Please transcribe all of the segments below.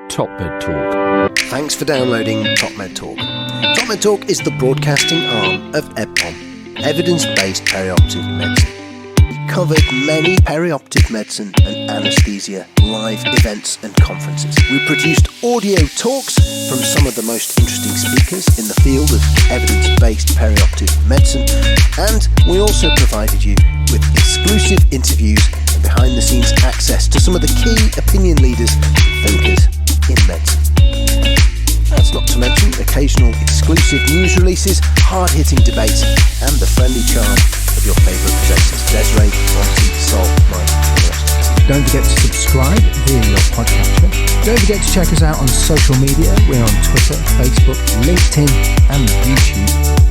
TopMedTalk. Thanks for downloading TopMedTalk. TopMedTalk is the broadcasting arm of EPOM, Evidence-Based Perioperative Medicine. We covered many perioperative medicine and anaesthesia live events and conferences. We produced audio talks from some of the most interesting speakers in the field of evidence-based perioperative medicine, and we also provided you with exclusive interviews and behind-the-scenes access to some of the key opinion leaders and thinkers in medicine. That's not to mention occasional exclusive news releases, hard-hitting debates, and the friendly charm of your favourite presenters, Desiree, Monty, Sol, Mike, and the rest. Don't forget to subscribe via your podcatcher. Don't forget to check us out on social media. We're on Twitter, Facebook, LinkedIn, and YouTube.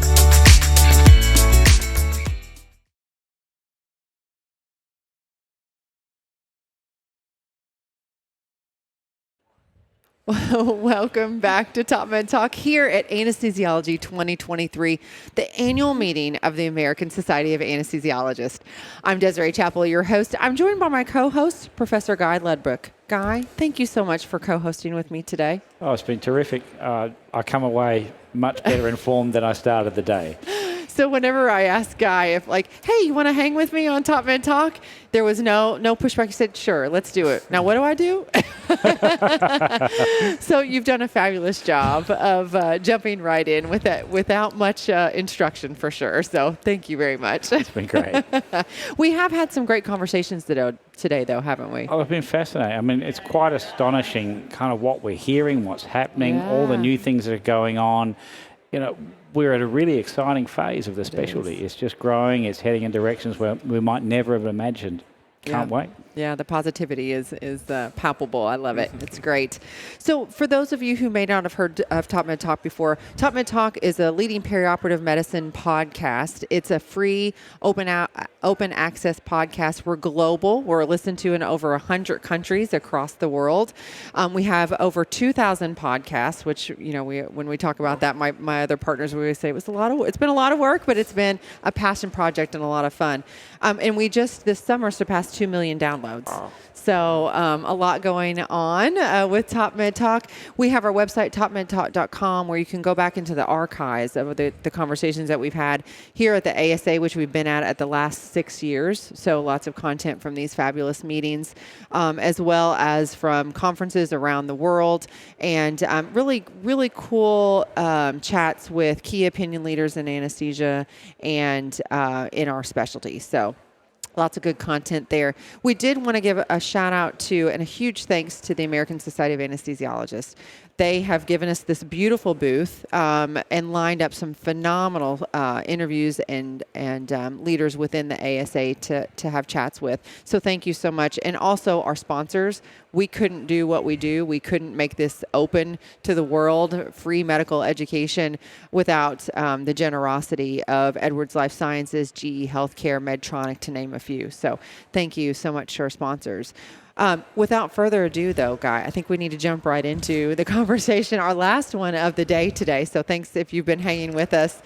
Welcome back to TopMedTalk here at Anesthesiology 2023, the annual meeting of the American Society of Anesthesiologists. I'm Desiree Chappell, your host. I'm joined by my co-host, Professor Guy Ledbrook. Guy, thank you so much for co-hosting with me today. Oh, it's been terrific. I come away much better informed than I started the day. So whenever I asked Guy if like, hey, you want to hang with me on TopMedTalk? There was no pushback. He said, sure, let's do it. Now, what do I do? So you've done a fabulous job of jumping right in with that without much instruction for sure. So thank you very much. It's been great. We have had some great conversations today, though, haven't we? Oh, it's been fascinating. I mean, it's quite astonishing kind of what we're hearing, what's happening, all the new things that are going on. You know, we're at a really exciting phase of the specialty. It's just growing. It's heading in directions where we might never have imagined. Can't wait. Yeah, the positivity is palpable. I love it. It's great. So for those of you who may not have heard of TopMedTalk before, TopMedTalk is a leading perioperative medicine podcast. It's a free open access podcast. We're global. We're listened to in over 100 countries across the world. We have over 2,000 podcasts, which, you know, when we talk about that, my other partners we always say it's been a lot of work, but it's been a passion project and a lot of fun. And we just this summer surpassed 2 million downloads. Wow. So a lot going on with TopMedTalk. We have our website, TopMedTalk.com, where you can go back into the archives of the conversations that we've had here at the ASA, which we've been at the last 6 years. So lots of content from these fabulous meetings, as well as from conferences around the world, and really, really cool chats with key opinion leaders in anesthesia and in our specialty. So lots of good content there. We did want to give a shout out to and a huge thanks to the American Society of Anesthesiologists. They have given us this beautiful booth and lined up some phenomenal interviews and leaders within the ASA to have chats with. So thank you so much. And also our sponsors. We couldn't do what we do. We couldn't make this open to the world, free medical education, without the generosity of Edwards Life Sciences, GE Healthcare, Medtronic, to name a few. So thank you so much to our sponsors. Without further ado, though, Guy, I think we need to jump right into the conversation, our last one of the day today. So thanks if you've been hanging with us.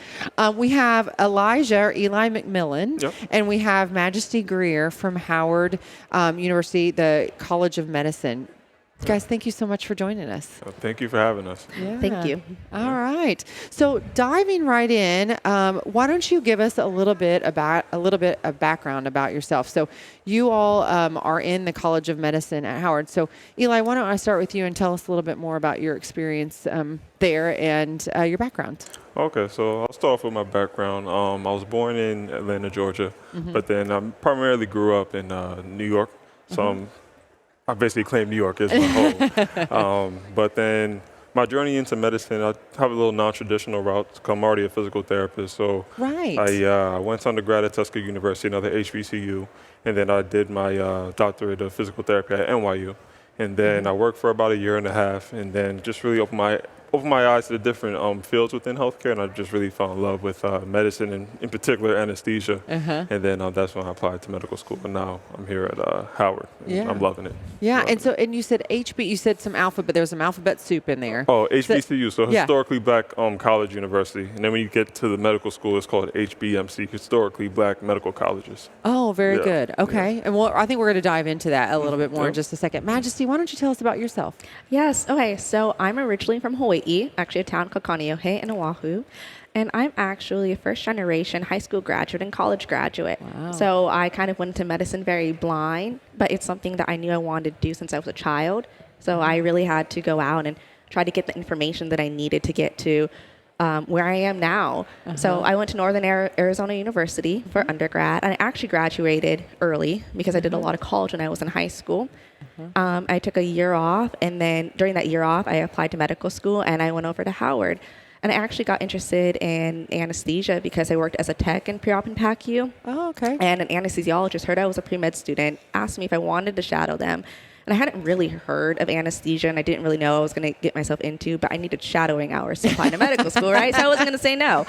We have Eli McMillan, and we have Majesty Greer from Howard University, the College of Medicine. Guys, thank you so much for joining us. Thank you for having us. Yeah. Thank you. All right. So diving right in, why don't you give us a little bit of background about yourself? So you all are in the College of Medicine at Howard. So Eli, why don't I start with you and tell us a little bit more about your experience there and your background? Okay, so I'll start off with my background. I was born in Atlanta, Georgia, but then I primarily grew up in New York. So I basically claim New York as my home. But then my journey into medicine, I have a little non-traditional route. I'm already a physical therapist. So I went to undergrad at Tuskegee University, another HBCU, and then I did my doctorate of physical therapy at NYU. And then I worked for about a year and a half, and then just really opened my opened my eyes to the different fields within healthcare, and I just really fell in love with medicine and in particular anesthesia. And then that's when I applied to medical school, and now I'm here at Howard. And I'm loving it. Yeah, Loving and so and you said HB, you said some alphabet. There was some alphabet soup in there. Oh, HBCU, so yeah. historically black college university. And then when you get to the medical school, it's called HBMC, historically black medical colleges. Oh, very Yeah, good. Okay, yeah. and I think we're going to dive into that a little bit more in just a second. Majesty, why don't you tell us about yourself? Yes. Okay. So I'm originally from Hawaii, actually a town called Kaneohe in Oahu. And I'm actually a first-generation high school graduate and college graduate. Wow. So I kind of went into medicine very blind, but it's something that I knew I wanted to do since I was a child. So I really had to go out and try to get the information that I needed to get to where I am now. So I went to Northern Arizona University for undergrad, and I actually graduated early because I did a lot of college when I was in high school. I took a year off, and then during that year off, I applied to medical school, and I went over to Howard. And I actually got interested in anesthesia because I worked as a tech in pre-op and PACU. Oh, okay. And an anesthesiologist heard I was a pre-med student, asked me if I wanted to shadow them. And I hadn't really heard of anesthesia, and I didn't really know what I was going to get myself into, but I needed shadowing hours to apply to medical school, right? So I wasn't going to say no.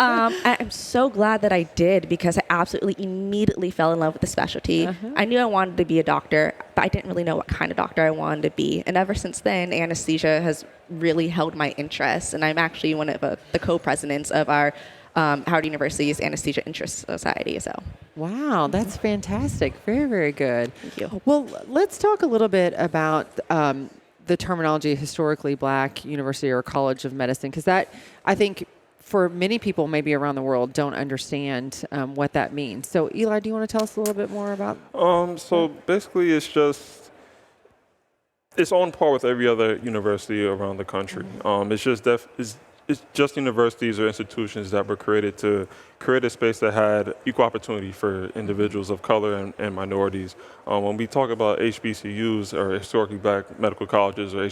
I'm so glad that I did because I absolutely immediately fell in love with the specialty. I knew I wanted to be a doctor, but I didn't really know what kind of doctor I wanted to be. And ever since then, anesthesia has really held my interest, and I'm actually one of the co-presidents of our Howard University's Anesthesia Interest Society. So, wow, that's fantastic. Very, very good. Thank you. Well, let's talk a little bit about the terminology historically black university or college of medicine, because that, I think, for many people maybe around the world don't understand what that means. So, Eli, do you want to tell us a little bit more about? So basically, it's on par with every other university around the country. It's just universities or institutions that were created to create a space that had equal opportunity for individuals of color and minorities. When we talk about HBCUs or historically black medical colleges or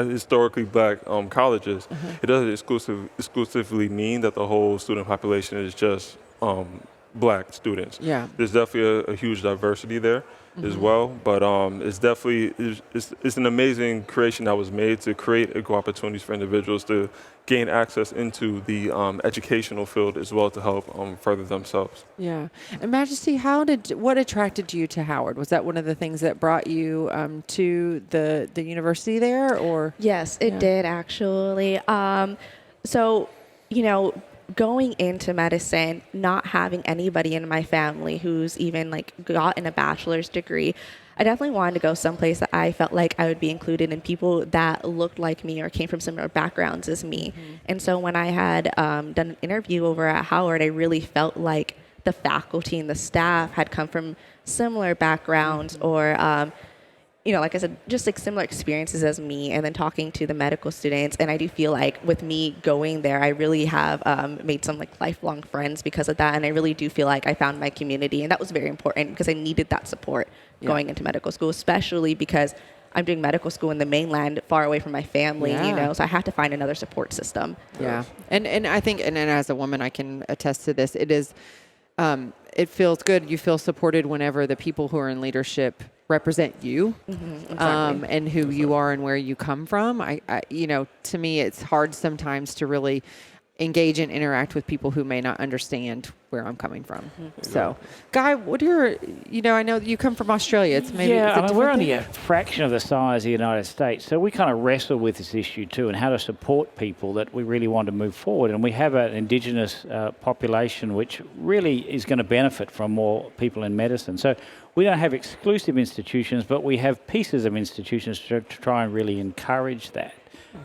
historically black colleges, it doesn't exclusively mean that the whole student population is just black students. Yeah. There's definitely a huge diversity there as well, but it's definitely it's an amazing creation that was made to create equal opportunities for individuals to gain access into the educational field as well to help further themselves. Yeah. And Majesty, what attracted you to Howard? Was that one of the things that brought you to the university there, or? Yes, it did actually. So, going into medicine, not having anybody in my family who's even gotten a bachelor's degree, I definitely wanted to go someplace that I felt like I would be included in people that looked like me or came from similar backgrounds as me. And so when I had done an interview over at Howard, I really felt like the faculty and the staff had come from similar backgrounds or like I said, just similar experiences as me, and then talking to the medical students. And I do feel like with me going there, I really have made some lifelong friends because of that. And I really do feel like I found my community, and that was very important because I needed that support going into medical school, especially because I'm doing medical school in the mainland, far away from my family, so I have to find another support system. Yeah. And I think, and as a woman, I can attest to this. It is, it feels good. You feel supported whenever the people who are in leadership represent you, Exactly. and who you are and where you come from. I to me, it's hard sometimes to really engage and interact with people who may not understand where I'm coming from. So, Guy, what are your, I know you come from Australia. It's maybe we're only a fraction of the size of the United States, so we kind of wrestle with this issue too, and how to support people that we really want to move forward. And we have an Indigenous population which really is going to benefit from more people in medicine. So we don't have exclusive institutions, but we have pieces of institutions to try and really encourage that.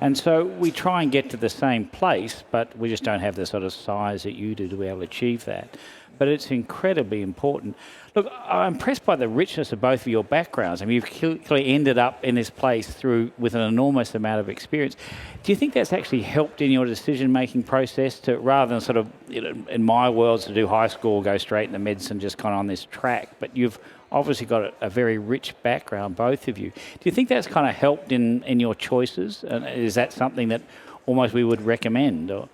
And so we try and get to the same place, but we just don't have the sort of size that you do to be able to achieve that. But it's incredibly important. Look, I'm impressed by the richness of both of your backgrounds. I mean, you've clearly ended up in this place with an enormous amount of experience. Do you think that's actually helped in your decision-making process to, rather than sort of, in my world, to do high school, go straight into medicine, just kind of on this track, but you've obviously got a very rich background, both of you. Do you think that's kind of helped in your choices? And is that something that almost we would recommend? Or?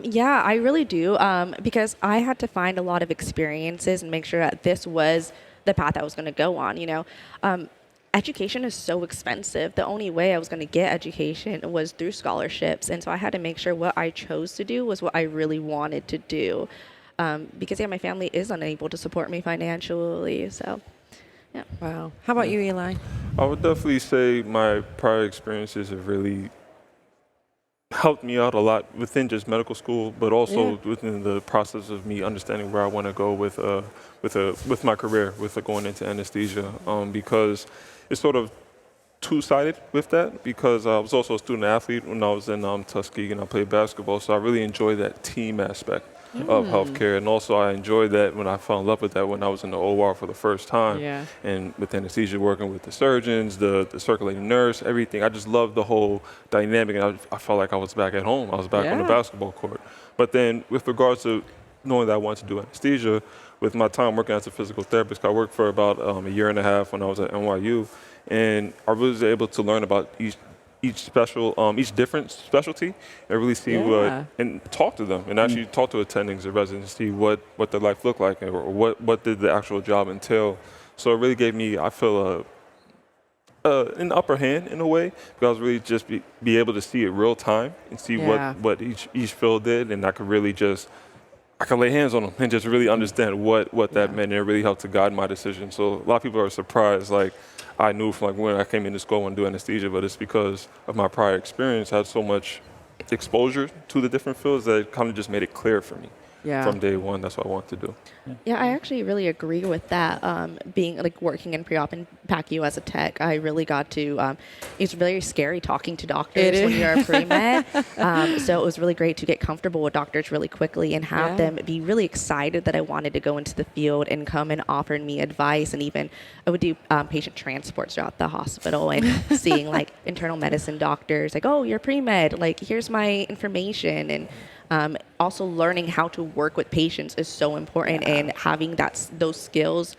Yeah, I really do, because I had to find a lot of experiences and make sure that this was the path I was going to go on. education is so expensive. The only way I was going to get education was through scholarships. And so I had to make sure what I chose to do was what I really wanted to do. Because, my family is unable to support me financially. So, yeah. Wow. How about you, Eli? I would definitely say my prior experiences have really helped me out a lot within just medical school, but also within the process of me understanding where I want to go with my career, with going into anesthesia, because it's sort of two-sided with that, because I was also a student athlete when I was in Tuskegee and I played basketball, so I really enjoy that team aspect of healthcare, and also I enjoyed that when I fell in love with that when I was in the OR for the first time, and with anesthesia, working with the surgeons, the circulating nurse, everything. I just loved the whole dynamic, and I felt like I was back at home. I was back on the basketball court. But then with regards to knowing that I wanted to do anesthesia, with my time working as a physical therapist, I worked for about a year and a half when I was at NYU, and I was able to learn about each different specialty, and really see and talk to them, and actually talk to attendings and residents, see what their life looked like, or what did the actual job entail. So it really gave me, I feel, an upper hand in a way, because really just be able to see it real time and see what each field did, and I could lay hands on them and just really understand what that meant, and it really helped to guide my decision. So a lot of people are surprised, like, I knew from when I came into school I wanted to do anesthesia, but it's because of my prior experience. I had so much exposure to the different fields that it kind of just made it clear for me from day one. That's what I wanted to do. Yeah, I actually really agree with that. Being working in pre-op and PACU as a tech, I really got to, it's very scary talking to doctors when you're a pre-med. So it was really great to get comfortable with doctors really quickly and have them be really excited that I wanted to go into the field and come and offer me advice. And even I would do patient transports throughout the hospital and seeing internal medicine doctors, oh, you're pre-med, here's my information. And also learning how to work with patients is so important, and having those skills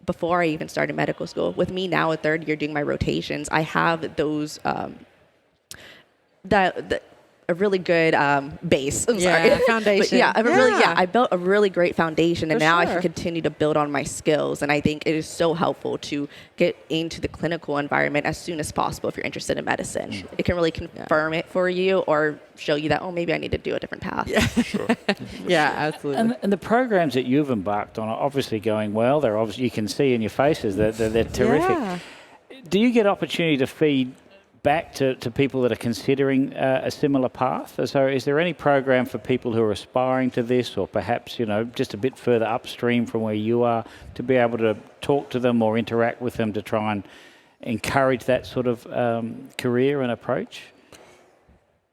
before I even started medical school. With me now, a third year doing my rotations, I have those a really good base. I'm sorry. Foundation. I built a really great foundation, and now I can continue to build on my skills. And I think it is so helpful to get into the clinical environment as soon as possible if you're interested in medicine. Sure. It can really confirm it for you, or show you that, maybe I need to do a different path. Absolutely. And the programs that you've embarked on are obviously going well. They're obviously, you can see in your faces that they're terrific. Yeah. Do you get opportunity to feed back to people that are considering a similar path? So is there any program for people who are aspiring to this, or perhaps, just a bit further upstream from where you are, to be able to talk to them or interact with them to try and encourage that sort of career and approach?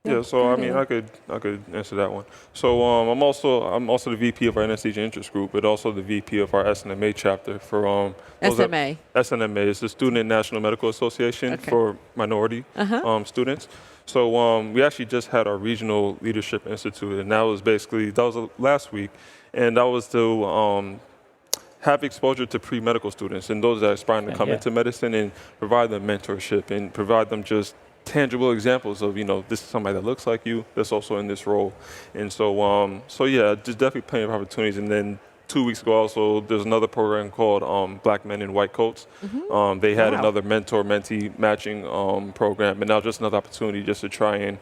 Yeah, so I could answer that one. So I'm also the VP of our anesthesia interest group, but also the VP of our SNMA chapter for SMA. SNMA is the Student National Medical Association for minority students. So we actually just had our regional leadership institute, and that was last week, and that was to have exposure to pre-medical students and those that are aspiring to come into medicine, and provide them mentorship and provide them just tangible examples of, this is somebody that looks like you that's also in this role. And so just definitely plenty of opportunities. And then 2 weeks ago also, there's another program called Black Men in White Coats. They had another mentor-mentee matching program, and now just another opportunity just to try and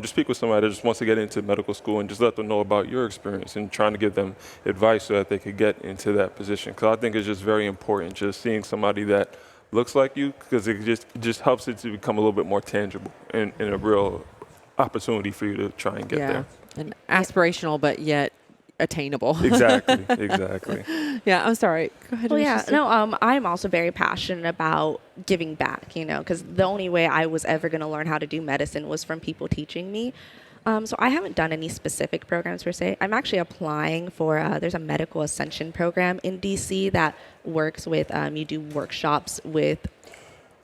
just speak with somebody that just wants to get into medical school, and just let them know about your experience, and trying to give them advice so that they could get into that position. Because I think it's just very important, just seeing somebody that looks like you, because it just helps it to become a little bit more tangible and a real opportunity for you to try and get there. And aspirational, but yet attainable. Exactly. Yeah, I'm sorry. Go ahead. Well, I'm also very passionate about giving back, because the only way I was ever going to learn how to do medicine was from people teaching me. So I haven't done any specific programs per se. I'm actually applying for, there's a medical ascension program in DC that works with, you do workshops with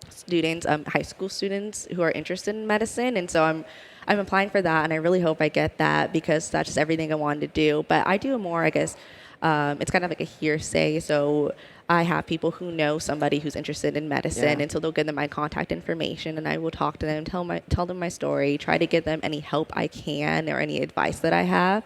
students, high school students who are interested in medicine. And so I'm applying for that, and I really hope I get that, because that's just everything I wanted to do. But I do more, I guess, it's kind of like a hearsay. So I have people who know somebody who's interested in medicine, and so they'll give them my contact information, and I will talk to them, tell them my story, try to give them any help I can or any advice that I have.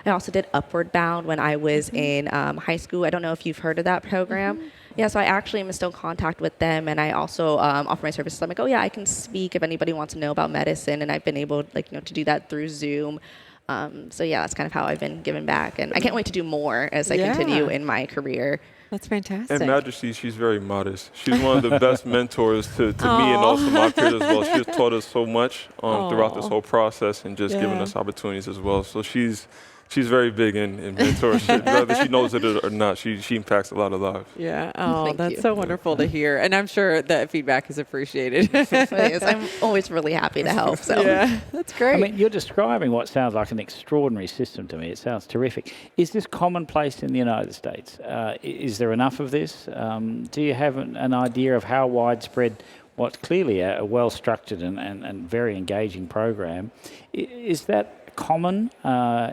I also did Upward Bound when I was in high school. I don't know if you've heard of that program. Yeah, so I actually am still in contact with them, and I also offer my services. I'm like, oh yeah, I can speak if anybody wants to know about medicine, and I've been able, to do that through Zoom. So yeah, that's kind of how I've been giving back, and I can't wait to do more as I continue in my career. That's fantastic. And Majesty, she's very modest. She's one of the best mentors to me and also my peers as well. She has taught us so much throughout this whole process and just giving us opportunities as well. So she's very big in mentorship. Whether she knows it or not, she impacts a lot of lives. Yeah. Oh, Thank that's you. so wonderful to hear. And I'm sure that feedback is appreciated. I'm always really happy to help. So Yeah, that's great. I mean, you're describing what sounds like an extraordinary system to me. It sounds terrific. Is this commonplace in the United States? Is there enough of this? Do you have an idea of how widespread what's clearly a well-structured and very engaging program? Is that common?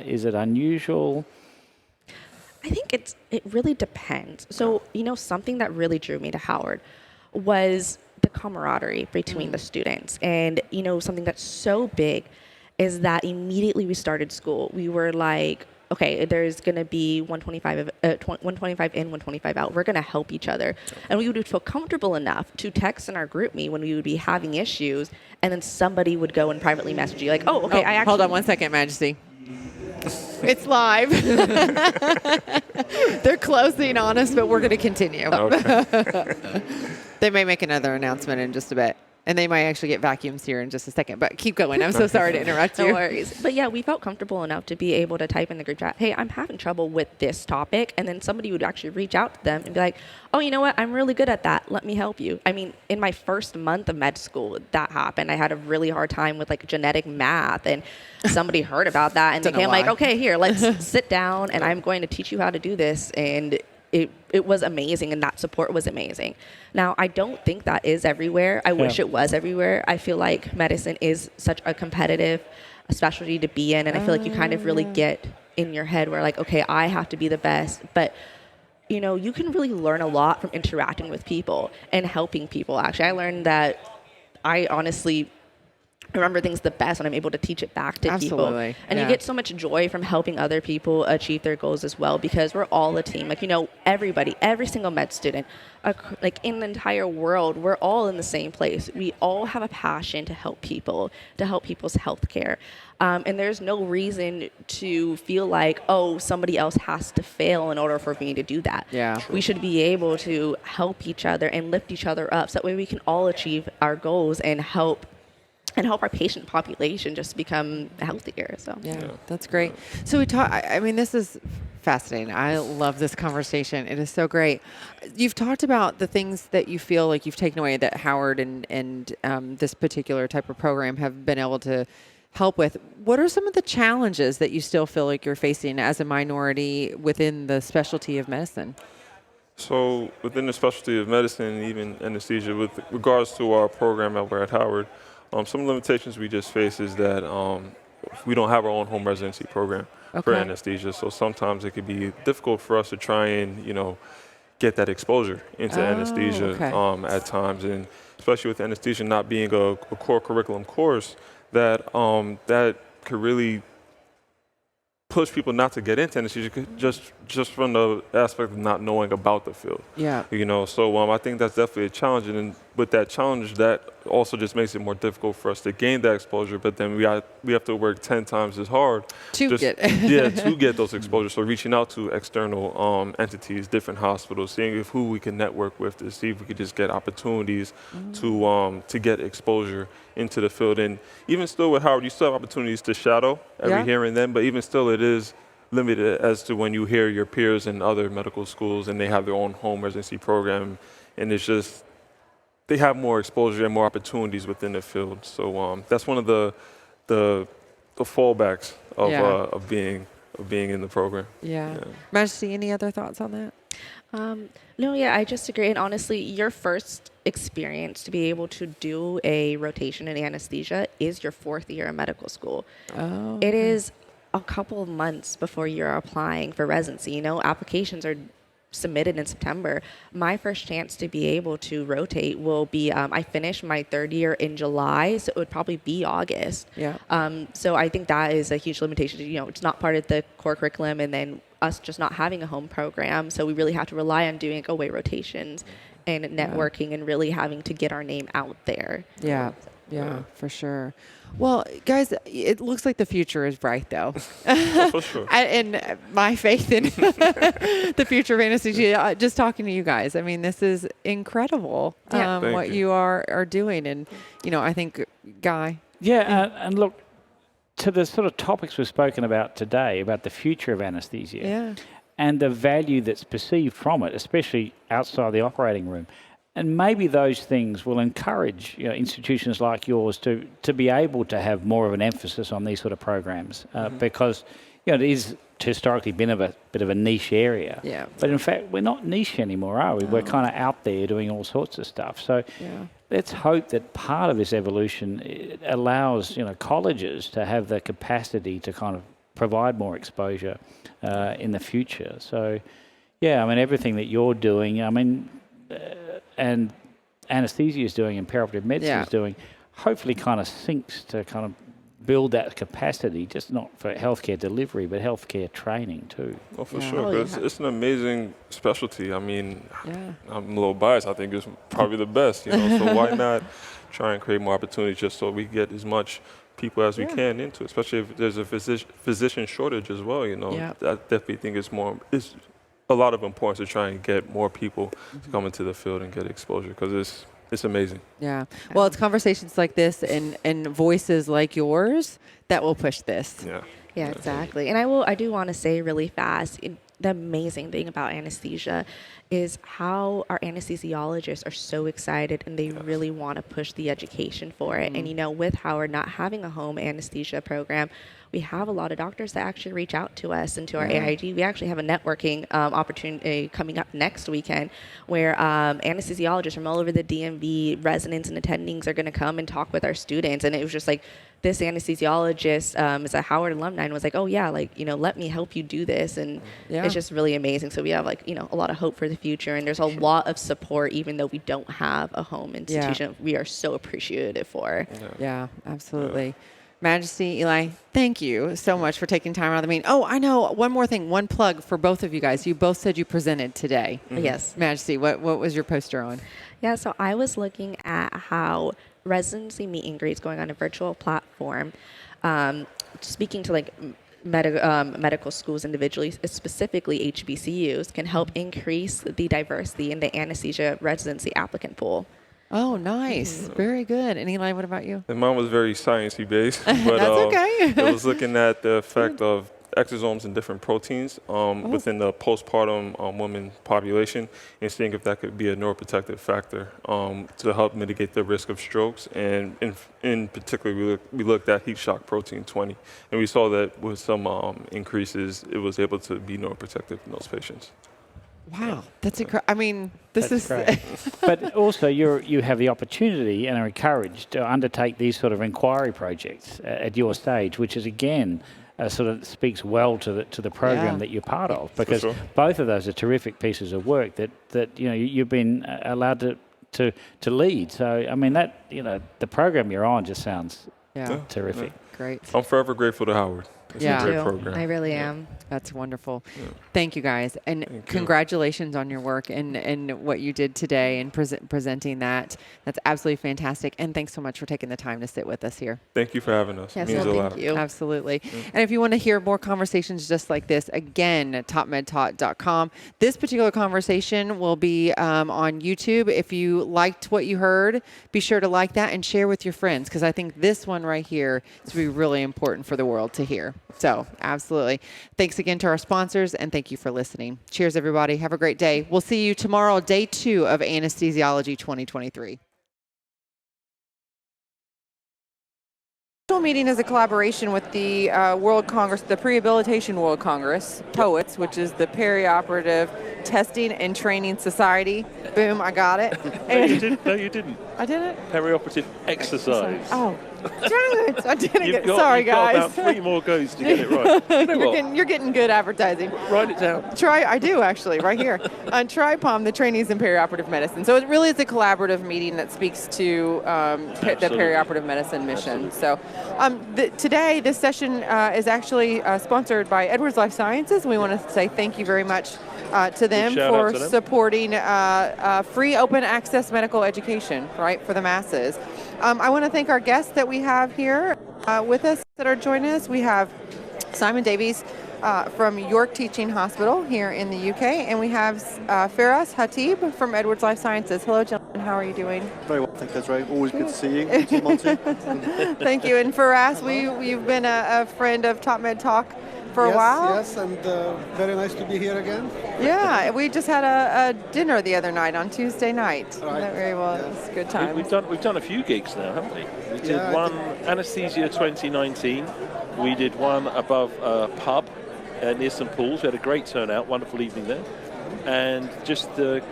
Is it unusual? I think it really depends. So, something that really drew me to Howard was the camaraderie between the students. And, something that's so big is that immediately we started school, we were like, okay, there's going to be 125 in, 125 out. We're going to help each other. And we would feel comfortable enough to text in our group me when we would be having issues, and then somebody would go and privately message you like, oh, okay, I actually... Hold on one second, Majesty. It's live. They're closing on us, but we're going to continue. Okay. They may make another announcement in just a bit. And they might actually get vacuums here in just a second. But keep going. I'm so sorry to interrupt you. No worries. But yeah, we felt comfortable enough to be able to type in the group chat, hey, I'm having trouble with this topic. And then somebody would actually reach out to them and be like, oh, you know what? I'm really good at that. Let me help you. I mean, in my first month of med school, that happened. I had a really hard time with genetic math. And somebody heard about that. And they came like, okay, here, let's sit down. And I'm going to teach you how to do this. And it was amazing, and that support was amazing. Now, I don't think that is everywhere. I wish it was everywhere. I feel like medicine is such a competitive specialty to be in, and I feel like you kind of really get in your head where okay, I have to be the best. But, you can really learn a lot from interacting with people and helping people. Actually, I learned that I honestly remember things the best when I'm able to teach it back to people. And you get so much joy from helping other people achieve their goals as well, because we're all a team. Everybody, every single med student, in the entire world, we're all in the same place. We all have a passion to help people, to help people's health care. And there's no reason to feel like, oh, somebody else has to fail in order for me to do that. Yeah. We should be able to help each other and lift each other up so that way we can all achieve our goals and help our patient population just become healthier. So yeah, that's great. So we talk. I mean, this is fascinating. I love this conversation. It is so great. You've talked about the things that you feel like you've taken away that Howard and this particular type of program have been able to help with. What are some of the challenges that you still feel like you're facing as a minority within the specialty of medicine? So within the specialty of medicine and even anesthesia, with regards to our program over at Howard, some limitations we just face is that we don't have our own home residency program for anesthesia. So sometimes it could be difficult for us to try and, get that exposure into anesthesia at times. And especially with anesthesia not being a core curriculum course, that could really push people not to get into anesthesia just from the aspect of not knowing about the field. Yeah. So I think that's definitely a challenge, and with that challenge, that also just makes it more difficult for us to gain that exposure. But then we have to work 10 times as hard to get those exposures. So reaching out to external entities, different hospitals, seeing who we can network with to see if we could just get opportunities to get exposure into the field. And even still with Howard, you still have opportunities to shadow every here and then, but even still it is limited as to when you hear your peers in other medical schools and they have their own home residency program, and it's just they have more exposure and more opportunities within the field. So that's one of the fallbacks of being in the program. Yeah. Majesty, any other thoughts on that? No, yeah, I just agree. And honestly, your first experience to be able to do a rotation in anesthesia is your 4th year of medical school. Oh. It is a couple of months before you're applying for residency. Applications are submitted in September, my first chance to be able to rotate will be, I finished my third year in July, so it would probably be August. Yeah. So I think that is a huge limitation. You know, it's not part of the core curriculum, and then us just not having a home program. So we really have to rely on doing away rotations and networking and really having to get our name out there. Yeah. Yeah, for sure. Well, guys, it looks like the future is bright, though. For sure. And my faith in the future of anesthesia, just talking to you guys, I mean, this is incredible what you are doing. And, you know, I think, Guy. Yeah, and look, to the sort of topics we've spoken about today, about the future of anesthesia and the value that's perceived from it, especially outside the operating room. And maybe those things will encourage institutions like yours to be able to have more of an emphasis on these sort of programs because it is historically been a bit of a niche area. Yeah. But in fact, we're not niche anymore, are we? We're kind of out there doing all sorts of stuff. So let's hope that part of this evolution allows colleges to have the capacity to kind of provide more exposure in the future. So, yeah, I mean, everything that you're doing, I mean, and anesthesia is doing and perioperative medicine is doing, hopefully kind of syncs to kind of build that capacity, just not for healthcare delivery, but healthcare training too. Well, for sure. It's an amazing specialty. I mean, I'm a little biased. I think it's probably the best, so why not try and create more opportunities just so we get as much people as we can into it, especially if there's a physician shortage as well, I definitely think it's a lot of importance to try and get more people to come into the field and get exposure because it's amazing. Yeah. Well, it's conversations like this and voices like yours that will push this. Yeah, exactly. And I do want to say really fast, the amazing thing about anesthesia is how our anesthesiologists are so excited and they really want to push the education for it. And, with Howard not having a home anesthesia program, we have a lot of doctors that actually reach out to us and to our AIG. We actually have a networking opportunity coming up next weekend where anesthesiologists from all over the DMV, residents and attendings are going to come and talk with our students. And it was just like, this anesthesiologist is a Howard alumni and was like, oh yeah, let me help you do this. And it's just really amazing. So we have a lot of hope for the future, and there's a lot of support, even though we don't have a home institution. We are so appreciative for. Yeah, absolutely. Majesty, Eli, thank you so much for taking time out of the meeting. Oh, I know. One more thing, one plug for both of you guys. You both said you presented today. Yes. Majesty, what was your poster on? Yeah, so I was looking at how residency meet and greets going on a virtual platform, speaking to medical schools individually, specifically HBCUs, can help increase the diversity in the anesthesia residency applicant pool. Oh, nice. Very good. And Eli, what about you? And mine was very sciencey based, but that's okay. it was looking at the effect of exosomes and different proteins within the postpartum woman population and seeing if that could be a neuroprotective factor to help mitigate the risk of strokes. And in particular, we looked at heat shock protein 20, and we saw that with some increases, it was able to be neuroprotective in those patients. Wow, that's incredible. I mean, this is great. But also, you have the opportunity and are encouraged to undertake these sort of inquiry projects at your stage, which is again sort of speaks well to the program that you're part of, because both of those are terrific pieces of work that you've been allowed to lead. So I mean the program you're on just sounds terrific. Great. I'm forever grateful to Howard. It's a great program. I really am. That's wonderful. Thank you, guys. And congratulations on your work and what you did today and presenting that. That's absolutely fantastic. And thanks so much for taking the time to sit with us here. Thank you for having us. Yes, it means a lot. Thank you. Absolutely. And if you want to hear more conversations just like this, again, TopMedTalk.com. This particular conversation will be on YouTube. If you liked what you heard, be sure to like that and share with your friends, because I think this one right here is going to be really important for the world to hear. So absolutely. Thanks again to our sponsors, and thank you for listening. Cheers, everybody. Have a great day. We'll see you tomorrow, day 2 of Anesthesiology 2023. This meeting is a collaboration with the World Congress, the Prehabilitation World Congress, POETS, which is the Perioperative Testing and Training Society. Boom, I got it. No, you didn't. No, you didn't. I did it? Perioperative exercise. Oh, dang it. I didn't You've get got, sorry, you've got guys. about 3 more goes to get it right. You know what? You're getting good advertising. Write it down. I do actually, right here. On TriPOM, the Trainees in Perioperative Medicine. So it really is a collaborative meeting that speaks to the perioperative medicine mission. Absolutely. So today, this session is actually sponsored by Edwards Life Sciences. We want to say thank you very much to them shout for out to them. supporting free open access medical education, right, for the masses. I want to thank our guests that we have here with us that are joining us. We have Simon Davies from York Teaching Hospital here in the UK, and we have Faraz Hatib from Edwards Life Sciences. Hello, gentlemen. How are you doing? Very well, thank you, Desiree. Always good to see you. Good to see Monty. Thank you. And Faraz, you've been a friend of TopMedTalk for a while. Yes, and very nice to be here again. Yeah, we just had a dinner the other night on Tuesday night. Right. Very well. It was a good time. We've done a few gigs now, haven't we? We did Yeah, one Anesthesia 2019. We did one above a pub near St Paul's. We had a great turnout, wonderful evening there. And just the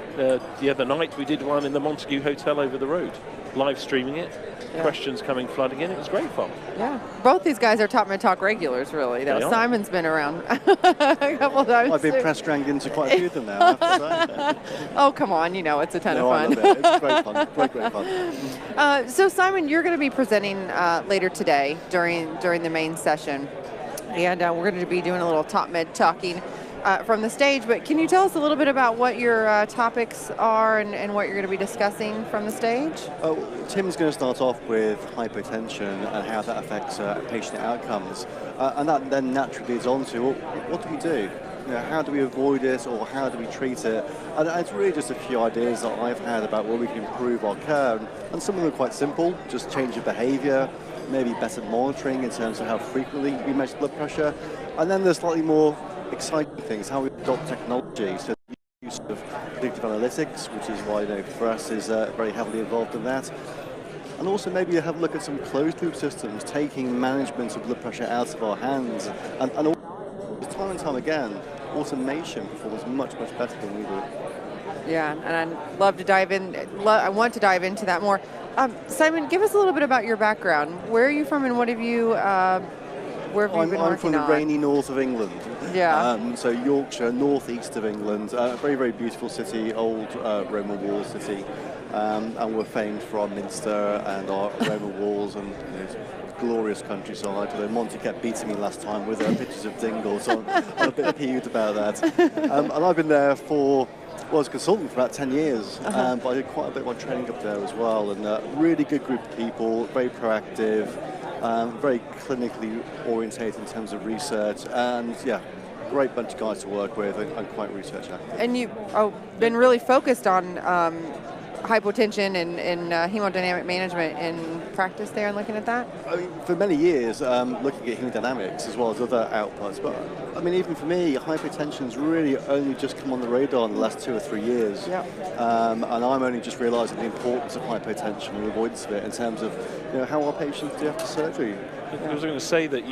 other night we did one in the Montague Hotel over the road, live streaming it. Yeah. Questions coming flooding in. It was great fun. Yeah, both these guys are TopMedTalk regulars, really. They are. Simon's been around a couple of times. I've been too. press dragged into quite a few of them now, I have to say. Oh, come on, it's a ton No, I of love fun. it. It's great fun. Great fun. So Simon, you're going to be presenting later today during the main session, and we're going to be doing a little TopMed talking from the stage. But can you tell us a little bit about what your topics are and what you're going to be discussing from the stage? Tim's going to start off with hypotension and how that affects patient outcomes. And that then naturally leads on to, well, what do we do? How do we avoid it, or how do we treat it? And it's really just a few ideas that I've had about where we can improve our care. And some of them are quite simple, just change your behavior, maybe better monitoring in terms of how frequently we measure blood pressure. And then there's slightly more exciting things, how we adopt technology. So the use of predictive analytics, which is why for us is very heavily involved in that. And also maybe have a look at some closed loop systems, taking management of blood pressure out of our hands. And time and time again, automation performs much better than we do. Yeah, and I'd love to dive in. I want to dive into that more. Simon, give us a little bit about your background. Where are you from, and what have you? Where have you been working on? I'm from the rainy north of England. Yeah. So Yorkshire, northeast of England, very, very beautiful city, old Roman wall city. And we're famed for our Minster and our Roman walls and glorious countryside. Although Monty kept beating me last time with pictures of Dingle, so I'm a bit peeved about that. And I've been there as a consultant for about 10 years, but I did quite a bit of my training up there as well. And really good group of people, very proactive, very clinically orientated in terms of research, and great bunch of guys to work with and quite research active. And you've been really focused on hypotension and hemodynamic management in practice there and looking at that? I mean, for many years, looking at hemodynamics as well as other outputs, but I mean, even for me, hypertension's really only just come on the radar in the last 2 or 3 years. Yeah. And I'm only just realising the importance of hypotension and the avoidance of it in terms of how our patients do after surgery. I was going to say that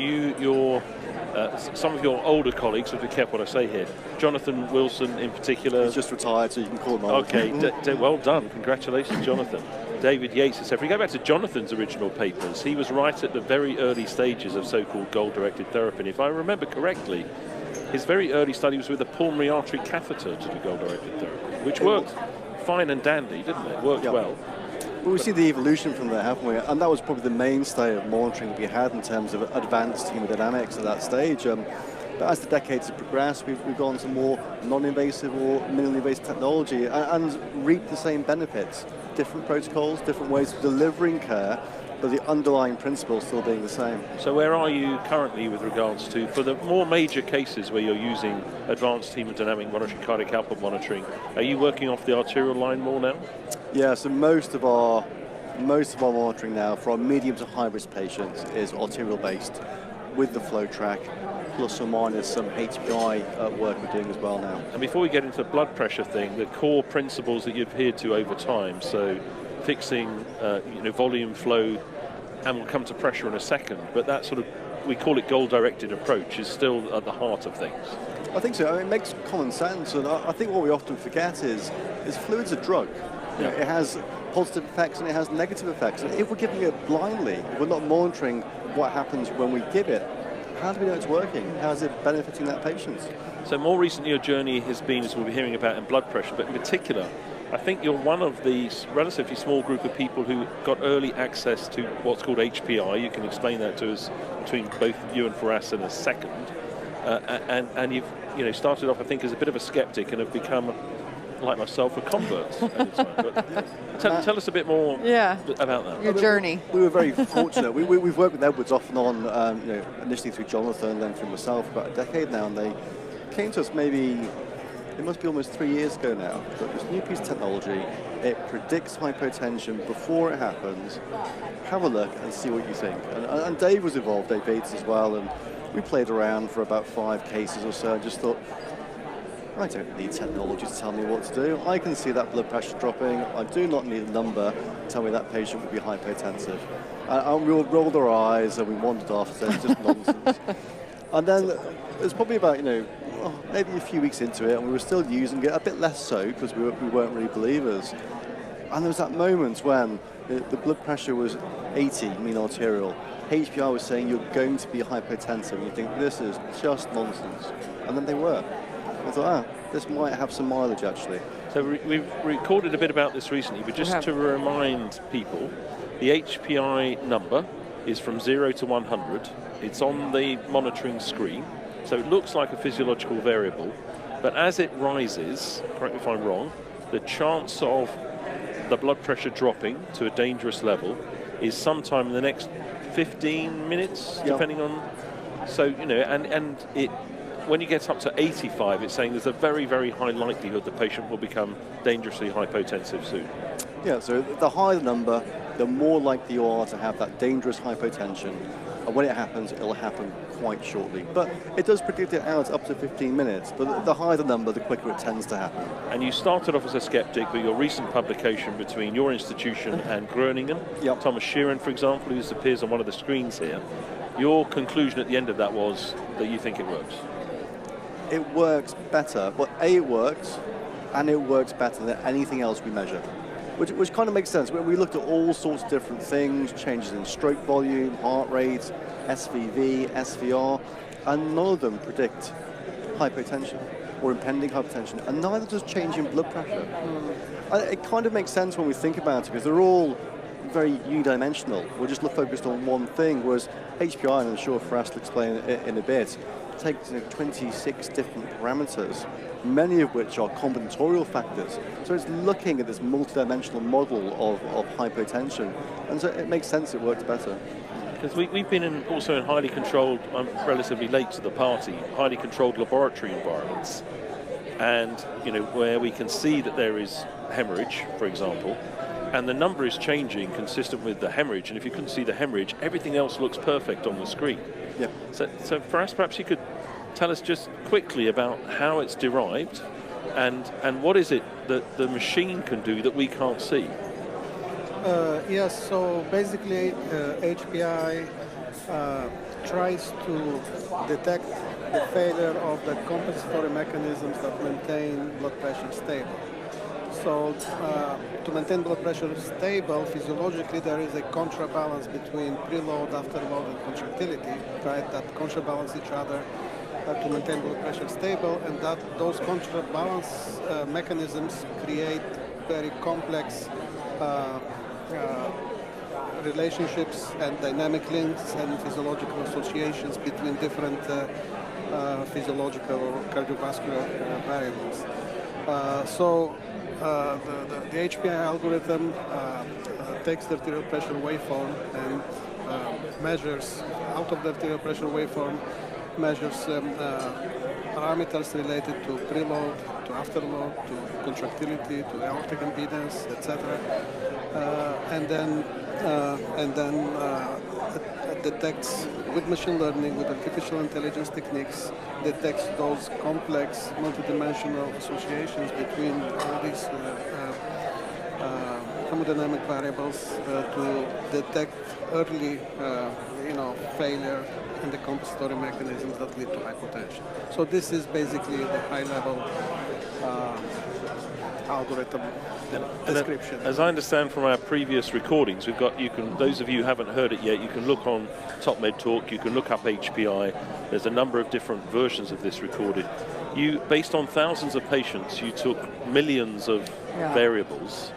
some of your older colleagues, so be careful what I say here, Jonathan Wilson in particular. He's just retired, so you can call him old. Okay, well done. Congratulations, Jonathan. David Yates, etc. If we go back to Jonathan's original papers, he was right at the very early stages of so-called goal-directed therapy. And if I remember correctly, his very early study was with a pulmonary artery catheter to do goal-directed therapy, which worked fine and dandy, didn't it? Worked well. Well, we see the evolution from there, haven't we? And that was probably the mainstay of monitoring we had in terms of advanced hemodynamics at that stage. But as the decades have progressed, we've gone to more non-invasive or minimally invasive technology and reaped the same benefits. Different protocols, different ways of delivering care, but the underlying principle still being the same. So where are you currently with regards to, for the more major cases where you're using advanced hemodynamic monitoring, cardiac output monitoring, are you working off the arterial line more now? Yeah, so most of our monitoring now for our medium to high risk patients is arterial based with the flow track, plus or minus some HPI work we're doing as well now. And before we get into the blood pressure thing, the core principles that you've adhered to over time, so fixing volume, flow, and we'll come to pressure in a second, but that sort of, we call it goal-directed approach, is still at the heart of things. I think so. I mean, it makes common sense, and I think what we often forget is fluid's a drug. You know, it has positive effects and it has negative effects. And if we're giving it blindly, if we're not monitoring what happens when we give it, how do we know it's working? How is it benefiting that patient? So more recently your journey has been, as we'll be hearing about, in blood pressure, but in particular, I think you're one of the relatively small group of people who got early access to what's called HPI. You can explain that to us between both you and Firas in a second. And you've started off, I think, as a bit of a skeptic and have become, like myself, a convert. Tell us a bit more about that. Your journey. We were very fortunate. We've worked with Edwards off and on, initially through Jonathan, then through myself, about a decade now, and they came to us it must be almost 3 years ago now, but this new piece of technology, it predicts hypotension before it happens. Have a look and see what you think. And Dave was involved, Dave Bates as well, and we played around for about 5 cases or so and just thought, I don't need technology to tell me what to do. I can see that blood pressure dropping. I do not need a number to tell me that patient would be hypotensive. And we all rolled our eyes and we wandered off and said, it's just nonsense. And then it was probably about, maybe a few weeks into it, and we were still using it, a bit less so because we weren't really believers. And there was that moment when the blood pressure was 80 mean arterial. HPI was saying you're going to be hypotensive, and you think this is just nonsense. And then they were. I thought, this might have some mileage actually. So we've recorded a bit about this recently, but just to remind people, the HPI number is from 0 to 100. It's on the monitoring screen, so it looks like a physiological variable, but as it rises, correct me if I'm wrong, the chance of the blood pressure dropping to a dangerous level is sometime in the next 15 minutes, depending on... So, and it... When you get up to 85, it's saying there's a very, very high likelihood the patient will become dangerously hypotensive soon. Yeah, so the higher the number, the more likely you are to have that dangerous hypotension. And when it happens, it'll happen quite shortly. But it does predict it out up to 15 minutes. But the higher the number, the quicker it tends to happen. And you started off as a skeptic, but your recent publication between your institution and Groningen, Thomas Sheeran, for example, who appears on one of the screens here, your conclusion at the end of that was that you think it works. It works better. Well, it works, and it works better than anything else we measure, which kind of makes sense. We looked at all sorts of different things, changes in stroke volume, heart rate, SVV, SVR, and none of them predict hypotension or impending hypertension, and neither does change in blood pressure. It kind of makes sense when we think about it, because they're all very unidimensional. We're just focused on one thing, whereas HPI, and I'm sure Firas will explain it in a bit, takes 26 different parameters, many of which are combinatorial factors. So it's looking at this multidimensional model of hypotension, and so it makes sense it works better. Because we've been also in highly controlled, I'm relatively late to the party, highly controlled laboratory environments, and where we can see that there is hemorrhage, for example, and the number is changing consistent with the hemorrhage, and if you couldn't see the hemorrhage, everything else looks perfect on the screen. Yeah. So for us, perhaps you could tell us just quickly about how it's derived and what is it that the machine can do that we can't see? Yes, so basically HPI tries to detect the failure of the compensatory mechanisms that maintain blood pressure stable. So to maintain blood pressure stable, physiologically there is a contrabalance between preload, afterload, and contractility, right, that contrabalance each other to maintain blood pressure stable, and that those contrabalance mechanisms create very complex relationships and dynamic links and physiological associations between different physiological or cardiovascular variables. The HPI algorithm takes the arterial pressure waveform and measures, out of the arterial pressure waveform, measures parameters related to preload, to afterload, to contractility, to aortic impedance, etc. And then it detects, with machine learning, with artificial intelligence techniques, detects those complex multidimensional associations between all these hemodynamic variables to detect early, failure in the compensatory mechanisms that lead to hypotension. So this is basically the high-level algorithm description. As I understand from our previous recordings, we've got, those of you who haven't heard it yet, you can look on TopMedTalk, you can look up HPI. There's a number of different versions of this recorded. You, based on thousands of patients, you took millions of variables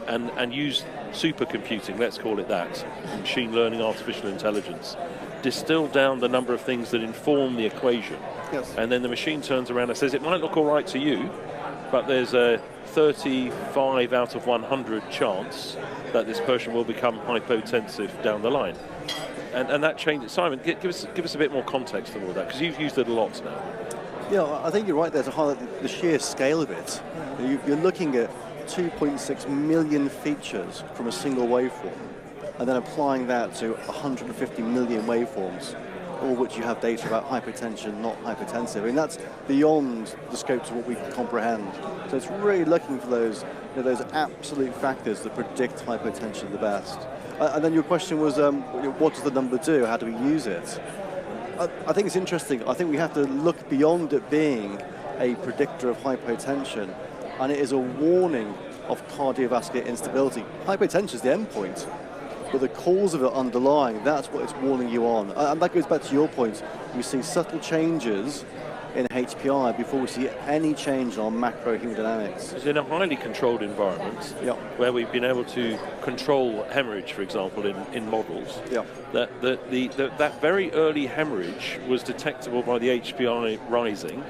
and used supercomputing, let's call it that, machine learning, artificial intelligence, distilled down the number of things that inform the equation. Yes. And then the machine turns around and says, it might look all right to you, but there's a 35 out of 100 chance that this person will become hypotensive down the line. And that changes. Simon, give us a bit more context on all that, because you've used it a lot now. Yeah, I think you're right there to highlight the sheer scale of it. You're looking at 2.6 million features from a single waveform, and then applying that to 150 million waveforms, all which you have data about hypertension, not hypertensive. I mean, that's beyond the scope of what we can comprehend. So it's really looking for those absolute factors that predict hypotension the best. And then your question was, what does the number do? How do we use it? I think it's interesting. I think we have to look beyond it being a predictor of hypotension, and it is a warning of cardiovascular instability. Hypotension is the endpoint, but the cause of it underlying, that's what it's warning you on. And that goes back to your point. We see subtle changes in HPI before we see any change on macro hemodynamics. It's in a highly controlled environment where we've been able to control hemorrhage, for example, in models. That very early hemorrhage was detectable by the HPI rising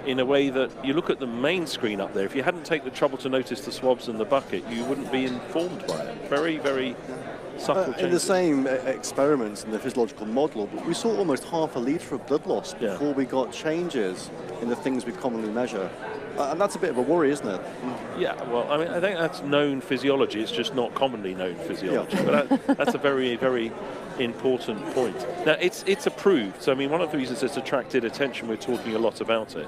in a way that you look at the main screen up there. If you hadn't taken the trouble to notice the swabs in the bucket, you wouldn't be informed by it. Very, very subtle changes. In the same experiments in the physiological model, we saw almost half a litre of blood loss before we got changes in the things we commonly measure. And that's a bit of a worry, isn't it? Yeah, well, I mean, I think that's known physiology. It's just not commonly known physiology. But that's a very, very important point. Now, it's approved. So, I mean, one of the reasons it's attracted attention, we're talking a lot about it,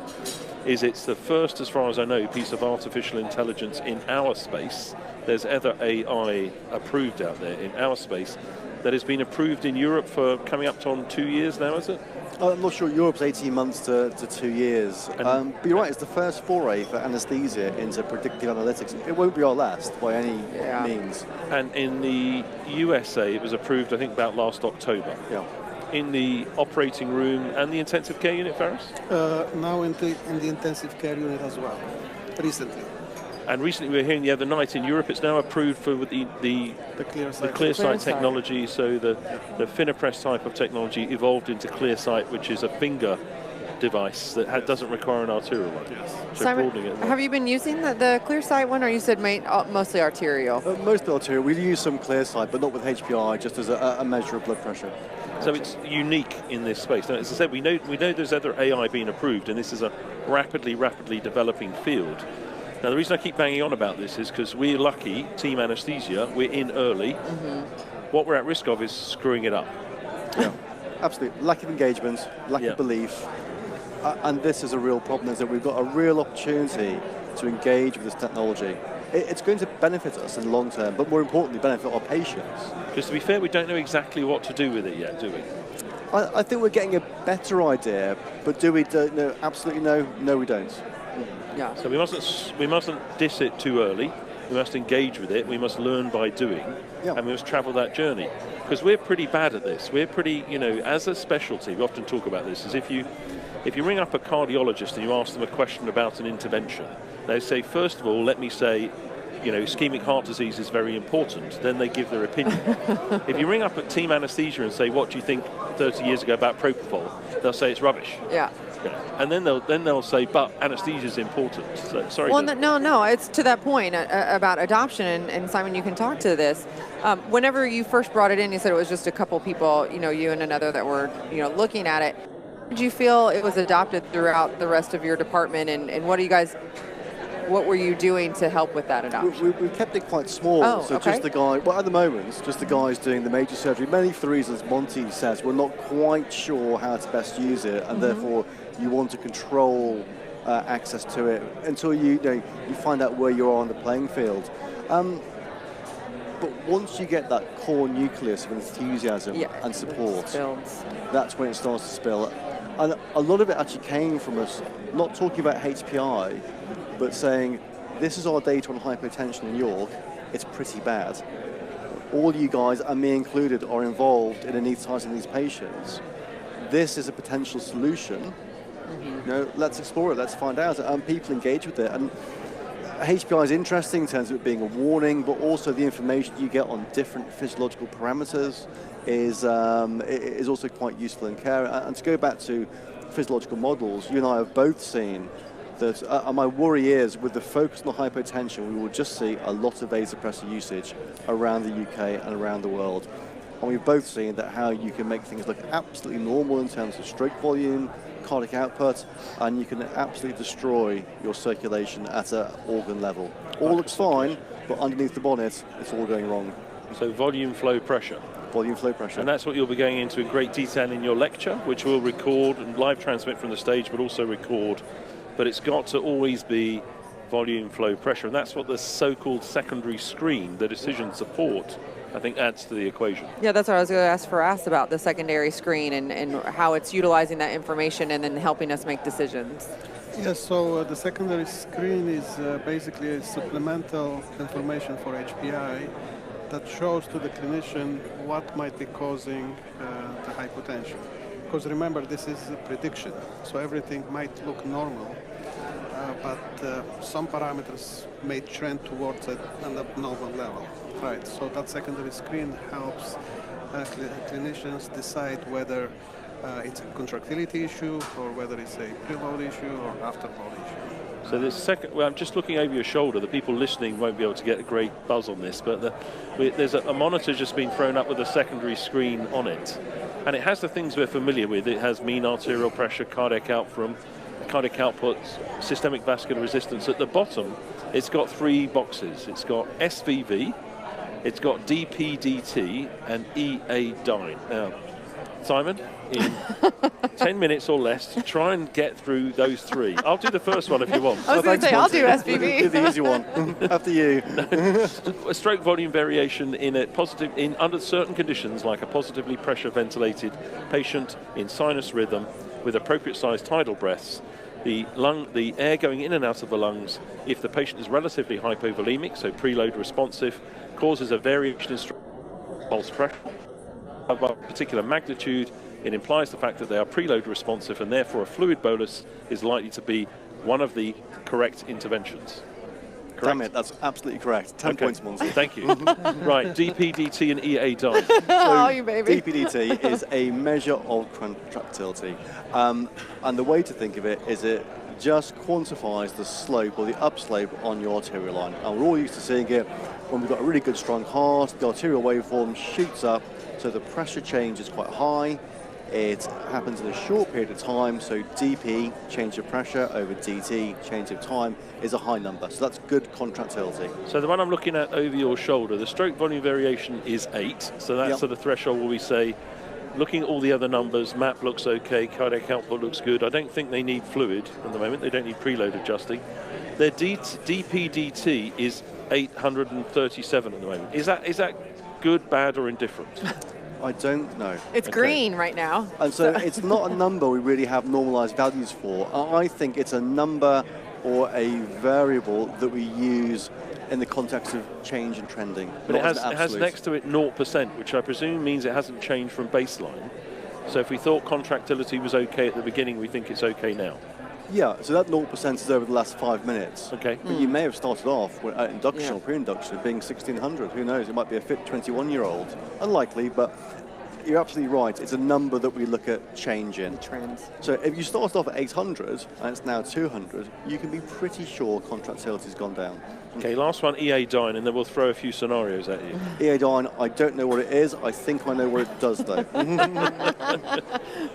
is it's the first, as far as I know, piece of artificial intelligence in our space. There's other AI approved out there in our space that has been approved in Europe for coming up to on 2 years now, is it? I'm not sure. Europe's 18 months to 2 years. But you're right, it's the first foray for anesthesia into predictive analytics. It won't be our last by any means. And in the USA, it was approved, I think, about last October. Yeah. In the operating room and the intensive care unit, Faris? Now in the intensive care unit as well, recently. And recently we were hearing the other night in Europe, it's now approved for the ClearSight technology. So the FinaPress type of technology evolved into ClearSight, which is a finger device that doesn't require an arterial one. Yes. So Simon, have you been using the ClearSight one, or you said mostly arterial? Mostly arterial. We use some ClearSight, but not with HPI, just as a measure of blood pressure. So it's unique in this space. Now, as I said, we know there's other AI being approved, and this is a rapidly developing field. Now, the reason I keep banging on about this is because we're lucky, team anesthesia, we're in early. What we're at risk of is screwing it up. Yeah, absolutely. Lack of engagement, lack of belief. And this is a real problem, is that we've got a real opportunity to engage with this technology. It's going to benefit us in the long term, but more importantly, benefit our patients. Because to be fair, we don't know exactly what to do with it yet, do we? I think we're getting a better idea, but do we know? Absolutely no. No, we don't. Yeah. So we mustn't diss it too early. We must engage with it. We must learn by doing, and we must travel that journey. Because we're pretty bad at this. We're pretty, as a specialty, we often talk about this, is if you ring up a cardiologist and you ask them a question about an intervention, they say, first of all, let me say, ischemic heart disease is very important. Then they give their opinion. If you ring up at team anesthesia and say, what do you think 30 years ago about propofol? They'll say it's rubbish. Yeah. And then they'll say, but anesthesia is important. So, sorry. Well, no, it's to that point about adoption, and Simon, you can talk to this. Whenever you first brought it in, you said it was just a couple people, you and another that were, looking at it. Did you feel it was adopted throughout the rest of your department, and what were you doing to help with that adoption? We kept it quite small, just the guy, at the moment, just the guys doing the major surgery, mainly for the reasons Monty says, we're not quite sure how to best use it, and therefore you want to control access to it until you find out where you are on the playing field. But once you get that core nucleus of enthusiasm and support, that's when it starts to spill. And a lot of it actually came from us not talking about HPI, but saying, this is our data on hypotension in York, it's pretty bad. All you guys, and me included, are involved in anaesthetising these patients. This is a potential solution. You know, let's explore it, let's find out. And people engage with it. And HPI is interesting in terms of it being a warning, but also the information you get on different physiological parameters is also quite useful in care. And to go back to physiological models, you and I have both seen that, and my worry is with the focus on hypotension, we will just see a lot of vasopressor usage around the UK and around the world. And we've both seen that how you can make things look absolutely normal in terms of stroke volume, cardiac output, and you can absolutely destroy your circulation at an organ level. All looks fine, but underneath the bonnet, it's all going wrong. So volume, flow, pressure. Volume, flow, pressure. And that's what you'll be going into in great detail in your lecture, which we'll record and live transmit from the stage, but also record. But it's got to always be volume, flow, pressure. And that's what the so-called secondary screen, the decision support, I think adds to the equation. Yeah, that's what I was going to ask about, the secondary screen and how it's utilizing that information and then helping us make decisions. Yes, so the secondary screen is basically a supplemental information for HPI that shows to the clinician what might be causing the hypotension. Because remember, this is a prediction, so everything might look normal, but some parameters may trend towards an abnormal level. Right, so that secondary screen helps clinicians decide whether it's a contractility issue or whether it's a preload issue or afterload issue. So this second, well, I'm just looking over your shoulder. The people listening won't be able to get a great buzz on this, but there's a monitor just been thrown up with a secondary screen on it. And it has the things we're familiar with. It has mean arterial pressure, cardiac output, systemic vascular resistance. At the bottom, it's got three boxes. It's got SVV, it's got DPDT, and EA-dyne. Now, Simon, in 10 minutes or less, try and get through those three. I'll do the first one if you want. I was going to say, I'll do SVV. Do the easy one. After you. A stroke volume variation under certain conditions, like a positively pressure ventilated patient in sinus rhythm with appropriate sized tidal breaths, the air going in and out of the lungs, if the patient is relatively hypovolemic, so preload responsive, causes a variation in stroke pulse pressure of a particular magnitude. It implies the fact that they are preload responsive, and therefore a fluid bolus is likely to be one of the correct interventions. Correct? Damn it, that's absolutely correct. 10 points, Monty. Thank you. Right, DPDT and EA-dyne. Oh, you baby. DPDT is a measure of contractility. And the way to think of it is it just quantifies the slope or the upslope on your arterial line. And we're all used to seeing it when we've got a really good strong heart, the arterial waveform shoots up, so the pressure change is quite high. It happens in a short period of time, so DP, change of pressure, over DT, change of time, is a high number. So that's good contractility. So the one I'm looking at over your shoulder, the stroke volume variation is 8. So that's sort of threshold where we say, looking at all the other numbers, MAP looks okay, cardiac output looks good. I don't think they need fluid at the moment. They don't need preload adjusting. Their DPDT is 837 at the moment. Is that good, bad, or indifferent? I don't know. It's green right now. And so it's not a number we really have normalized values for. I think it's a number or a variable that we use in the context of change and trending. But it has next to it 0%, which I presume means it hasn't changed from baseline. So if we thought contractility was okay at the beginning, we think it's okay now. Yeah, so that 0% is over the last 5 minutes. Okay. But you may have started off at induction or pre-induction being 1600. Who knows? It might be a fit 21-year-old. Unlikely, but you're absolutely right. It's a number that we look at change in. Trends. So if you started off at 800 and it's now 200, you can be pretty sure contractility's gone down. Okay, last one, EA-dyne, and then we'll throw a few scenarios at you. EA-dyne, I don't know what it is. I think I know what it does, though.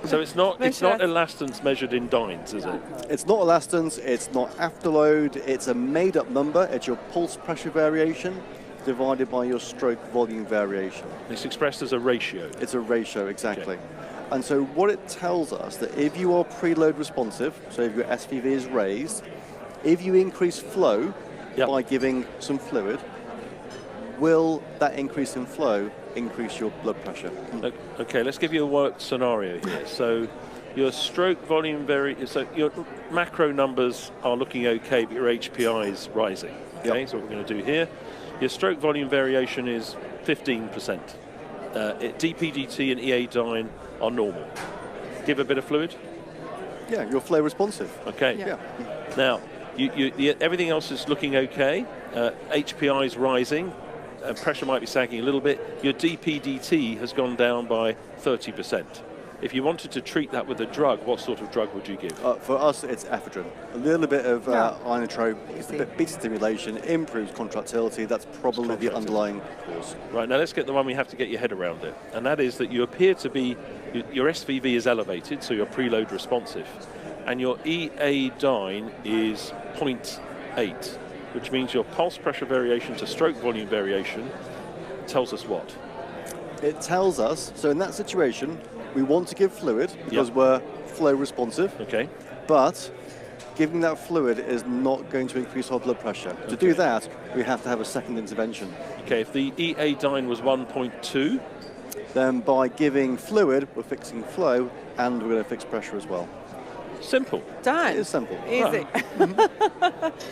So it's not elastance measured in dynes, is it? It's not elastance. It's not afterload. It's a made-up number. It's your pulse pressure variation divided by your stroke volume variation. It's expressed as a ratio. It's a ratio, exactly. Okay. And so what it tells us that if you are preload responsive, so if your SVV is raised, if you increase flow by giving some fluid, will that increase in flow increase your blood pressure? Okay, let's give you a worked scenario here. So your stroke volume so your macro numbers are looking okay, but your HPI is rising. Okay, Yep. so what we're going to do here, your stroke volume variation is 15%. DPDT and EA-dyne are normal. Give a bit of fluid. Yeah, you're flow responsive. Okay. Yeah. Now, everything else is looking okay. HPI is rising. Pressure might be sagging a little bit. Your DPDT has gone down by 30%. If you wanted to treat that with a drug, what sort of drug would you give? For us, it's ephedrine. A little bit of inotrope, a bit beta stimulation, improves contractility. That's probably the underlying cause. Right, now let's get the one we have to get your head around it. And that is that you appear to be, your SVV is elevated, so you're preload responsive. And your EA-dyne is 0.8, which means your pulse pressure variation to stroke volume variation tells us what? It tells us, so in that situation, we want to give fluid because we're flow responsive. Okay. But giving that fluid is not going to increase our blood pressure. To do that, we have to have a second intervention. Okay, if the EA-dyne was 1.2, then by giving fluid, we're fixing flow and we're going to fix pressure as well. simple. Done. It is simple. Easy.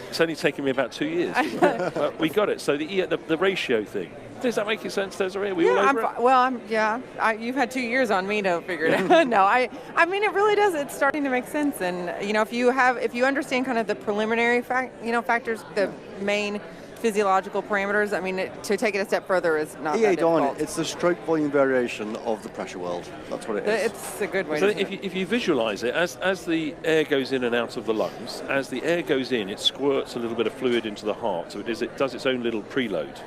It's only taken me about 2 years. But we got it. So the ratio thing. Does that make sense, Desiree? We all over it? You've had 2 years on me to figure it out. No, I mean, it really does. It's starting to make sense. And, if you understand kind of the preliminary factors, the main physiological parameters, I mean, to take it a step further is not that difficult. It's the stroke volume variation of the pressure world. That's what it is. It's a good way so to if you visualize it, as the air goes in and out of the lungs, as the air goes in, it squirts a little bit of fluid into the heart. So it does its own little preload.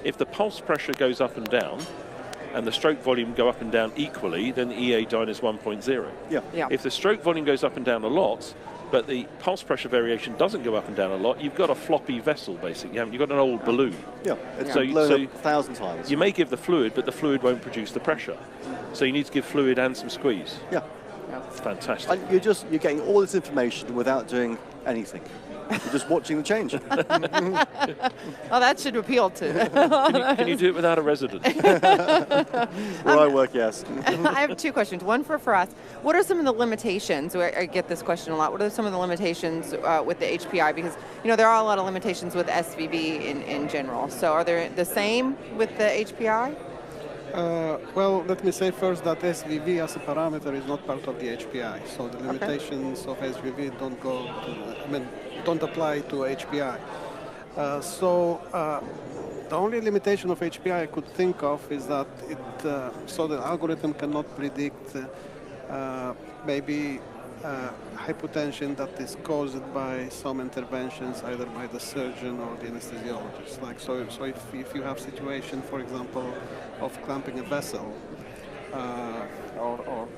If the pulse pressure goes up and down, and the stroke volume go up and down equally, then the EA-dyne is 1.0. Yeah. If the stroke volume goes up and down a lot, but the pulse pressure variation doesn't go up and down a lot, you've got a floppy vessel, basically. You've got an old balloon. Yeah, it's blown up 1,000 times. You may give the fluid, but the fluid won't produce the pressure. So you need to give fluid and some squeeze. Yeah. It's fantastic. And you're getting all this information without doing anything. You're just watching the change. Oh, that should appeal to. Can you do it without a resident? Where I work, yes. I have two questions. One for us. What are some of the limitations? I get this question a lot. What are some of the limitations with the HPI? Because, there are a lot of limitations with SVV in general. So are they the same with the HPI? Well, let me say first that SVV as a parameter is not part of the HPI. So the limitations of SVV don't apply to HPI. The only limitation of HPI I could think of is that the algorithm cannot predict maybe hypotension that is caused by some interventions, either by the surgeon or the anesthesiologist. So if you have situation, for example, of clamping a vessel or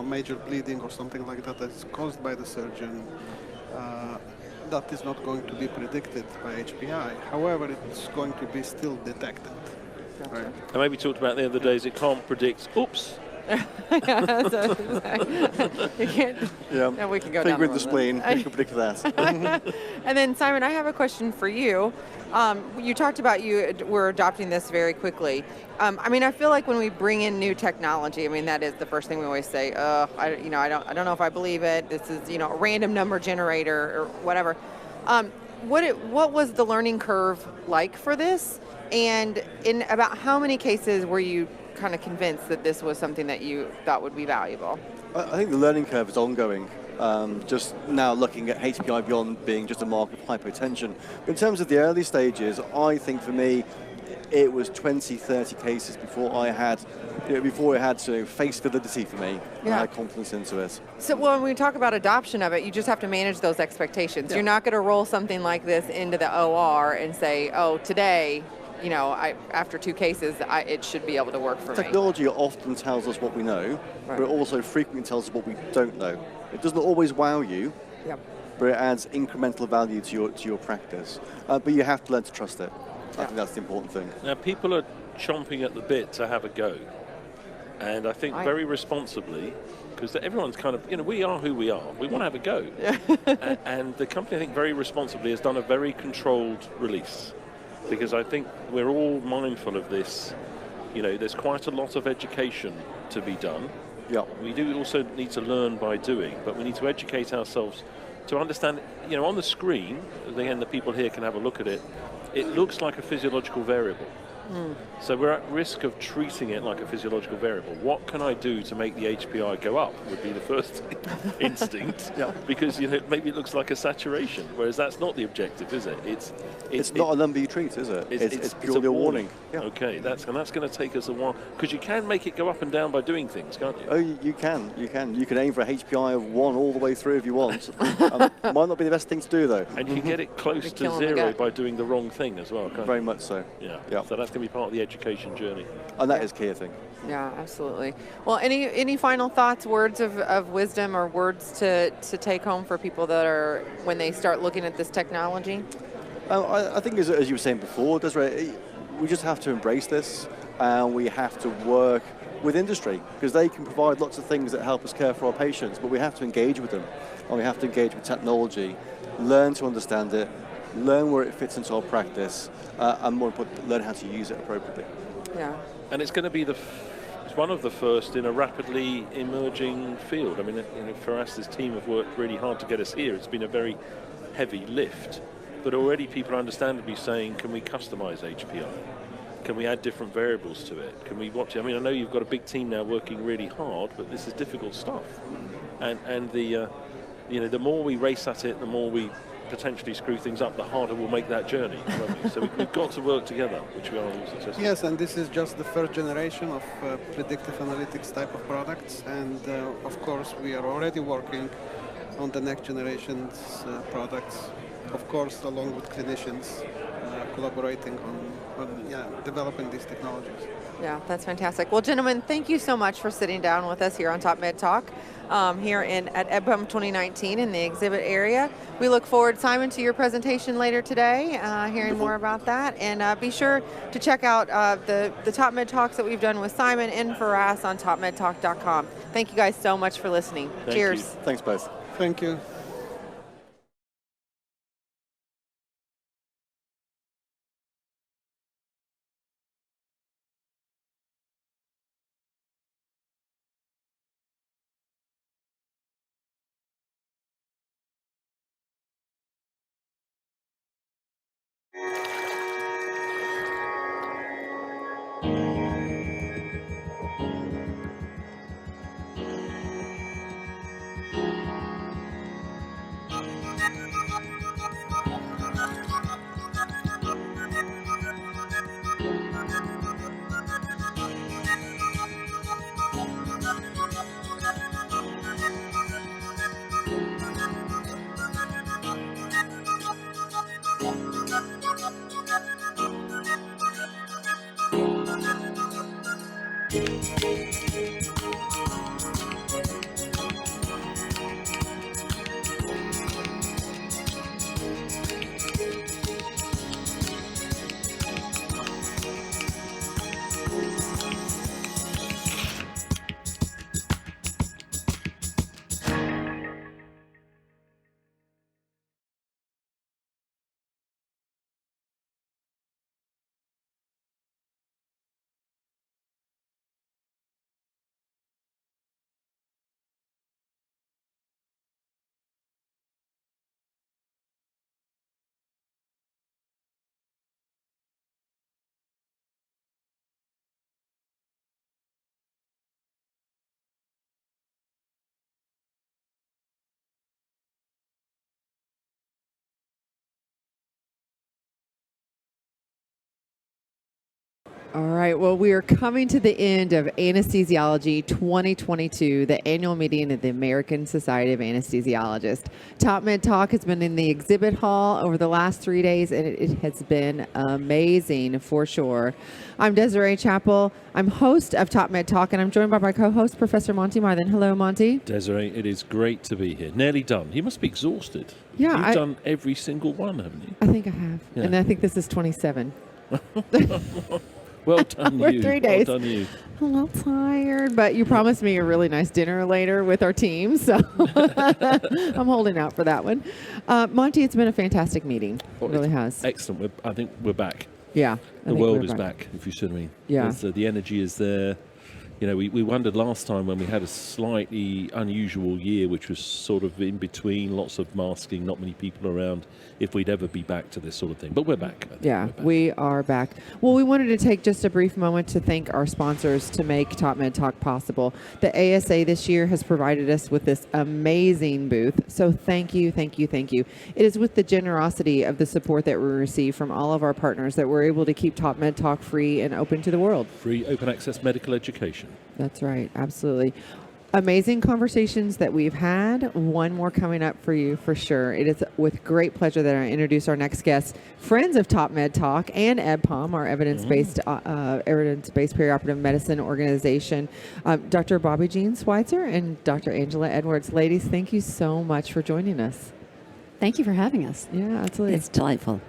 major bleeding or something like that that's caused by the surgeon, that is not going to be predicted by HPI. However, it's going to be still detected. Right? And maybe talked about the other days, it can't predict, oops. You can't. Yeah. No, we can go Finger down in the spleen. You can predict that. And then, Simon, I have a question for you. You talked about you were adopting this very quickly. I feel like when we bring in new technology, that is the first thing we always say. I don't know if I believe it. This is a random number generator or whatever. What was the learning curve like for this? And in about how many cases were you kind of convinced that this was something that you thought would be valuable? I think the learning curve is ongoing. Just now looking at HPI beyond being just a mark of hypotension. In terms of the early stages, I think for me, it was 20, 30 cases before I had to face validity for me. Yeah. I had confidence into it. So when we talk about adoption of it, you just have to manage those expectations. Yeah. You're not going to roll something like this into the OR and say, oh, today, after 2 cases, it should be able to work for me. Technology often tells us what we know, but it also frequently tells us what we don't know. It doesn't always wow you, but it adds incremental value to your practice. But you have to learn to trust it. I think that's the important thing. Now, people are chomping at the bit to have a go. And I think very responsibly, because everyone's kind of, we are who we are. We want to have a go. And the company, I think, very responsibly has done a very controlled release. because I think we're all mindful of this. You know, there's quite a lot of education to be done. Yeah. We do also need to learn by doing, but we need to educate ourselves to understand, you know, on the screen, again, the people here can have a look at it, it looks like a physiological variable. So we're at risk of treating it like a physiological variable. What can I do to make the HPI go up would be the first instinct, because, you know, maybe it looks like a saturation, whereas that's not the objective, is it? It's not a number you treat, is it? It's purely a warning. Yeah. Okay, that's going to take us a while, because you can make it go up and down by doing things, can't you? Oh, you can. You can aim for a HPI of 1 all the way through if you want. Might not be the best thing to do, though. And you can get it close to 0 by doing the wrong thing as well, can't you? Very much so. Yeah. Yeah. So that's going to be part of the education journey. And that is key, I think. Yeah, absolutely. Well, any final thoughts, words of wisdom, or words to take home for people that are, when they start looking at this technology? I think, as you were saying before, Desiree, we just have to embrace this, and we have to work with industry, because they can provide lots of things that help us care for our patients, but we have to engage with them, and we have to engage with technology, learn to understand it, learn where it fits into our practice, and more importantly, learn how to use it appropriately. Yeah. And it's going to be it's one of the first in a rapidly emerging field. I mean, you know, for us, this team have worked really hard to get us here. It's been a very heavy lift, but already people are understandably saying, can we customize HPI? Can we add different variables to it? Can we watch it? I mean, I know you've got a big team now working really hard, but this is difficult stuff. And the you know, the more we race at it, the more we potentially screw things up, the harder we'll make that journey. So we've got to work together, which we are all successful. Yes, and this is just the first generation of predictive analytics type of products, and of course we are already working on the next generation's products, of course along with clinicians collaborating on developing these technologies. Yeah, that's fantastic. Well, gentlemen, thank you so much for sitting down with us here on TopMedTalk here at EBPOM 2019 in the exhibit area. We look forward, Simon, to your presentation later today, hearing more about that. And be sure to check out the TopMed Talks that we've done with Simon and Faraz on TopMedTalk.com. Thank you guys so much for listening. Cheers. Thanks, both. Thank you. All right, well, we are coming to the end of Anesthesiology 2022, the annual meeting of the American Society of Anesthesiologists. TopMedTalk has been in the exhibit hall over the last 3 days, and it has been amazing for sure. I'm Desiree Chappell. I'm host of TopMedTalk, and I'm joined by my co-host, Professor Monty Marthin. Hello, Monty. Desiree, it is great to be here. Nearly done. You must be exhausted. Yeah. You've done every single one, haven't you? I think I have. Yeah. And I think this is 27. Well done, We're you. 3 days. Well done, you. I'm a little tired, but you promised me a really nice dinner later with our team, so I'm holding out for that one. Monty, it's been a fantastic meeting. It really has. Excellent. I think we're back. Yeah. The world is back, if you see what I mean. Yeah. The energy is there. You know, we wondered last time when we had a slightly unusual year, which was sort of in between, lots of masking, not many people around, if we'd ever be back to this sort of thing. But we're back. Yeah, we are back. Well, we wanted to take just a brief moment to thank our sponsors to make TopMedTalk possible. The ASA this year has provided us with this amazing booth. So thank you, thank you, thank you. It is with the generosity of the support that we receive from all of our partners that we're able to keep TopMedTalk free and open to the world. Free open access medical education. That's right, absolutely. Amazing conversations that we've had. One more coming up for you for sure. It is with great pleasure that I introduce our next guest, friends of TopMedTalk and EBPOM, our evidence-based perioperative medicine organization, Dr. Bobby Jean Schweitzer and Dr. Angela Edwards. Ladies, thank you so much for joining us. Thank you for having us. Yeah, absolutely. It's delightful.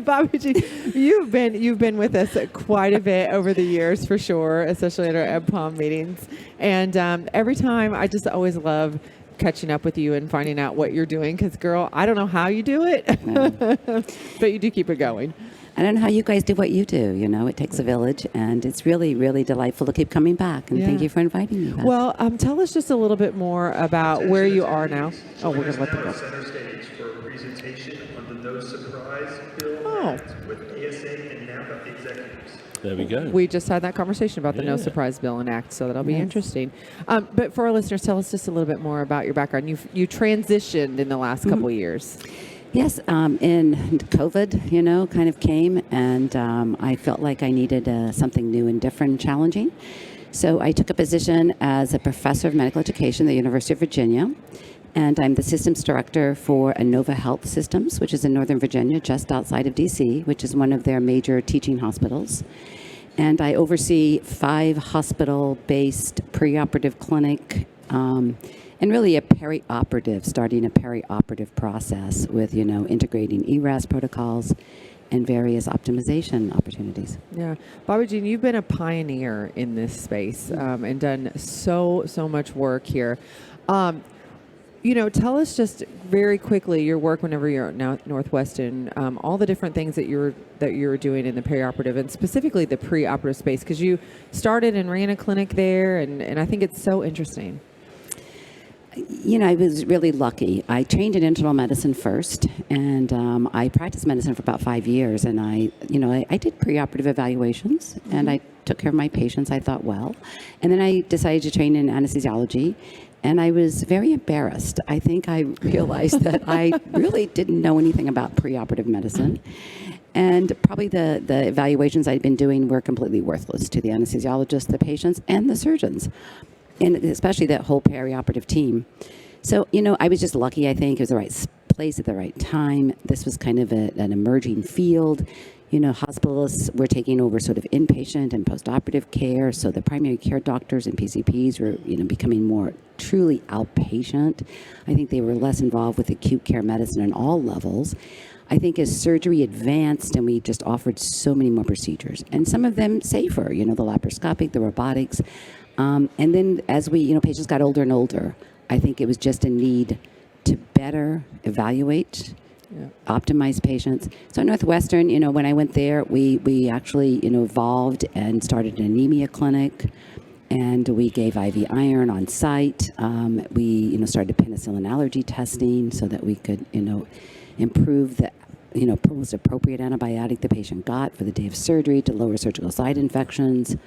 Bobby G, you've been with us quite a bit over the years for sure, especially at our EBPOM meetings. And every time I just always love catching up with you and finding out what you're doing because, girl, I don't know how you do it, No. but you do keep it going. I don't know how you guys do what you do. You know, it takes a village, and it's really, really delightful to keep coming back. And thank you for inviting me back. Well, tell us just a little bit more about where you are now. Oh, we're going to let them go. Center stage for a presentation on the No Surprise Bill Act with ASA and NAPA executives. There we go. We just had that conversation about the No Surprise Bill and Act, so that'll be interesting. But for our listeners, tell us just a little bit more about your background. You transitioned in the last couple of years. Yes, in COVID, kind of came, and I felt like I needed something new and different and challenging. So I took a position as a professor of medical education at the University of Virginia, and I'm the systems director for Inova Health Systems, which is in Northern Virginia, just outside of D.C., which is one of their major teaching hospitals. And I oversee 5 hospital-based preoperative clinic and really starting a perioperative process with, integrating ERAS protocols and various optimization opportunities. Yeah. Bobby Jean, you've been a pioneer in this space and done so much work here. Tell us just very quickly your work whenever you're at Northwestern, all the different things that you're doing in the perioperative and specifically the preoperative space, because you started and ran a clinic there, and I think it's so interesting. I was really lucky. I trained in internal medicine first, and I practiced medicine for about 5 years. And I did preoperative evaluations, and I took care of my patients, I thought, well. And then I decided to train in anesthesiology, and I was very embarrassed. I think I realized that I really didn't know anything about preoperative medicine. And probably the evaluations I'd been doing were completely worthless to the anesthesiologists, the patients, and the surgeons, and especially that whole perioperative team. So, I was just lucky, I think. It was the right place at the right time. This was kind of an emerging field. Hospitalists were taking over sort of inpatient and postoperative care, so the primary care doctors and PCPs were, becoming more truly outpatient. I think they were less involved with acute care medicine on all levels. I think as surgery advanced and we just offered so many more procedures, and some of them safer, the laparoscopic, the robotics. And then as patients got older and older, I think it was just a need to better evaluate, optimize patients. So Northwestern, when I went there, we actually, evolved and started an anemia clinic, and we gave IV iron on site. We, started penicillin allergy testing so that we could, improve the most appropriate antibiotic the patient got for the day of surgery to lower surgical site infections.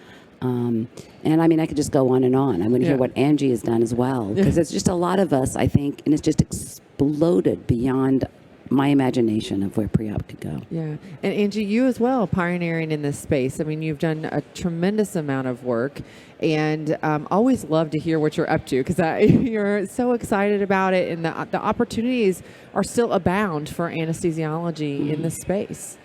And I could just go on and on. I want to hear what Angie has done as well, because it's just a lot of us, I think, and it's just exploded beyond my imagination of where pre-op could go. Yeah. And Angie, you as well, pioneering in this space. You've done a tremendous amount of work, and always love to hear what you're up to, because you're so excited about it, and the opportunities are still abound for anesthesiology in this space.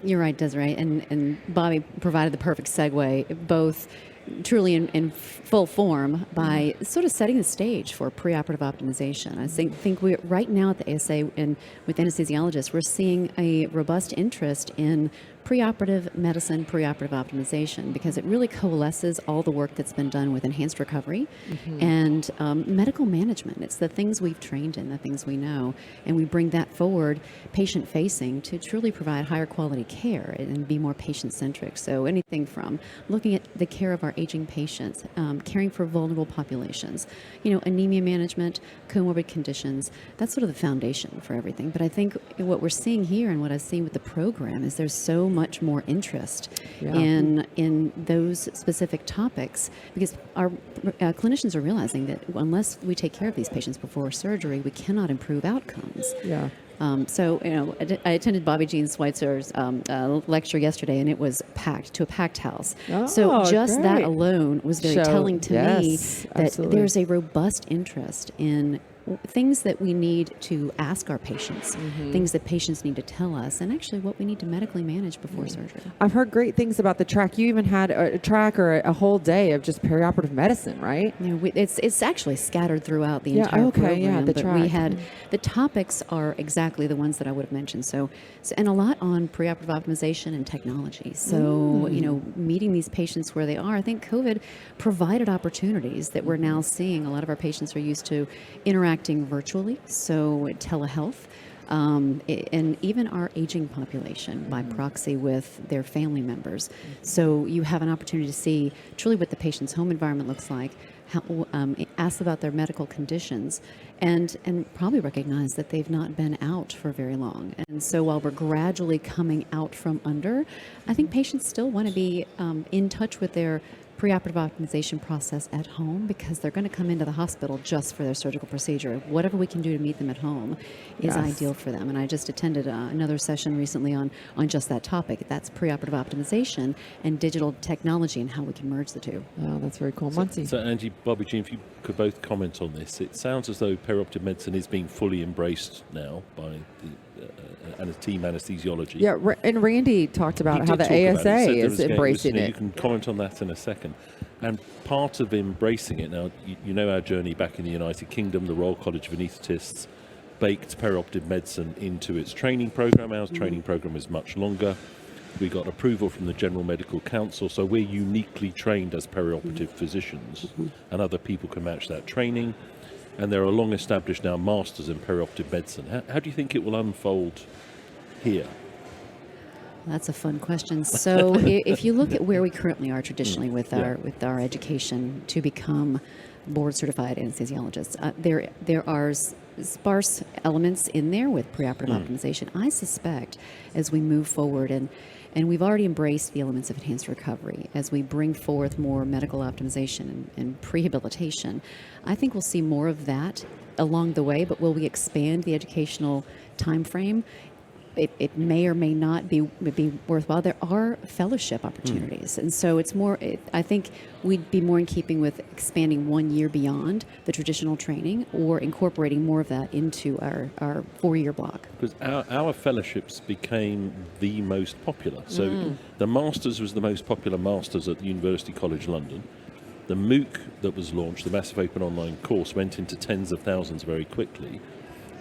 You're right, Desiree, and Bobby provided the perfect segue, both truly in full form by sort of setting the stage for preoperative optimization. I think we're right now at the ASA and with anesthesiologists, we're seeing a robust interest in preoperative medicine, preoperative optimization, because it really coalesces all the work that's been done with enhanced recovery and medical management. It's the things we've trained in, the things we know, and we bring that forward patient-facing to truly provide higher quality care and be more patient-centric. So anything from looking at the care of our aging patients, caring for vulnerable populations, anemia management, comorbid conditions, that's sort of the foundation for everything. But I think what we're seeing here and what I've seen with the program is there's so much more interest in those specific topics, because our clinicians are realizing that unless we take care of these patients before surgery, we cannot improve outcomes. Yeah. So, I attended Bobby Jean Schweitzer's lecture yesterday, and it was packed to a packed house. So just great. that alone was very telling to me that absolutely. there's a robust interest in things that we need to ask our patients, things that patients need to tell us, and actually what we need to medically manage before surgery. I've heard great things about the track. You even had a track or a whole day of just perioperative medicine, right? It's actually scattered throughout the entire program. The but track. we had the topics are exactly the ones that I would have mentioned. So and a lot on preoperative optimization and technology. So meeting these patients where they are. I think COVID provided opportunities that we're now seeing. A lot of our patients are used to interacting virtually, so telehealth. And even our aging population by proxy with their family members. So you have an opportunity to see truly what the patient's home environment looks like, ask about their medical conditions, and probably recognize that they've not been out for very long. And so while we're gradually coming out from under, I think patients still want to be in touch with their preoperative optimization process at home, because they're going to come into the hospital just for their surgical procedure. Whatever we can do to meet them at home is ideal for them. And I just attended another session recently on just that topic. That's preoperative optimization and digital technology and how we can merge the two. Oh, that's very cool. Muncie. So Angie, Bobby Jean, if you could both comment on this. It sounds as though perioperative medicine is being fully embraced now by the team anesthesiology. Yeah, and Randy talked about how the ASA is embracing it. You can comment on that in a second. And part of embracing it now, you know our journey back in the United Kingdom, the Royal College of Anaesthetists baked perioperative medicine into its training program. Our training program is much longer. We got approval from the General Medical Council, so we're uniquely trained as perioperative physicians, and other people can match that training. And there are long established now masters in perioperative medicine. How do you think it will unfold here? That's a fun question. So if you look at where we currently are traditionally with our education to become board certified anesthesiologists, there are sparse elements in there with preoperative optimization. I suspect as we move forward and we've already embraced the elements of enhanced recovery as we bring forth more medical optimization and prehabilitation. I think we'll see more of that along the way, but will we expand the educational time frame? It may or may not be worthwhile. There are fellowship opportunities. And so it's more, I think we'd be more in keeping with expanding 1 year beyond the traditional training or incorporating more of that into our 4-year block. Because our fellowships became the most popular. So the Masters was the most popular Masters at the University College London. The MOOC that was launched, the Massive Open Online Course, went into tens of thousands very quickly.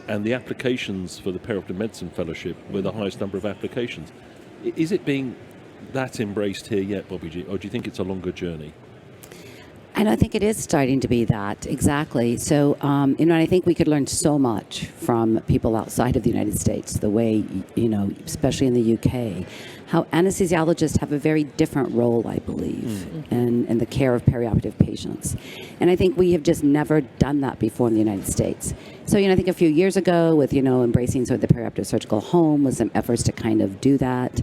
And the applications for the perioperative medicine fellowship were the highest number of applications. Is it being that embraced here yet, Bobby G, or do you think it's a longer journey? And I think it is starting to be that, exactly. So, I think we could learn so much from people outside of the United States, the way, especially in the UK, how anesthesiologists have a very different role, I believe, in the care of perioperative patients. And I think we have just never done that before in the United States. So, I think a few years ago with, embracing sort of the perioperative surgical home was some efforts to kind of do that.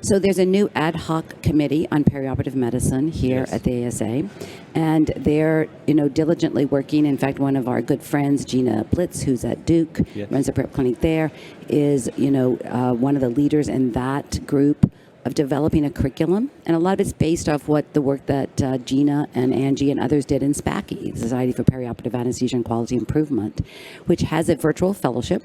So there's a new ad hoc committee on perioperative medicine here at the ASA, and they're, diligently working. In fact, one of our good friends, Gina Blitz, who's at Duke, runs a prep clinic there, is, one of the leaders in that group of developing a curriculum. And a lot of it's based off what the work that Gina and Angie and others did in SPACI, the Society for Perioperative Anesthesia and Quality Improvement, which has a virtual fellowship.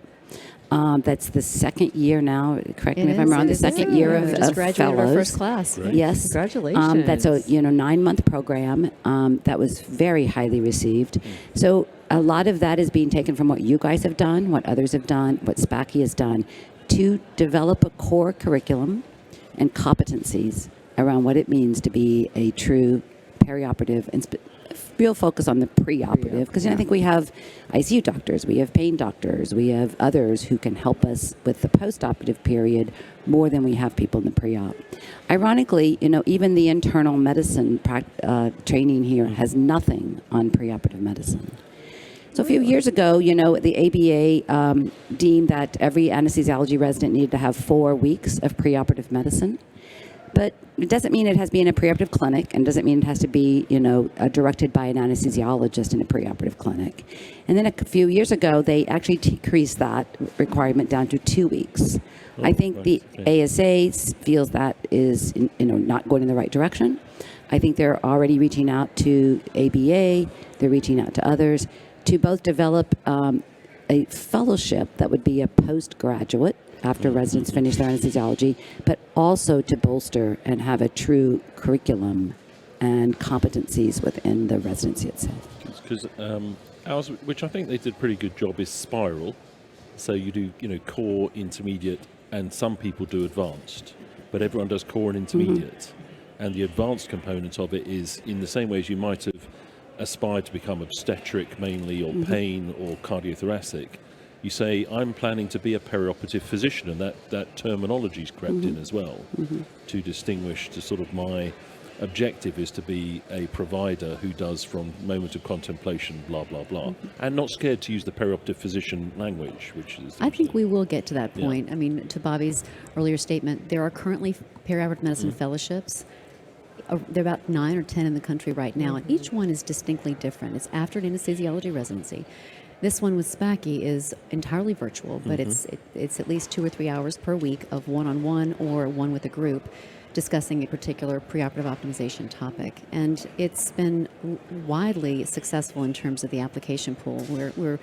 That's the second year now. Correct me if I'm wrong. The second year of graduated fellows. our first class. Right. Yes, Congratulations. That's a 9-month program that was very highly received. So a lot of that is being taken from what you guys have done, what others have done, what SPACI has done, to develop a core curriculum and competencies around what it means to be a true perioperative and real focus on the preoperative, because I think we have ICU doctors, we have pain doctors, we have others who can help us with the postoperative period more than we have people in the pre-op. Ironically, even the internal medicine training here has nothing on preoperative medicine. So a few years ago, the ABA deemed that every anesthesiology resident needed to have 4 weeks of preoperative medicine. But it doesn't mean it has to be in a preoperative clinic, and doesn't mean it has to be, directed by an anesthesiologist in a preoperative clinic. And then a few years ago, they actually decreased that requirement down to 2 weeks. I think the ASA feels that is, not going in the right direction. I think they're already reaching out to ABA, they're reaching out to others to both develop a fellowship that would be a postgraduate after residents finish their anesthesiology, but also to bolster and have a true curriculum and competencies within the residency itself. Because ours, which I think they did a pretty good job, is spiral. So you do, core, intermediate, and some people do advanced, but everyone does core and intermediate. And the advanced component of it is in the same way as you might have aspired to become obstetric mainly, or pain, or cardiothoracic. You say, I'm planning to be a perioperative physician, and that terminology's crept in as well to distinguish to sort of my objective is to be a provider who does from moment of contemplation, blah, blah, blah, and not scared to use the perioperative physician language, which is... I think we will get to that point. Yeah. I mean, to Bobby's earlier statement, there are currently perioperative medicine fellowships. There are about 9 or 10 in the country right now, and each one is distinctly different. It's after an anesthesiology residency. This one with SPACI is entirely virtual, but it's at least 2 or 3 hours per week of one-on-one or one with a group discussing a particular preoperative optimization topic. And it's been widely successful in terms of the application pool. We're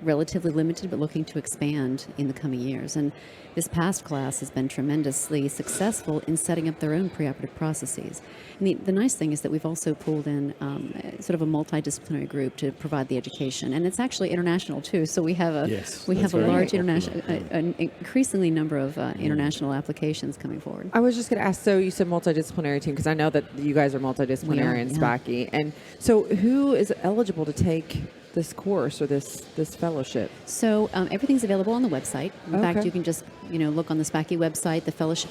relatively limited, but looking to expand in the coming years. And this past class has been tremendously successful in setting up their own preoperative processes. And the nice thing is that we've also pulled in sort of a multidisciplinary group to provide the education, and it's actually international too. So we have a large international, an increasingly number of international applications coming forward. I was just going to ask. So you said multidisciplinary team, because I know that you guys are multidisciplinary in SPACI, and so who is eligible to take this course or this fellowship? So everything's available on the website. In fact, you can just look on the SPACI website, the fellowship,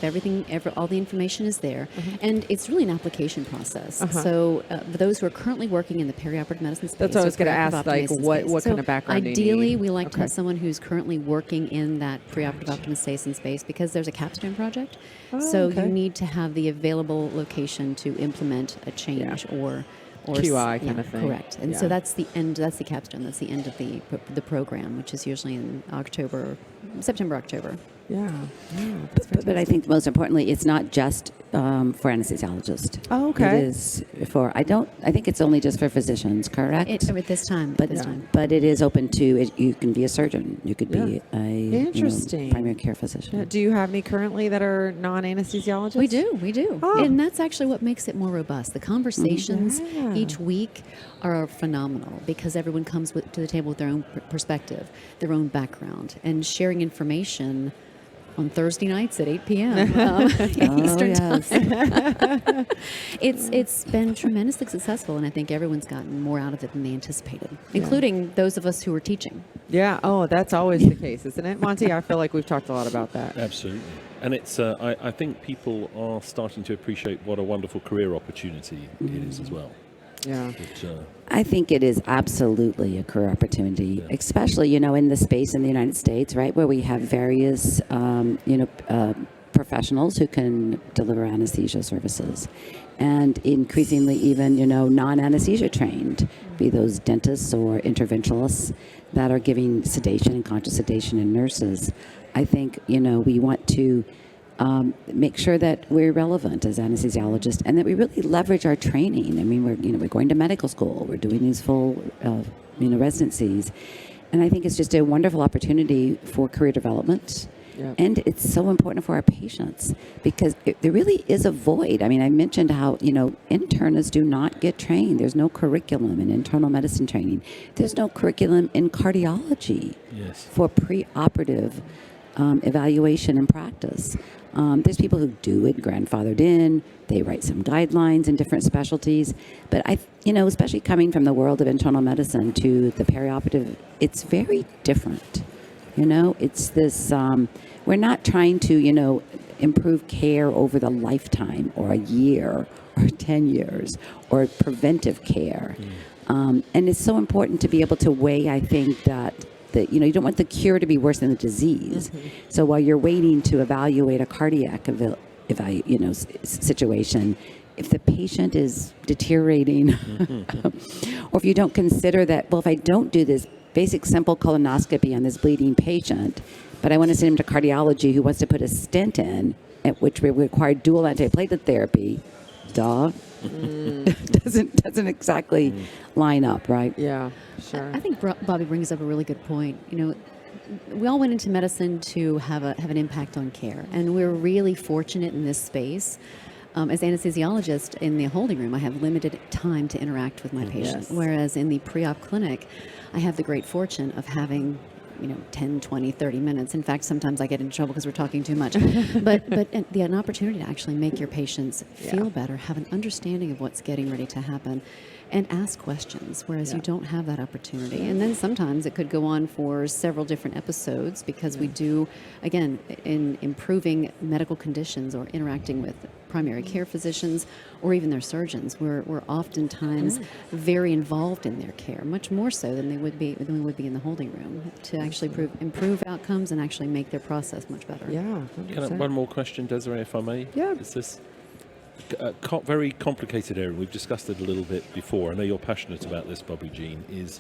all the information is there, and it's really an application process. So for those who are currently working in the perioperative medicine space, that's what I was going to ask. Like, what kind of background? Ideally, we like to have someone who's currently working in that preoperative optimization space, because there's a capstone project. You need to have the available location to implement a change or QI kind of thing. Correct. And so that's the end, that's the capstone, that's the end of the program, which is usually in September, October. Yeah. But I think most importantly, it's not just for anesthesiologists. Oh, okay. It is for, I think it's only just for physicians, correct? At this time. But it is open to, you can be a surgeon. You could be a primary care physician. Do you have any currently that are non-anesthesiologists? We do. Oh. And that's actually what makes it more robust. The conversations each week are phenomenal, because everyone comes to the table with their own perspective, their own background, and sharing information on Thursday nights at 8 p.m. Eastern time. It's been tremendously successful, and I think everyone's gotten more out of it than they anticipated, including those of us who are teaching. Yeah. Oh, that's always the case, isn't it, Monty? I feel like we've talked a lot about that. Absolutely. And it's I think people are starting to appreciate what a wonderful career opportunity it is as well. Yeah. I think it is absolutely a career opportunity, especially, in the space in the United States, right, where we have various, professionals who can deliver anesthesia services, and increasingly even, non-anesthesia trained, be those dentists or interventionalists that are giving sedation and conscious sedation in nurses. I think, we want to make sure that we're relevant as anesthesiologists, and that we really leverage our training. I mean, we're going to medical school, we're doing these full, residencies, and I think it's just a wonderful opportunity for career development. Yep. And it's so important for our patients, because there really is a void. I mean, I mentioned how, internists do not get trained. There's no curriculum in internal medicine training. There's no curriculum in cardiology for preoperative evaluation and practice. There's people who do it grandfathered in. They write some guidelines in different specialties. But especially coming from the world of internal medicine to the perioperative, it's very different. It's this, we're not trying to, improve care over the lifetime or a year or 10 years or preventive care. And it's so important to be able to weigh, I think, that you don't want the cure to be worse than the disease. So while you're waiting to evaluate a cardiac situation, if the patient is deteriorating, or if you don't consider that, well, if I don't do this basic simple colonoscopy on this bleeding patient, but I want to send him to cardiology who wants to put a stent in, which will require dual antiplatelet therapy, doesn't exactly line up, right? Yeah, sure. I think Bobby brings up a really good point. We all went into medicine to have an impact on care, and we're really fortunate in this space. As anesthesiologist in the holding room, I have limited time to interact with my patient, whereas in the pre-op clinic, I have the great fortune of having 10, 20, 30 minutes. In fact, sometimes I get in trouble because we're talking too much. but an opportunity to actually make your patients feel better, have an understanding of what's getting ready to happen, and ask questions, whereas you don't have that opportunity. And then sometimes it could go on for several different episodes because we do, again, in improving medical conditions or interacting with primary care physicians or even their surgeons, we're oftentimes very involved in their care, much more so than we would be in the holding room, to actually improve outcomes and actually make their process much better. Yeah. One more question, Desiree, if I may? Yeah. Is this very complicated area? We've discussed it a little bit before. I know you're passionate about this, Bobby Jean. Is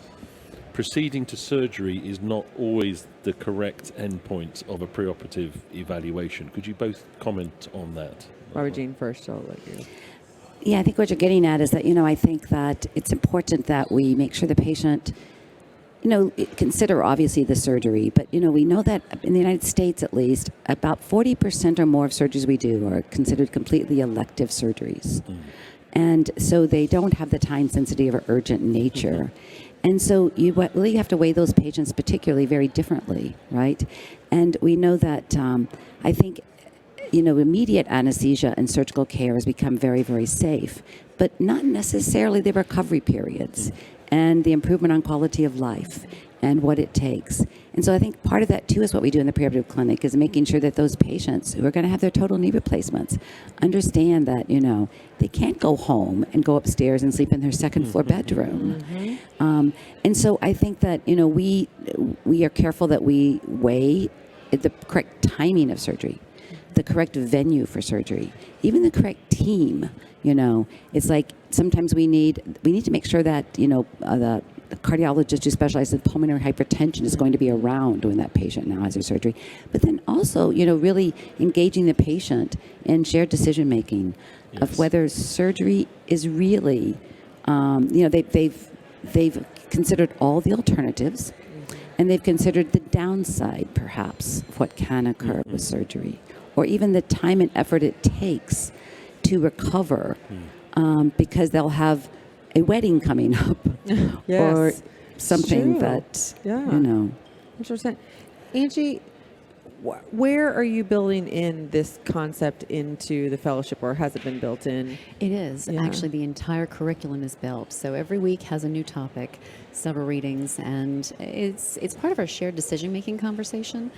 proceeding to surgery is not always the correct endpoint of a preoperative evaluation. Could you both comment on that? Bobby Jean first, I'll let you. Yeah, I think what you're getting at is that, I think that it's important that we make sure the patient, consider obviously the surgery, but, we know that in the United States at least, about 40% or more of surgeries we do are considered completely elective surgeries. And so they don't have the time sensitivity or urgent nature. And so you really have to weigh those patients particularly very differently, right? And we know that I think immediate anesthesia and surgical care has become very, very safe, but not necessarily the recovery periods and the improvement on quality of life and what it takes. And so I think part of that, too, is what we do in the preoperative clinic is making sure that those patients who are going to have their total knee replacements understand that, they can't go home and go upstairs and sleep in their second floor bedroom. And so I think that, we are careful that we weigh the correct timing of surgery, the correct venue for surgery, even the correct team. It's like sometimes we need to make sure that the cardiologist who specializes in pulmonary hypertension is going to be around when that patient now has their surgery. But then also, really engaging the patient in shared decision making of whether surgery is really, they've considered all the alternatives, and they've considered the downside, perhaps, of what can occur with surgery, or even the time and effort it takes to recover, because they'll have a wedding coming up, or something that, 100%. Angie, where are you building in this concept into the fellowship, or has it been built in? It is. Actually, the entire curriculum is built. So every week has a new topic, several readings, and it's part of our shared decision-making conversation.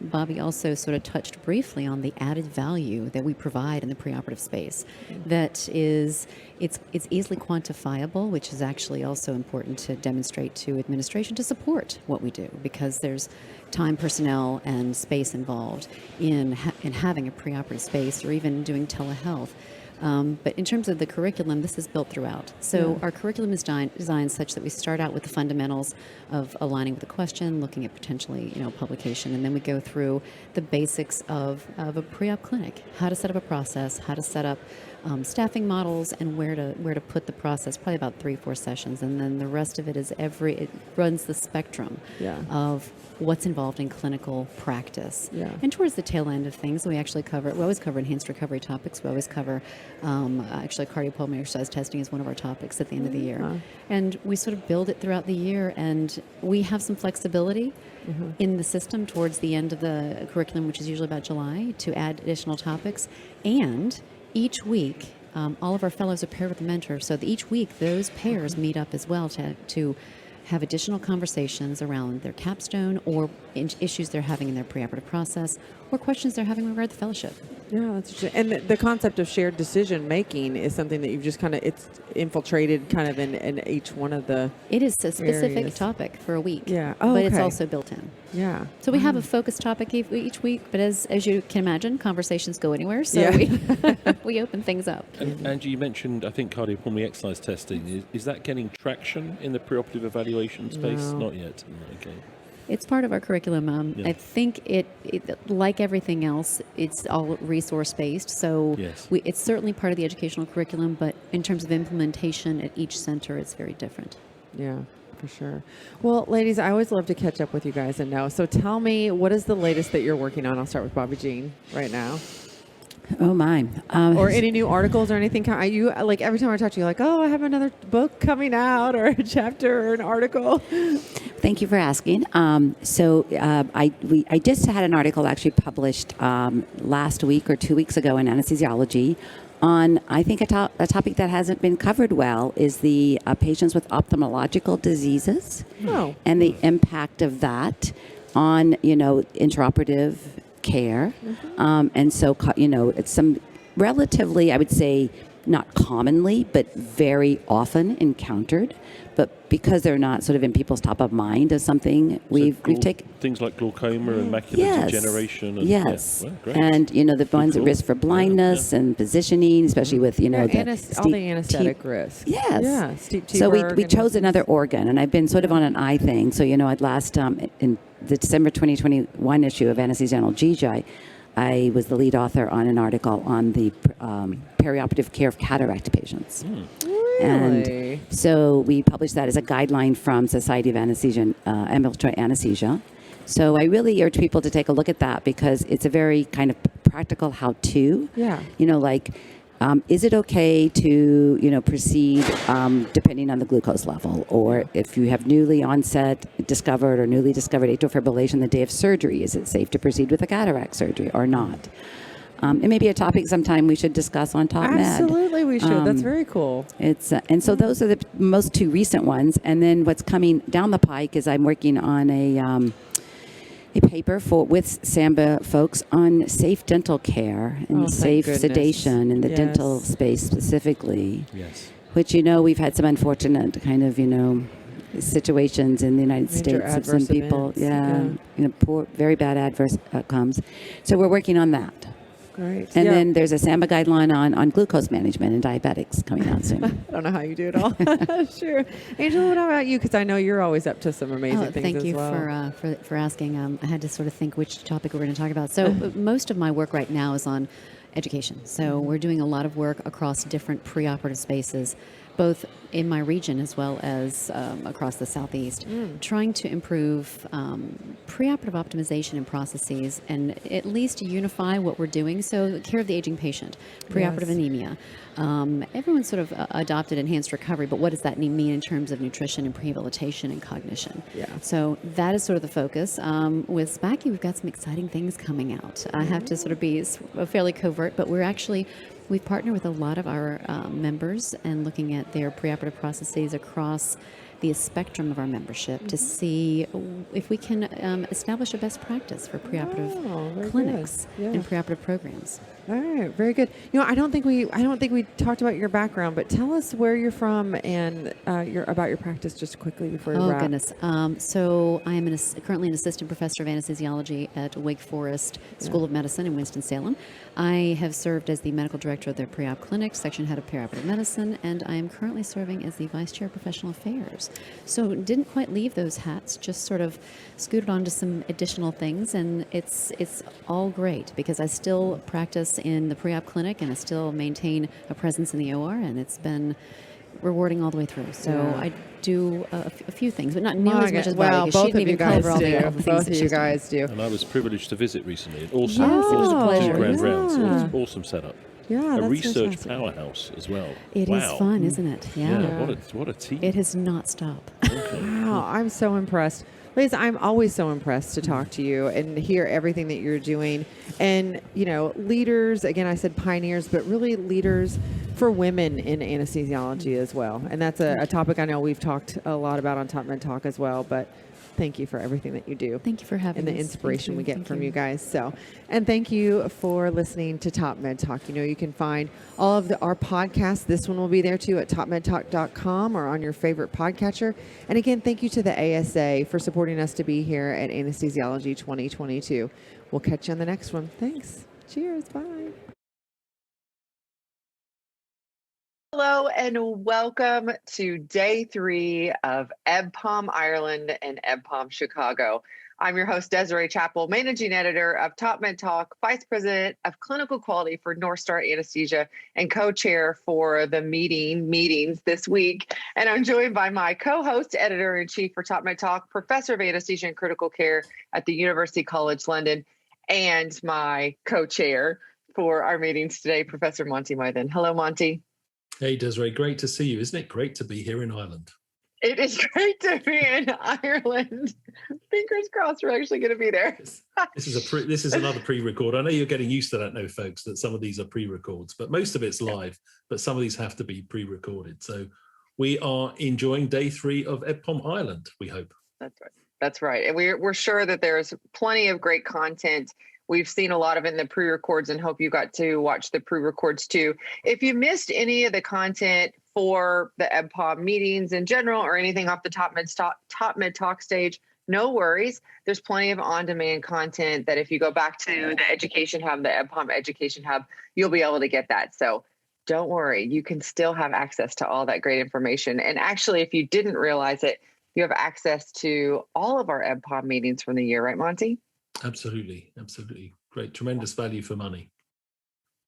Bobby also sort of touched briefly on the added value that we provide in the preoperative space. That is, it's easily quantifiable, which is actually also important to demonstrate to administration to support what we do, because there's time, personnel, and space involved in having a preoperative space or even doing telehealth. But in terms of the curriculum, this is built throughout. So our curriculum is designed such that we start out with the fundamentals of aligning with the question, looking at potentially, publication, and then we go through the basics of a pre-op clinic, how to set up a process, how to set up staffing models and where to put the process. Probably about 3-4 sessions, and then the rest of it is it runs the spectrum of what's involved in clinical practice. Yeah. And towards the tail end of things, we always cover enhanced recovery topics. We always cover actually cardiopulmonary exercise testing is one of our topics at the end of the year, and we sort of build it throughout the year, and we have some flexibility in the system towards the end of the curriculum, which is usually about July, to add additional topics. And each week, all of our fellows are paired with a mentor. So each week, those pairs meet up as well to have additional conversations around their capstone or issues they're having in their preoperative process or questions they're having regarding the fellowship. Yeah, that's interesting. And the concept of shared decision making is something that you've just it's infiltrated kind of in each one of the It is a specific areas. Topic for a week. Yeah. But it's also built in. Yeah. So we have a focused topic each week, but as you can imagine, conversations go anywhere, so we open things up. And Angie, you mentioned, I think, cardiopulmonary exercise testing. Is that getting traction in the preoperative evaluation space? No. Not yet. Okay. It's part of our curriculum. I think it, like everything else, it's all resource-based. So it's certainly part of the educational curriculum, but in terms of implementation at each center, it's very different. Yeah, for sure. Well, ladies, I always love to catch up with you guys and know. So tell me, what is the latest that you're working on? I'll start with Bobby Jean right now. Oh, my. Or any new articles or anything? You like every time I talk to you, like, oh, I have another book coming out or a chapter or an article. Thank you for asking. I just had an article actually published last week or 2 weeks ago in anesthesiology on, I think, a topic that hasn't been covered well is the patients with ophthalmological diseases and the impact of that on, intraoperative care. And so, it's some relatively, I would say, not commonly, but very often encountered. But because they're not sort of in people's top of mind as something, we've taken things like glaucoma and macular degeneration. And, great. And the ones at risk for blindness and positioning, especially with all the anesthetic risk. Yes. Yeah. Steep So we chose another organ, and I've been sort of on an eye thing. So at last in the December 2021 issue of Anesthesiology, I was the lead author on an article on the perioperative care of cataract patients. Really? And so we published that as a guideline from Society of Anesthesia, Ambulatory Anesthesia. So I really urge people to take a look at that because it's a very kind of practical how-to. Yeah. Is it okay to, proceed depending on the glucose level? Or if you have newly discovered atrial fibrillation the day of surgery, is it safe to proceed with a cataract surgery or not? It may be a topic sometime we should discuss on TopMed. Absolutely, we should. That's very cool. It's and so those are the most two recent ones. And then what's coming down the pike is I'm working on a paper with SAMBA folks on safe dental care and safe sedation in the dental space specifically. Yes. Which, we've had some unfortunate kind of, situations in the United States of some people. Poor, very bad adverse outcomes. So we're working on that. Great. And then there's a SAMBA guideline on glucose management in diabetics coming out soon. I don't know how you do it all. Sure. Angela, what about you? Because I know you're always up to some amazing things thank as you well. for asking. I had to sort of think which topic we're going to talk about. So most of my work right now is on education. So we're doing a lot of work across different preoperative spaces, both in my region as well as across the Southeast, trying to improve preoperative optimization and processes and at least unify what we're doing. So care of the aging patient, preoperative anemia. Everyone sort of adopted enhanced recovery, but what does that mean in terms of nutrition and rehabilitation and cognition? Yeah. So that is sort of the focus. With SPACI, we've got some exciting things coming out. I have to sort of be fairly covert, but we've partnered with a lot of our members and looking at their preoperative processes across the spectrum of our membership to see if we can establish a best practice for preoperative clinics and preoperative programs. All right, very good. I don't think we talked about your background, but tell us where you're from and about your practice just quickly before we wrap. Oh goodness. So I am currently an assistant professor of anesthesiology at Wake Forest School of Medicine in Winston-Salem. I have served as the medical director of their pre-op clinic, section head of perioperative medicine, and I am currently serving as the vice chair of professional affairs. So didn't quite leave those hats, just sort of scooted onto some additional things, and it's all great because I still practice in the pre-op clinic and I still maintain a presence in the OR, and it's been rewarding all the way through. So I do a few things, but not nearly as much as Bobby, because she didn't even cover all the things Both that of you she's done. guys do. And I was privileged to visit recently. Awesome. Yes, it was a pleasure. Grand Yeah. rounds. Awesome setup. Yeah, A that's research fantastic. powerhouse as well. It is Wow. fun, isn't it? Yeah. What a team. It has not stopped. Wow, I'm so impressed. Liz, I'm always so impressed to talk to you and hear everything that you're doing. And, you know, leaders, again, I said pioneers, but really leaders for women in anesthesiology as well. And that's a topic I know we've talked a lot about on TopMedTalk as well, but thank you for everything that you do. Thank you for having and the us. inspiration Thank we you. get Thank from you. you guys. So, and thank you for listening to TopMedTalk. You know, you can find all of our podcasts. This one will be there too at topmedtalk.com or on your favorite podcatcher. And again, thank you to the ASA for supporting us to be here at Anesthesiology 2022. We'll catch you on the next one. Thanks. Cheers. Bye. Hello and welcome to day 3 of EBPOM Ireland and EBPOM Chicago. I'm your host, Desiree Chappell, managing editor of TopMedTalk, vice president of clinical quality for North Star Anesthesia, and co-chair for the meetings this week. And I'm joined by my co-host, editor-in-chief for TopMedTalk, professor of anesthesia and critical care at the University College London, and my co-chair for our meetings today, Professor Monty Mythen. Hello, Monty. Hey, Desiree, great to see you. Isn't it great to be here in Ireland? It is great to be in Ireland. Fingers crossed we're actually going to be there. This is another pre-record. I know you're getting used to that now, folks, that some of these are pre-records, but most of it's live, but some of these have to be pre-recorded. So we are enjoying day 3 of EBPOM Ireland, we hope. That's right. That's right. And we're sure that there's plenty of great content. We've seen a lot of it in the pre-records and hope you got to watch the pre-records too. If you missed any of the content for the EBPOM meetings in general or anything off the TopMedTalk stage, no worries. There's plenty of on-demand content that if you go back to the Education Hub, the EBPOM Education Hub, you'll be able to get that. So don't worry. You can still have access to all that great information. And actually, if you didn't realize it, you have access to all of our EBPOM meetings from the year, right, Monty? Absolutely. Great. Tremendous value for money.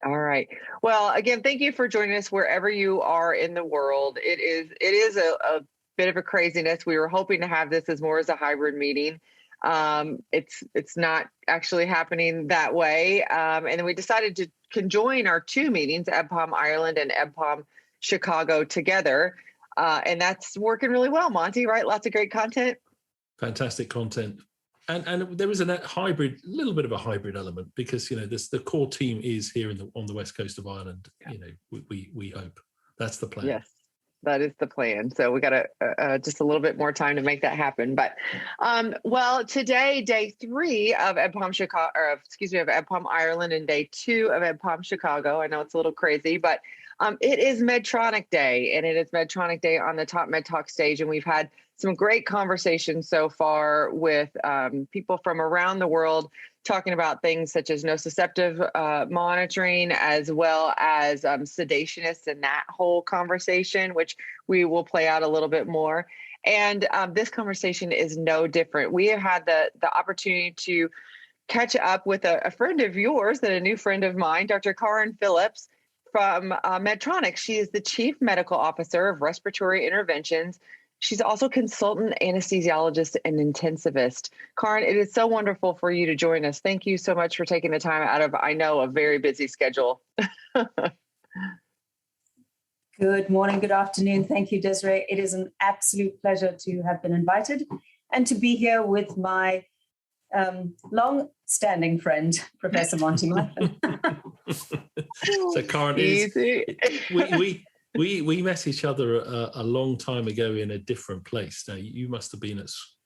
All right. Well, again, thank you for joining us wherever you are in the world. It is a bit of a craziness. We were hoping to have this as more as a hybrid meeting. It's not actually happening that way. And then we decided to conjoin our 2 meetings, EBPOM Ireland and EBPOM Chicago, together. And that's working really well, Monty, right? Lots of great content. Fantastic content. And there is a little bit of a hybrid element because, you know, the core team is here on the west coast of Ireland. Yeah. You know, we hope that's the plan. Yes, that is the plan. So we got just a little bit more time to make that happen. But well, today, day 3 of EBPOM Chicago, of EBPOM Ireland, and day 2 of EBPOM Chicago. I know it's a little crazy, but it is Medtronic Day, and it is Medtronic Day on the TopMedTalk stage, and we've had some great conversations so far with people from around the world talking about things such as nociceptive monitoring, as well as sedationists and that whole conversation, which we will play out a little bit more. And this conversation is no different. We have had the opportunity to catch up with a friend of yours and a new friend of mine, Dr. Karen Phillips from Medtronic. She is the Chief Medical Officer of Respiratory Interventions. She's also consultant anesthesiologist and intensivist. Karen, it is so wonderful for you to join us. Thank you so much for taking the time out of, I know, a very busy schedule. Good morning, good afternoon. Thank you, Desiree. It is an absolute pleasure to have been invited and to be here with my long-standing friend, Professor Monty Mythen. So, Karen, we met each other a long time ago in a different place. Now, you must have been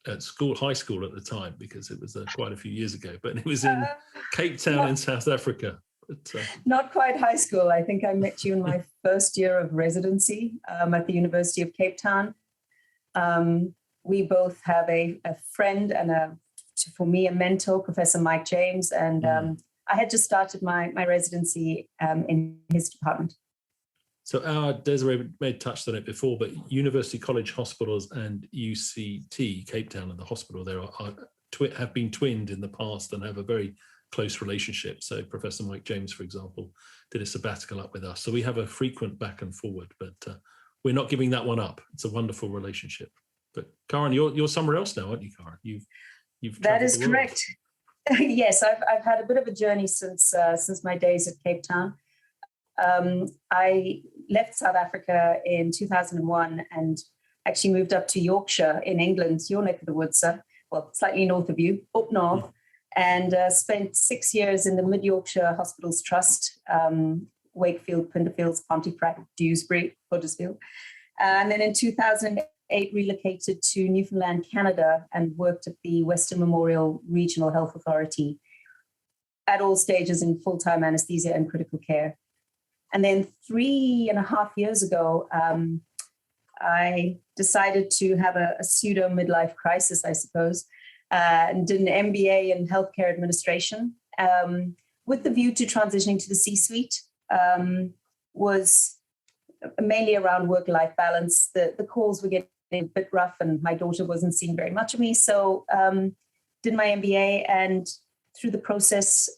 at school, high school at the time, because it was quite a few years ago. But it was in Cape Town in South Africa. But, not quite high school. I think I met you in my first year of residency at the University of Cape Town. We both have a friend and for me, a mentor, Professor Mike James, and I had just started my residency in his department. So our Desiree may have touched on it before, but University College Hospitals and UCT, Cape Town, and the hospital there have been twinned in the past and have a very close relationship. So Professor Mike James, for example, did a sabbatical up with us. So we have a frequent back and forward, but we're not giving that one up. It's a wonderful relationship. But Karen, you're somewhere else now, aren't you, Karen? You've That is correct. Yes, I've had a bit of a journey since my days at Cape Town. I left South Africa in 2001 and actually moved up to Yorkshire in England, your neck of the woods, well, slightly north of you, up north, and spent 6 years in the Mid Yorkshire Hospitals Trust, Wakefield, Pinderfields, Pontefract, Dewsbury, Huddersfield. And then in 2008, relocated to Newfoundland, Canada, and worked at the Western Memorial Regional Health Authority at all stages in full-time anesthesia and critical care. And then 3.5 years ago, I decided to have a pseudo midlife crisis, I suppose, and did an MBA in healthcare administration with the view to transitioning to the C-suite. Was mainly around work-life balance. The calls were getting a bit rough and my daughter wasn't seeing very much of me. So did my MBA and through the process,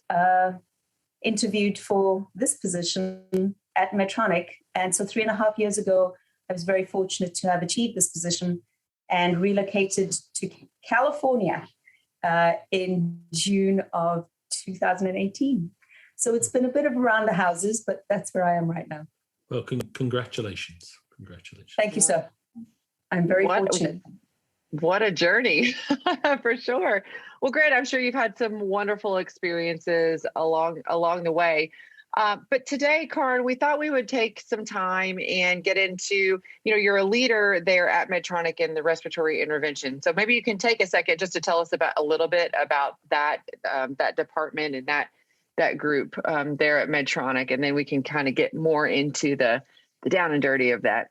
interviewed for this position at Medtronic. And so 3.5 years ago, I was very fortunate to have achieved this position and relocated to California in June of 2018. So it's been a bit of around the houses, but that's where I am right now. Well, congratulations. Congratulations. Thank you, sir. I'm very fortunate. What a journey, for sure. Well, great. I'm sure you've had some wonderful experiences along the way. But today, Karen, we thought we would take some time and get into, you're a leader there at Medtronic in the respiratory intervention. So maybe you can take a second just to tell us a little bit about that department and that group there at Medtronic, and then we can kind of get more into the down and dirty of that.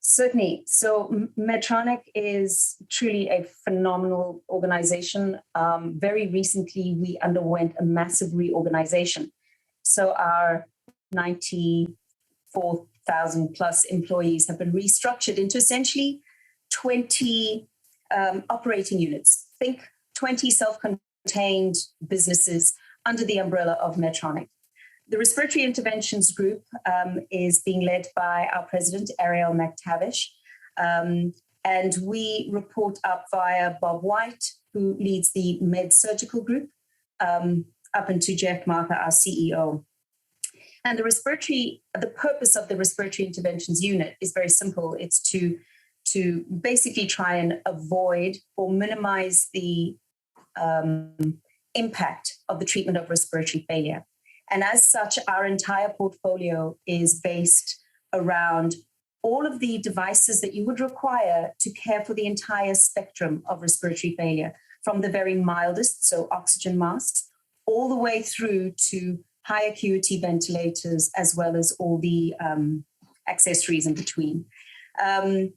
Certainly. So Medtronic is truly a phenomenal organization. Very recently, we underwent a massive reorganization. So our 94,000 plus employees have been restructured into essentially 20 operating units. Think 20 self-contained businesses under the umbrella of Medtronic. The Respiratory Interventions Group is being led by our president, Ariel McTavish, and we report up via Bob White, who leads the Med Surgical Group, up into Jeff Martha, our CEO. And the purpose of the Respiratory Interventions Unit is very simple. It's to basically try and avoid or minimize the impact of the treatment of respiratory failure. And as such, our entire portfolio is based around all of the devices that you would require to care for the entire spectrum of respiratory failure, from the very mildest, so oxygen masks, all the way through to high acuity ventilators, as well as all the accessories in between. And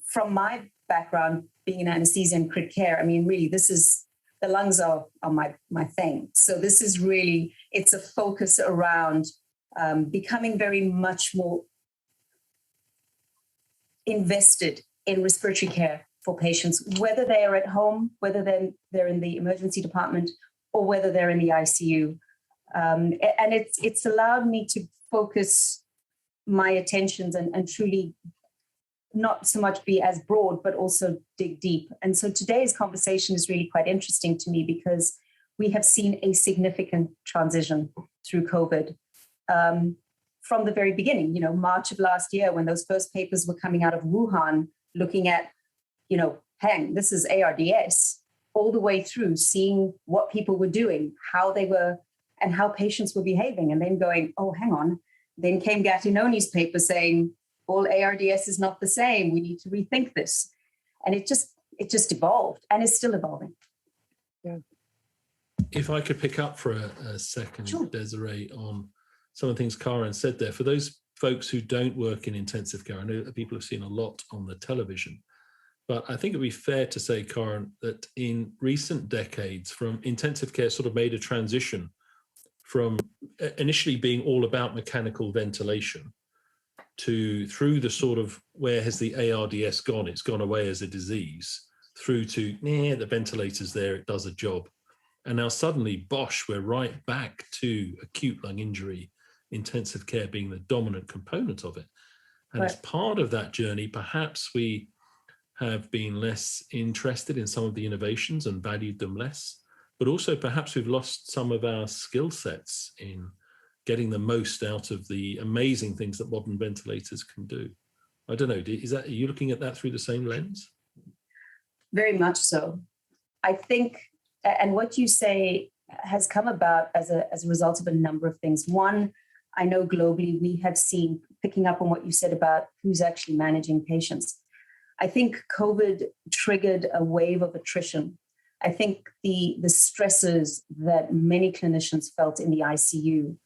from my background, being in anesthesia and crit care, I mean, really, the lungs are my thing. So this is really, it's a focus around becoming very much more invested in respiratory care for patients, whether they are at home, whether they're in the emergency department, or whether they're in the ICU. And it's allowed me to focus my attentions and truly not so much be as broad, but also dig deep. And so today's conversation is really quite interesting to me because we have seen a significant transition through COVID from the very beginning, March of last year, when those first papers were coming out of Wuhan, looking at, this is ARDS, all the way through seeing what people were doing, how they were, and how patients were behaving, and then going, oh, hang on. Then came Gattinoni's paper saying, all ARDS is not the same. We need to rethink this. And it just evolved and is still evolving. Yeah. If I could pick up for a second, Sure. Desiree, on some of the things Karen said there. For those folks who don't work in intensive care, I know that people have seen a lot on the television, but I think it'd be fair to say, Karen, that in recent decades, from intensive care sort of made a transition from initially being all about mechanical ventilation to through the sort of where has the ARDS gone? It's gone away as a disease, through to the ventilator's there, it does a job. And now suddenly, bosh, we're right back to acute lung injury, intensive care being the dominant component of it. And as part of that journey, perhaps we have been less interested in some of the innovations and valued them less, but also perhaps we've lost some of our skill sets in getting the most out of the amazing things that modern ventilators can do. I don't know, are you looking at that through the same lens? Very much so. I think, and what you say has come about as a result of a number of things. One, I know globally we have seen, picking up on what you said about who's actually managing patients. I think COVID triggered a wave of attrition. I think the stresses that many clinicians felt in the ICU,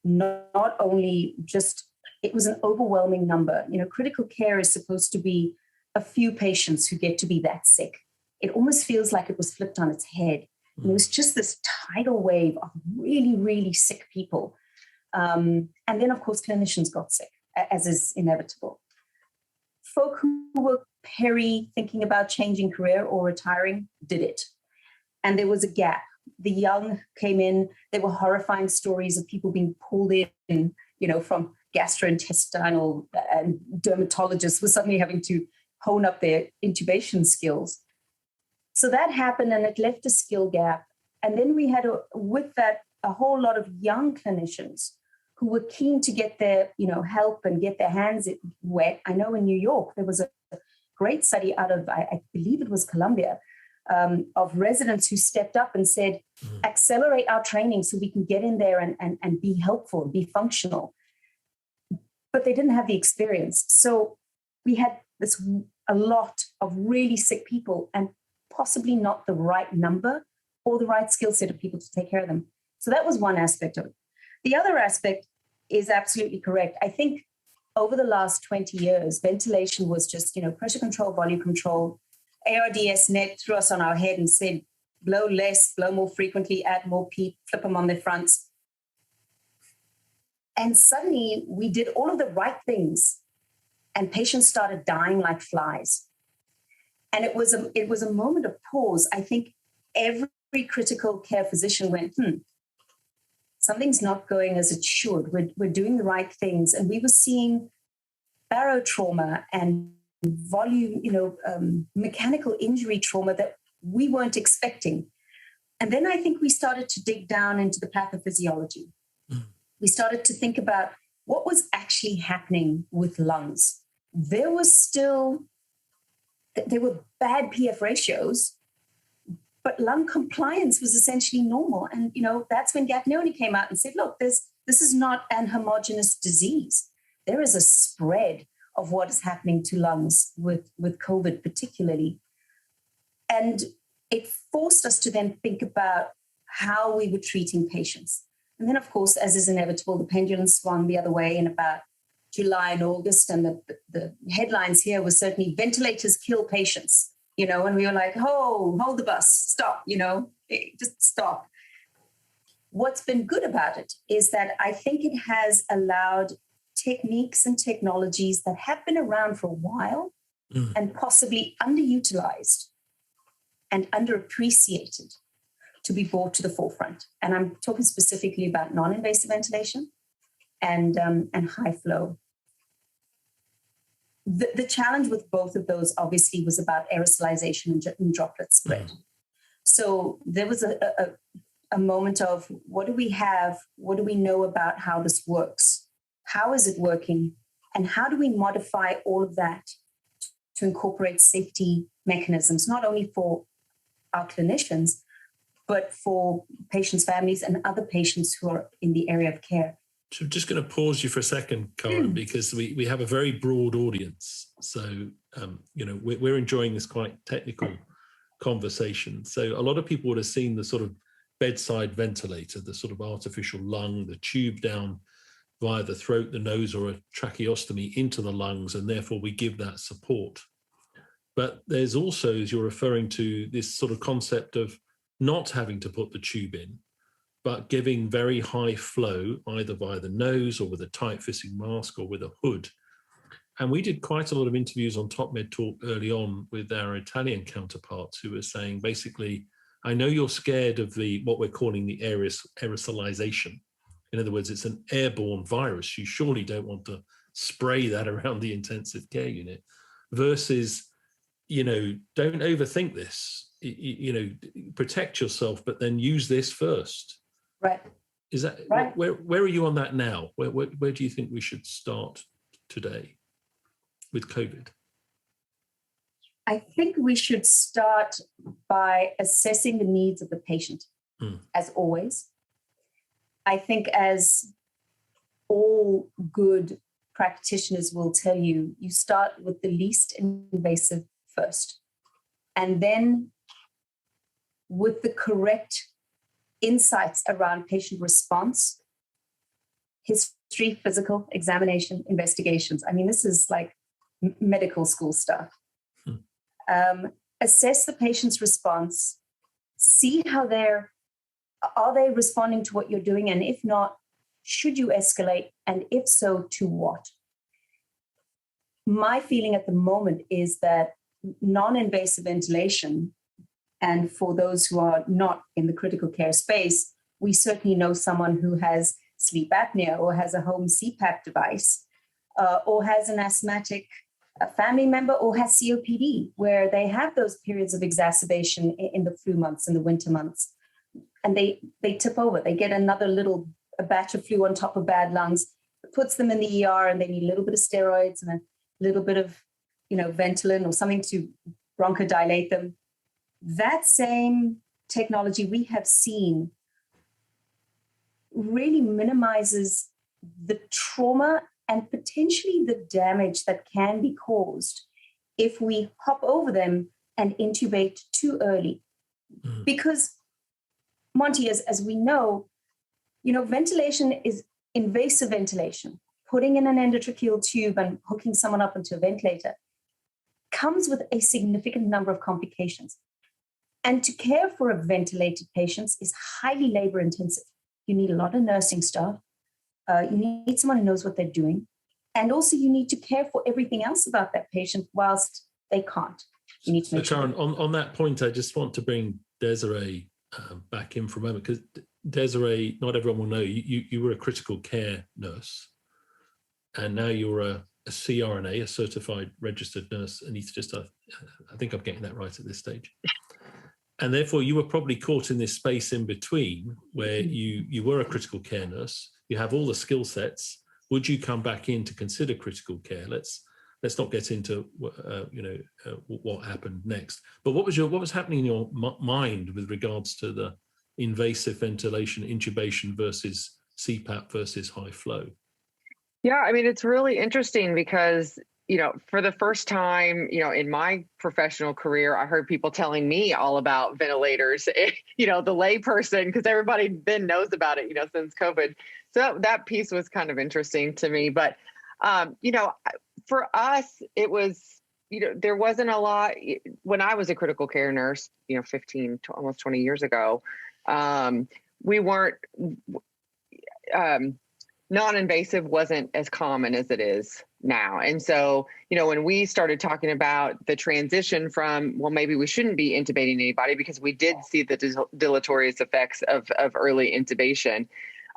not only just, it was an overwhelming number. You know, critical care is supposed to be a few patients who get to be that sick. It almost feels like it was flipped on its head. And it was just this tidal wave of really, really sick people. And then, of course, clinicians got sick, as is inevitable. Folk who were thinking about changing career or retiring did it. And there was a gap. The young came in. There were horrifying stories of people being pulled in, you know, from gastrointestinal and dermatologists were suddenly having to hone up their intubation skills. So that happened, and it left a skill gap. And then we had, with that, a whole lot of young clinicians who were keen to get their, you know, help and get their hands wet. I know in New York, there was a great study out of, I believe it was Columbia, of residents who stepped up and said, accelerate our training so we can get in there and be helpful, and be functional. But they didn't have the experience. So we had a lot of really sick people and possibly not the right number or the right skill set of people to take care of them. So that was one aspect of it. The other aspect is absolutely correct. I think over the last 20 years, ventilation was just, you know, pressure control, volume control. ARDS net threw us on our head and said, blow less, blow more frequently, add more PEEP, flip them on their fronts. And suddenly we did all of the right things and patients started dying like flies. And it was a moment of pause. I think every critical care physician went, something's not going as it should. We're doing the right things. And we were seeing barotrauma and volume, mechanical injury trauma that we weren't expecting. And then I think we started to dig down into the pathophysiology. We started to think about what was actually happening with lungs. There were bad PF ratios, but lung compliance was essentially normal. And, that's when Gagnoni came out and said, look, this is not an homogeneous disease. There is a spread of what is happening to lungs with COVID particularly. And it forced us to then think about how we were treating patients. And then, of course, as is inevitable, the pendulum swung the other way in about July and August. And the headlines here were certainly ventilators kill patients, and we were like, oh, hold the bus, stop, just stop. What's been good about it is that I think it has allowed techniques and technologies that have been around for a while and possibly underutilized and underappreciated to be brought to the forefront. And I'm talking specifically about non-invasive ventilation and high flow. The challenge with both of those obviously was about aerosolization and droplet spread. So there was a moment of what do we have? What do we know about how this works? How is it working? And how do we modify all of that to incorporate safety mechanisms, not only for our clinicians, but for patients' families and other patients who are in the area of care. So I'm just going to pause you for a second, Karen, because we have a very broad audience. So, we're enjoying this quite technical conversation. So a lot of people would have seen the sort of bedside ventilator, the sort of artificial lung, the tube down via the throat, the nose, or a tracheostomy into the lungs, and therefore we give that support. But there's also, as you're referring to, this sort of concept of not having to put the tube in, but giving very high flow, either via the nose or with a tight-fitting mask or with a hood. And we did quite a lot of interviews on TopMedTalk early on with our Italian counterparts who were saying, basically, I know you're scared of what we're calling the aerosolization. In other words, it's an airborne virus. You surely don't want to spray that around the intensive care unit versus, don't overthink this, protect yourself, but then use this first. Right. Is that right? Where are you on that now? Where do you think we should start today with COVID? I think we should start by assessing the needs of the patient, as always. I think, as all good practitioners will tell you, you start with the least invasive first. And then with the correct insights around patient response, history, physical examination, investigations. I mean, this is like medical school stuff. Assess the patient's response, see how are they responding to what you're doing? And if not, should you escalate? And if so, to what? My feeling at the moment is that non-invasive ventilation, and for those who are not in the critical care space, we certainly know someone who has sleep apnea or has a home CPAP device or has an asthmatic family member or has COPD, where they have those periods of exacerbation in the flu months, in the winter months. And they tip over. They get another little batch of flu on top of bad lungs, puts them in the ER, and they need a little bit of steroids and a little bit of, Ventolin or something to bronchodilate them. That same technology we have seen really minimizes the trauma and potentially the damage that can be caused if we hop over them and intubate too early. Because, Monty, as we know, ventilation is invasive ventilation. Putting in an endotracheal tube and hooking someone up into a ventilator comes with a significant number of complications. And to care for a ventilated patient is highly labor intensive. You need a lot of nursing staff. You need someone who knows what they're doing. And also you need to care for everything else about that patient whilst they can't. You need to make Karen, on that point, I just want to bring Desiree back in for a moment, because Desiree, not everyone will know, you were a critical care nurse, and now you're a CRNA, a certified registered nurse anaesthetist. I think I'm getting that right at this stage. And therefore, you were probably caught in this space in between where you were a critical care nurse, you have all the skill sets. Would you come back in to consider critical care? Let's not get into what happened next. But what was happening in your mind with regards to the invasive ventilation, intubation versus CPAP versus high flow? Yeah, I mean, it's really interesting because, for the first time, in my professional career, I heard people telling me all about ventilators, the layperson, because everybody then knows about it, since COVID. So that piece was kind of interesting to me. But, for us, it was, there wasn't a lot. When I was a critical care nurse, 15 to almost 20 years ago, we weren't, non-invasive wasn't as common as it is now. And so, when we started talking about the transition from, well, maybe we shouldn't be intubating anybody because we did see the deleterious effects of early intubation,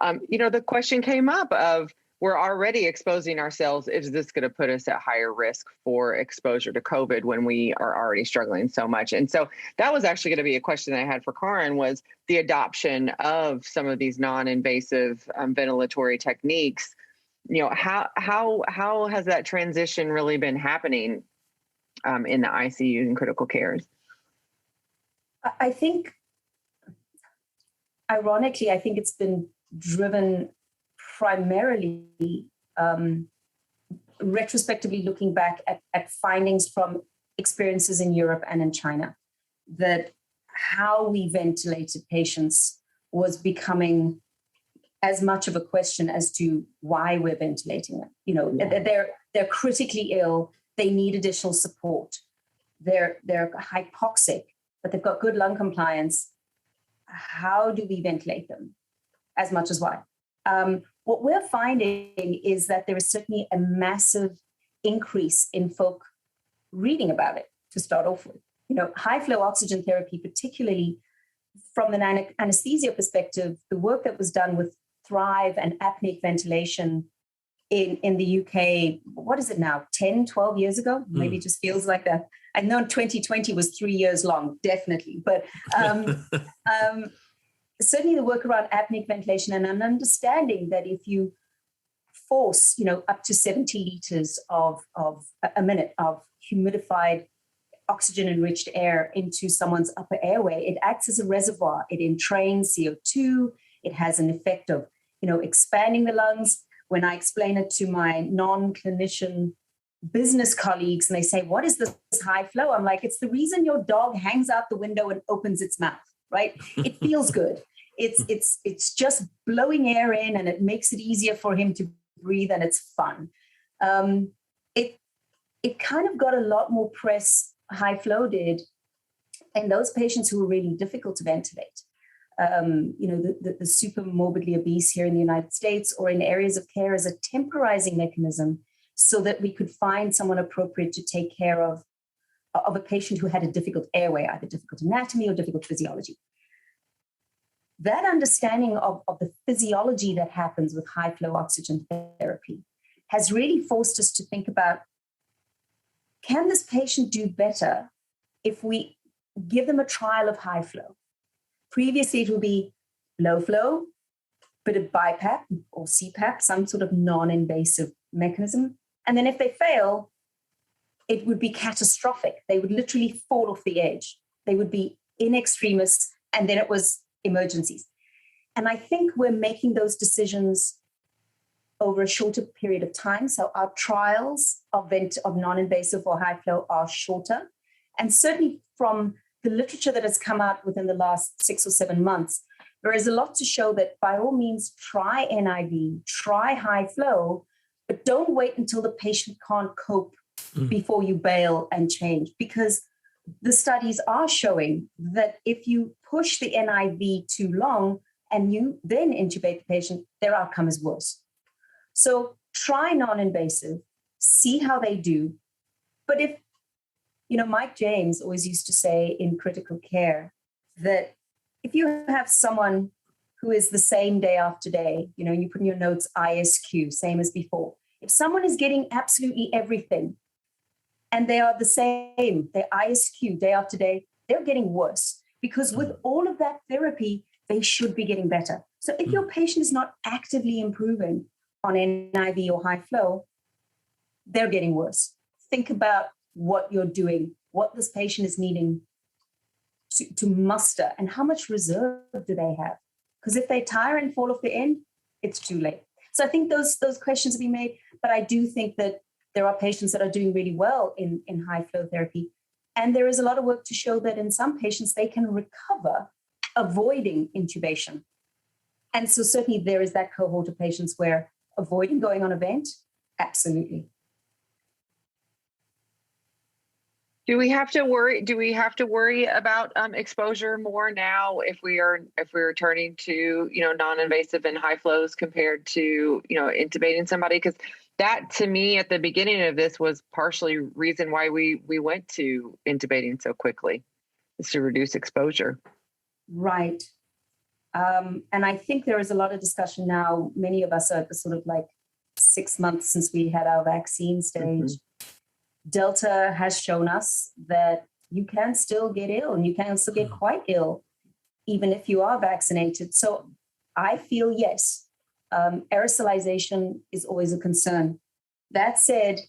the question came up of, we're already exposing ourselves. Is this going to put us at higher risk for exposure to COVID when we are already struggling so much? And so that was actually going to be a question that I had for Karen, was the adoption of some of these non-invasive ventilatory techniques. How has that transition really been happening in the ICU and critical cares? I think, ironically, I think it's been driven primarily retrospectively looking back at findings from experiences in Europe and in China, that how we ventilated patients was becoming as much of a question as to why we're ventilating them. They're critically ill, they need additional support. They're hypoxic, but they've got good lung compliance. How do we ventilate them? as much as Y. What we're finding is that there is certainly a massive increase in folk reading about it to start off with. High flow oxygen therapy, particularly from the anesthesia perspective, the work that was done with Thrive and apneic ventilation in the UK, what is it now, 10, 12 years ago? Maybe it just feels like that. I know 2020 was 3 years long, definitely. But certainly the work around apneic ventilation and an understanding that if you force, up to 70 liters of a minute of humidified oxygen-enriched air into someone's upper airway, it acts as a reservoir. It entrains CO2. It has an effect of, expanding the lungs. When I explain it to my non-clinician business colleagues and they say, what is this high flow? I'm like, it's the reason your dog hangs out the window and opens its mouth, right? It feels good. It's just blowing air in and it makes it easier for him to breathe and it's fun. It kind of got a lot more press, high flow did, and those patients who were really difficult to ventilate. The super morbidly obese here in the United States or in areas of care as a temporizing mechanism so that we could find someone appropriate to take care of a patient who had a difficult airway, either difficult anatomy or difficult physiology. That understanding of the physiology that happens with high flow oxygen therapy has really forced us to think about, can this patient do better if we give them a trial of high flow? Previously, it would be low flow, bit of BiPAP or CPAP, some sort of non-invasive mechanism. And then if they fail, it would be catastrophic. They would literally fall off the edge. They would be in extremis, and then it was emergencies. And I think we're making those decisions over a shorter period of time. So our trials of non-invasive or high flow are shorter. And certainly from the literature that has come out within the last 6 or 7 months, there is a lot to show that by all means, try NIV, try high flow, but don't wait until the patient can't cope before you bail and change. Because the studies are showing that if you push the NIV too long and you then intubate the patient, their outcome is worse. So try non-invasive, see how they do. But if, Mike James always used to say in critical care that if you have someone who is the same day after day, you put in your notes ISQ, same as before. If someone is getting absolutely everything and they are the same, their ISQ day after day, they're getting worse because with all of that therapy, they should be getting better. So if your patient is not actively improving on NIV or high flow, they're getting worse. Think about what you're doing, what this patient is needing to muster, and how much reserve do they have? Because if they tire and fall off the end, it's too late. So I think those questions have been made, but I do think that there are patients that are doing really well in high flow therapy. And there is a lot of work to show that in some patients, they can recover avoiding intubation. And so certainly there is that cohort of patients where avoiding going on a vent, absolutely. Do we have to worry about exposure more now if we're turning to non-invasive and high flows compared to intubating somebody? Because that to me at the beginning of this was partially reason why we went to intubating so quickly, is to reduce exposure. Right. And I think there is a lot of discussion now. Many of us are sort of like 6 months since we had our vaccine stage. Delta has shown us that you can still get ill and you can still get quite ill, even if you are vaccinated. So I feel, yes, aerosolization is always a concern. That said,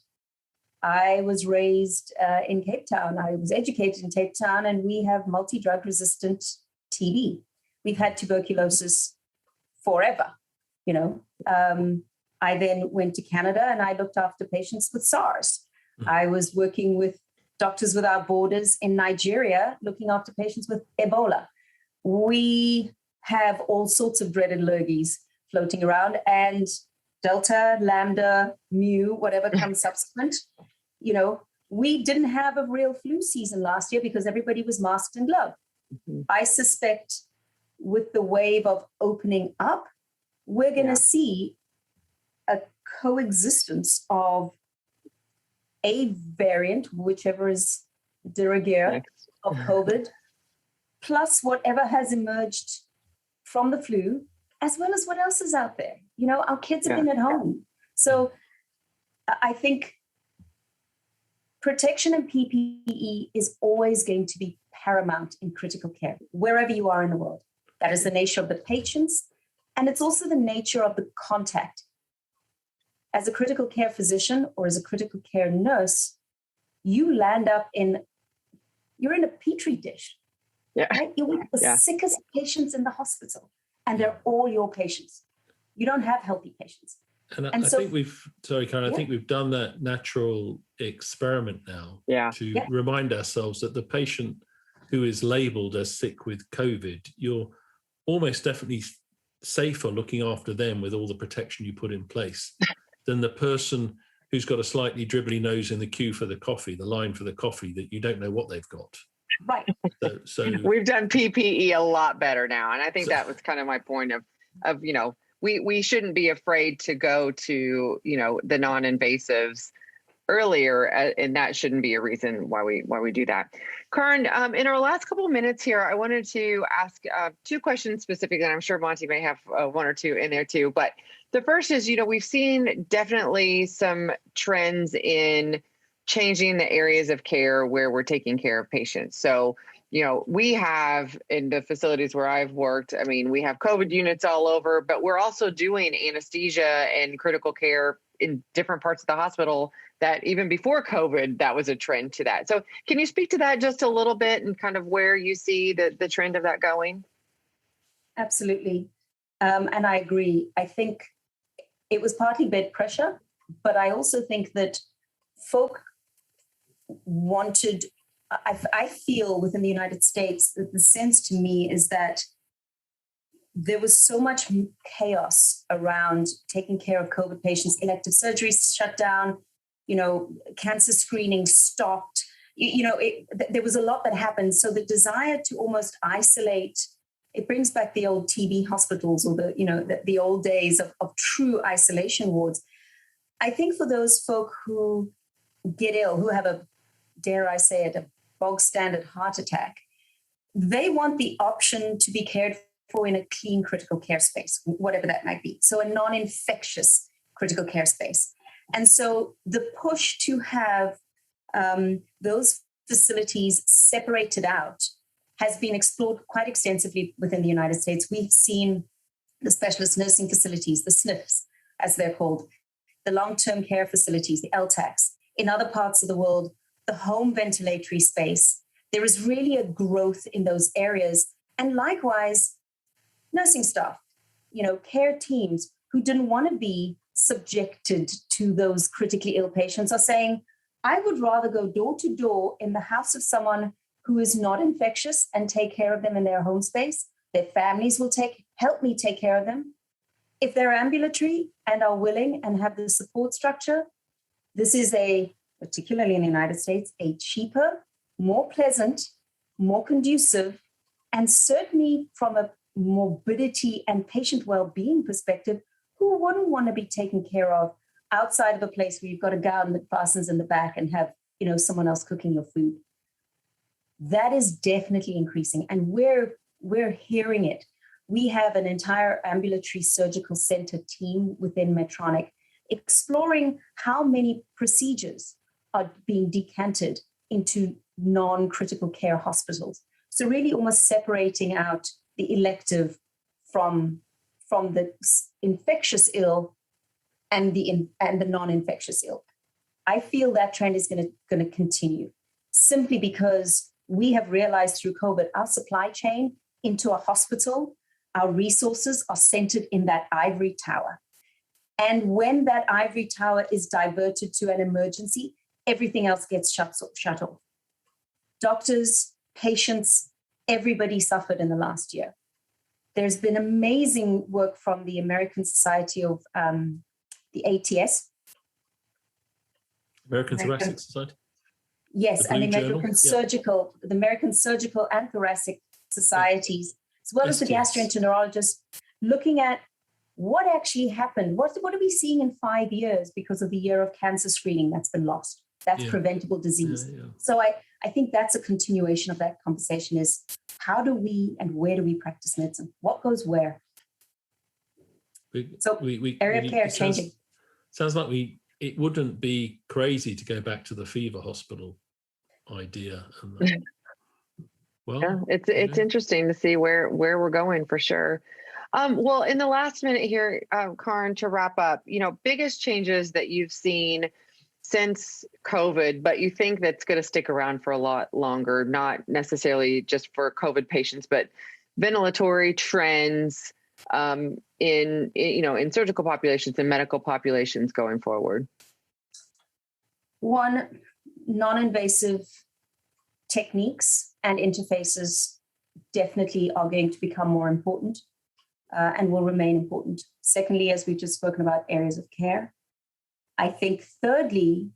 I was raised in Cape Town. I was educated in Cape Town, and we have multi-drug resistant TB. We've had tuberculosis forever, I then went to Canada and I looked after patients with SARS. I was working with Doctors Without Borders in Nigeria, looking after patients with Ebola. We have all sorts of dreaded lurgies floating around, and Delta, Lambda, Mu, whatever comes subsequent. We didn't have a real flu season last year because everybody was masked and gloved. I suspect with the wave of opening up, we're going to see a coexistence of a variant, whichever is de rigueur of COVID, plus whatever has emerged from the flu, as well as what else is out there. You know, our kids have been at home. So I think protection and PPE is always going to be paramount in critical care, wherever you are in the world. That is the nature of the patients, and it's also the nature of the contact. As a critical care physician or as a critical care nurse, you land up you're in a petri dish. Yeah. Right? You're with the sickest patients in the hospital, and they're all your patients. You don't have healthy patients. And I think I think we've done that natural experiment now to remind ourselves that the patient who is labeled as sick with COVID, you're almost definitely safer looking after them with all the protection you put in place than the person who's got a slightly dribbly nose in the queue for the coffee, the line for the coffee, that you don't know what they've got. Right. So we've done PPE a lot better now. And I think that was kind of my point of you know, we shouldn't be afraid to go to, you know, the non-invasives earlier, and that shouldn't be a reason why we do that. Karan, in our last couple of minutes here, I wanted to ask two questions specifically, and I'm sure Monty may have one or two in there too. But the first is, you know, we've seen definitely some trends in changing the areas of care where we're taking care of patients. So, you know, we have in the facilities where I've worked, I mean, we have COVID units all over, but we're also doing anesthesia and critical care in different parts of the hospital that even before COVID, that was a trend to that. So can you speak to that just a little bit and kind of where you see the trend of that going? Absolutely. And I agree. I think it was partly bed pressure, but I also think that folk wanted, I feel within the United States that the sense to me is that there was so much chaos around taking care of COVID patients. Elective surgeries shut down, you know, cancer screening stopped. There was a lot that happened. So the desire to almost isolate, it brings back the old TB hospitals or the old days of true isolation wards. I think for those folk who get ill, who have dare I say it, a bog standard heart attack, they want the option to be cared for in a clean critical care space, whatever that might be. So a non-infectious critical care space. And so the push to have those facilities separated out has been explored quite extensively within the United States. We've seen the specialist nursing facilities, the SNFs, as they're called, the long-term care facilities, the LTACs. In other parts of the world, the home ventilatory space. There is really a growth in those areas. And likewise, nursing staff, care teams who didn't want to be subjected to those critically ill patients are saying, I would rather go door to door in the house of someone who is not infectious and take care of them in their home space. Their families will help me take care of them. If they're ambulatory and are willing and have the support structure, this is particularly in the United States, a cheaper, more pleasant, more conducive, and certainly from a morbidity and patient well-being perspective, who wouldn't want to be taken care of outside of a place where you've got a gown that fastens in the back and have, someone else cooking your food? That is definitely increasing, and we're hearing it. We have an entire ambulatory surgical center team within Medtronic exploring how many procedures are being decanted into non-critical care hospitals. So really almost separating out the elective from the infectious ill and the non-infectious ill. I feel that trend is going to continue simply because we have realized through COVID, our supply chain into a hospital, our resources are centered in that ivory tower. And when that ivory tower is diverted to an emergency, everything else gets shut off. Doctors, patients, everybody suffered in the last year. There's been amazing work from the American Society of the ATS. American Thoracic Society? Yes, and the American Surgical and Thoracic Societies, as well as the gastroenterologists, looking at what actually happened? What are we seeing in 5 years because of the year of cancer screening that's been lost? That's preventable disease. So I think that's a continuation of that conversation is how do we and where do we practice medicine? What goes where? Area of care is changing. Sounds like it wouldn't be crazy to go back to the fever hospital idea. Well, it's interesting to see where we're going for sure. Well, in the last minute here, Karin, to wrap up, biggest changes that you've seen since COVID, but you think that's going to stick around for a lot longer, not necessarily just for COVID patients, but ventilatory trends in surgical populations and medical populations going forward. One, non-invasive techniques and interfaces definitely are going to become more important and will remain important. Secondly, as we've just spoken about, areas of care. I think thirdly,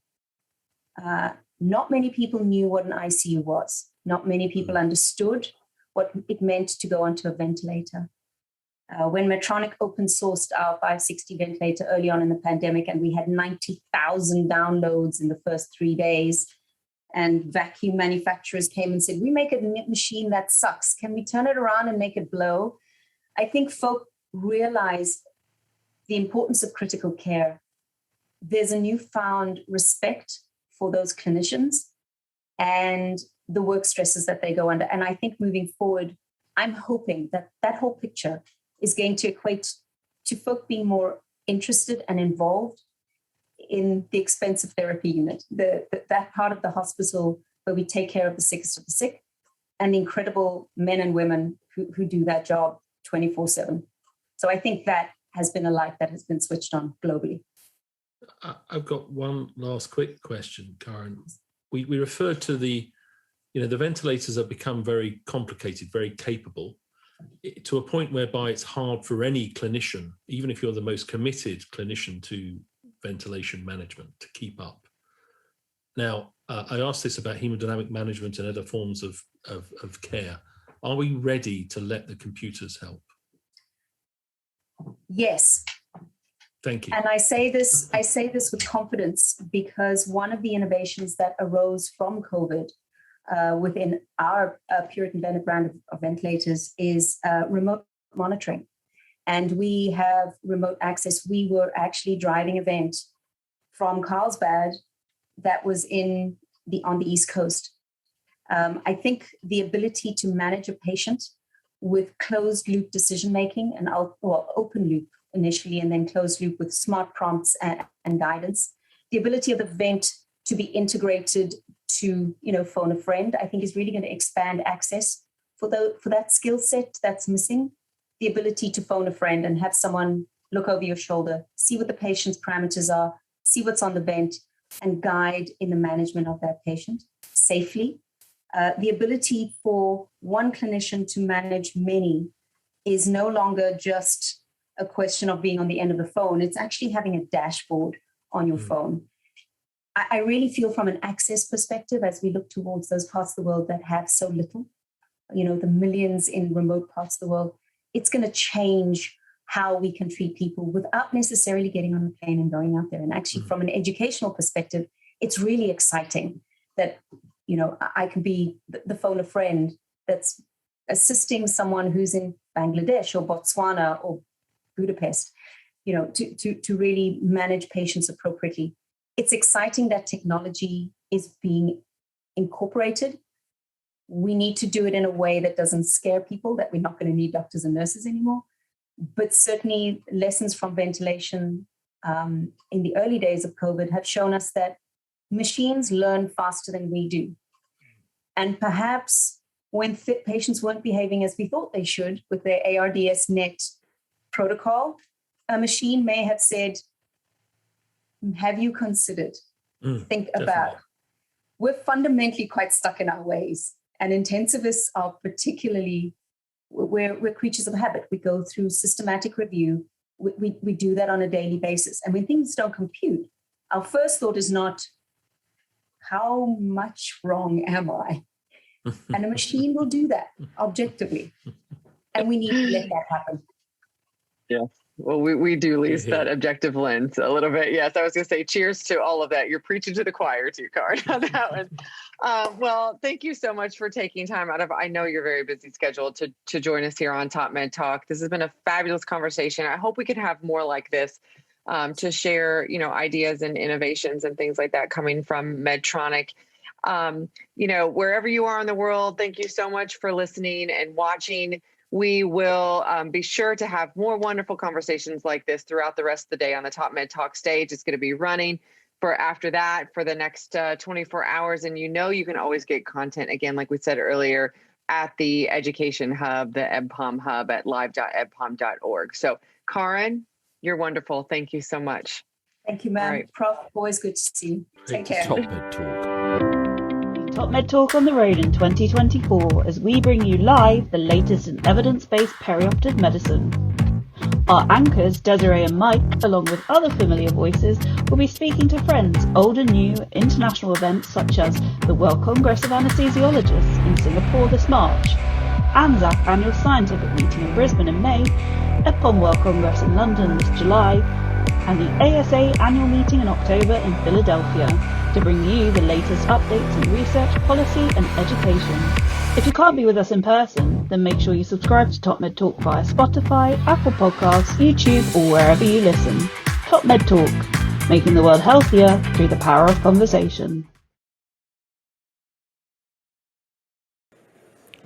not many people knew what an ICU was. Not many people understood what it meant to go onto a ventilator. When Medtronic open sourced our 560 ventilator early on in the pandemic, and we had 90,000 downloads in the first 3 days, and vacuum manufacturers came and said, we make a machine that sucks. Can we turn it around and make it blow? I think folk realize the importance of critical care. There's a newfound respect for those clinicians and the work stresses that they go under. And I think moving forward, I'm hoping that that whole picture is going to equate to folk being more interested and involved in the expensive therapy unit, that part of the hospital where we take care of the sickest of the sick, and the incredible men and women who do that job 24/7. So I think that has been a light that has been switched on globally. I've got one last quick question, Karin. We referred to the ventilators have become very complicated, very capable, to a point whereby it's hard for any clinician, even if you're the most committed clinician to ventilation management, to keep up. Now, I asked this about hemodynamic management and other forms of care. Are we ready to let the computers help? Yes. Thank you. And I say this with confidence because one of the innovations that arose from COVID within our Puritan Bennett brand of ventilators is remote monitoring. And we have remote access. We were actually driving a vent from Carlsbad that was on the East Coast. I think the ability to manage a patient with closed loop decision-making and open loop initially, and then closed loop with smart prompts and guidance. The ability of the vent to be integrated to, phone a friend, I think is really going to expand access for that skill set that's missing. The ability to phone a friend and have someone look over your shoulder, see what the patient's parameters are, see what's on the vent, and guide in the management of that patient safely. The ability for one clinician to manage many is no longer just a question of being on the end of the phone. It's actually having a dashboard on your phone. I really feel from an access perspective, as we look towards those parts of the world that have so little, the millions in remote parts of the world, it's going to change how we can treat people without necessarily getting on a plane and going out there. And actually, from an educational perspective, it's really exciting that, I can be the phone a friend that's assisting someone who's in Bangladesh or Botswana or Budapest, to really manage patients appropriately. It's exciting that technology is being incorporated. We need to do it in a way that doesn't scare people, that we're not going to need doctors and nurses anymore. But certainly lessons from ventilation in the early days of COVID have shown us that machines learn faster than we do. And perhaps when patients weren't behaving as we thought they should with their ARDS net protocol, a machine may have said, have you considered? Think about. We're fundamentally quite stuck in our ways. And intensivists are particularly, we're creatures of habit. We go through systematic review. We do that on a daily basis. And when things don't compute, our first thought is not, how much wrong am I? And a machine will do that objectively. And we need to let that happen. Yeah. Well, we do lose that objective lens a little bit. Yes, I was going to say cheers to all of that. You're preaching to the choir too, Karin, on that one. Well, thank you so much for taking time out of, I know you're very busy scheduled to join us here on Top Med Talk. This has been a fabulous conversation. I hope we could have more like this to share, ideas and innovations and things like that coming from Medtronic. Wherever you are in the world, thank you so much for listening and watching. We will be sure to have more wonderful conversations like this throughout the rest of the day on the Top Med Talk stage. It's going to be running for after that for the next 24 hours. And you can always get content, again, like we said earlier, at the Education Hub, the EBPOM Hub at live.ebpom.org. So, Karin, you're wonderful. Thank you so much. Thank you, ma'am. Right. Prof, always good to see you. Take care. Top Med Talk. Top Med Talk on the road in 2024 as we bring you live the latest in evidence-based perioperative medicine. Our anchors, Desiree and Mike, along with other familiar voices, will be speaking to friends, old and new, international events such as the World Congress of Anesthesiologists in Singapore this March, ANZAC Annual Scientific Meeting in Brisbane in May, EBPOM World Congress in London this July, and the ASA Annual Meeting in October in Philadelphia, to bring you the latest updates in research, policy and education. If you can't be with us in person, then make sure you subscribe to Top Med Talk via Spotify, Apple Podcasts, YouTube or wherever you listen. Top Med Talk, making the world healthier through the power of conversation.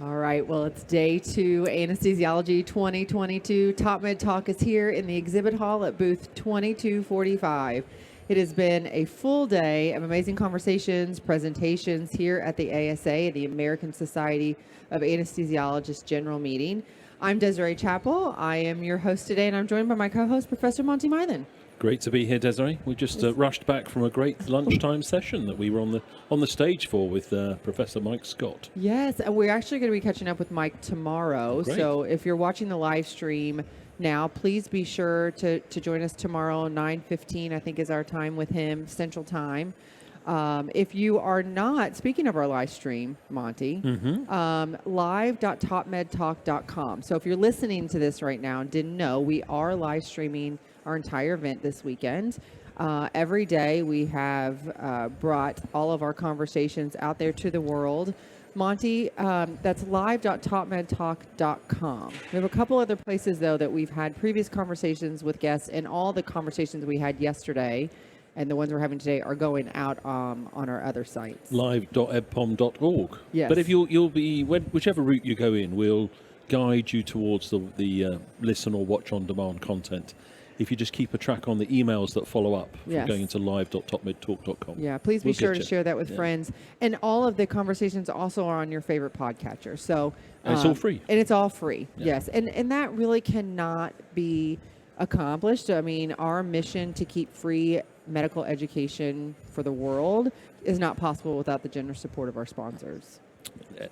All right, well, it's day 2, Anesthesiology 2022. Top Med Talk is here in the exhibit hall at booth 2245. It has been a full day of amazing conversations, presentations here at the ASA, the American Society of Anesthesiologists General Meeting. I'm Desiree Chappell. I am your host today, and I'm joined by my co-host, Professor Monty Mylan. Great to be here, Desiree. We just rushed back from a great lunchtime session that we were on the stage for with Professor Mike Scott. Yes, and we're actually going to be catching up with Mike tomorrow. Great. So if you're watching the live stream now, please be sure to join us tomorrow, 9:15, I think is our time with him, Central Time. If you are not, speaking of our live stream, Monty, live.topmedtalk.com. So if you're listening to this right now and didn't know, we are live streaming our entire event this weekend. Every day we have brought all of our conversations out there to the world. Monty, that's live.topmedtalk.com. We have a couple other places, though, that we've had previous conversations with guests, and all the conversations we had yesterday and the ones we're having today are going out on our other sites. live.ebpom.org. Yes. But if you'll be, whichever route you go in, we'll guide you towards the listen or watch on demand content. If you just keep a track on the emails that follow up from going into live.topmedtalk.com. Yeah, please be sure to share that with friends. And all of the conversations also are on your favorite podcatcher. So and it's all free. And it's all free, yes. And that really cannot be accomplished. I mean, our mission to keep free medical education for the world is not possible without the generous support of our sponsors.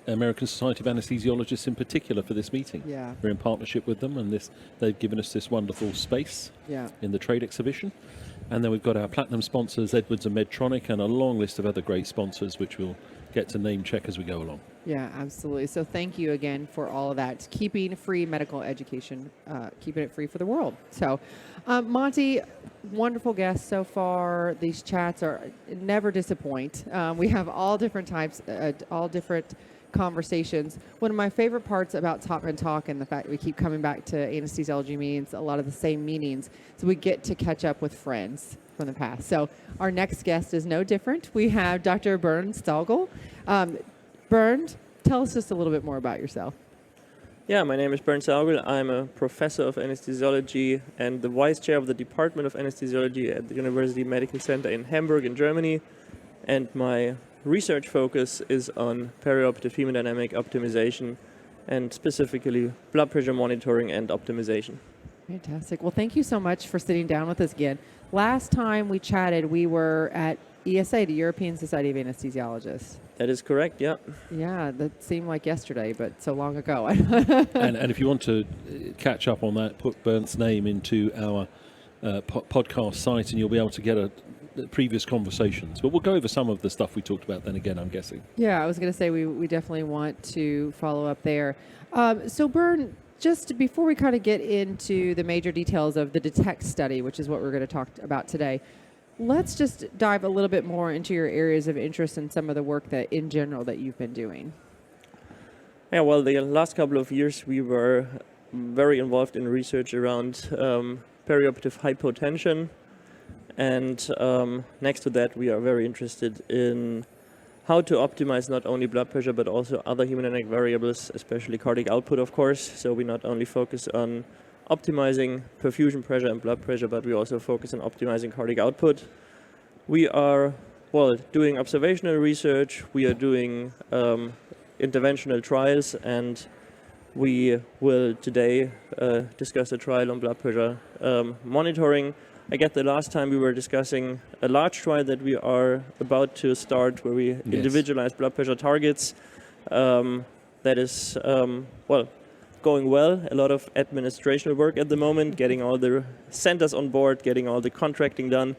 American Society of Anesthesiologists in particular for this meeting. Yeah. We're in partnership with them, and they've given us this wonderful space in the trade exhibition. And then we've got our platinum sponsors, Edwards and Medtronic, and a long list of other great sponsors, which we'll get to name check as we go along. Yeah, absolutely. So thank you again for all of that. Keeping free medical education, keeping it free for the world. So, Monty, wonderful guests so far. These chats never disappoint. We have all different types, all different conversations. One of my favorite parts about Top Med Talk and the fact that we keep coming back to anesthesiology meetings, a lot of the same meetings, so we get to catch up with friends from the past. So our next guest is no different. We have Dr. Bernd Stalgel. Bernd, tell us just a little bit more about yourself. Yeah, my name is Bernd Stalgel. I'm a professor of anesthesiology and the vice chair of the Department of Anesthesiology at the University Medical Center in Hamburg in Germany. And my research focus is on perioperative hemodynamic optimization and specifically blood pressure monitoring and optimization. Fantastic. Well, thank you so much for sitting down with us again. Last time we chatted, we were at ESA, the European Society of Anesthesiologists. That is correct, yeah. Yeah, that seemed like yesterday, but so long ago. and if you want to catch up on that, put Bernd's name into our podcast site and you'll be able to get previous conversations. But we'll go over some of the stuff we talked about then again, I'm guessing. Yeah, I was going to say we definitely want to follow up there. So Bernd, just before we kind of get into the major details of the DETECT study, which is what we're going to talk about today, let's just dive a little bit more into your areas of interest and some of the work that, in general, that you've been doing. Yeah, well, the last couple of years we were very involved in research around perioperative hypotension, and next to that we are very interested in how to optimize not only blood pressure but also other hemodynamic variables, especially cardiac output, of course. So we not only focus on optimizing perfusion pressure and blood pressure, but we also focus on optimizing cardiac output. We are, well, doing observational research, we are doing interventional trials, and we will today discuss a trial on blood pressure monitoring. I guess the last time we were discussing a large trial that we are about to start where we individualize blood pressure targets. That is, well, going well. A lot of administrative work at the moment, getting all the centers on board, getting all the contracting done.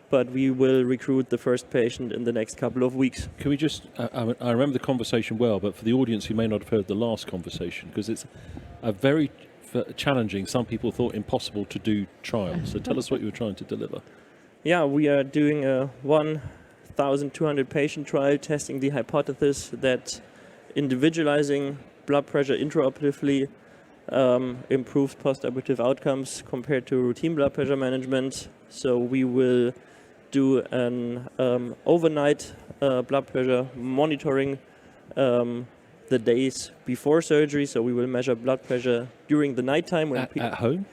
But we will recruit the first patient in the next couple of weeks. Can we just, I remember the conversation well, but for the audience who may not have heard the last conversation, because it's a very challenging, some people thought impossible to do trial. So tell us what you were trying to deliver. Yeah, we are doing a 1,200 patient trial testing the hypothesis that individualizing blood pressure intraoperatively improves postoperative outcomes compared to routine blood pressure management. So we will do an overnight blood pressure monitoring the days before surgery. So we will measure blood pressure during the nighttime. When at home?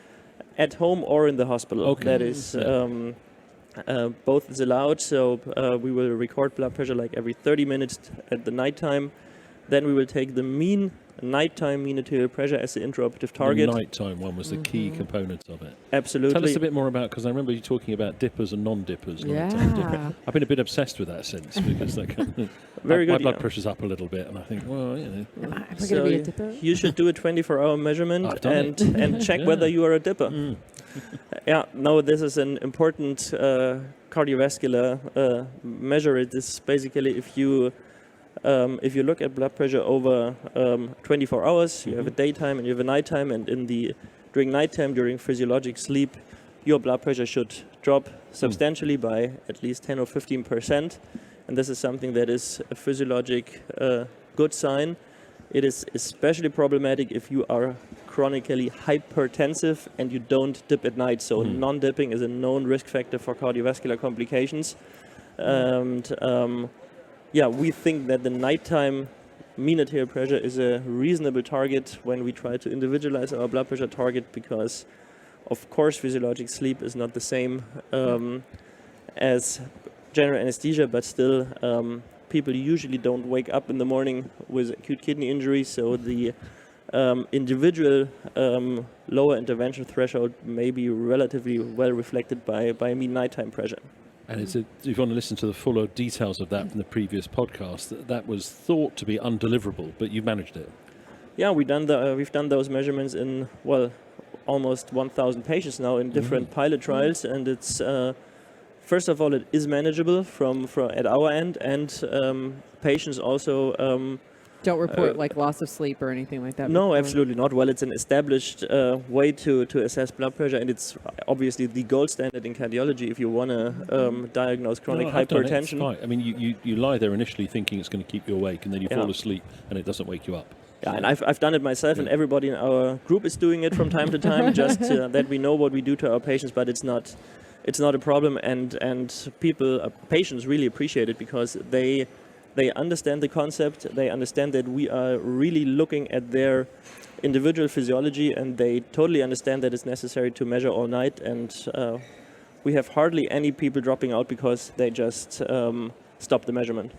At home or in the hospital. Okay. That is, both is allowed. So we will record blood pressure like every 30 minutes at the nighttime. Then we will take the mean nighttime mean arterial pressure as the intraoperative target. The nighttime one was the key component of it. Absolutely. Tell us a bit more about, because I remember you talking about dippers and non-dippers. Yeah. I've been a bit obsessed with that since, because that Very good, my blood pressure's up a little bit, and I think, well, you know. So be a dipper? You should do a 24-hour measurement and check whether you are a dipper. Yeah, no, this is an important cardiovascular measure. It is basically if you look at blood pressure over 24 hours, you have a daytime and you have a nighttime, and during nighttime, during physiologic sleep, your blood pressure should drop substantially by at least 10 or 15%. And this is something that is a physiologic good sign. It is especially problematic if you are chronically hypertensive and you don't dip at night. So non-dipping is a known risk factor for cardiovascular complications. And yeah, we think that the nighttime mean arterial pressure is a reasonable target when we try to individualize our blood pressure target, because, of course, physiologic sleep is not the same as general anesthesia, but still people usually don't wake up in the morning with acute kidney injury, so the individual lower intervention threshold may be relatively well reflected by mean nighttime pressure. And if you want to listen to the fuller details of that from the previous podcast, that was thought to be undeliverable, but you managed it. Yeah, we've done those measurements in, well, almost 1,000 patients now in different pilot trials, and it's first of all, it is manageable from at our end, and patients also don't report like loss of sleep or anything like that. No, absolutely not. Well, it's an established way to assess blood pressure, and it's obviously the gold standard in cardiology if you want to diagnose chronic hypertension. I mean, you lie there initially thinking it's going to keep you awake, and then you fall asleep, and it doesn't wake you up. Yeah, and I've done it myself, and everybody in our group is doing it from time to time, just that we know what we do to our patients, but it's not a problem, and patients really appreciate it, because they understand the concept, they understand that we are really looking at their individual physiology, and they totally understand that it's necessary to measure all night, and we have hardly any people dropping out because they just stop the measurement.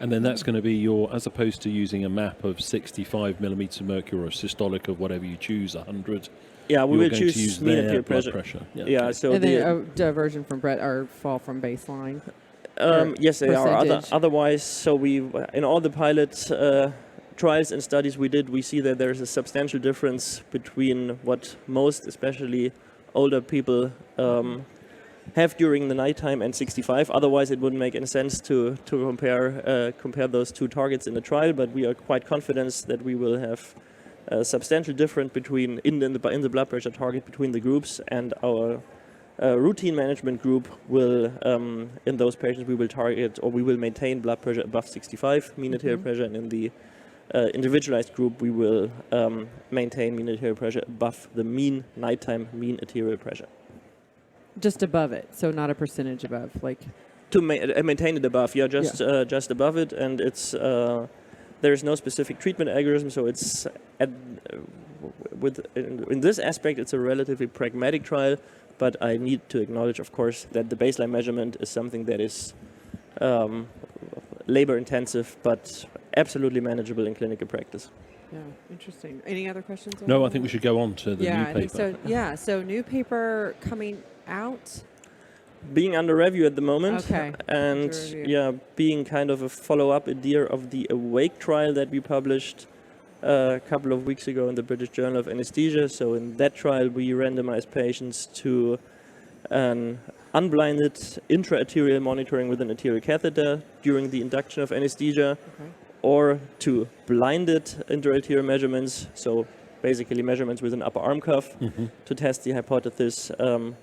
And then that's going to be as opposed to using a map of 65 millimeters of mercury or a systolic of whatever you choose, 100. Yeah, we will choose mean their blood pressure. Yeah, so and then a diversion from Brett or fall from baseline. Yes, they are. Otherwise, so in all the pilot trials and studies we did, we see that there is a substantial difference between what most, especially older people, have during the nighttime and 65. Otherwise, it wouldn't make any sense to compare those two targets in the trial. But we are quite confident that we will have substantial difference between in the blood pressure target between the groups, and our routine management group will, in those patients, we will target or we will maintain blood pressure above 65 mean arterial pressure, and in the individualized group we will maintain mean arterial pressure above the mean nighttime mean arterial pressure. Just above it, so not a percentage above, like. To maintain it above, just above it, and it's there is no specific treatment algorithm, so it's in this aspect it's a relatively pragmatic trial. But I need to acknowledge, of course, that the baseline measurement is something that is labor intensive, but absolutely manageable in clinical practice. Yeah, interesting. Any other questions? No, I think we should go on to the new paper. I think so. Yeah, so new paper coming out. Being under review at the moment, okay. And being kind of a follow-up idea of the AWAKE trial that we published a couple of weeks ago in the British Journal of Anesthesia. So in that trial, we randomized patients to an unblinded intra-arterial monitoring with an arterial catheter during the induction of anesthesia, or to blinded intra-arterial measurements, so basically measurements with an upper arm cuff, to test the hypothesis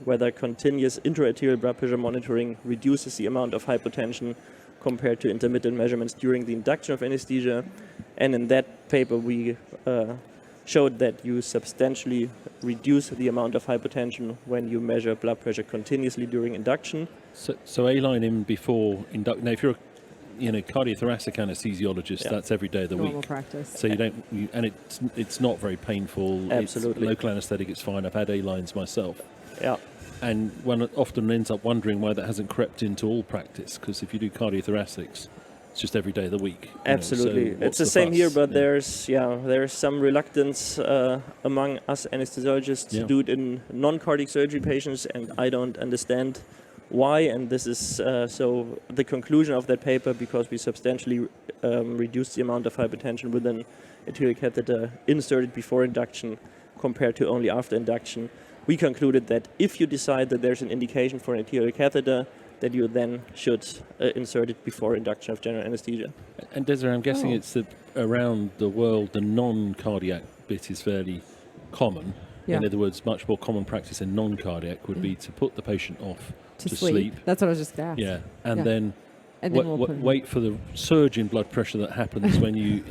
whether continuous intra-arterial blood pressure monitoring reduces the amount of hypotension compared to intermittent measurements during the induction of anesthesia. And in that paper, we showed that you substantially reduce the amount of hypotension when you measure blood pressure continuously during induction. So A-line in before induction. Now, if you're a cardiothoracic anesthesiologist, that's every day of the normal week. Practice. So you don't, and it's not very painful. Absolutely. It's local anaesthetic, it's fine. I've had A-lines myself. Yeah. And one often ends up wondering why that hasn't crept into all practice, because if you do cardiothoracics, it's just every day of the week. Absolutely. So it's the same here, but there's some reluctance among us anesthesiologists to do it in non-cardiac surgery patients, and I don't understand why. And this is so the conclusion of that paper, because we substantially reduced the amount of hypertension with an arterial catheter inserted before induction compared to only after induction. We concluded that if you decide that there's an indication for an arterial catheter, that you then should insert it before induction of general anesthesia. And Desiree, I'm guessing it's around the world, the non-cardiac bit is fairly common. Yeah. In other words, much more common practice in non-cardiac would be to put the patient off to sleep. That's what I was just asking. Yeah, and then we'll wait for the surge in blood pressure that happens when you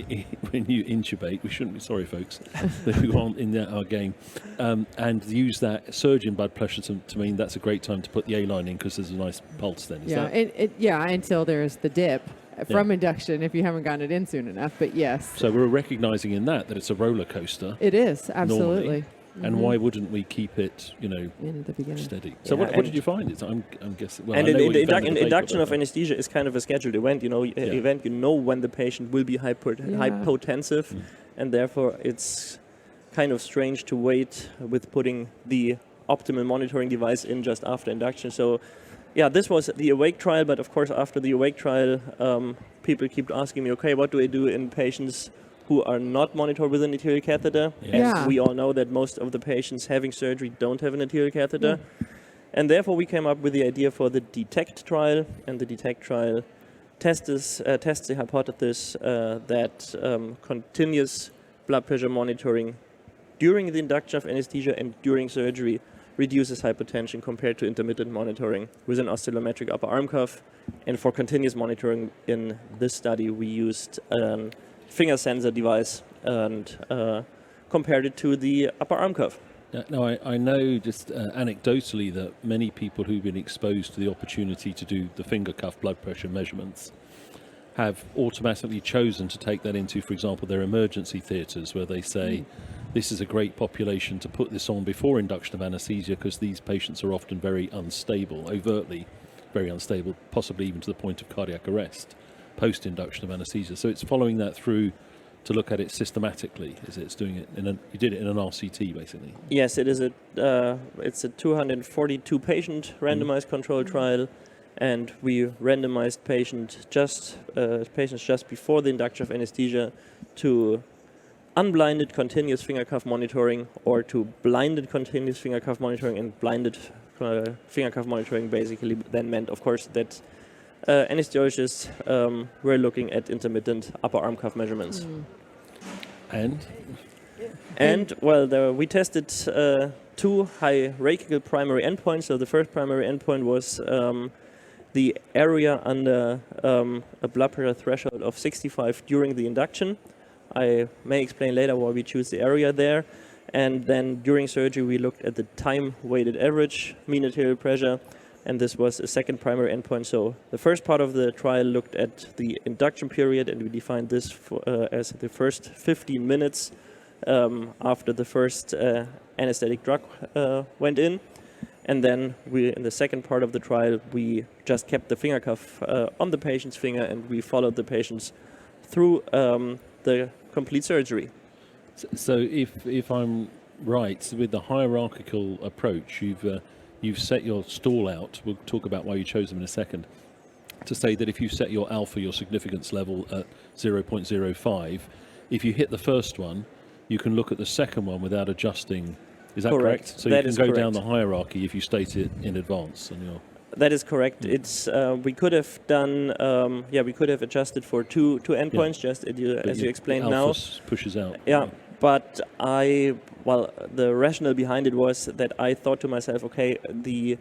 intubate. We shouldn't be sorry, folks, that we aren't in our game, and use that surge in blood pressure to mean that's a great time to put the A-line in, because there's a nice pulse then. Until there's the dip from induction if you haven't gotten it in soon enough. But yes. So we're recognizing in that it's a roller coaster. It is, absolutely. Normally. And why wouldn't we keep it, in the beginning, steady? So what did you find? I'm guessing. Well, and in induction of anesthesia is kind of a scheduled event. Event. When the patient will be hypotensive, and therefore it's kind of strange to wait with putting the optimal monitoring device in just after induction. So, this was the AWAKE trial. But of course, after the AWAKE trial, people keep asking me, okay, what do I do in patients who are not monitored with an arterial catheter? As we all know that most of the patients having surgery don't have an arterial catheter. And therefore we came up with the idea for the DETECT trial, and the DETECT trial tests the hypothesis that continuous blood pressure monitoring during the induction of anesthesia and during surgery reduces hypotension compared to intermittent monitoring with an oscillometric upper arm cuff. And for continuous monitoring in this study, we used finger sensor device and compared it to the upper arm cuff. Now, I know just anecdotally that many people who've been exposed to the opportunity to do the finger cuff blood pressure measurements have automatically chosen to take that into, for example, their emergency theatres, where they say, this is a great population to put this on before induction of anaesthesia, because these patients are often very unstable, overtly very unstable, possibly even to the point of cardiac arrest post-induction of anaesthesia. So it's following that through to look at it systematically. It's doing it you did it in an RCT, basically. Yes, it is it's a 242 patient randomized controlled trial, and we randomized patients just before the induction of anesthesia to unblinded continuous finger cuff monitoring, or to blinded continuous finger cuff monitoring. And blinded finger cuff monitoring basically then meant, of course, that anesthesiologists were looking at intermittent upper arm cuff measurements. And And we tested two hierarchical primary endpoints. So the first primary endpoint was the area under a blood pressure threshold of 65 during the induction. I may explain later why we choose the area there. And then during surgery, we looked at the time-weighted average mean arterial pressure, and this was a second primary endpoint. So the first part of the trial looked at the induction period, and we defined this as the first 15 minutes after the first anesthetic drug went in. And then in the second part of the trial, we just kept the finger cuff on the patient's finger, and we followed the patients through the complete surgery. So if I'm right, with the hierarchical approach, you've set your stall out. We'll talk about why you chose them in a second. To say that if you set your alpha, your significance level at 0.05, if you hit the first one, you can look at the second one without adjusting. Is that correct? So that you can go down the hierarchy if you state it in advance. That is correct. It's we could have done we could have adjusted for two endpoints, just as you explained now. Pushes out. Yeah. But the rationale behind it was that I thought to myself, okay, the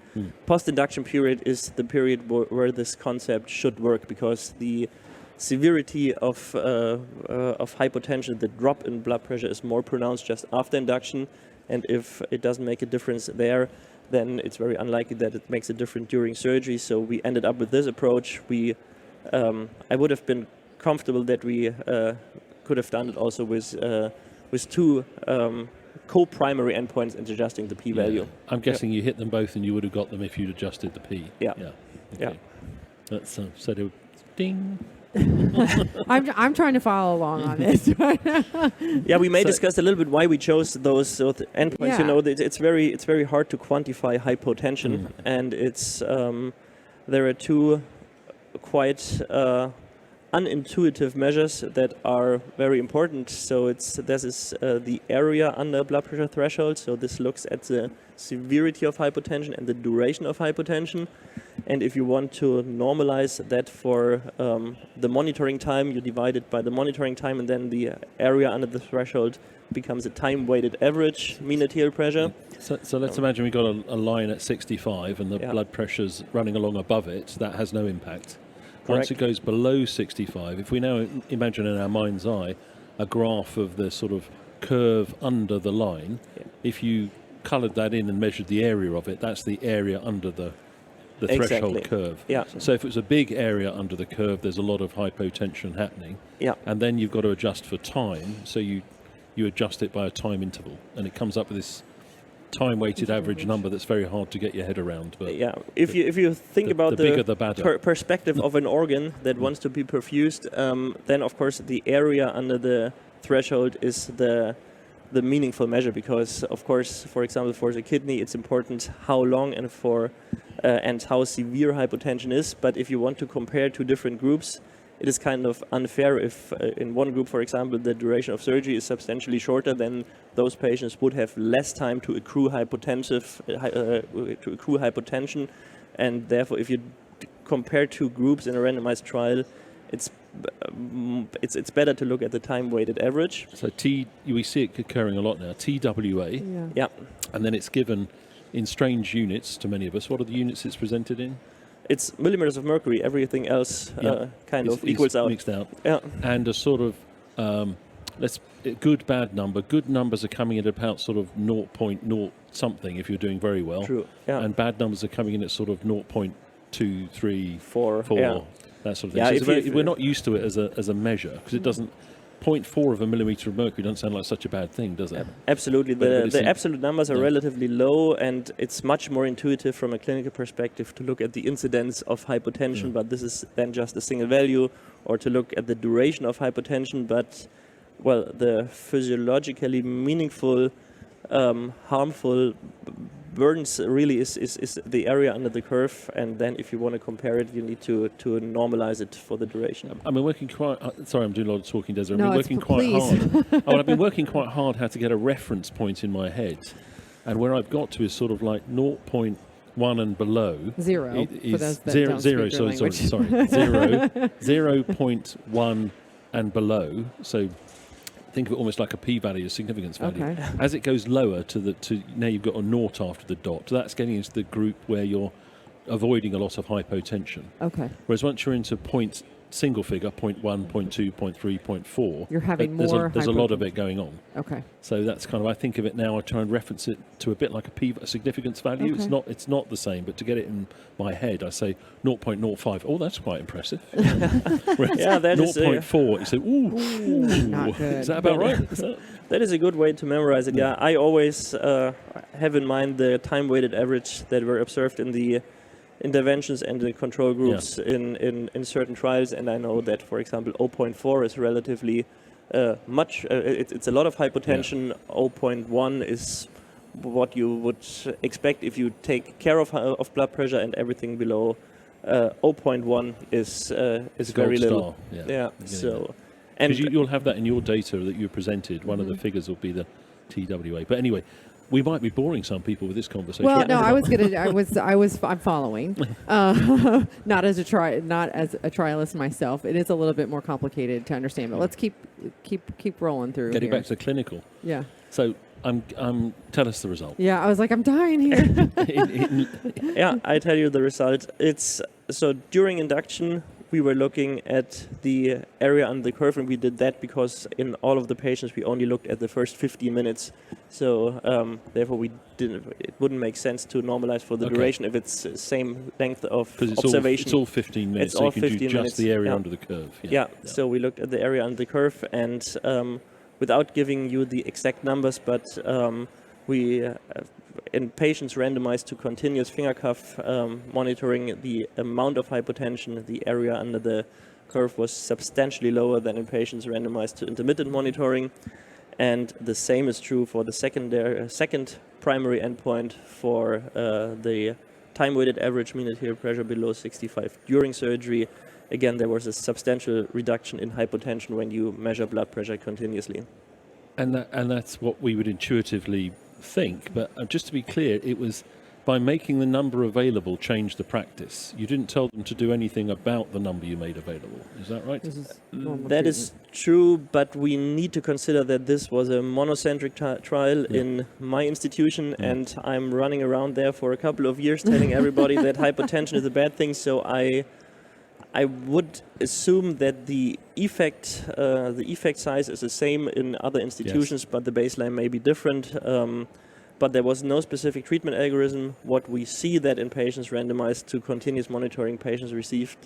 post-induction period is the period where this concept should work, because the severity of hypotension, the drop in blood pressure, is more pronounced just after induction, and if it doesn't make a difference there, then it's very unlikely that it makes a difference during surgery. So we ended up with this approach. I would have been comfortable that we could have done it also with two co-primary endpoints and adjusting the p-value. Yeah. I'm guessing you hit them both, and you would have got them if you'd adjusted the p. Yeah. Okay. That's so they would ding. I'm trying to follow along on this. Yeah, we may discuss a little bit why we chose those endpoints. Yeah. You know, it's very hard to quantify hypotension, and it's there are two quite unintuitive measures that are very important. So this is the area under blood pressure threshold. So this looks at the severity of hypotension and the duration of hypotension. And if you want to normalize that for the monitoring time, you divide it by the monitoring time, and then the area under the threshold becomes a time-weighted average mean arterial pressure. So let's imagine we've got a line at 65 and the blood pressure's running along above it. That has no impact. Once it goes below 65, if we now imagine in our mind's eye a graph of the sort of curve under the line, if you coloured that in and measured the area of it, that's the area under the threshold curve. Yeah. So if it's a big area under the curve, there's a lot of hypotension happening. Yeah. And then you've got to adjust for time, so you adjust it by a time interval, and it comes up with this time-weighted average number that's very hard to get your head around. But if you think about the bigger the better. Perspective of an organ that wants to be perfused, then of course the area under the threshold is the meaningful measure, because of course, for example, for the kidney, it's important how long and how severe hypotension is. But if you want to compare two different groups, it is kind of unfair if in one group, for example, the duration of surgery is substantially shorter, then those patients would have less time to accrue hypotension, and therefore, if you compare two groups in a randomized trial, it's better to look at the time-weighted average. So we see it occurring a lot now. TWA. Yeah. And then it's given in strange units to many of us. What are the units it's presented in? It's millimeters of mercury. Everything else kind of equals out. Mixed out. Yeah. And a sort of good bad number. Good numbers are coming in at about sort of 0.0 something if you're doing very well. True. Yeah. And bad numbers are coming in at sort of 0.2, 3, 4, that sort of thing. Yeah, So we're not used to it as a measure, because it doesn't. 0.4 of a millimeter of mercury doesn't sound like such a bad thing, does it? Absolutely. The absolute numbers are relatively low, and it's much more intuitive from a clinical perspective to look at the incidence of hypotension, but this is then just a single value, or to look at the duration of hypotension. But, the physiologically meaningful, harmful burdens really is the area under the curve, and then if you want to compare it, you need to normalize it for the duration. I've been working quite. Sorry, I'm doing a lot of talking, Desiree. No, I've been working quite hard. I've been working quite hard how to get a reference point in my head, and where I've got to is sort of like 0.1 and below. Zero. Is 0.1 and below. So think of it almost like a p-value, a significance value. Okay. As it goes lower to now you've got a naught after the dot. That's getting into the group where you're avoiding a lot of hypotension. Okay. Whereas once you're into single figure, 0.1, 0.2, 0.3, 0.4, You're having there's more a lot of it going on. Okay. So that's kind of, I think of it now, I try and reference it to a bit like a significance value. Okay. It's not the same, but to get it in my head, I say 0.05. Oh, that's quite impressive. Yeah, that is 0.4. You say, ooh, not good. Is that about right? That is a good way to memorize it. Yeah, I always have in mind the time-weighted average that were observed in the interventions and the control groups in certain trials, and I know that, for example, 0.4 is relatively much. It's a lot of hypotension. 0.1 is what you would expect if you take care of blood pressure, and everything below 0.1 is very little. Yeah. So, and you'll have that in your data that you presented. One of the figures will be the TWA. But anyway, we might be boring some people with this conversation. Well, no, I'm following. Not as a trialist myself. It is a little bit more complicated to understand, but let's keep rolling through. Getting back to the clinical. Yeah. So tell us the result. Yeah, I was like, I'm dying here. Yeah, I tell you the result. It's so during induction, we were looking at the area under the curve, and we did that because in all of the patients we only looked at the first 15 minutes. So therefore it wouldn't make sense to normalize for the duration if it's the same length of observation. It's all 15 minutes, so you can do just the area under the curve. Yeah, so we looked at the area under the curve, and without giving you the exact numbers, but we in patients randomized to continuous finger cuff monitoring, the amount of hypotension, the area under the curve was substantially lower than in patients randomized to intermittent monitoring. And the same is true for the second primary endpoint for the time-weighted average mean arterial pressure below 65 during surgery. Again, there was a substantial reduction in hypotension when you measure blood pressure continuously. And that's what we would intuitively think, but just to be clear, it was by making the number available change the practice. You didn't tell them to do anything about the number you made available. Is that right? That is true, but we need to consider that this was a monocentric trial in my institution, and I'm running around there for a couple of years telling everybody that hypotension is a bad thing. So I would assume that the effect size is the same in other institutions, but the baseline may be different. But there was no specific treatment algorithm. What we see that in patients randomized to continuous monitoring, patients received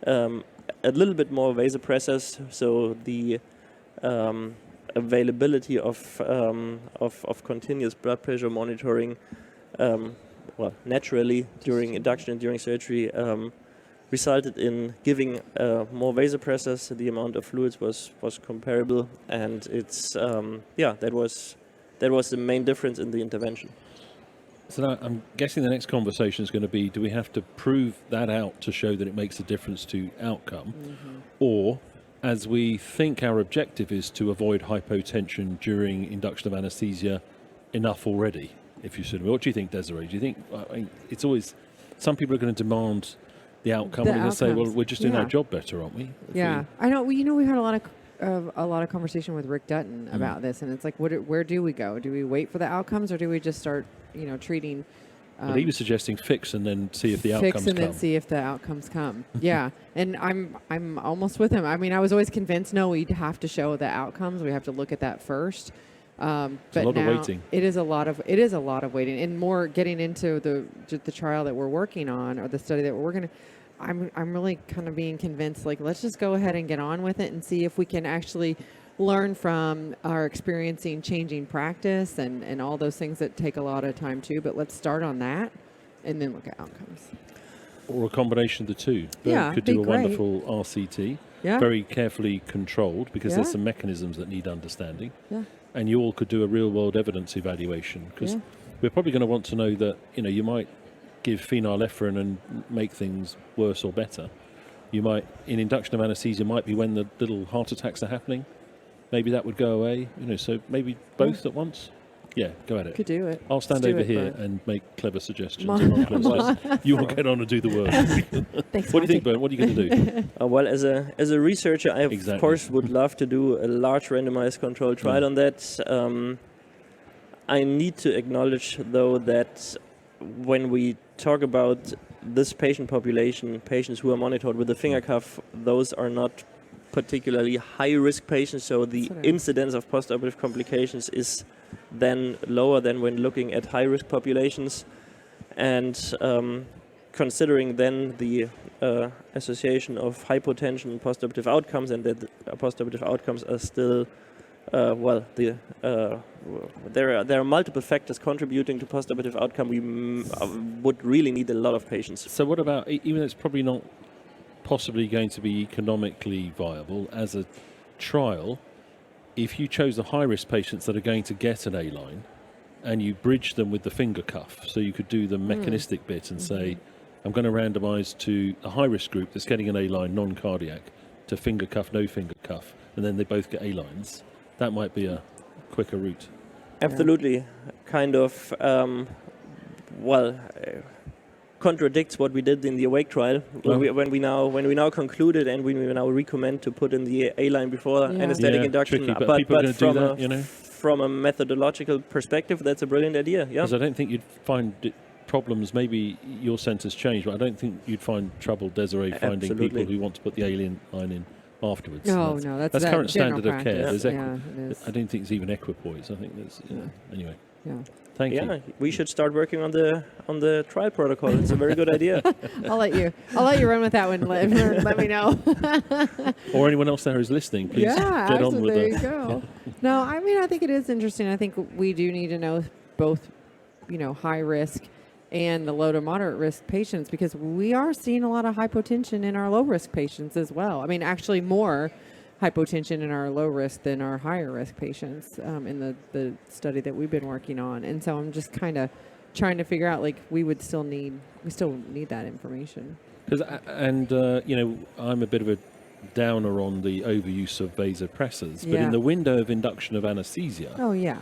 a little bit more vasopressors, so the availability of continuous blood pressure monitoring, naturally during induction and during surgery, resulted in giving more vasopressors. The amount of fluids was comparable, and it's that was the main difference in the intervention. So now I'm guessing the next conversation is going to be, do we have to prove that out to show that it makes a difference to outcome? Or, as we think our objective is to avoid hypotension during induction of anesthesia, enough already, if you should. What do you think, Desiree? Do you think, it's always, some people are going to demand the outcome, and they're going to say, well, we're just doing our job better, aren't we? I know. We had a lot of conversation with Rick Dutton about this, and it's like, where do we go? Do we wait for the outcomes, or do we just start, treating? Well, he was suggesting fix and then see if the outcomes come. Fix and then see if the outcomes come. Yeah, and I'm almost with him. I mean, I was always convinced, no, we'd have to show the outcomes. We have to look at that first. But it's a lot now of waiting. It is a lot of waiting, and more getting into the trial that we're working on, or the study that we're working on. I'm really kind of being convinced, like, let's just go ahead and get on with it and see if we can actually learn from our experiencing changing practice and all those things that take a lot of time too. But let's start on that and then look at outcomes. Or a combination of the two. Yeah, could do a wonderful RCT, very carefully controlled, because there's some mechanisms that need understanding. Yeah. And you all could do a real-world evidence evaluation, because we're probably going to want to know that, you might give phenylephrine and make things worse or better. You might, in induction of anesthesia, might be when the little heart attacks are happening. Maybe that would go away. So maybe both at once. Yeah, go at it. Could do it. I'll stand Let's do over it, here Bern. and make clever suggestions. along close lines. You will get on and do the work. Thanks, What do you think, Bern? What are you going to do? Well, as a researcher, I of course would love to do a large randomized controlled trial on that. I need to acknowledge, though, that when we talk about this patient population, patients who are monitored with the finger cuff, those are not particularly high-risk patients, so the incidence of postoperative complications is then lower than when looking at high-risk populations. And considering then the association of hypotension and postoperative outcomes, and that postoperative outcomes are still, there are multiple factors contributing to postoperative outcome. We would really need a lot of patients. So what about, even though it's probably not possibly going to be economically viable as a trial, if you chose the high-risk patients that are going to get an A-line and you bridge them with the finger cuff, so you could do the mechanistic bit and say, I'm going to randomise to a high-risk group that's getting an A-line, non-cardiac, to finger cuff, no finger cuff, and then they both get A-lines. That might be a quicker route. Absolutely. Kind of, contradicts what we did in the Awake trial when we now concluded and we now recommend to put in the A-line before anesthetic induction. Tricky, but from a methodological perspective, that's a brilliant idea. Yeah. Because I don't think you'd find problems. Maybe your centre's changed, but I don't think you'd find trouble, Desiree, finding people who want to put the alien line in afterwards. No, that's current standard of care. Practice. I don't think it's even equipoise. I think there's anyway. Yeah. Thank you. We should start working on the trial protocol. It's a very good idea. I'll let you run with that one. Let me know. Or anyone else there who's listening, please get on with there it. you go. No, I mean, I think it is interesting. I think we do need to know both, high risk and the low to moderate risk patients, because we are seeing a lot of hypotension in our low risk patients as well. I mean, actually more hypotension in our low risk than our higher risk patients in the study that we've been working on. And so I'm just kind of trying to figure out, we still need that information. I'm a bit of a downer on the overuse of vasopressors, but in the window of induction of anesthesia,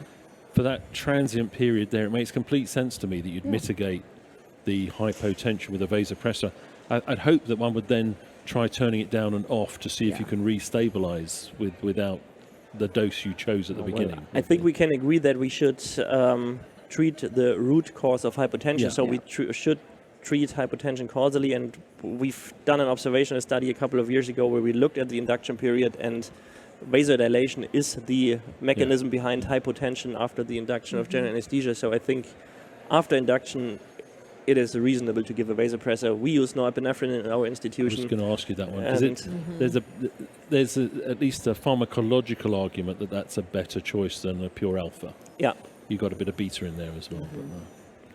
for that transient period there, it makes complete sense to me that you'd mitigate the hypotension with a vasopressor. I'd hope that one would then try turning it down and off to see if you can restabilize without the dose you chose at the beginning. I think we can agree that we should treat the root cause of hypotension. We should treat hypotension causally, and we've done an observational study a couple of years ago where we looked at the induction period, and vasodilation is the mechanism behind hypotension after the induction of general anesthesia. So I think after induction, it is reasonable to give a vasopressor. We use norepinephrine in our institution. I was going to ask you that one. There's at least a pharmacological argument that that's a better choice than a pure alpha. Yeah. You've got a bit of beta in there as well.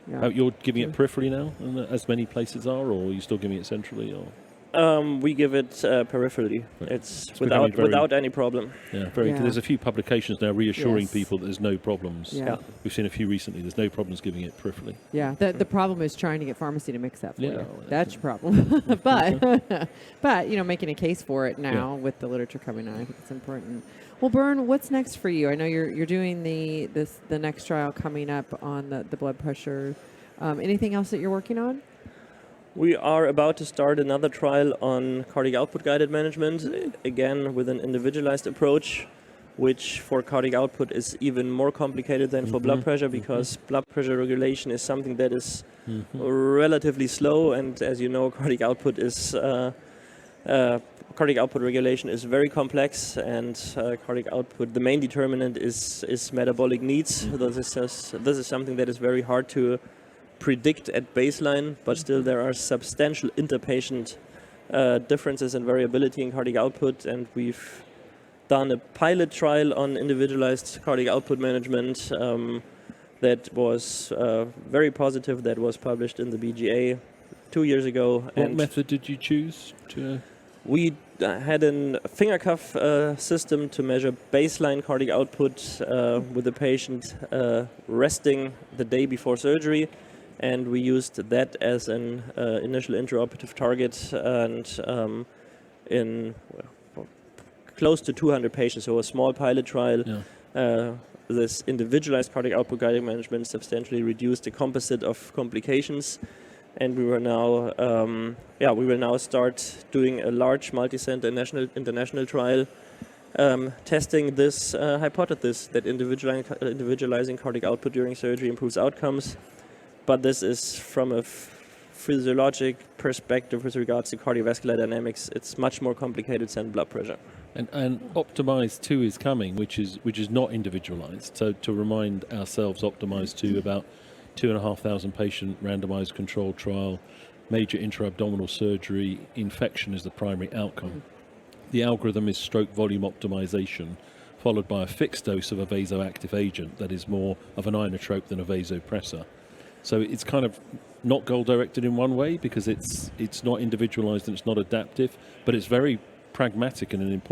But, you're giving it peripherally now, as many places are, or are you still giving it centrally? Or? We give it peripherally. It's without any problem. Yeah, there's a few publications now reassuring people that there's no problems. Yeah. We've seen a few recently. There's no problems giving it peripherally. Yeah, the problem is trying to get pharmacy to mix that for you. That's your problem. but making a case for it now with the literature coming out, I think it's important. Well, Bern, what's next for you? I know you're doing the next trial coming up on the blood pressure. Anything else that you're working on? We are about to start another trial on cardiac output guided management, again with an individualized approach, which for cardiac output is even more complicated than for blood pressure, because blood pressure regulation is something that is relatively slow, and as you know, cardiac output regulation is very complex, and cardiac output, the main determinant is metabolic needs. This is something that is very hard to predict at baseline, but still there are substantial interpatient differences and variability in cardiac output, and we've done a pilot trial on individualized cardiac output management that was very positive, that was published in the BGA 2 years ago. What method did you choose? We had a finger cuff system to measure baseline cardiac output with the patient resting the day before surgery, and we used that as an initial intraoperative target, and in close to 200 patients, so a small pilot trial. this individualized cardiac output guided management substantially reduced the composite of complications. And we will now start doing a large multi-center international trial testing this hypothesis that individualizing cardiac output during surgery improves outcomes. But this is from a physiologic perspective with regards to cardiovascular dynamics. It's much more complicated than blood pressure. And Optimize 2 is coming, which is not individualized. So to remind ourselves, Optimize 2, about 2,500 patient randomized controlled trial, major intra-abdominal surgery, infection is the primary outcome. The algorithm is stroke volume optimization, followed by a fixed dose of a vasoactive agent that is more of an inotrope than a vasopressor. So it's kind of not goal-directed in one way because it's not individualized and it's not adaptive, but it's very pragmatic and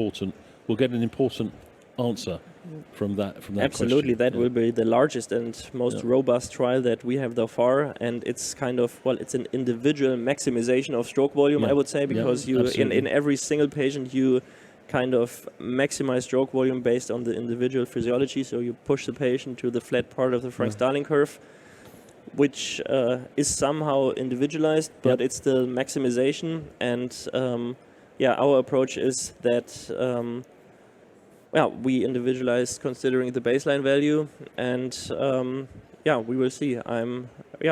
we'll get an important answer from that Absolutely, question. that will be the largest and most robust trial that we have so far, and it's kind of, it's an individual maximization of stroke volume, I would say, because you in every single patient you kind of maximize stroke volume based on the individual physiology. So you push the patient to the flat part of the Frank-Starling curve, which is somehow individualized, but it's still maximization. And our approach is that we individualize considering the baseline value, and we will see.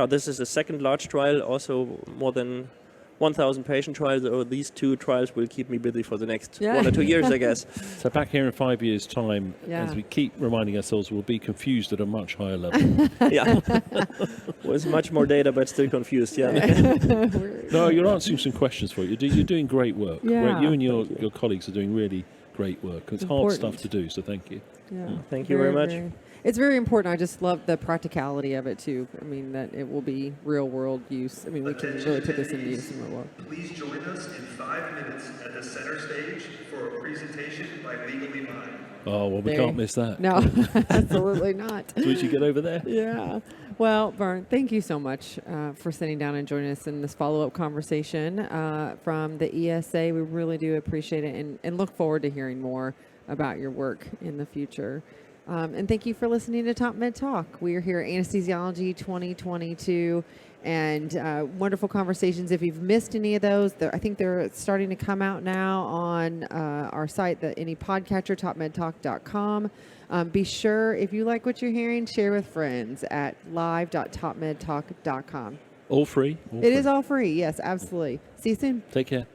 This is the second large trial, also more than 1,000 patient trials. So these two trials will keep me busy for the next 1 or 2 years, I guess. So back here in 5 years' time, as we keep reminding ourselves, we'll be confused at a much higher level. Was much more data, but still confused. No, you're answering some questions for you. You're doing great work. Yeah. You and your colleagues are doing really great work. It's hard stuff to do, so thank you. Yeah. Thank you very much. It's very important. I just love the practicality of it too. I mean, that it will be real world use. I mean, we can really put this into use in real world. Please join us in 5 minutes at the center stage for a presentation by Legally Mine. Oh, well, we can't miss that. No, absolutely not. So we should get over there. Yeah. Well, Vern, thank you so much for sitting down and joining us in this follow-up conversation from the ESA. We really do appreciate it and look forward to hearing more about your work in the future. And thank you for listening to TopMedTalk. We are here at Anesthesiology 2022, and wonderful conversations. If you've missed any of those, I think they're starting to come out now on our site, any podcatcher, topmedtalk.com. Be sure, if you like what you're hearing, share with friends at live.topmedtalk.com. All free? It is all free, yes, absolutely. See you soon. Take care.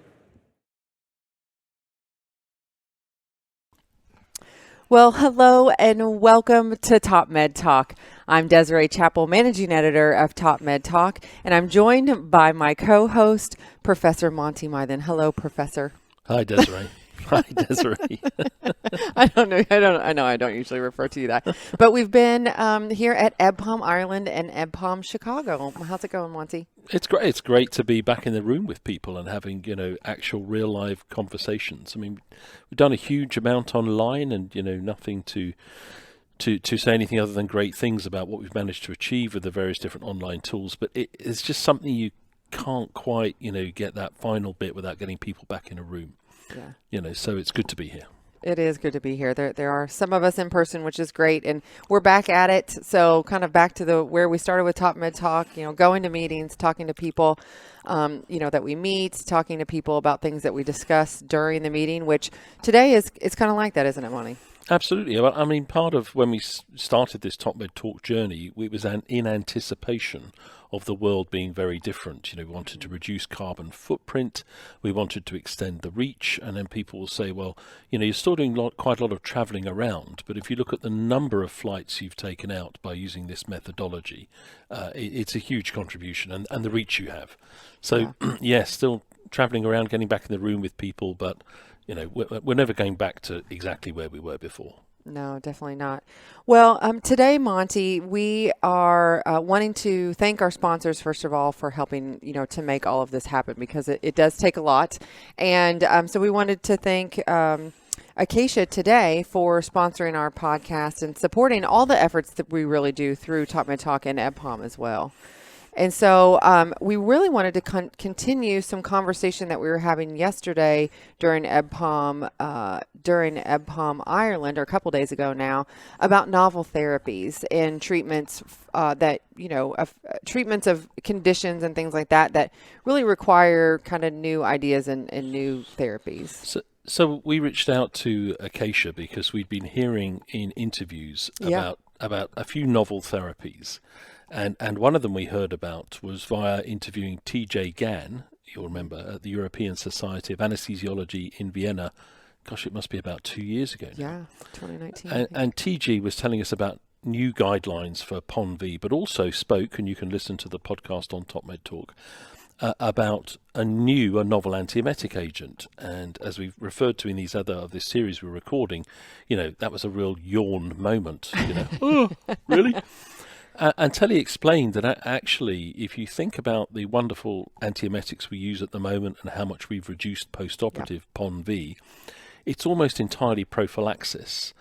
Well, hello and welcome to TopMedTalk. I'm Desiree Chappell, Managing Editor of TopMedTalk, and I'm joined by my co-host, Professor Monty Mythen. Hello, Professor. Hi, Desiree. Hi, Desiree. I don't usually refer to you that. But we've been here at EBPOM Ireland and EBPOM Chicago. How's it going, Monty? It's great. It's great to be back in the room with people and having, actual real live conversations. I mean, we've done a huge amount online and, nothing to say anything other than great things about what we've managed to achieve with the various different online tools. But it's just something you can't quite, get that final bit without getting people back in a room. Yeah. So it's good to be here. It is good to be here. There are some of us in person, which is great, and we're back at it. So kind of back to where we started with TopMedTalk, going to meetings, talking to people, that we meet, talking to people about things that we discuss during the meeting, which today it's kind of like that, isn't it, Monty? Absolutely. I mean, part of when we started this TopMedTalk journey, it was in anticipation of the world being very different. We wanted to reduce carbon footprint. We wanted to extend the reach. And then people will say, well, you're still doing quite a lot of traveling around. But if you look at the number of flights you've taken out by using this methodology, it's a huge contribution and the reach you have. So, yes, still traveling around, getting back in the room with people, but we're never going back to exactly where we were before. No, definitely not. Well, today, Monty, we are wanting to thank our sponsors, first of all, for helping, to make all of this happen, because it does take a lot. And so we wanted to thank Acacia today for sponsoring our podcast and supporting all the efforts that we really do through TopMedTalk and EBPOM as well. And so we really wanted to continue some conversation that we were having yesterday during EBPOM Ireland, or a couple days ago now, about novel therapies and treatments that, treatments of conditions and things like that really require kind of new ideas and new therapies. So we reached out to Acacia because we'd been hearing in interviews about a few novel therapies. And one of them we heard about was via interviewing TJ Gann, you'll remember, at the European Society of Anesthesiology in Vienna. Gosh, it must be about 2 years ago now. Yeah, 2019. And TG was telling us about new guidelines for PONV, but also spoke, and you can listen to the podcast on TopMedTalk, about a novel antiemetic agent. And as we've referred to in these this series we're recording, that was a real yawn moment, oh, really? Until he explained that actually, if you think about the wonderful antiemetics we use at the moment and how much we've reduced post-operative PONV, it's almost entirely prophylaxis.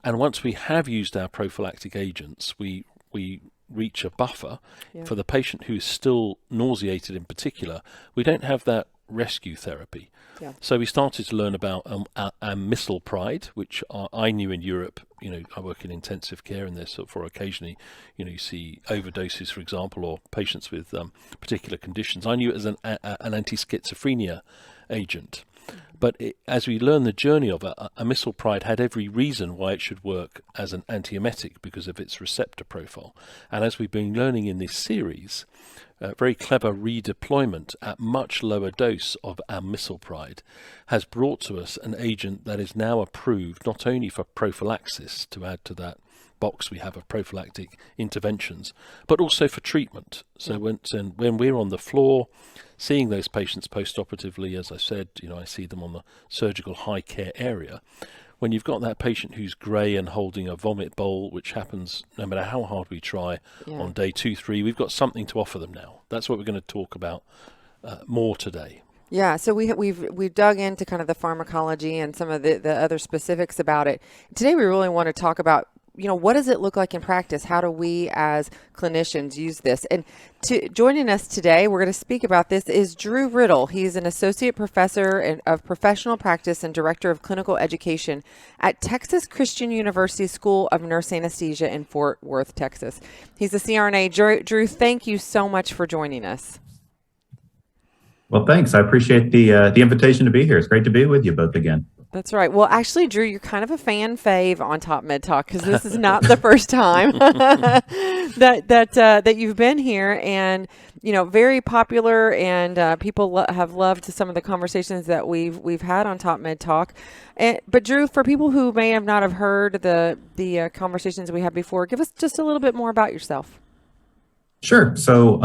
And once we have used our prophylactic agents, we reach a buffer for the patient who is still nauseated in particular. We don't have that rescue therapy. So we started to learn about amisulpride, which I knew in Europe. I work in intensive care, and there's for occasionally, you see overdoses, for example, or patients with particular conditions. I knew it as an anti-schizophrenia agent. But as we learn the journey of it, amisulpride had every reason why it should work as an antiemetic because of its receptor profile. And as we've been learning in this series, very clever redeployment at much lower dose of amisulpride has brought to us an agent that is now approved not only for prophylaxis, to add to that box we have of prophylactic interventions, but also for treatment. So when we're on the floor seeing those patients post-operatively, as I said, I see them on the surgical high care area. When you've got that patient who's grey and holding a vomit bowl, which happens no matter how hard we try on day 2, 3, we've got something to offer them now. That's what we're going to talk about more today. Yeah, so we've dug into kind of the pharmacology and some of the other specifics about it. Today we really want to talk about, what does it look like in practice? How do we as clinicians use this? And joining us today, we're going to speak about this, is Drew Riddle. He's an associate professor of professional practice and director of clinical education at Texas Christian University School of Nurse Anesthesia in Fort Worth, Texas. He's a CRNA. Drew, thank you so much for joining us. Well, thanks. I appreciate the invitation to be here. It's great to be with you both again. That's right. Well, actually, Drew, you're kind of a fan fave on TopMedTalk because this is not the first time that you've been here, and very popular, and people have loved some of the conversations that we've had on TopMedTalk. But Drew, for people who may have not have heard the conversations we had before, give us just a little bit more about yourself. Sure. So,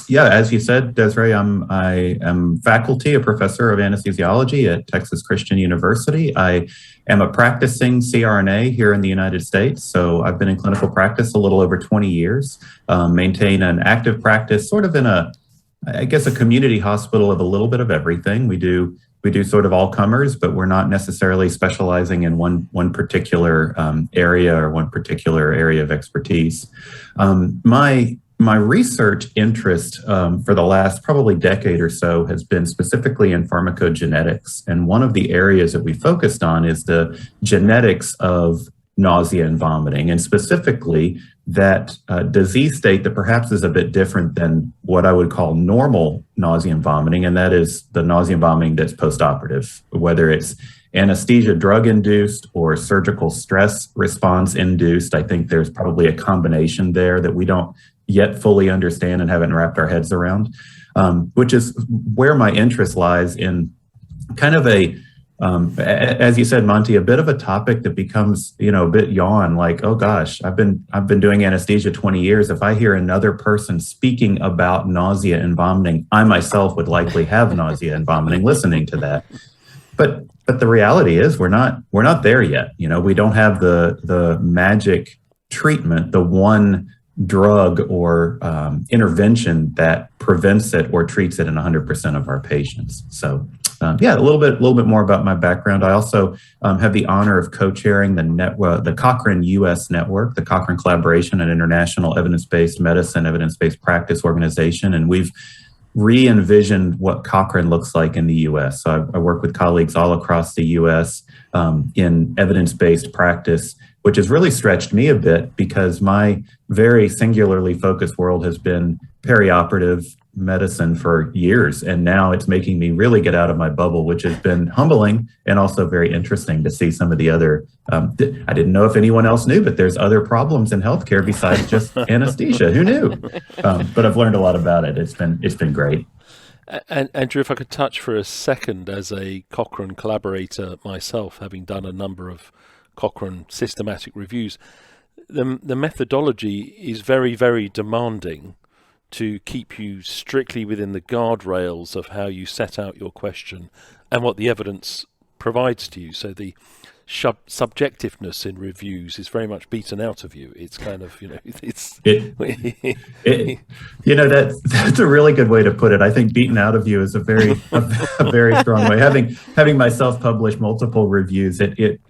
as you said, Desiree, I am faculty, a professor of anesthesiology at Texas Christian University. I am a practicing CRNA here in the United States. So I've been in clinical practice a little over 20 years, maintain an active practice sort of in a community hospital of a little bit of everything. We do sort of all comers, but we're not necessarily specializing in one particular area or one particular area of expertise. My research interest for the last probably decade or so has been specifically in pharmacogenetics. And one of the areas that we focused on is the genetics of nausea and vomiting, and specifically that disease state that perhaps is a bit different than what I would call normal nausea and vomiting, and that is the nausea and vomiting that's postoperative, whether it's anesthesia drug-induced or surgical stress response-induced. I think there's probably a combination there that we don't yet fully understand and haven't wrapped our heads around, which is where my interest lies in kind of as you said, Monty, a bit of a topic that becomes, a bit yawn, like, oh gosh, I've been doing anesthesia 20 years. If I hear another person speaking about nausea and vomiting, I myself would likely have nausea and vomiting listening to that. But the reality is we're not there yet. We don't have the magic treatment, the one drug or intervention that prevents it or treats it in 100% of our patients. So a little bit more about my background. I also have the honor of co-chairing the Cochrane U.S. network, the Cochrane Collaboration and International Evidence-Based Medicine, Evidence-Based Practice Organization, and we've re-envisioned what Cochrane looks like in the U.S. So I work with colleagues all across the U.S. In evidence-based practice, which has really stretched me a bit because my very singularly focused world has been perioperative medicine for years. And now it's making me really get out of my bubble, which has been humbling and also very interesting to see some of the other, I didn't know if anyone else knew, but there's other problems in healthcare besides just anesthesia. Who knew? But I've learned a lot about it. It's been great. And Andrew, if I could touch for a second as a Cochrane collaborator myself, having done a number of Cochrane systematic reviews, the methodology is very, very demanding to keep you strictly within the guardrails of how you set out your question and what the evidence provides to you. So the subjectiveness in reviews is very much beaten out of you. It's kind of, that's a really good way to put it. I think beaten out of you is a very strong way. Having myself publish multiple reviews, it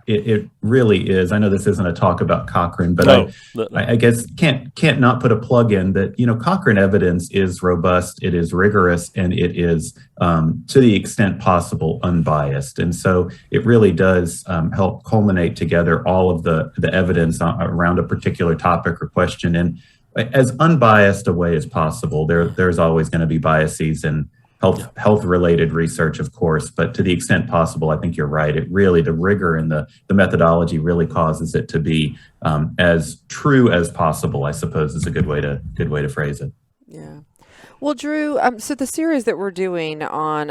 really is. I know this isn't a talk about Cochrane, but I guess can't not put a plug in that, Cochrane evidence is robust, it is rigorous, and it is to the extent possible unbiased. And so it really does help culminate together all of the evidence around a particular topic or question in as unbiased a way as possible. There's always going to be biases in health related research, of course, but to the extent possible, I think you're right. It really, the rigor and the methodology really causes it to be as true as possible, I suppose, is a good way to phrase it. Yeah. Well, Drew, so the series that we're doing on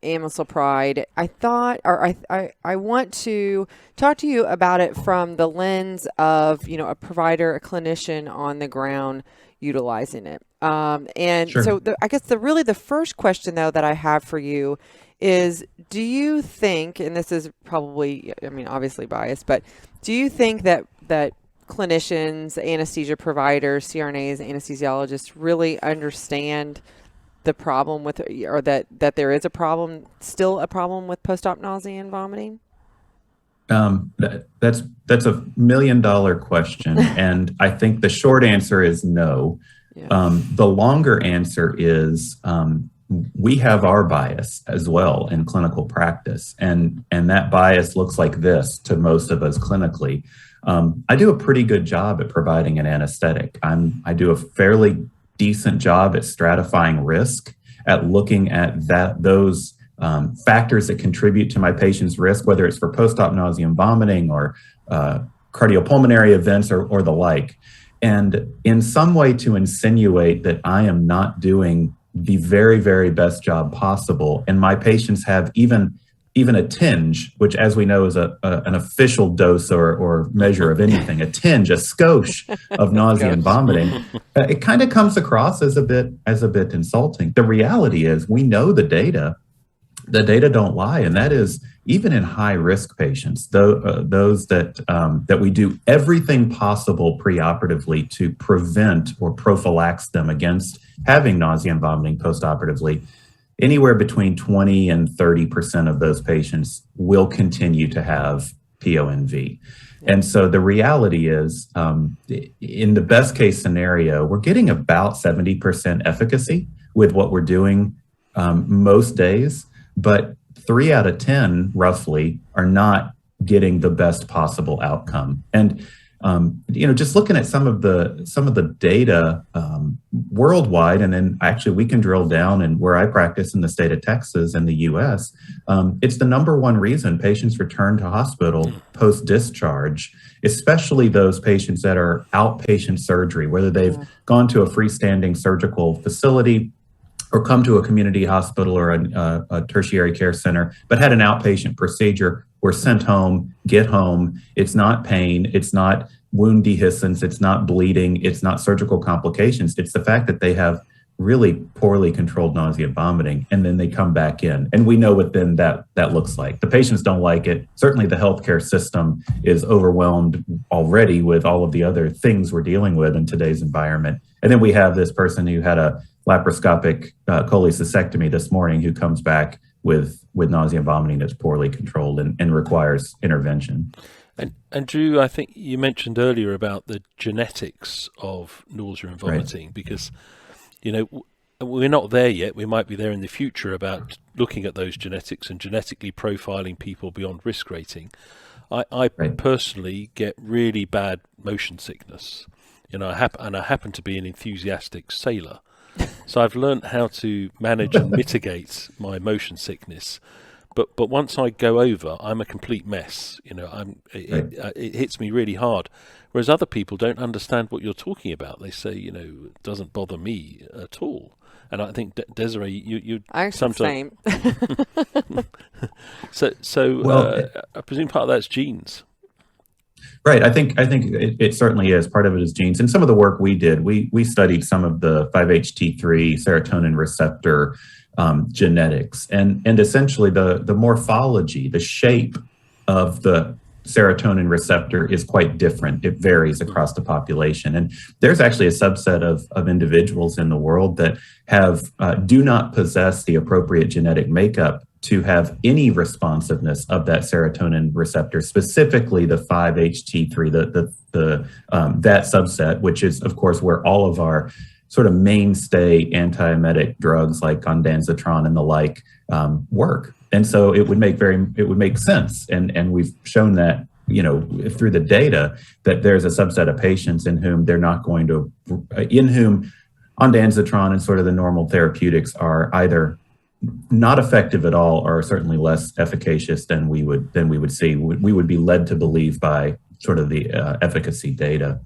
amisulpride, I want to talk to you about it from the lens of, a provider, a clinician on the ground utilizing it. Sure. So I guess the first question, though, that I have for you is, do you think, and this is probably, obviously biased, but do you think that clinicians, anesthesia providers, CRNAs, anesthesiologists really understand the problem with, or that there is still a problem with post-op nausea and vomiting? That's a $1 million question, and I think the short answer is no. Yeah. The longer answer is we have our bias as well in clinical practice, and that bias looks like this to most of us clinically. I do a pretty good job at providing an anesthetic. I do a fairly decent job at stratifying risk, at looking at those factors that contribute to my patient's risk, whether it's for post-op nausea and vomiting or cardiopulmonary events or the like. And in some way to insinuate that I am not doing the very, very best job possible, and my patients have even a tinge, which, as we know, is an official dose or measure of anything, a tinge, a skosh of nausea and vomiting, it kind of comes across as a bit insulting. The reality is we know the data don't lie, and that is even in high risk patients, those that we do everything possible preoperatively to prevent or prophylax them against having nausea and vomiting postoperatively. Anywhere between 20 and 30% of those patients will continue to have PONV. And so the reality is, in the best case scenario, we're getting about 70% efficacy with what we're doing most days, but 3 out of 10 roughly are not getting the best possible outcome. And just looking at some of the data worldwide, and then actually we can drill down, and where I practice in the state of Texas and the U.S., it's the number one reason patients return to hospital post-discharge, especially those patients that are outpatient surgery, whether they've gone to a freestanding surgical facility or come to a community hospital or a tertiary care center, but had an outpatient procedure, were sent home, get home. It's not pain. It's not wound dehiscence. It's not bleeding. It's not surgical complications. It's the fact that they have really poorly controlled nausea and vomiting, and then they come back in. And we know what then that looks like. The patients don't like it. Certainly the healthcare system is overwhelmed already with all of the other things we're dealing with in today's environment. And then we have this person who had a laparoscopic cholecystectomy this morning who comes back with nausea and vomiting that's poorly controlled and requires intervention. And Drew, I think you mentioned earlier about the genetics of nausea and vomiting, right? Because, you know, we're not there yet. We might be there in the future about looking at those genetics and genetically profiling people beyond risk rating. I right. personally get really bad motion sickness. You know, I happen to be an enthusiastic sailor. So I've learned how to manage and mitigate my motion sickness. But once I go over, I'm a complete mess. You know, it hits me really hard. Whereas other people don't understand what you're talking about. They say, you know, it doesn't bother me at all. And I think Desiree, you sometimes. Same. So I presume part of that's genes. Right. I think it certainly is. Part of it is genes. And some of the work we did, we studied some of the 5-HT3 serotonin receptor genetics, and essentially the morphology, the shape of the serotonin receptor is quite different. It varies across the population. And there's actually a subset of individuals in the world that do not possess the appropriate genetic makeup to have any responsiveness of that serotonin receptor, specifically the 5-HT3, that subset, which is, of course, where all of our sort of mainstay antiemetic drugs like ondansetron and the like work. And so it would make sense. And we've shown that, you know, through the data, that there's a subset of patients in whom ondansetron and sort of the normal therapeutics are either not effective at all or certainly less efficacious than we would see. We would be led to believe by sort of the efficacy data.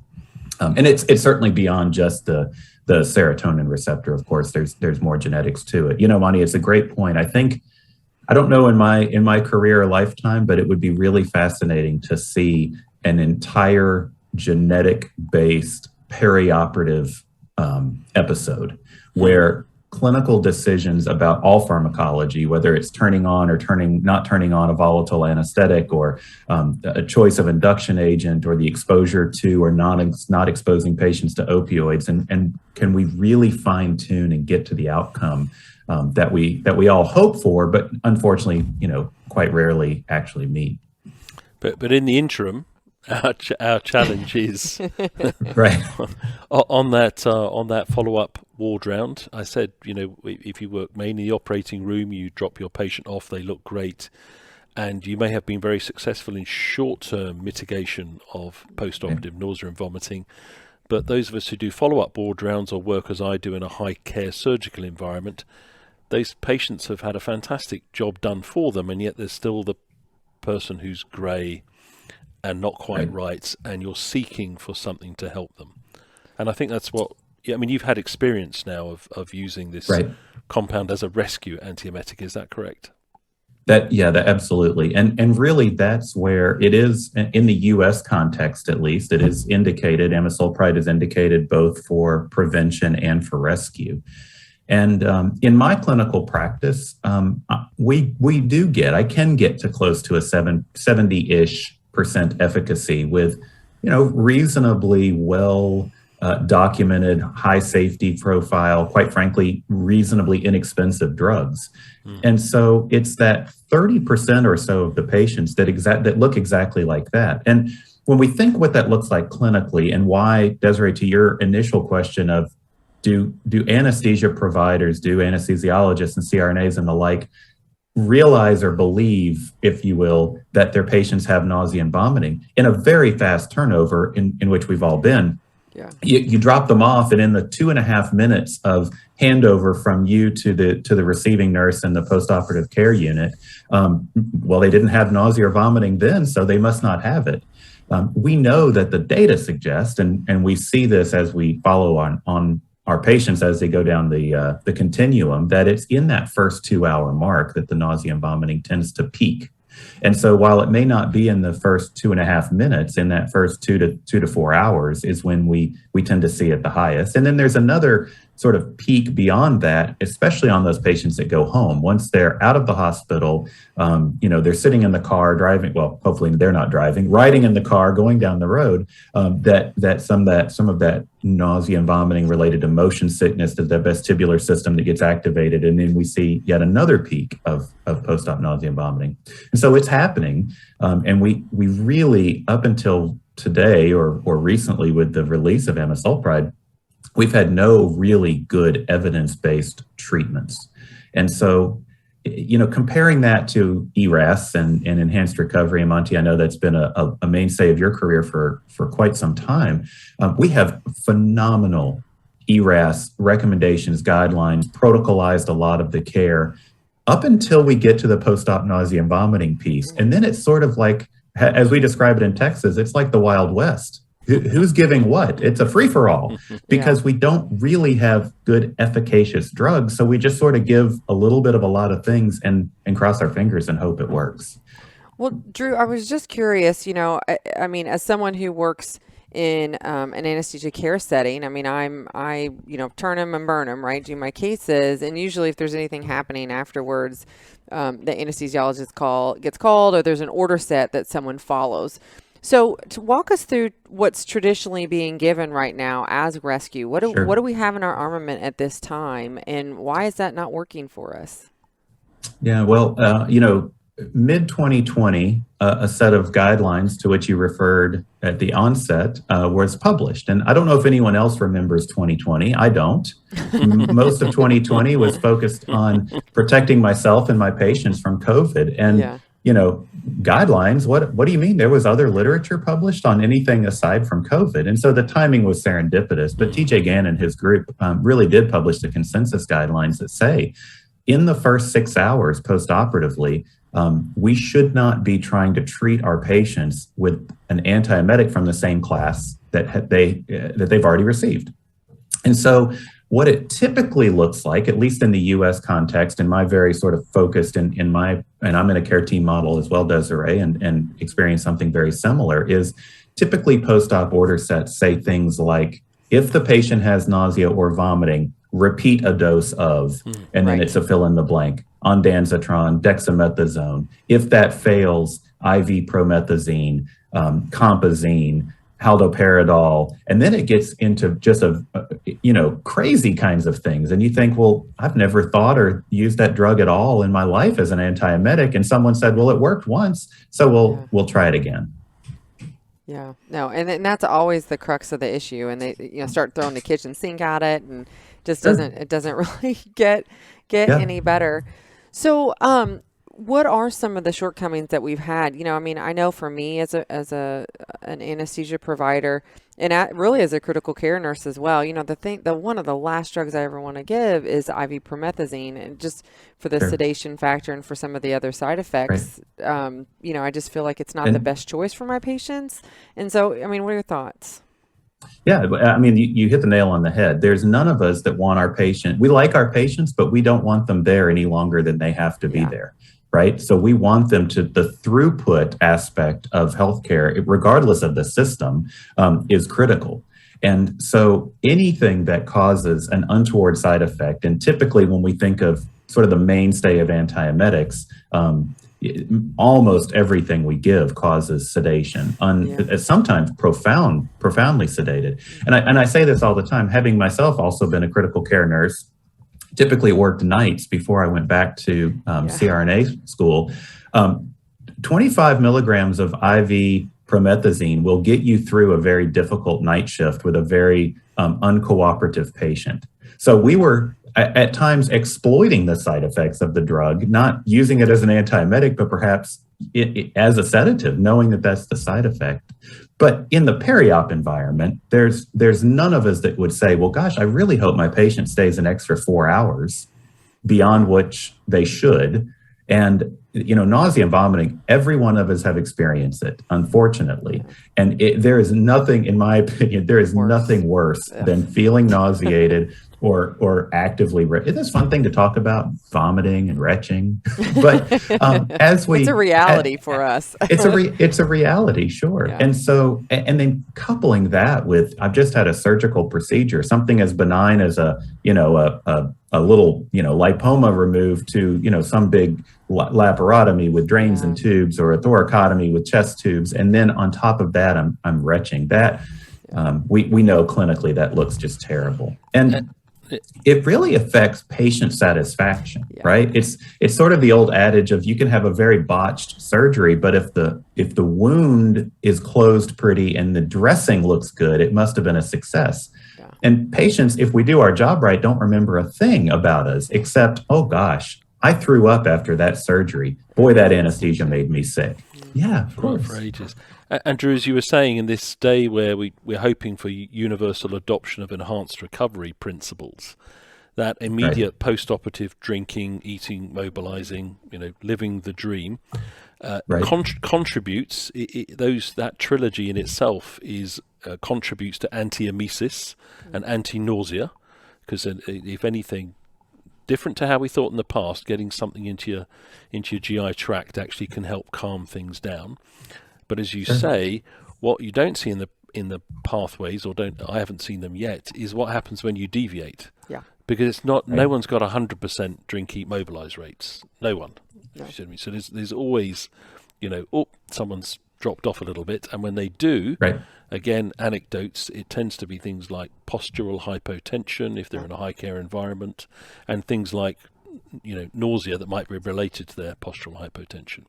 And it's certainly beyond just the serotonin receptor. Of course, there's more genetics to it. You know, Monty, it's a great point. I don't know in my career or lifetime, but it would be really fascinating to see an entire genetic-based perioperative episode where clinical decisions about all pharmacology, whether it's turning on or not turning on a volatile anesthetic, or a choice of induction agent, or the exposure to or not exposing patients to opioids, and can we really fine tune and get to the outcome that we all hope for, but unfortunately, you know, quite rarely actually meet. But in the interim, our challenge is right on that follow-up ward round. I said, you know, if you work mainly in the operating room, you drop your patient off, they look great, and you may have been very successful in short-term mitigation of post-operative nausea and vomiting. But those of us who do follow-up ward rounds or work as I do in a high-care surgical environment, those patients have had a fantastic job done for them, and yet there's still the person who's grey and not quite right, and you're seeking for something to help them. And I think that's what, I mean, you've had experience now of using this compound as a rescue antiemetic, is that correct? That absolutely. And really that's where it is, in the US context at least, it is indicated, amisulpride is indicated both for prevention and for rescue. And in my clinical practice, I can get to close to a 70-ish% efficacy with, you know, reasonably well documented high safety profile, quite frankly, reasonably inexpensive drugs. And so it's that 30% or so of the patients that look exactly like that. And when we think what that looks like clinically, and why, Desiree, to your initial question of do anesthesia providers, do anesthesiologists and CRNAs and the like realize or believe, if you will, that their patients have nausea and vomiting in a very fast turnover in which we've all been. Yeah. You drop them off, and in the 2.5 minutes of handover from you to the receiving nurse in the postoperative care unit, well, they didn't have nausea or vomiting then, so they must not have it. We know that the data suggest, and we see this as we follow on our patients as they go down the continuum, that it's in that first 2-hour mark that the nausea and vomiting tends to peak. And so while it may not be in the first 2.5 minutes, in that first 2 to 4 hours is when we tend to see it the highest. And then there's another sort of peak beyond that, especially on those patients that go home. Once they're out of the hospital, they're sitting in the car driving, well, hopefully they're not driving, riding in the car, going down the road, that some of that nausea and vomiting related to motion sickness, to the vestibular system that gets activated. And then we see yet another peak of post-op nausea and vomiting. And so it's happening. And we really, up until today or recently with the release of amisulpride, we've had no really good evidence-based treatments. And so, comparing that to ERAS and enhanced recovery, and Monty, I know that's been a mainstay of your career for quite some time. We have phenomenal ERAS recommendations, guidelines, protocolized a lot of the care up until we get to the post-op nausea and vomiting piece. And then it's sort of like, as we describe it in Texas, it's like the Wild West. Who's giving what? It's a free-for-all because we don't really have good efficacious drugs. So we just sort of give a little bit of a lot of things and cross our fingers and hope it works. Well, Drew, I was just curious, I mean, as someone who works in an anesthesia care setting, I mean, I turn them and burn them, right? Do my cases. And usually if there's anything happening afterwards, the anesthesiologist gets called, or there's an order set that someone follows. So to walk us through what's traditionally being given right now as rescue, what do we have in our armament at this time, and why is that not working for us? Yeah, well, mid-2020, a set of guidelines to which you referred at the onset was published. And I don't know if anyone else remembers 2020. I don't. Most of 2020 was focused on protecting myself and my patients from COVID. And guidelines, what do you mean? There was other literature published on anything aside from COVID. And so the timing was serendipitous, but TJ Gann and his group really did publish the consensus guidelines that say in the first 6 hours post-operatively, we should not be trying to treat our patients with an antiemetic from the same class that they've already received. And so what it typically looks like, at least in the US context, and my very sort of focused and I'm in a care team model as well, Desiree, and experience something very similar, is typically post-op order sets say things like, if the patient has nausea or vomiting, repeat a dose of, and then it's a fill in the blank, ondansetron, dexamethasone. If that fails, IV promethazine, compazine, haloperidol, and then it gets into just crazy kinds of things. And you think, well, I've never thought or used that drug at all in my life as an antiemetic. And someone said, well, it worked once, so we'll try it again. Yeah, no, and that's always the crux of the issue. And they start throwing the kitchen sink at it, and just doesn't really get any better. So, what are some of the shortcomings that we've had? I know for me as an anesthesia provider, and really as a critical care nurse as well, one of the last drugs I ever want to give is IV promethazine, and just for the sedation factor and for some of the other side effects, I just feel like it's not the best choice for my patients. And so, what are your thoughts? Yeah, you hit the nail on the head. There's none of us that want our patient. We like our patients, but we don't want them there any longer than they have to be there. Right. So we want them to, the throughput aspect of healthcare, regardless of the system, is critical. And so anything that causes an untoward side effect, and typically when we think of sort of the mainstay of antiemetics, almost everything we give causes sedation, sometimes profoundly sedated. And I say this all the time, having myself also been a critical care nurse, typically worked nights before I went back to CRNA school. 25 milligrams of IV promethazine will get you through a very difficult night shift with a very uncooperative patient. So we were at times exploiting the side effects of the drug, not using it as an antiemetic, but perhaps as a sedative, knowing that that's the side effect. But in the peri-op environment, there's none of us that would say, well, gosh, I really hope my patient stays an extra 4 hours beyond which they should. And, nausea and vomiting, every one of us have experienced it, unfortunately. And there is nothing, in my opinion, there is nothing worse than feeling nauseated or actively. It's a fun thing to talk about, vomiting and retching. But as we, it's a reality for us. it's a reality, sure. Yeah. And so, and then coupling that with, I've just had a surgical procedure, something as benign as a little, lipoma removed to, some big laparotomy with drains and tubes, or a thoracotomy with chest tubes. And then on top of that, I'm retching. That we know clinically that looks just terrible. And it really affects patient satisfaction, right? It's sort of the old adage of, you can have a very botched surgery, but if the wound is closed pretty and the dressing looks good, it must have been a success. Yeah. And patients, if we do our job right, don't remember a thing about us except, oh gosh, I threw up after that surgery. Boy, that anesthesia made me sick. Yeah, of course. For ages. Andrew, as you were saying, in this day where we're hoping for universal adoption of enhanced recovery principles, that immediate post-operative drinking, eating, mobilizing, living the dream, contributes. That trilogy in itself contributes to anti-emesis and anti-nausea, because if anything, different to how we thought in the past, getting something into your GI tract actually can help calm things down. But as you say, what you don't see in the pathways, I haven't seen them yet, is what happens when you deviate. Yeah. Because it's not, no one's got 100% drink, eat, mobilize rates. No one. No. So there's always, someone's dropped off a little bit, and when they do, again, anecdotes, it tends to be things like postural hypotension if they're in a high care environment, and things like nausea that might be related to their postural hypotension.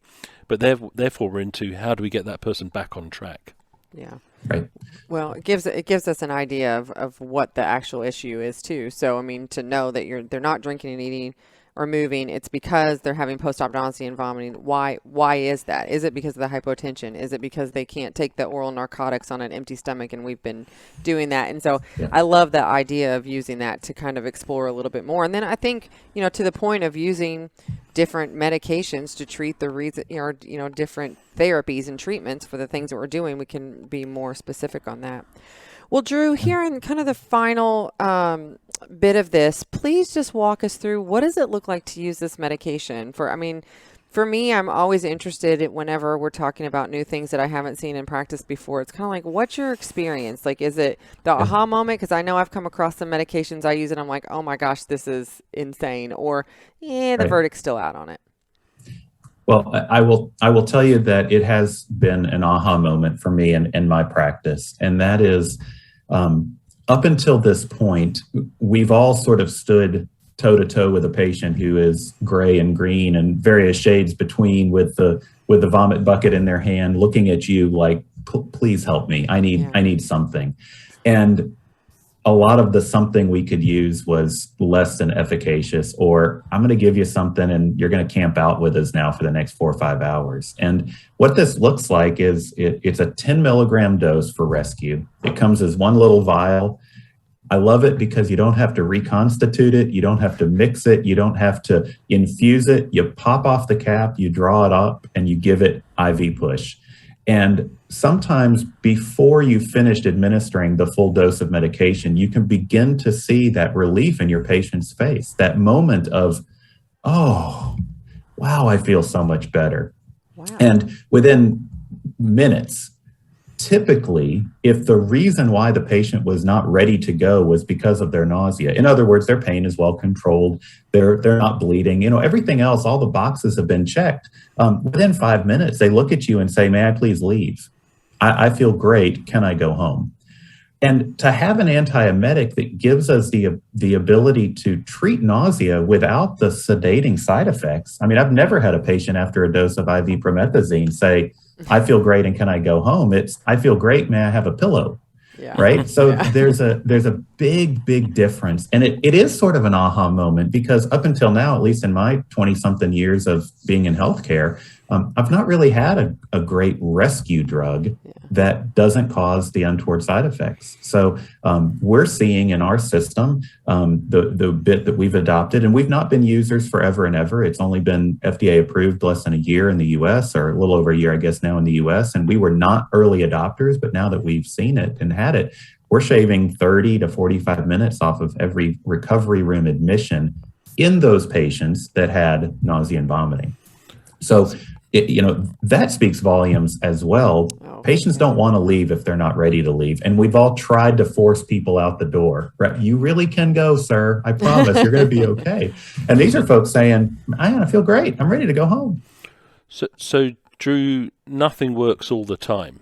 But therefore we're into, how do we get that person back on track? Yeah. Right. Well, it gives us an idea of what the actual issue is too. So I mean, to know that they're not drinking and eating or moving, it's because they're having post-op nausea and vomiting. Why is that? Is it because of the hypotension? Is it because they can't take the oral narcotics on an empty stomach, and we've been doing that? And so I love the idea of using that to kind of explore a little bit more. And then I think, to the point of using different medications to treat the reason, or different therapies and treatments for the things that we're doing, we can be more specific on that. Well, Drew, here in kind of the final bit of this, please just walk us through, what does it look like to use this medication? For me, I'm always interested whenever we're talking about new things that I haven't seen in practice before. It's kind of like, what's your experience? Like, is it the aha moment? Because I know I've come across some medications I use and I'm like, oh my gosh, this is insane. Or, the verdict's still out on it. Well, I will tell you that it has been an aha moment for me in my practice. And that is, up until this point, we've all sort of stood toe to toe with a patient who is gray and green and various shades between, with the vomit bucket in their hand, looking at you like, please help me. I need something. And a lot of the something we could use was less than efficacious, or I'm going to give you something and you're going to camp out with us now for the next 4 or 5 hours. And what this looks like is it's a 10 milligram dose for rescue. It comes as one little vial. I love it because you don't have to reconstitute it. You don't have to mix it. You don't have to infuse it. You pop off the cap, you draw it up, and you give it IV push. And sometimes before you've finished administering the full dose of medication, you can begin to see that relief in your patient's face, that moment of, oh, wow, I feel so much better. Wow. And within minutes, typically, if the reason why the patient was not ready to go was because of their nausea, in other words, their pain is well controlled, they're not bleeding, everything else, all the boxes have been checked. Within 5 minutes, they look at you and say, may I please leave? I feel great. Can I go home? And to have an antiemetic that gives us the ability to treat nausea without the sedating side effects. I mean, I've never had a patient after a dose of IV promethazine say, I feel great and can I go home? It's, I feel great, may I have a pillow? Yeah. Right? So there's a big difference. And it is sort of an aha moment, because up until now, at least in my 20-something years of being in healthcare, I've not really had a great rescue drug that doesn't cause the untoward side effects. So we're seeing in our system the bit that we've adopted, and we've not been users forever and ever. It's only been FDA approved less than a year in the US, or a little over a year, I guess, now in the US. And we were not early adopters, but now that we've seen it and had it, we're shaving 30 to 45 minutes off of every recovery room admission in those patients that had nausea and vomiting. So, that speaks volumes as well. Patients don't want to leave if they're not ready to leave. And we've all tried to force people out the door. Right? You really can go, sir. I promise you're going to be okay. And these are folks saying, I feel great. I'm ready to go home. So Drew, nothing works all the time,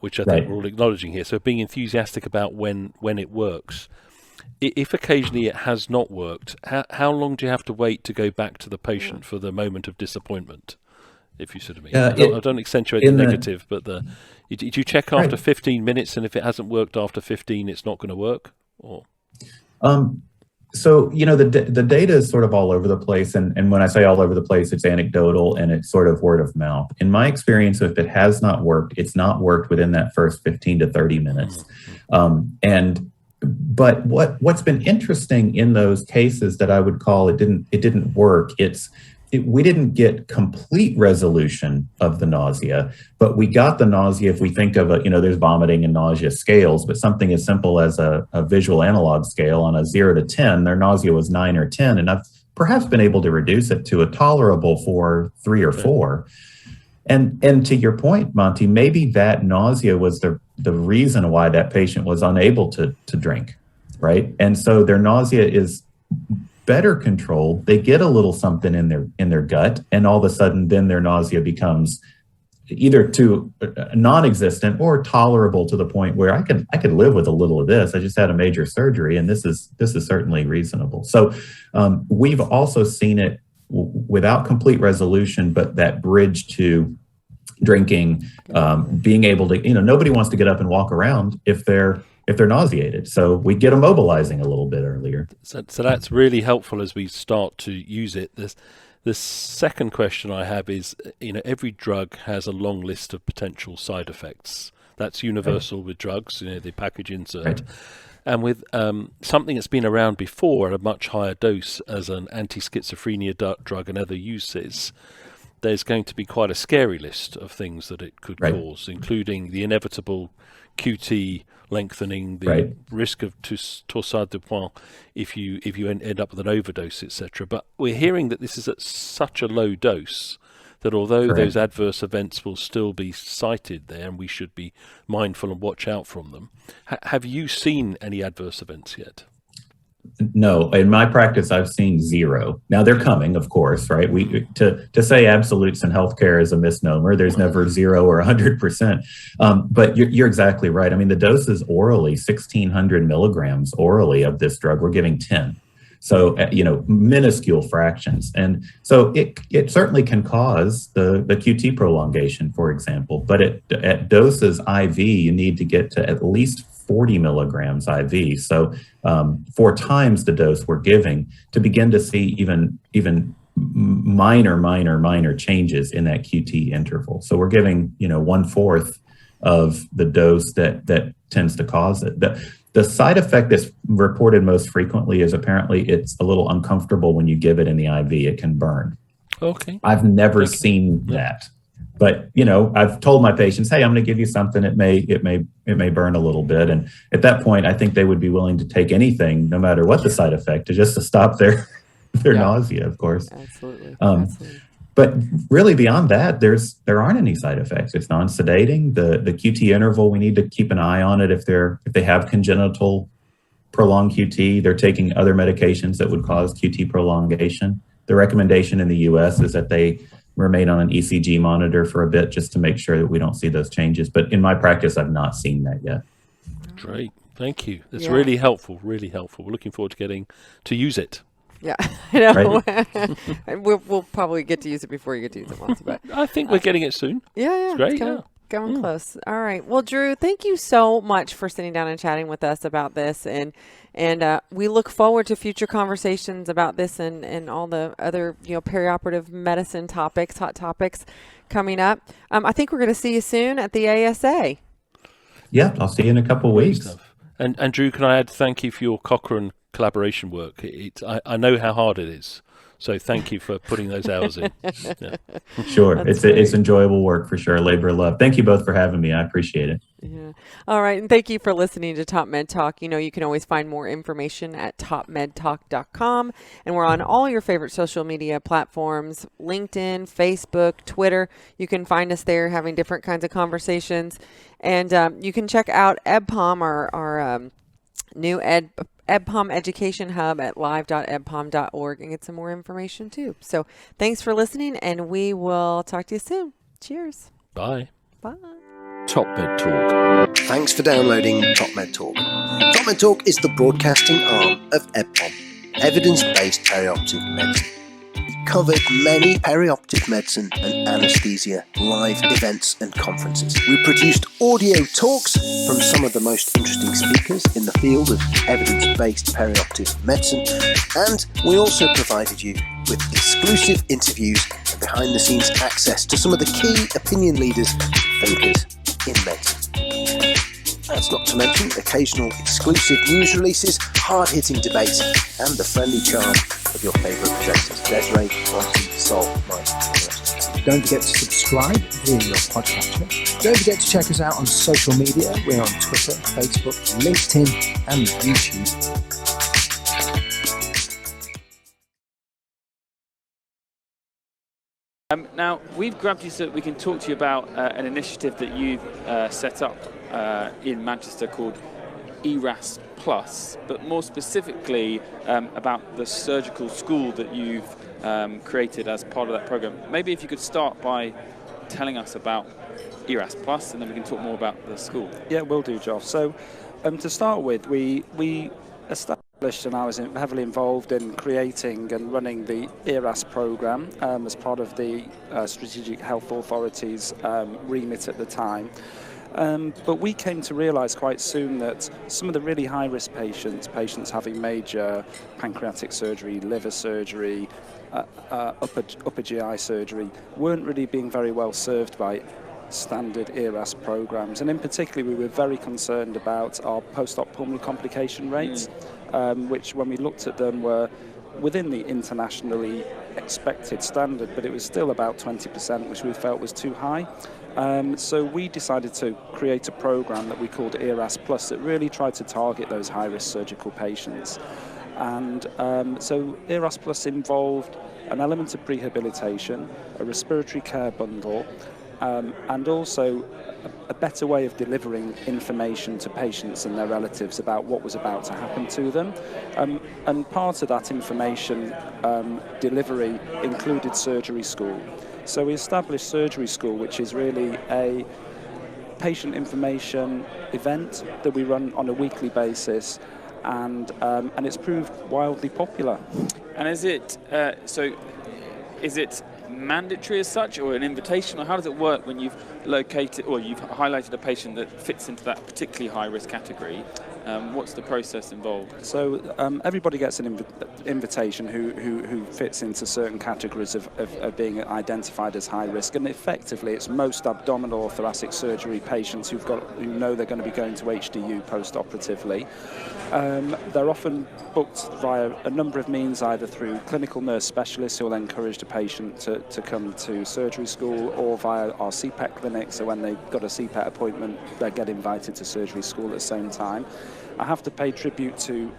which I think we're all acknowledging here. So being enthusiastic about when it works. If occasionally it has not worked, how long do you have to wait to go back to the patient for the moment of disappointment? If you sort of mean, I don't accentuate the negative, but did you check after 15 minutes, and if it hasn't worked after 15, it's not going to work? Or so the data is sort of all over the place, and when I say all over the place, it's anecdotal and it's sort of word of mouth. In my experience, if it has not worked, it's not worked within that first 15 to 30 minutes, But what's been interesting in those cases that I would call it didn't work. We didn't get complete resolution of the nausea, but we got the nausea. If we think of there's vomiting and nausea scales, but something as simple as a visual analog scale on a 0 to 10, their nausea was 9 or 10, and I've perhaps been able to reduce it to a tolerable 3 or 4. And to your point, Monty, maybe that nausea was the reason why that patient was unable to drink, right? And so their nausea is better controlled. They get a little something in their gut, and all of a sudden then their nausea becomes either too non-existent or tolerable to the point where I could live with a little of this. I just had a major surgery, and this is certainly reasonable. So we've also seen it without complete resolution, but that bridge to drinking, being able to, nobody wants to get up and walk around if they're nauseated. So we get them mobilizing a little bit earlier. So that's really helpful as we start to use it. The second question I have is, every drug has a long list of potential side effects. That's universal with drugs, the package insert. Right. And with something that's been around before at a much higher dose as an anti-schizophrenia drug and other uses, there's going to be quite a scary list of things that it could cause, including the inevitable QT lengthening, the risk of torsade de pointes if you end up with an overdose, etc. But we're hearing that this is at such a low dose that although those adverse events will still be cited there, and we should be mindful and watch out from them, have you seen any adverse events yet? No, in my practice, I've seen 0. Now they're coming, of course, right? To say absolutes in healthcare is a misnomer. There's never 0 or 100%. But you're exactly right. I mean, the dose is orally 1,600 milligrams orally of this drug. We're giving 10. So, minuscule fractions. And so it certainly can cause the QT prolongation, for example. But at doses IV, you need to get to at least 40 milligrams IV. So 4 times the dose we're giving to begin to see even minor changes in that QT interval. So we're giving, 1/4 of the dose that tends to cause it. The side effect that's reported most frequently is apparently it's a little uncomfortable when you give it in the IV. It can burn. Okay. I've never seen that. But, I've told my patients, hey, I'm going to give you something. It may burn a little bit. And at that point, I think they would be willing to take anything, no matter what the side effect, just to stop their nausea, of course. Absolutely. But really beyond that, there aren't any side effects. It's non-sedating. The QT interval, we need to keep an eye on it. If they have congenital prolonged QT, they're taking other medications that would cause QT prolongation. The recommendation in the US is that they remain on an ECG monitor for a bit just to make sure that we don't see those changes. But in my practice, I've not seen that yet. Great. Thank you. That's really helpful, really helpful. We're looking forward to getting to use it. Yeah, I know. Right. we'll probably get to use it before you get to use it once. But I think we're getting it soon. Yeah. It's great. It's going close. All right. Well, Drew, thank you so much for sitting down and chatting with us about this. And we look forward to future conversations about this and all the other, perioperative medicine topics, hot topics coming up. I think we're going to see you soon at the ASA. Yeah, I'll see you in a couple of weeks. And Drew, can I add thank you for your Cochrane collaboration work? I know how hard it is. So thank you for putting those hours in. Yeah. Sure. It's enjoyable work for sure. Labor of love. Thank you both for having me. I appreciate it. Yeah. All right. And thank you for listening to Top Med Talk. You know, you can always find more information at topmedtalk.com. And we're on all your favorite social media platforms, LinkedIn, Facebook, Twitter. You can find us there having different kinds of conversations. And you can check out EBPOM, our new EBPOM Education Hub at live.ebpom.org and get some more information too. So thanks for listening, and we will talk to you soon. Cheers. Bye. Bye. TopMedTalk. Thanks for downloading TopMedTalk. TopMedTalk is the broadcasting arm of EBPOM, Evidence-Based Perioperative Medicine. We covered many perioperative medicine and anaesthesia live events and conferences. We produced audio talks from some of the most interesting speakers in the field of evidence-based perioperative medicine, and we also provided you with exclusive interviews and behind-the-scenes access to some of the key opinion leaders and thinkers in medicine. That's not to mention occasional exclusive news releases, hard-hitting debates, and the friendly charm of your favourite presenters, Desiree, Monty, Sol, Mike, and Don't forget to subscribe via your podcatcher. Don't forget to check us out on social media. We're on Twitter, Facebook, LinkedIn, and YouTube. Now, we've grabbed you so that we can talk to you about an initiative that you've set up in Manchester called ERAS Plus, but more specifically about the surgical school that you've created as part of that program. Maybe if you could start by telling us about ERAS Plus, and then we can talk more about the school. Yeah, will do, Josh. So to start with, we established, and I was heavily involved in creating and running the ERAS program as part of the Strategic Health Authority's remit at the time. But we came to realise quite soon that some of the really high-risk patients having major pancreatic surgery, liver surgery, upper GI surgery, weren't really being very well served by standard ERAS programs. And in particular, we were very concerned about our post-op pulmonary complication rates, which when we looked at them were within the internationally expected standard, but it was still about 20%, which we felt was too high. So we decided to create a program that we called ERAS Plus that really tried to target those high-risk surgical patients. And so ERAS Plus involved an element of prehabilitation, a respiratory care bundle, and also a better way of delivering information to patients and their relatives about what was about to happen to them. And part of that information delivery included surgery school. So we established Surgery School, which is really a patient information event that we run on a weekly basis, and it's proved wildly popular. And is it is it mandatory as such, or an invitation, or how does it work when you've located or you've highlighted a patient that fits into that particularly high risk category? What's the process involved? So everybody gets an invitation who fits into certain categories of being identified as high risk, and effectively it's most abdominal or thoracic surgery patients who know they're going to be going to HDU post-operatively. They're often booked via a number of means, either through clinical nurse specialists who will encourage the patient to come to surgery school, or via our CPET clinic. So when they've got a CPET appointment, they get invited to surgery school at the same time. I have to pay tribute to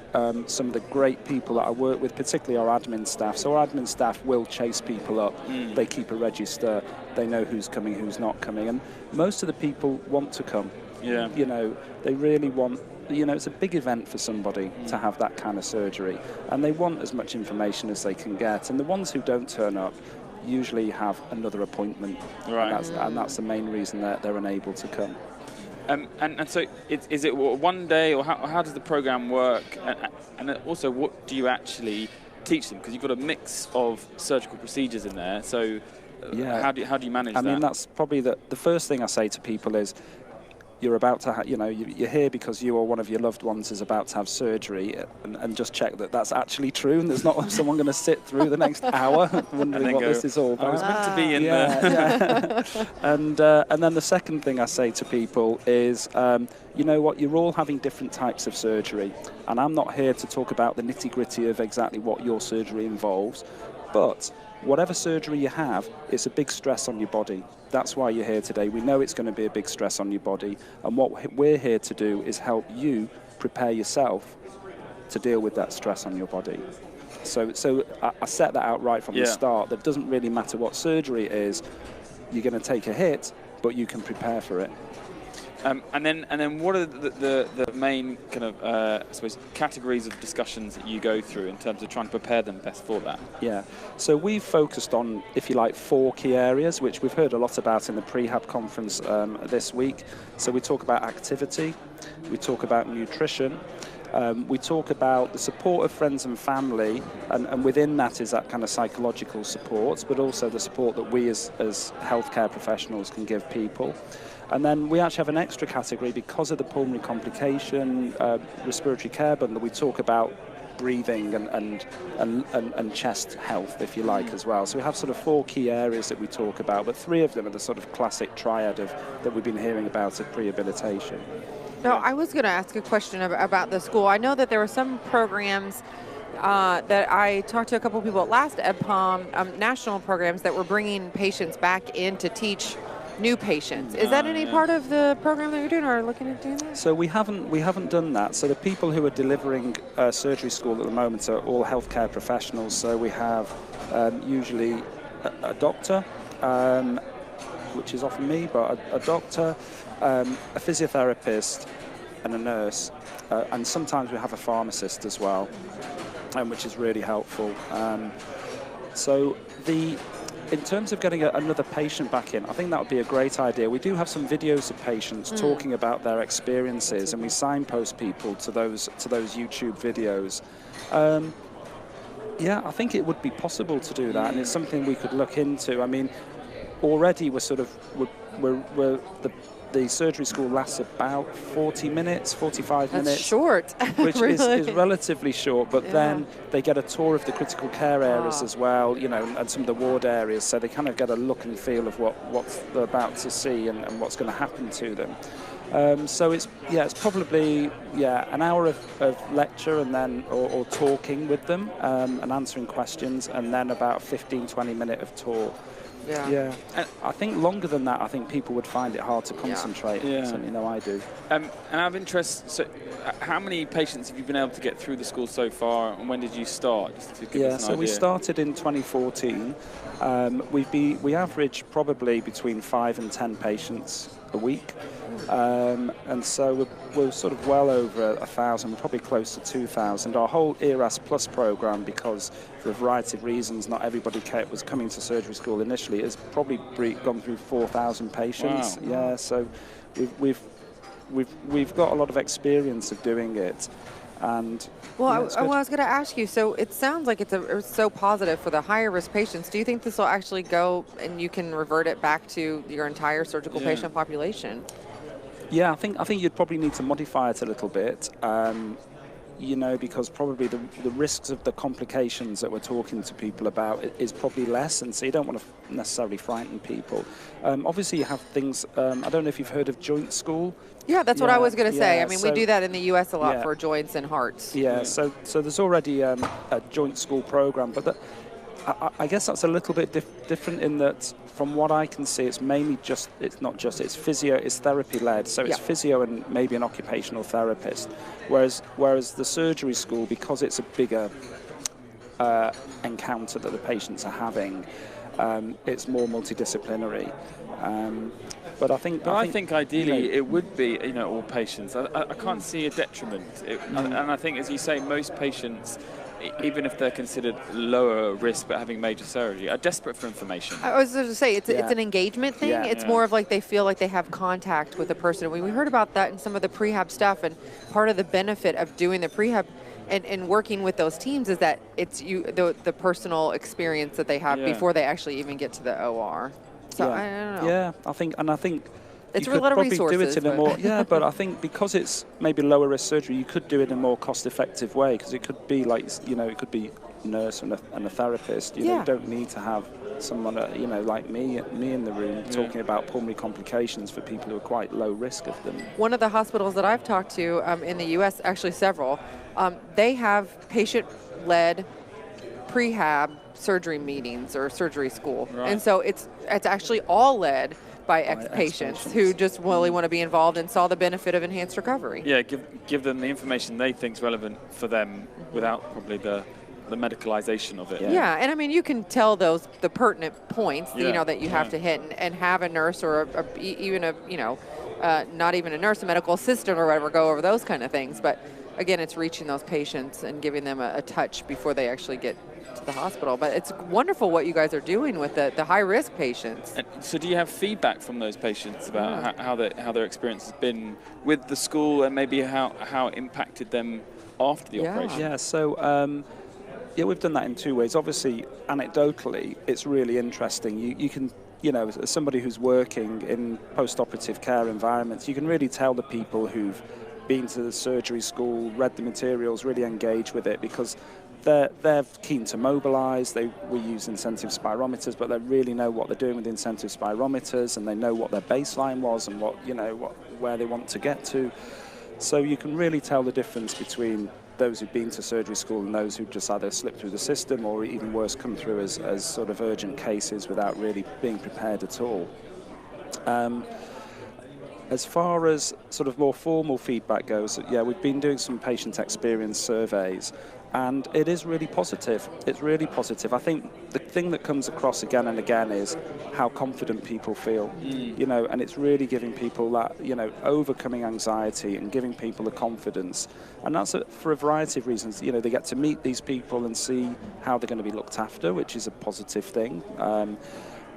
some of the great people that I work with, particularly our admin staff. So our admin staff will chase people up. They keep a register. They know who's coming, who's not coming. And most of the people want to come. Yeah. You know, they really want, it's a big event for somebody to have that kind of surgery. And they want as much information as they can get. And the ones who don't turn up usually have another appointment. Right. And that's the main reason that they're unable to come. And so is it one day, or how does the program work? And also, what do you actually teach them? Because you've got a mix of surgical procedures in there. So how do you manage that? I mean, that's probably the first thing I say to people is, you're about to you're here because you or one of your loved ones is about to have surgery, and just check that that's actually true, and there's not someone going to sit through the next hour wondering what this is all about. I was meant to be in there. Yeah. And then the second thing I say to people is, you know what, you're all having different types of surgery, and I'm not here to talk about the nitty-gritty of exactly what your surgery involves, But whatever surgery you have, it's a big stress on your body. That's why you're here today. We know it's going to be a big stress on your body. And what we're here to do is help you prepare yourself to deal with that stress on your body. So I set that out right from the start. That it doesn't really matter what surgery it is. You're going to take a hit, but you can prepare for it. And then what are the main kind of I suppose categories of discussions that you go through in terms of trying to prepare them best for that? Yeah, so we've focused on, if you like, 4 key areas, which we've heard a lot about in the Prehab conference this week. So we talk about activity, we talk about nutrition, we talk about the support of friends and family, and within that is that kind of psychological support, but also the support that we as healthcare professionals can give people. And then we actually have an extra category because of the pulmonary complication, respiratory care bundle. We talk about breathing and chest health, if you like, as well. So we have sort of 4 key areas that we talk about, but 3 of them are the sort of classic triad that we've been hearing about of prehabilitation. Now, I was going to ask a question about the school. I know that there were some programs that I talked to a couple of people at last EBPOM, national programs that were bringing patients back in to teach new patients. Is that any part of the program that you're doing or looking at doing that? So we haven't done that. So the people who are delivering surgery school at the moment are all healthcare professionals. So we have usually a doctor, which is often me, but a doctor, a physiotherapist, and a nurse, and sometimes we have a pharmacist as well, which is really helpful. In terms of getting another patient back in, I think that would be a great idea. We do have some videos of patients talking about their experiences, and we signpost people to those YouTube videos. Yeah, I think it would be possible to do that, and it's something we could look into. I mean, already the surgery school lasts about 40 minutes, 45 minutes. That's short. Which really? is relatively short, but then they get a tour of the critical care areas as well, you know, and some of the ward areas, so they kind of get a look and feel of what they're about to see and what's going to happen to them. So it's probably an hour of lecture and then or talking with them and answering questions, and then about 15-20 minutes of tour. Yeah. And I think longer than that, I think people would find it hard to concentrate. Yeah. Certainly know I do. And out of interest, so how many patients have you been able to get through the school so far, and when did you start? Just to give us an idea. We started in 2014. We average probably between 5 and 10 patients a week. And so we're sort of well over 1,000, probably close to 2,000. Our whole ERAS Plus program, because for a variety of reasons, not everybody was coming to surgery school initially, has probably gone through 4,000 patients. Wow. Yeah, so we've got a lot of experience of doing it. And I was going to ask you, so it sounds like it's so positive for the higher risk patients. Do you think this will actually go and you can revert it back to your entire surgical patient population? Yeah, I think you'd probably need to modify it a little bit, because probably the risks of the complications that we're talking to people about is probably less, and so you don't want to necessarily frighten people. Obviously, you have things, I don't know if you've heard of joint school. Yeah, that's what I was going to say. I mean, we do that in the U.S. a lot for joints and hearts. Yeah, so there's already a joint school program, but I guess that's a little bit different in that, from what I can see, it's physio, it's therapy led, so it's physio and maybe an occupational therapist, whereas the surgery school, because it's a bigger encounter that the patients are having, it's more multidisciplinary. But I think ideally it would be all patients. I can't see a detriment, and I think, as you say, most patients, even if they're considered lower risk but having major surgery, are desperate for information. I was going to say, it's an engagement thing. It's more of like they feel like they have contact with a person. We heard about that in some of the prehab stuff, and part of the benefit of doing the prehab and working with those teams is that it's the personal experience that they have before they actually even get to the OR. So I don't know. Yeah, I think it's you a could lot of probably resources. do it in a more but I think because it's maybe lower risk surgery, you could do it in a more cost-effective way, because it could be like it could be a nurse and a therapist. You don't need to have someone like me in the room talking about pulmonary complications for people who are quite low risk of them. One of the hospitals that I've talked to in the U.S., actually several, they have patient-led prehab surgery meetings or surgery school. Right. And so it's actually all led by ex-patients who just really want to be involved and saw the benefit of enhanced recovery. Yeah, give them the information they think is relevant for them without probably the medicalization of it. Yeah, and I mean, you can tell the pertinent points, Yeah, you know, that you have to hit, and have a nurse or even a, you know, not even a nurse, a medical assistant or whatever, go over those kind of things. But again, it's reaching those patients and giving them a touch before they actually get to the hospital. But it's wonderful what you guys are doing with the high-risk patients. And so do you have feedback from those patients about how their experience has been with the school, and maybe how it impacted them after the operation? Yeah, so yeah, we've done that in two ways. Obviously, anecdotally, it's really interesting. You can, you know, as somebody who's working in post-operative care environments, you can really tell the people who've been to the surgery school, read the materials, really engage with it, because they're keen to mobilize. We use incentive spirometers, but they really know what they're doing with the incentive spirometers, and they know what their baseline was and where they want to get to. So you can really tell the difference between those who've been to surgery school and those who've just either slipped through the system or even worse come through as sort of urgent cases without really being prepared at all. As far as sort of more formal feedback goes, yeah, we've been doing some patient experience surveys, and it is really positive. It's really positive. I think the thing that comes across again and again is how confident people feel, you know, and it's really giving people that, you know, overcoming anxiety and giving people the confidence. And that's for a variety of reasons. You know, they get to meet these people and see how they're going to be looked after, which is a positive thing.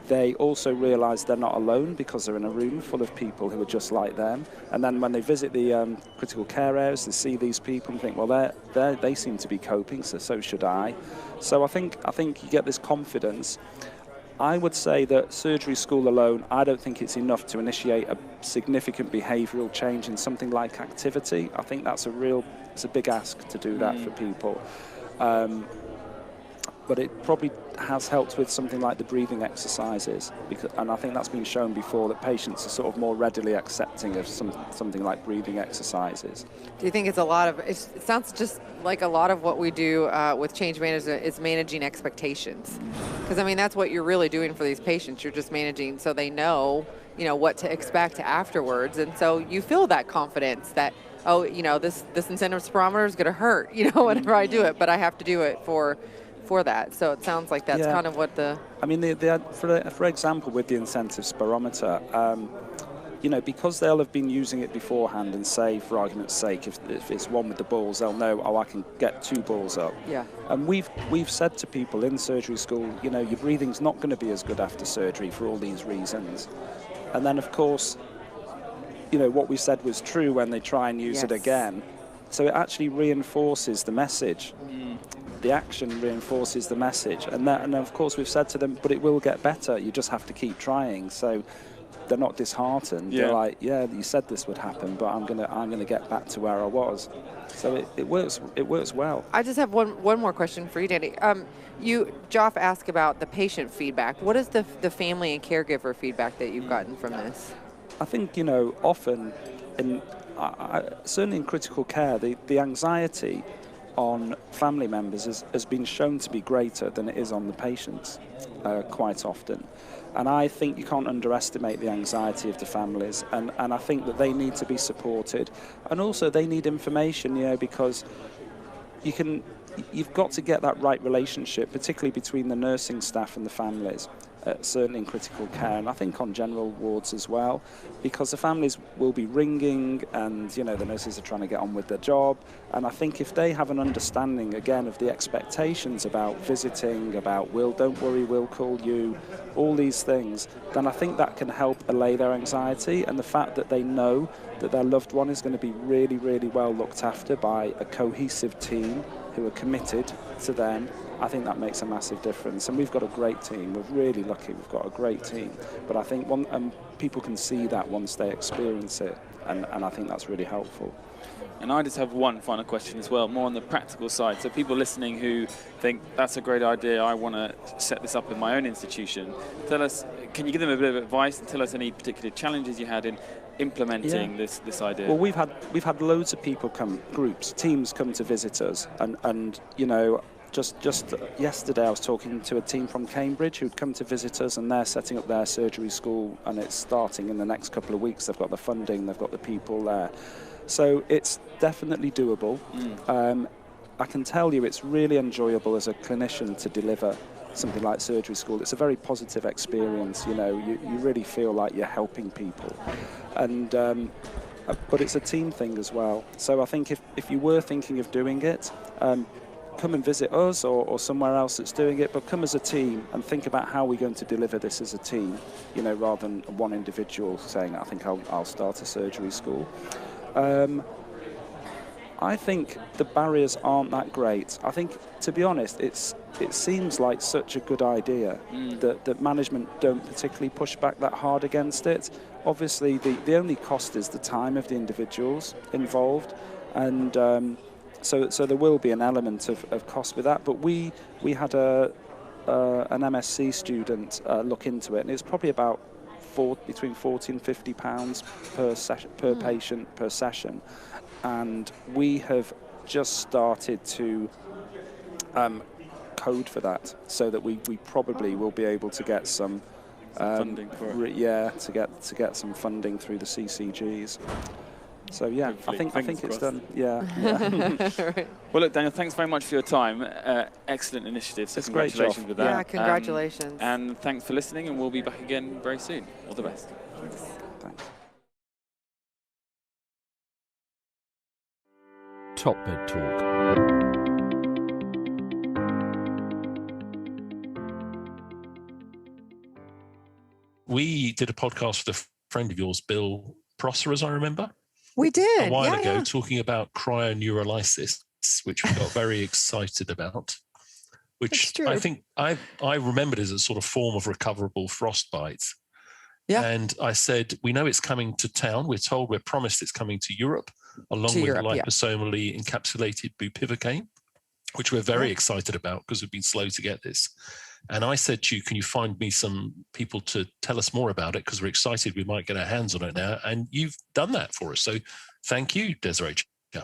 They also realise they're not alone because they're in a room full of people who are just like them. And then when they visit the critical care areas, they see these people and think, well, they seem to be coping, so should I. So I think you get this confidence. I would say that surgery school alone, I don't think it's enough to initiate a significant behavioural change in something like activity. I think it's a big ask to do that for people. But it probably has helped with something like the breathing exercises, and I think that's been shown before, that patients are sort of more readily accepting of something like breathing exercises. Do you think it's a lot of, it sounds just like a lot of what we do with change management is managing expectations. Because I mean, that's what you're really doing for these patients. You're just managing so they know, you know, what to expect afterwards. And so you feel that confidence that, oh, you know, this incentive spirometer is going to hurt, you know, whenever I do it, but I have to do it for that. So it sounds like that's kind of what I mean, for example, with the incentive spirometer, you know, because they'll have been using it beforehand, and say, for argument's sake, if it's one with the balls, they'll know, oh, I can get 2 balls up. Yeah. And we've said to people in surgery school, you know, your breathing's not going to be as good after surgery for all these reasons. And then, of course, you know, what we said was true when they try and use it again. So it actually reinforces the message. The action reinforces the message, and of course we've said to them, but it will get better. You just have to keep trying. So they're not disheartened. They're like, yeah, you said this would happen, but I'm gonna get back to where I was. So it works well. I just have one more question for you, Danny. Joff asked about the patient feedback. What is the family and caregiver feedback that you've gotten from this? I think, you know, often certainly in critical care, the anxiety on family members has been shown to be greater than it is on the patients quite often. And I think you can't underestimate the anxiety of the families, and I think that they need to be supported. And also they need information, you know, because you've got to get that right relationship, particularly between the nursing staff and the families. Certainly in critical care, and I think on general wards as well, because the families will be ringing, and you know, the nurses are trying to get on with their job. And I think if they have an understanding again of the expectations about visiting, about don't worry, we'll call you, all these things, then I think that can help allay their anxiety, and the fact that they know that their loved one is going to be really, really well looked after by a cohesive team who are committed to them. I think that makes a massive difference, and we've got a great team. We're really lucky. We've got a great team, but I think people can see that once they experience it, and I think that's really helpful. And I just have one final question as well, more on the practical side. So people listening who think that's a great idea, I want to set this up in my own institution. Tell us, can you give them a bit of advice and tell us any particular challenges you had in implementing this idea? Well, we've had loads of people teams come to visit us, and you know, just yesterday I was talking to a team from Cambridge who'd come to visit us, and they're setting up their surgery school, and it's starting in the next couple of weeks. They've got the funding, they've got the people there. So it's definitely doable. I can tell you it's really enjoyable as a clinician to deliver something like surgery school. It's a very positive experience, you know, you really feel like you're helping people. And but it's a team thing as well. So I think if you were thinking of doing it, come and visit us or somewhere else that's doing it, but come as a team and think about how we're going to deliver this as a team, you know, rather than one individual saying, I think I'll start a surgery school. I think the barriers aren't that great. I think, to be honest, it seems like such a good idea that management don't particularly push back that hard against it. Obviously, the only cost is the time of the individuals involved, and so there will be an element of cost with that. But we had an MSc student look into it, and it's probably about between £40 and £50 per patient per session. And we have just started to code for that, so that we probably will be able to get some funding for it. to get some funding through the CCGs. So yeah, Hopefully. I think it's done. Yeah. Right. Well, look, Daniel, thanks very much for your time. Excellent initiative. So It's a great congratulations job. with that. Yeah, congratulations. And thanks for listening, and we'll be back again very soon. All the best. Thanks. TopMedTalk. We did a podcast with a friend of yours, Bill Prosser, as I remember. We did. A while ago, yeah. talking about cryoneurolysis, which we got very excited about, which I think I remembered as a sort of form of recoverable frostbite. Yeah. And I said, we know it's coming to town. We're promised it's coming to Europe, along with liposomally encapsulated bupivacaine, which we're very excited about because we've been slow to get this. And I said to you, can you find me some people to tell us more about it? Because we're excited we might get our hands on it now. And you've done that for us. So thank you, Desiree. Yeah.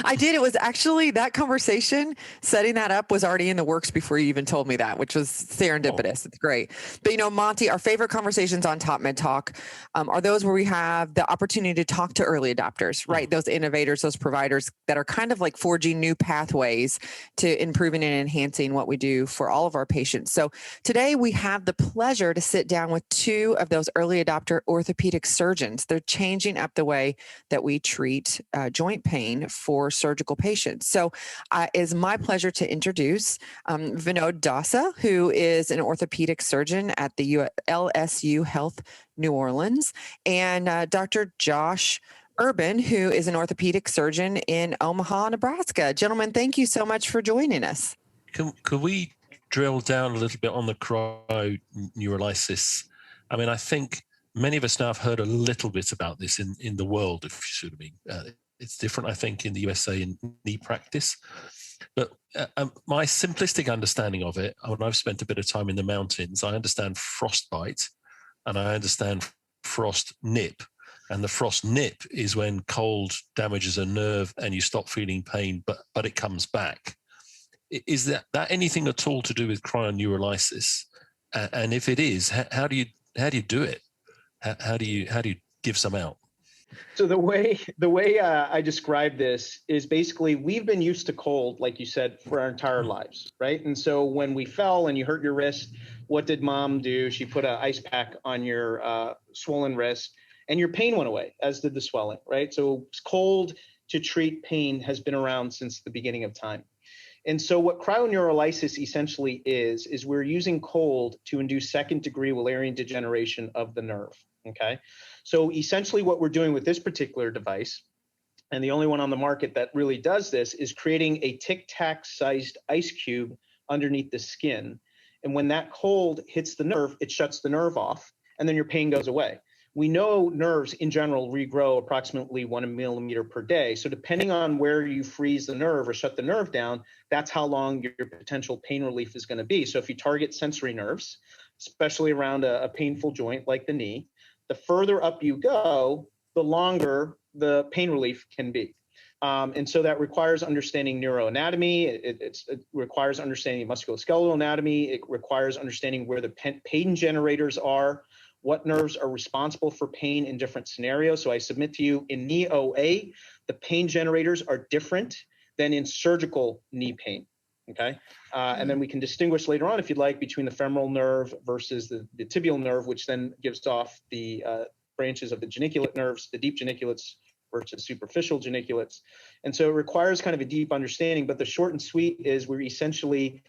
I did. It was actually that conversation, setting that up was already in the works before you even told me that, which was serendipitous. It's great. But, you know, Monty, our favorite conversations on TopMedTalk are those where we have the opportunity to talk to early adopters, right? Those innovators, those providers that are kind of like forging new pathways to improving and enhancing what we do for all of our patients. So today we have the pleasure to sit down with two of those early adopter orthopedic surgeons. They're changing up the way that we treat joint pain for surgical patients. So it is my pleasure to introduce Vinod Dasa, who is an orthopedic surgeon at the LSU Health New Orleans, and Dr. Josh Urban, who is an orthopedic surgeon in Omaha, Nebraska. Gentlemen, thank you so much for joining us. Could we drill down a little bit on the cryoneurolysis? I mean, I think many of us now have heard a little bit about this in the world, if you see what I mean. It's different, I think, in the USA in knee practice. But my simplistic understanding of it, when I've spent a bit of time in the mountains, I understand frostbite and I understand frost nip. And the frost nip is when cold damages a nerve and you stop feeling pain, but it comes back. Is that anything at all to do with cryoneurolysis? And if it is, how do you do it? How do you give some out? So the way I describe this is basically we've been used to cold, like you said, for our entire lives, right? And so when we fell and you hurt your wrist, what did mom do? She put an ice pack on your swollen wrist, and your pain went away, as did the swelling, right? So cold to treat pain has been around since the beginning of time. And so what cryoneurolysis essentially is we're using cold to induce second-degree Wallerian degeneration of the nerve, okay? So essentially what we're doing with this particular device, and the only one on the market that really does this, is creating a tic-tac-sized ice cube underneath the skin. And when that cold hits the nerve, it shuts the nerve off, and then your pain goes away. We know nerves in general regrow approximately 1 millimeter per day. So depending on where you freeze the nerve or shut the nerve down, that's how long your potential pain relief is going to be. So if you target sensory nerves, especially around a painful joint like the knee, the further up you go, the longer the pain relief can be. And so that requires understanding neuroanatomy. It requires understanding musculoskeletal anatomy. It requires understanding where the pain generators are, what nerves are responsible for pain in different scenarios. So I submit to you, in knee OA, the pain generators are different than in surgical knee pain. Okay. And then we can distinguish later on, if you'd like, between the femoral nerve versus the tibial nerve, which then gives off the branches of the geniculate nerves, the deep geniculates versus superficial geniculates. And so it requires kind of a deep understanding, but the short and sweet is we're essentially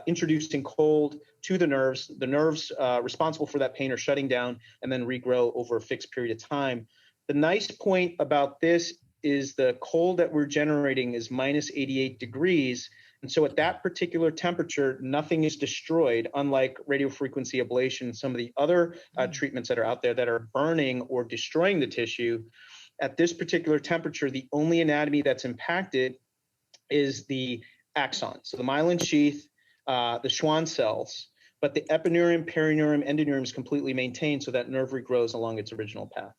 introducing cold to the nerves. The nerves responsible for that pain are shutting down and then regrow over a fixed period of time. The nice point about this is the cold that we're generating is minus 88 degrees. And so at that particular temperature, nothing is destroyed, unlike radiofrequency ablation and some of the other treatments that are out there that are burning or destroying the tissue. At this particular temperature, the only anatomy that's impacted is the axon. So the myelin sheath, the Schwann cells, but the epineurium, perineurium, endoneurium is completely maintained so that nerve regrows along its original path.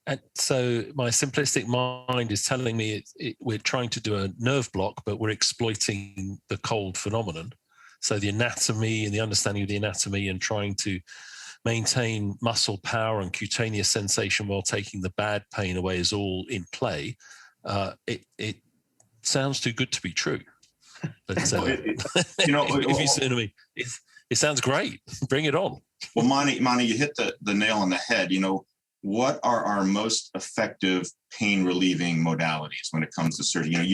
And so my simplistic mind is telling me we're trying to do a nerve block, but we're exploiting the cold phenomenon. So the anatomy and the understanding of the anatomy and trying to maintain muscle power and cutaneous sensation while taking the bad pain away is all in play. It sounds too good to be true. But you know, if you say to me, it sounds great. Bring it on. Well, Monty, you hit the nail on the head. You know, what are our most effective pain relieving modalities when it comes to surgery? You know,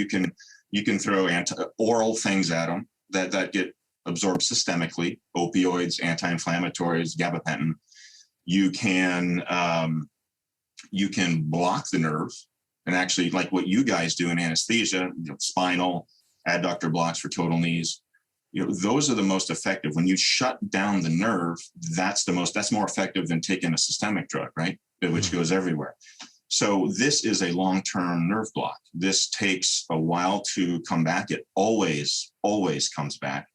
you can throw oral things at them that get absorbed systemically, opioids, anti-inflammatories, gabapentin. You can block the nerve, and actually, like what you guys do in anesthesia, spinal, adductor blocks for total knees. You know, those are the most effective. When you shut down the nerve, that's more effective than taking a systemic drug, right? Which goes everywhere. So this is a long-term nerve block. This takes a while to come back. It always comes back.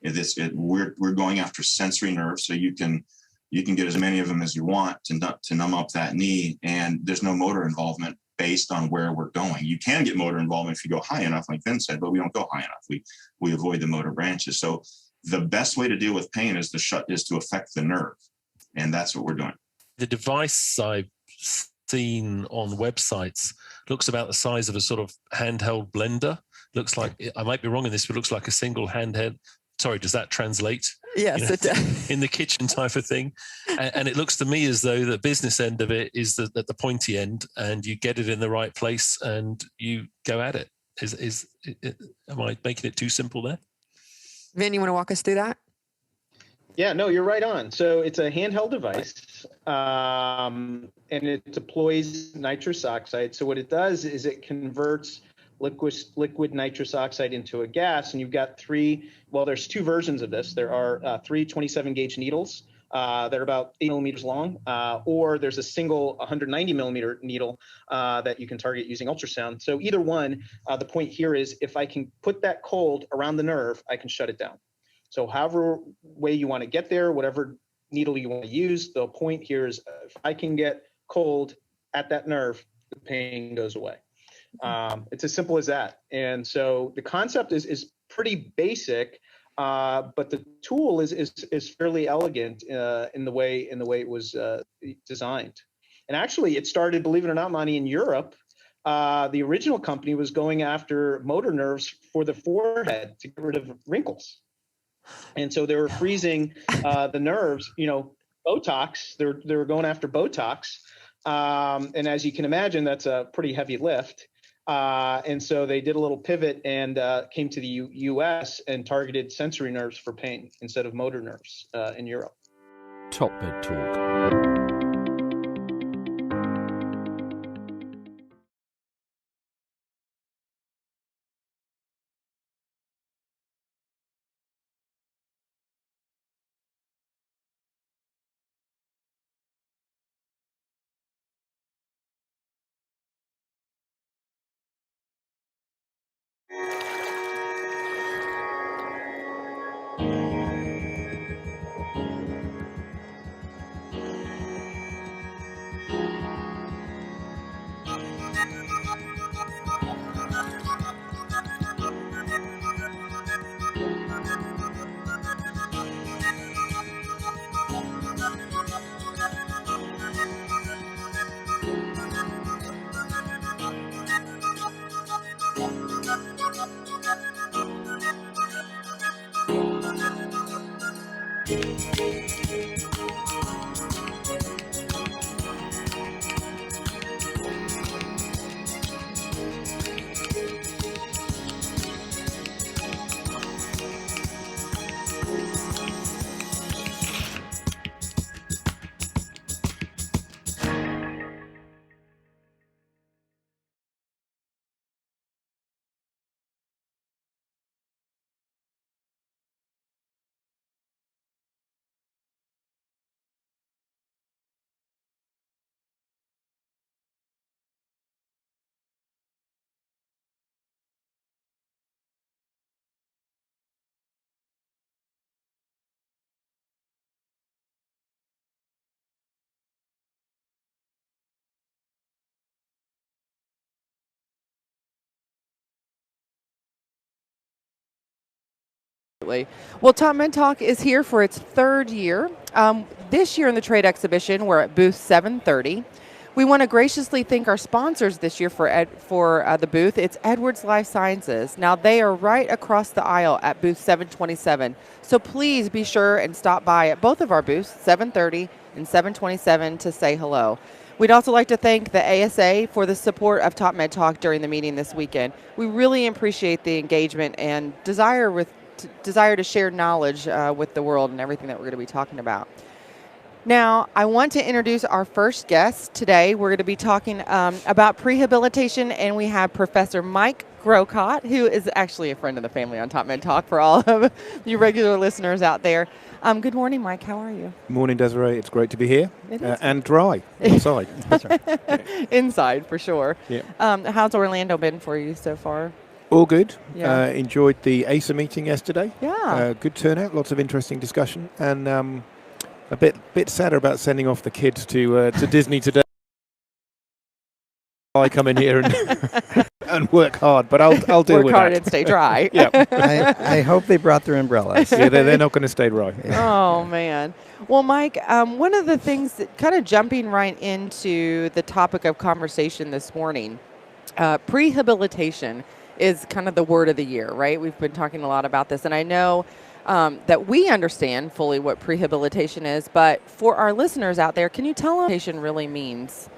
We're going after sensory nerves, so you can get as many of them as you want to numb up that knee, and there's no motor involvement based on where we're going. You can get motor involvement if you go high enough, like Vin said, but we don't go high enough. We avoid the motor branches. So the best way to deal with pain is to affect the nerve, and that's what we're doing. The device I've seen on websites looks about the size of a sort of handheld blender. Looks like, I might be wrong in this, but it looks like a single handheld. Sorry, does that translate? Yes, it does. In the kitchen type of thing. And it looks to me as though the business end of it is at the pointy end, and you get it in the right place and you go at it. Am I making it too simple there? Vin, you want to walk us through that? Yeah, no, you're right on. So it's a handheld device, and it deploys nitrous oxide. So what it does is it converts liquid nitrous oxide into a gas, and you've got there's two versions of this. There are three 27 gauge needles that are about 8 millimeters long, or there's a single 190 millimeter needle that you can target using ultrasound. So either one, the point here is if I can put that cold around the nerve, I can shut it down. So however way you want to get there, whatever needle you want to use, the point here is if I can get cold at that nerve, the pain goes away. It's as simple as that. And so the concept is pretty basic, but the tool is fairly elegant in the way it was designed. And actually, it started, believe it or not, Monty, in Europe. The original company was going after motor nerves for the forehead to get rid of wrinkles. And so they were freezing the nerves, Botox. They were going after Botox. And as you can imagine, that's a pretty heavy lift. And so they did a little pivot and came to the US and targeted sensory nerves for pain instead of motor nerves in Europe. TopMedTalk. Well, TopMedTalk is here for its third year. This year in the trade exhibition, we're at booth 730. We want to graciously thank our sponsors this year for the booth. It's Edwards Life Sciences. Now, they are right across the aisle at booth 727. So please be sure and stop by at both of our booths, 730 and 727, to say hello. We'd also like to thank the ASA for the support of TopMedTalk during the meeting this weekend. We really appreciate the engagement and desire to share knowledge with the world and everything that we're going to be talking about. Now, I want to introduce our first guest today. We're going to be talking about prehabilitation, and we have Professor Mike Grocott, who is actually a friend of the family on TopMedTalk for all of you regular listeners out there. Good morning, Mike. How are you? Morning, Desiree. It's great to be here. It is. And dry inside. That's right. Inside, for sure. Yeah. How's Orlando been for you so far? All good. Yeah. Enjoyed the ASA meeting yesterday. Yeah. Good turnout. Lots of interesting discussion. And a bit sadder about sending off the kids to Disney today. I come in here and work hard, but I'll deal with that. Work hard and stay dry. Yeah. I hope they brought their umbrellas. Yeah, they're not going to stay dry. Oh, man. Well, Mike, one of the things that kind of jumping right into the topic of conversation this morning, prehabilitation is kind of the word of the year, right? We've been talking a lot about this, and I know that we understand fully what prehabilitation is, but for our listeners out there, can you tell them what prehabilitation really means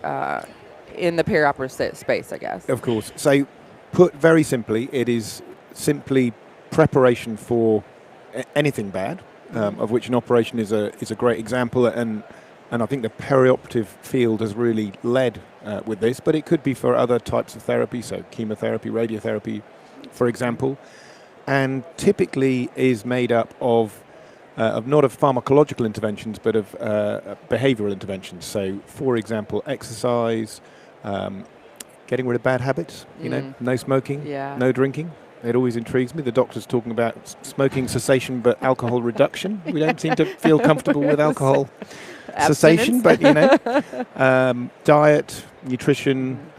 in the perioperative space, I guess? Of course. So, put very simply, it is simply preparation for anything bad, of which an operation is a great example, and I think the perioperative field has really led with this, but it could be for other types of therapy, so chemotherapy, radiotherapy, for example, and typically is made up of not of pharmacological interventions, but of behavioral interventions. So, for example, exercise, getting rid of bad habits, no smoking, no drinking. It always intrigues me. The doctor's talking about smoking cessation, but alcohol reduction. We don't seem to feel comfortable with alcohol cessation, but diet, nutrition,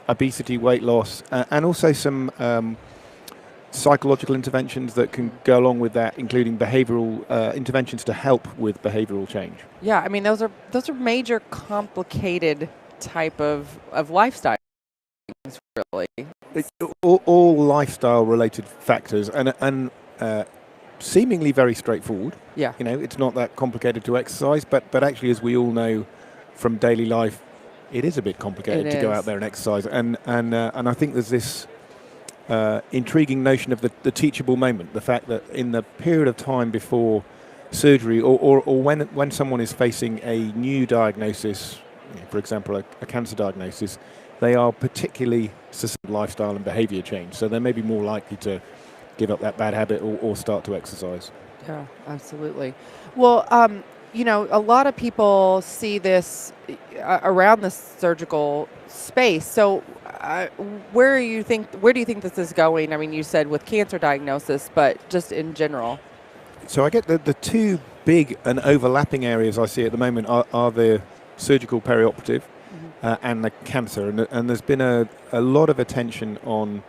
obesity, weight loss, and also some psychological interventions that can go along with that, including behavioral interventions to help with behavioral change. Yeah, I mean, those are major complicated type of lifestyle things, really. All lifestyle-related factors, and seemingly very straightforward. Yeah. It's not that complicated to exercise, but actually, as we all know from daily life, it is a bit complicated to go out there and exercise. And I think there's this intriguing notion of the teachable moment, the fact that in the period of time before surgery, or when someone is facing a new diagnosis, for example, a cancer diagnosis, they are particularly susceptible to lifestyle and behavior change. So they may be more likely to give up that bad habit or start to exercise. Yeah, absolutely. Well, a lot of people see this around the surgical space. So where do you think this is going? I mean, you said with cancer diagnosis, but just in general. So I get the two big and overlapping areas I see at the moment are the surgical perioperative and the cancer. And there's been a lot of attention on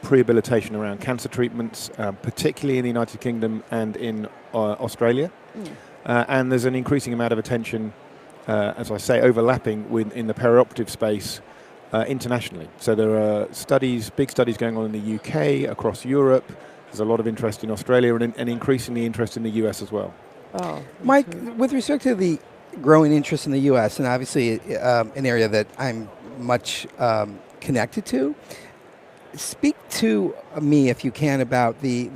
prehabilitation around cancer treatments, particularly in the United Kingdom and in Australia. And there's an increasing amount of attention, as I say, overlapping in the perioperative space internationally. So there are big studies going on in the UK, across Europe. There's a lot of interest in Australia and increasingly interest in the US as well. Oh, Mike, with respect to the growing interest in the U.S., and obviously an area that I'm much connected to, speak to me, if you can, about the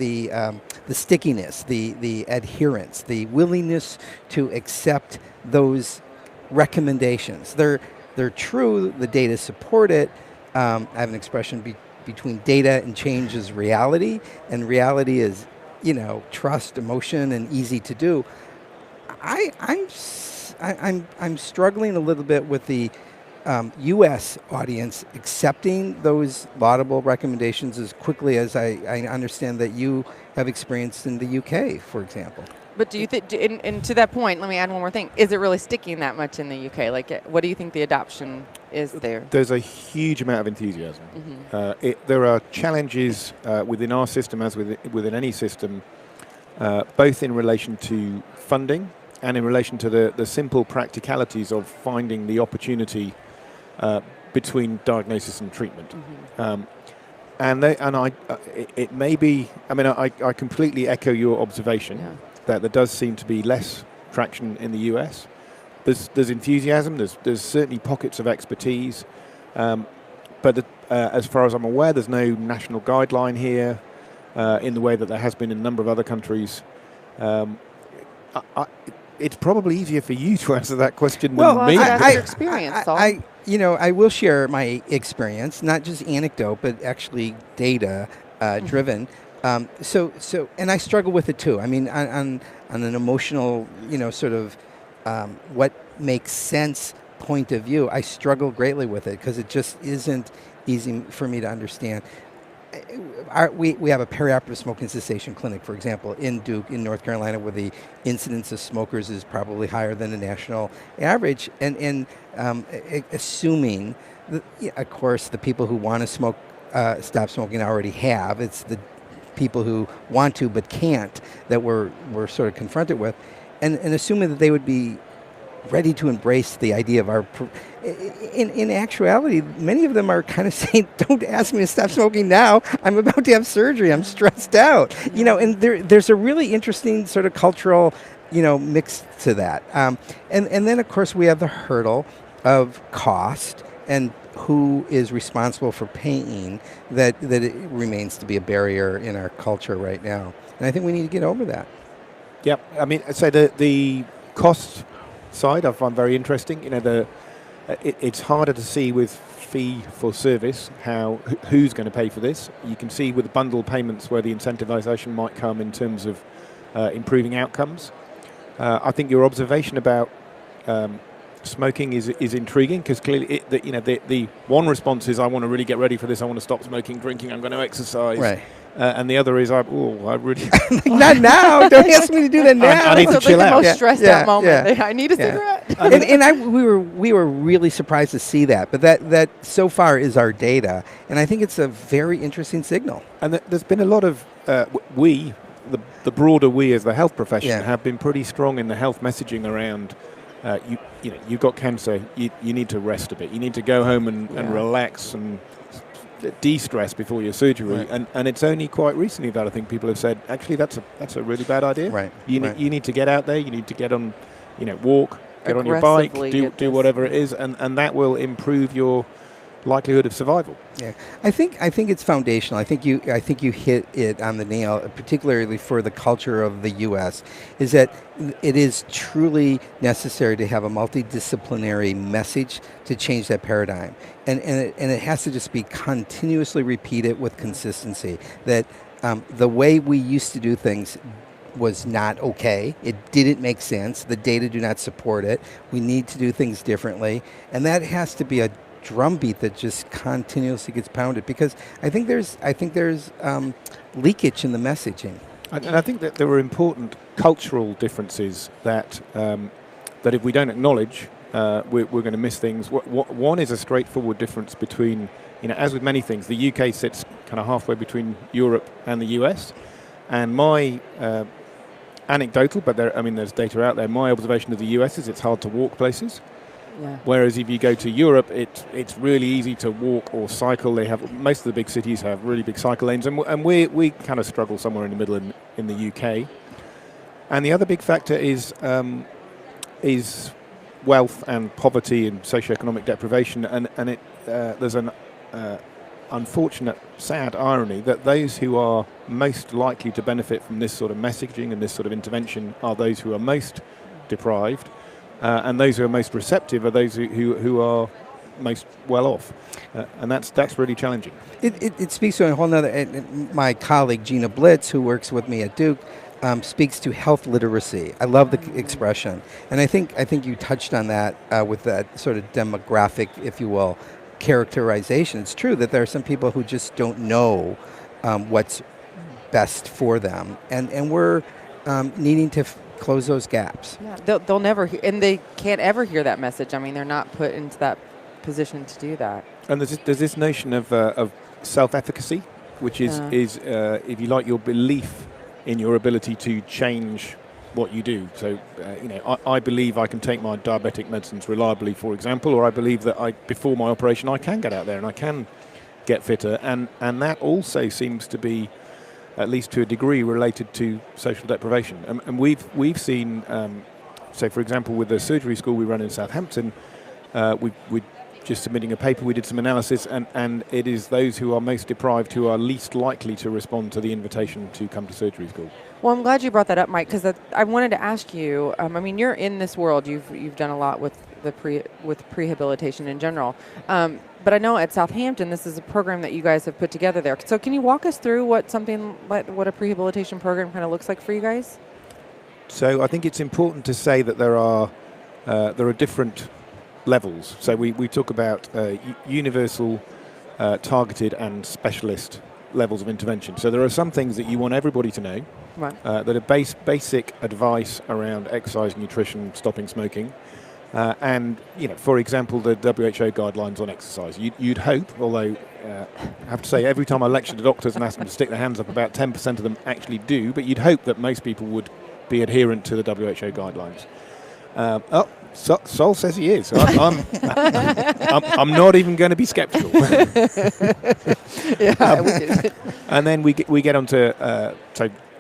stickiness, the adherence, the willingness to accept those recommendations. They're true. The data support it. I have an expression between data and change is reality, and reality is, trust, emotion, and easy to do. I'm struggling a little bit with the U.S. audience accepting those laudable recommendations as quickly as I understand that you have experienced in the U.K., for example. But do you think, and to that point, let me add one more thing. Is it really sticking that much in the UK? Like, what do you think the adoption is there? There's a huge amount of enthusiasm. Mhm. There are challenges within our system, as within any system, both in relation to funding and in relation to the simple practicalities of finding the opportunity between diagnosis and treatment. It may be, I mean, I completely echo your observation that there does seem to be less traction in the US. There's enthusiasm, there's certainly pockets of expertise, but as far as I'm aware, there's no national guideline here in the way that there has been in a number of other countries. It's probably easier for you to answer that question than me. That's your experience, Saul. I will share my experience, not just anecdote, but actually data driven. And I struggle with it too. I mean, on an emotional, sort of what makes sense point of view, I struggle greatly with it because it just isn't easy for me to understand. We have a perioperative smoking cessation clinic, for example, in Duke, in North Carolina, where the incidence of smokers is probably higher than the national average. And assuming, of course, the people who want to smoke, stop smoking already have. It's the people who want to but can't that we're sort of confronted with. And assuming that they would be ready to embrace the idea of our... In actuality, many of them are kind of saying, don't ask me to stop smoking now. I'm about to have surgery. I'm stressed out. And there's a really interesting sort of cultural, mix to that. And then, of course, we have the hurdle of cost and who is responsible for paying that it remains to be a barrier in our culture right now. And I think we need to get over that. Yep. I mean, so the cost side I find very interesting. It's harder to see with fee for service who's going to pay for this. You can see with bundle payments where the incentivization might come in terms of improving outcomes. I think your observation about smoking is intriguing because clearly the one response is I want to really get ready for this. I want to stop smoking, drinking. I'm going to exercise. Right. And the other is I really not now. Don't ask me to do that now. I need to chill out. The most stressed out moment. I need a cigarette. We were really surprised to see that. But that so far is our data, and I think it's a very interesting signal. And there's been a lot of the broader we as the health profession have been pretty strong in the health messaging around. You've got cancer. You need to rest a bit. You need to go home and relax and de-stress before your surgery, and it's only quite recently that I think people have said actually that's a really bad idea. Right. You need to get out there. You need to get on, walk, get on your bike, do whatever it is, and that will improve your likelihood of survival. Yeah, I think it's foundational. I think you hit it on the nail, particularly for the culture of the U.S. Is that it is truly necessary to have a multidisciplinary message to change that paradigm, and it has to just be continuously repeated with consistency. That the way we used to do things was not okay. It didn't make sense. The data do not support it. We need to do things differently, and that has to be a drumbeat that just continuously gets pounded because I think there's leakage in the messaging. And I think that there are important cultural differences that if we don't acknowledge, we're going to miss things. One is a straightforward difference between, as with many things, the UK sits kind of halfway between Europe and the US. And my anecdotal, but there's data out there, my observation of the US is it's hard to walk places. Yeah. Whereas if you go to Europe, it's really easy to walk or cycle. Most of the big cities have really big cycle lanes, and we kind of struggle somewhere in the middle in the UK. And the other big factor is wealth and poverty and socioeconomic deprivation, and there's an unfortunate, sad irony that those who are most likely to benefit from this sort of messaging and this sort of intervention are those who are most deprived. And those who are most receptive are those who are most well off, and that's really challenging. It speaks to a whole nother. My colleague Gina Blitz, who works with me at Duke, speaks to health literacy. I love the expression, and I think you touched on that with that sort of demographic, if you will, characterization. It's true that there are some people who just don't know what's best for them, and we're needing to close those gaps. Yeah, they'll never hear, and they can't ever hear that message. I mean, they're not put into that position to do that. And there's this notion of self-efficacy, which is if you like, your belief in your ability to change what you do. So, I believe I can take my diabetic medicines reliably, for example, or I believe that before my operation I can get out there and I can get fitter, and that also seems to be, at least to a degree, related to social deprivation. And we've seen, so for example, with the surgery school we run in Southampton, we just submitting a paper, we did some analysis, and it is those who are most deprived who are least likely to respond to the invitation to come to surgery school. Well, I'm glad you brought that up, Mike, because I wanted to ask you. I mean, you're in this world. You've done a lot with prehabilitation in general. But I know at Southampton, this is a program that you guys have put together there. So can you walk us through what a prehabilitation program kind of looks like for you guys? So I think it's important to say that there are different levels. So we talk about universal, targeted and specialist levels of intervention. So there are some things that you want everybody to know, right, that are basic advice around exercise, nutrition, stopping smoking. And, for example, the WHO guidelines on exercise. You'd hope, although I have to say every time I lecture to doctors and ask them to stick their hands up, about 10% of them actually do, but you'd hope that most people would be adherent to the WHO guidelines. Sol says he is. I'm not even going to be skeptical. And then we get onto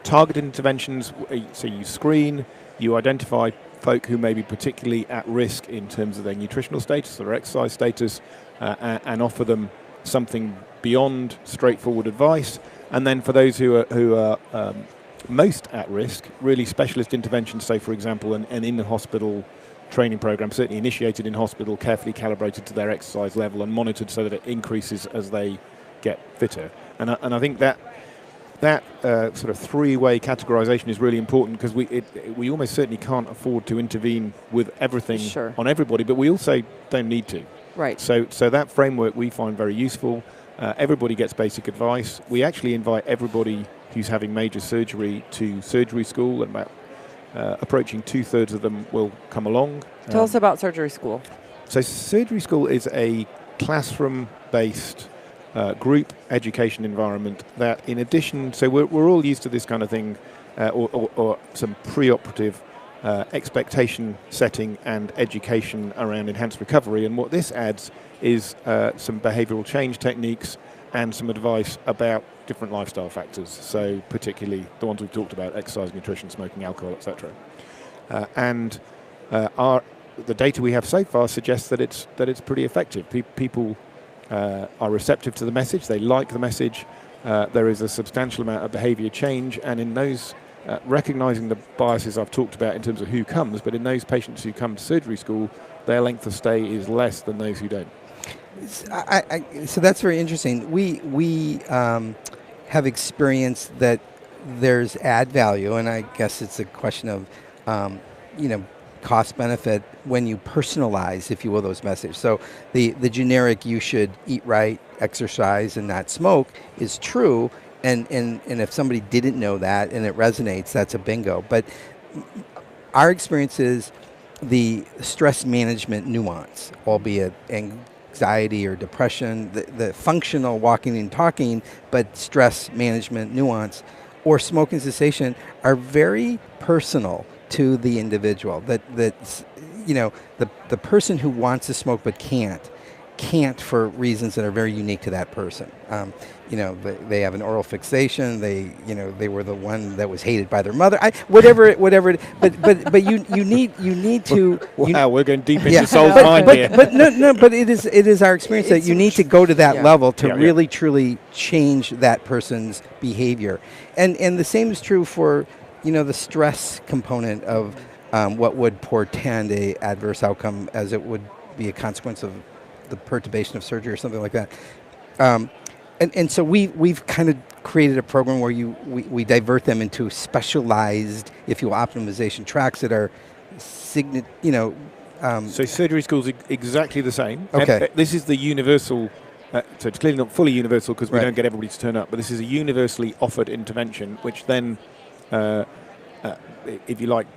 targeted interventions. So you screen, you identify folk who may be particularly at risk in terms of their nutritional status or exercise status, and offer them something beyond straightforward advice. And then for those who are most at risk, really specialist interventions, say for example an in-hospital training program, certainly initiated in hospital, carefully calibrated to their exercise level and monitored so that it increases as they get fitter. And I think that sort of three-way categorization is really important, because we almost certainly can't afford to intervene with everything on everybody, but we also don't need to. Right. So that framework we find very useful. Everybody gets basic advice. We actually invite everybody who's having major surgery to surgery school, and about approaching 2/3 of them will come along. Tell us about surgery school. So surgery school is a classroom-based group education environment that, in addition, so we're all used to this kind of thing, or some pre-operative expectation setting and education around enhanced recovery. And what this adds is some behavioural change techniques and some advice about different lifestyle factors. So particularly the ones we've talked about: exercise, nutrition, smoking, alcohol, etc. The data we have so far suggests that it's pretty effective. People are receptive to the message. They like the message. There is a substantial amount of behaviour change, and in those, recognising the biases I've talked about in terms of who comes, but in those patients who come to surgery school, their length of stay is less than those who don't. So that's very interesting. We have experienced that there's add value, and I guess it's a question of cost benefit when you personalize, if you will, those messages. So the generic "you should eat right, exercise, and not smoke" is true, and if somebody didn't know that and it resonates, that's a bingo. But our experience is the stress management nuance, albeit anxiety or depression, the functional walking and talking, but stress management nuance, or smoking cessation, are very personal to the individual. That's the person who wants to smoke but can't for reasons that are very unique to that person. They have an oral fixation. They were the one that was hated by their mother. Whatever. But you need to. Wow, we're going deep into Sol's mind here. But no. But it is our experience that you need to go to that level to really truly change that person's behavior, and the same is true for the stress component of what would portend a adverse outcome, as it would be a consequence of the perturbation of surgery or something like that. And so we've kind of created a program where we divert them into specialized, if you will, optimization tracks that are So surgery school's exactly the same. Okay. This is the universal. So it's clearly not fully universal because we don't get everybody to turn up, but this is a universally offered intervention, which then if you like,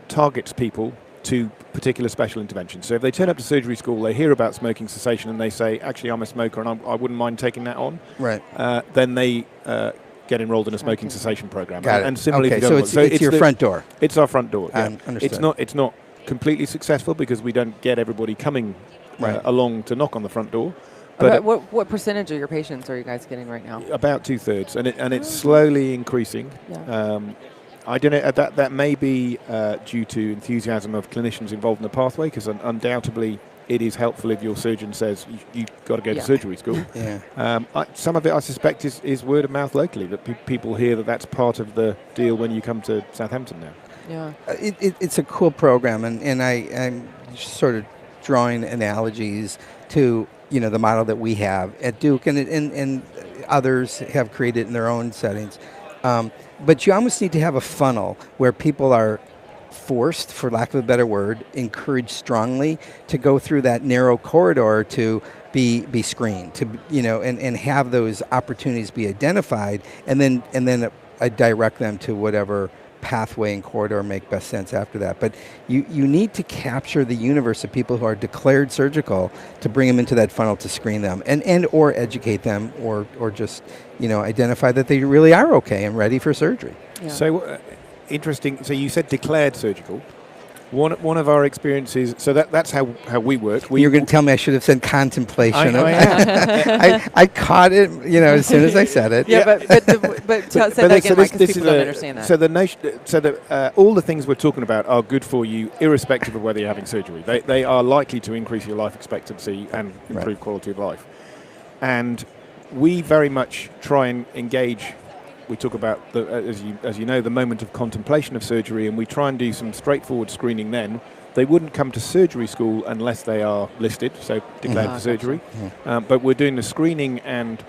targets people to particular special interventions. So if they turn up to surgery school, they hear about smoking cessation, and they say, actually, I'm a smoker and I wouldn't mind taking that on. Right. Then they get enrolled in a smoking cessation program. Got it. And similarly, Okay, if you don't so it's your front door. It's our front door. Yeah. Understood. It's not completely successful because we don't get everybody coming along to knock on the front door. But what percentage of your patients are you guys getting right now? About 2/3, and it's slowly increasing. Yeah. I don't know, that may be due to enthusiasm of clinicians involved in the pathway, because undoubtedly it is helpful if your surgeon says you've got to go to surgery school. Yeah. Some of it, I suspect, is word of mouth locally, that people hear that that's part of the deal when you come to Southampton now. Yeah. It's a cool program, and I'm sort of drawing analogies to the model that we have at Duke, and others have created in their own settings. But you almost need to have a funnel where people are forced, for lack of a better word, encouraged strongly to go through that narrow corridor to be screened, to and have those opportunities be identified, and then I direct them to whatever pathway and corridor make best sense after that. But you need to capture the universe of people who are declared surgical to bring them into that funnel to screen them and or educate them or just identify that they really are okay and ready for surgery. Yeah. So interesting. So you said declared surgical. One of our experiences, so that's how we work. You're going to tell me I should have said contemplation. I caught it, as soon as I said it. Yeah, but say that again, Mike, because people don't understand that. So all the things we're talking about are good for you, irrespective of whether you're having surgery. They are likely to increase your life expectancy and improve quality of life. And we very much try and engage. We talk about, as you know, the moment of contemplation of surgery, and we try and do some straightforward screening then. They wouldn't come to surgery school unless they are listed, so declared for surgery. But we're doing the screening and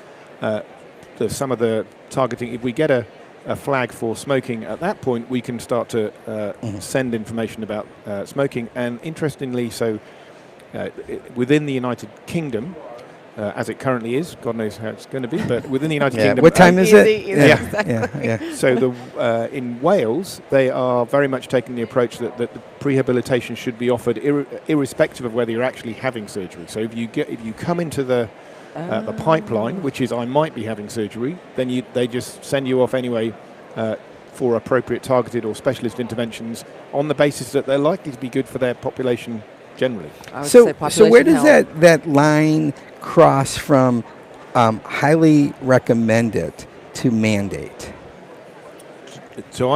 some of the targeting. If we get a flag for smoking at that point, we can start to send information about smoking. And interestingly, within the United Kingdom, as it currently is, God knows how it's going to be, but within the United Kingdom. What time is it? Yeah. So in Wales, they are very much taking the approach that the prehabilitation should be offered irrespective of whether you're actually having surgery. So if you come into the pipeline, which is I might be having surgery, then they just send you off anyway for appropriate targeted or specialist interventions on the basis that they're likely to be good for their population generally. So where does that line cross from highly recommended to mandate? So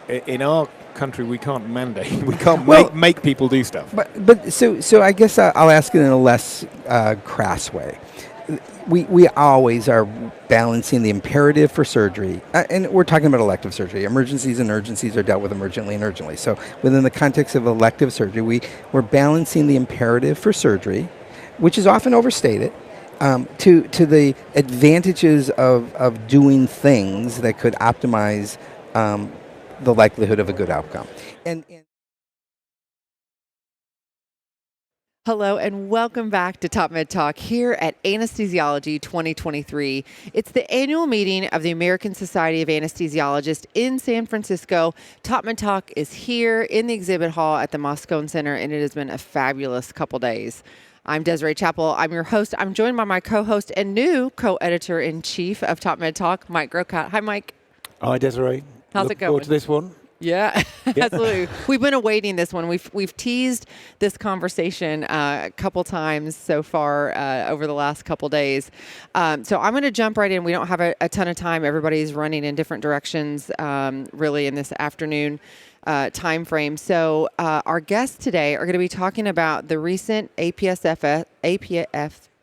in our country, we can't mandate. We can't make people do stuff. But so I guess I'll ask it in a less crass way. We always are balancing the imperative for surgery, and we're talking about elective surgery. Emergencies and urgencies are dealt with emergently and urgently. So within the context of elective surgery, we're balancing the imperative for surgery, which is often overstated, to the advantages of doing things that could optimize the likelihood of a good outcome. Hello and welcome back to TopMedTalk here at Anesthesiology 2023. It's the annual meeting of the American Society of Anesthesiologists in San Francisco. TopMedTalk is here in the exhibit hall at the Moscone Center, and it has been a fabulous couple days. I'm Desiree Chappell. I'm your host. I'm joined by my co-host and new co-editor-in-chief of TopMedTalk, Mike Grocott. Hi, Mike. Hi, Desiree. How's it going? Forward to this one. Yeah, absolutely. We've been awaiting this one. We've teased this conversation a couple times so far over the last couple days. So I'm going to jump right in. We don't have a ton of time. Everybody's running in different directions really in this afternoon time frame. So our guests today are going to be talking about the recent APFS,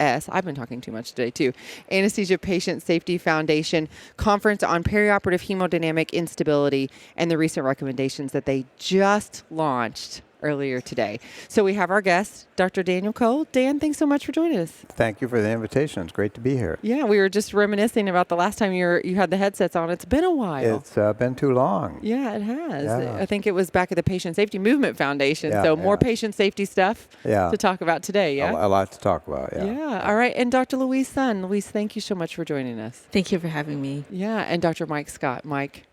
I've been talking too much today too, Anesthesia Patient Safety Foundation Conference on Perioperative Hemodynamic Instability and the recent recommendations that they just launched earlier today. So we have our guest, Dr. Daniel Cole. Dan, thanks so much for joining us. Thank you for the invitation. It's great to be here. Yeah, we were just reminiscing about the last time you had the headsets on. It's been a while. It's been too long. Yeah, it has. Yeah. I think it was back at the Patient Safety Movement Foundation. Yeah, so more patient safety stuff to talk about today, yeah? A lot to talk about, yeah. Yeah, all right. And Dr. Louise Sun. Louise, thank you so much for joining us. Thank you for having me. Yeah, and Dr. Mike Scott. Mike.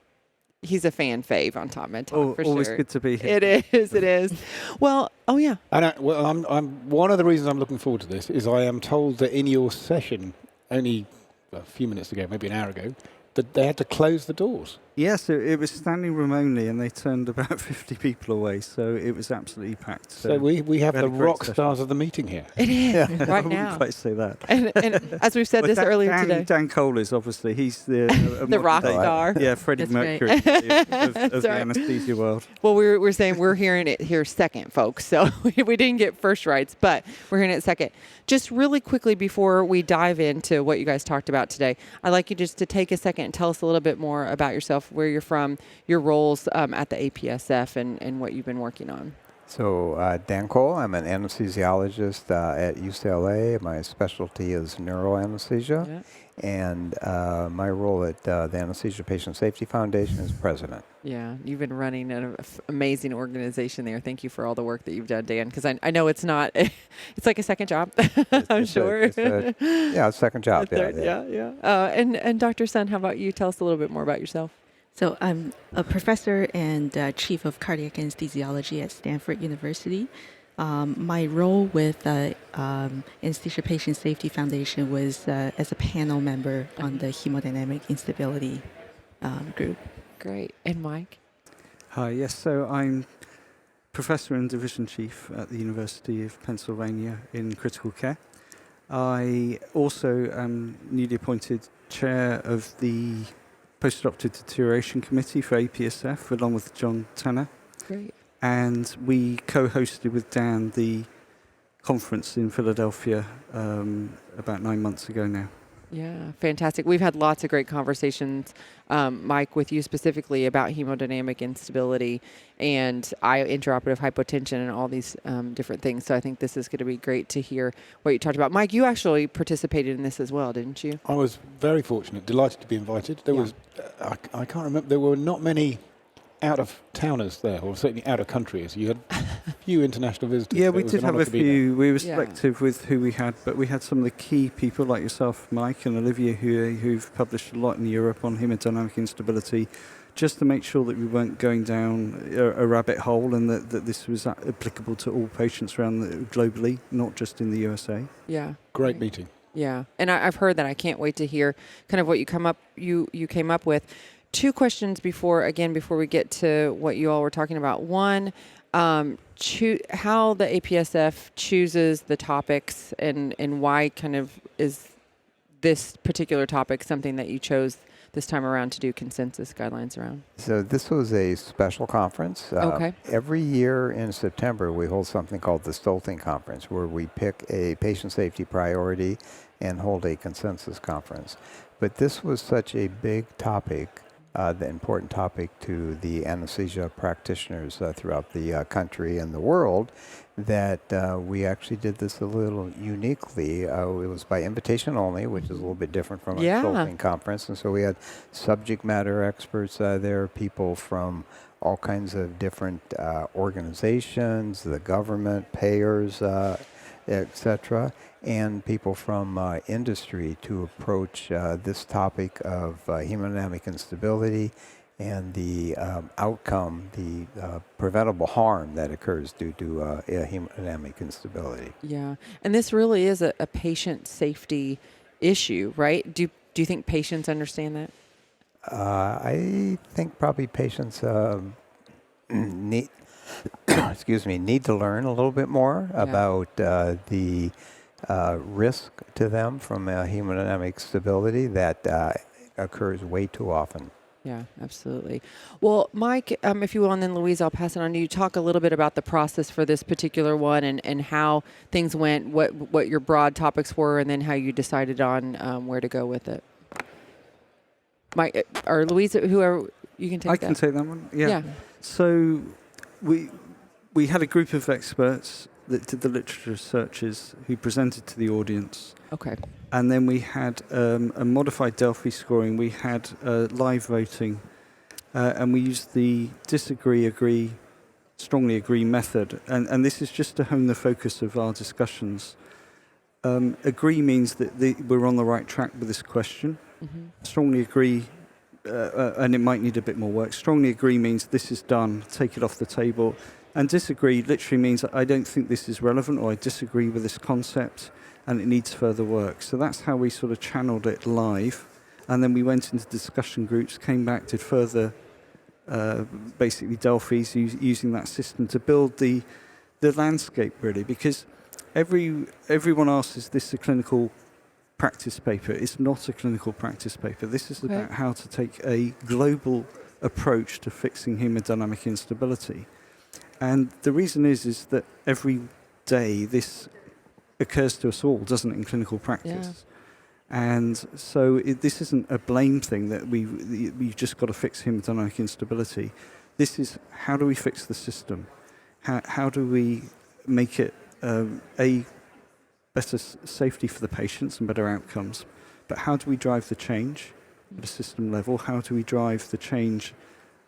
he's a fan fave on Top Med Talk for always sure. good to be here. It is. It is. Well, yeah. And I'm one of the reasons I'm looking forward to this is I am told that in your session only a few minutes ago, maybe an hour ago, that they had to close the doors. Yes, it was standing room only, and they turned about 50 people away, so it was absolutely packed. So we have the rock stars of the meeting here. It is, right I wouldn't now. quite say that. And as we've said earlier today. Dan Cole is obviously, he's the the rock star. Yeah, Freddie That's Mercury right. of the anesthesia world. Well, we're saying we're hearing it here second, folks. So we didn't get first rights, but we're hearing it second. Just really quickly before we dive into what you guys talked about today, I'd like you just to take a second and tell us a little bit more about yourself, where you're from, your roles at the APSF, and what you've been working on. So Dan Cole, I'm an anesthesiologist at UCLA. My specialty is neuroanesthesia, and my role at the Anesthesia Patient Safety Foundation is president. Yeah, you've been running an amazing organization there. Thank you for all the work that you've done, Dan, because I know it's not, it's like a second job, I'm sure. Yeah, a second job. Yeah. And Dr. Sun, how about you? Tell us a little bit more about yourself. So I'm a professor and chief of cardiac anesthesiology at Stanford University. My role with Anesthesia Patient Safety Foundation was as a panel member on the hemodynamic instability group. Great. And Mike? Hi, yes, so I'm professor and division chief at the University of Pennsylvania in critical care. I also am newly appointed chair of the Post-Operative Deterioration Committee for APSF, along with John Tanner. Great. And we co-hosted with Dan the conference in Philadelphia about 9 months ago now. Yeah, fantastic. We've had lots of great conversations, Mike, with you specifically about hemodynamic instability and intraoperative hypotension and all these different things. So I think this is going to be great to hear what you talked about. Mike, you actually participated in this as well, didn't you? I was very fortunate, delighted to be invited. There was, I can't remember, there were not many out-of-towners there, or certainly out-of-countries. You had a few international visitors. Yeah, we did have a few. We were selective with who we had, but we had some of the key people like yourself, Mike, and Olivia, who've published a lot in Europe on hemodynamic instability, just to make sure that we weren't going down a rabbit hole, and that this was applicable to all patients around globally, not just in the USA. Yeah. Great meeting. Yeah, and I've heard that. I can't wait to hear kind of what you came up with. Two questions before we get to what you all were talking about. One, how the APSF chooses the topics and why kind of is this particular topic something that you chose this time around to do consensus guidelines around? So this was a special conference. Okay. Every year in September, we hold something called the Stolting Conference, where we pick a patient safety priority and hold a consensus conference. But this was such a big topic, the important topic to the anesthesia practitioners throughout the country and the world, that we actually did this a little uniquely. It was by invitation only, which is a little bit different from a consulting conference. And so we had subject matter experts there, people from all kinds of different organizations, the government, payers, etc., and people from industry to approach this topic of hemodynamic instability and the outcome, the preventable harm that occurs due to hemodynamic instability. Yeah, and this really is a patient safety issue, right? Do you think patients understand that? I think probably patients need to learn a little bit more about the risk to them from hemodynamic stability that occurs way too often. Yeah, absolutely. Well, Mike, if you will, and then Louise, I'll pass it on to you. Talk a little bit about the process for this particular one and how things went, what your broad topics were, and then how you decided on where to go with it. Mike, or Louise, whoever, you can take that. I can take that one. Yeah. So we had a group of experts that did the literature searches who presented to the audience. Okay. And then we had a modified Delphi scoring. We had live voting, and we used the disagree, agree, strongly agree method. And this is just to hone the focus of our discussions. Agree means that we're on the right track with this question. Mm-hmm. Strongly agree and it might need a bit more work. Strongly agree means this is done, take it off the table. And disagree literally means I don't think this is relevant, or I disagree with this concept and it needs further work. So that's how we sort of channeled it live. And then we went into discussion groups, came back, did further basically Delphis using that system to build the landscape, really, because everyone asks, is this a clinical practice paper? It's not a clinical practice paper. This is about how to take a global approach to fixing hemodynamic instability. And the reason is that every day this occurs to us all, doesn't it, in clinical practice? Yeah. And so this isn't a blame thing that we've just got to fix hemodynamic instability. This is, how do we fix the system? How do we make it better safety for the patients and better outcomes? But how do we drive the change at a system level? How do we drive the change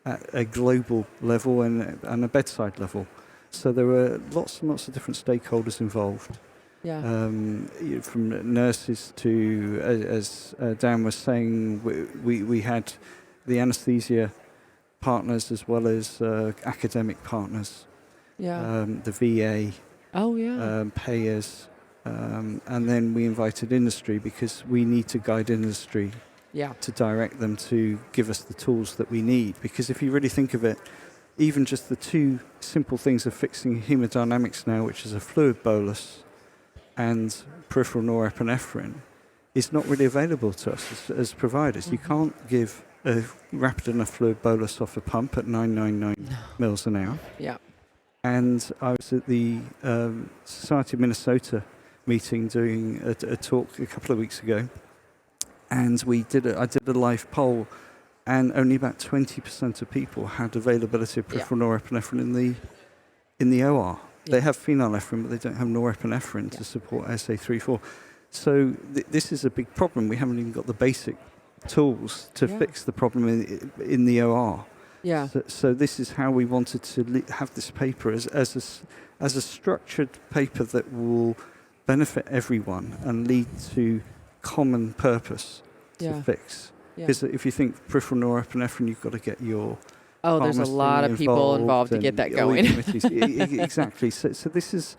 at a global level and a bedside level? So there were lots and lots of different stakeholders involved. Yeah. From nurses to, as Dan was saying, we had the anaesthesia partners as well as academic partners. Yeah. The VA. Oh, yeah. Payers. And then we invited industry because we need to guide industry to direct them to give us the tools that we need. Because if you really think of it, even just the two simple things of fixing hemodynamics now, which is a fluid bolus and peripheral norepinephrine, is not really available to us as providers. You can't give a rapid enough fluid bolus off a pump at 999 mils an hour. Yeah. And I was at the Society of Minnesota meeting doing a talk a couple of weeks ago, and I did a live poll, and only about 20% of people had availability of peripheral norepinephrine in the OR. Yeah. They have phenylephrine, but they don't have norepinephrine to support SA3/4. So this is a big problem. We haven't even got the basic tools to fix the problem in the OR. Yeah. So this is how we wanted to have this paper as a structured paper that will benefit everyone and lead to common purpose to fix. Because if you think peripheral norepinephrine, you've got to get your there's a lot of people involved to get that going. Exactly. So this is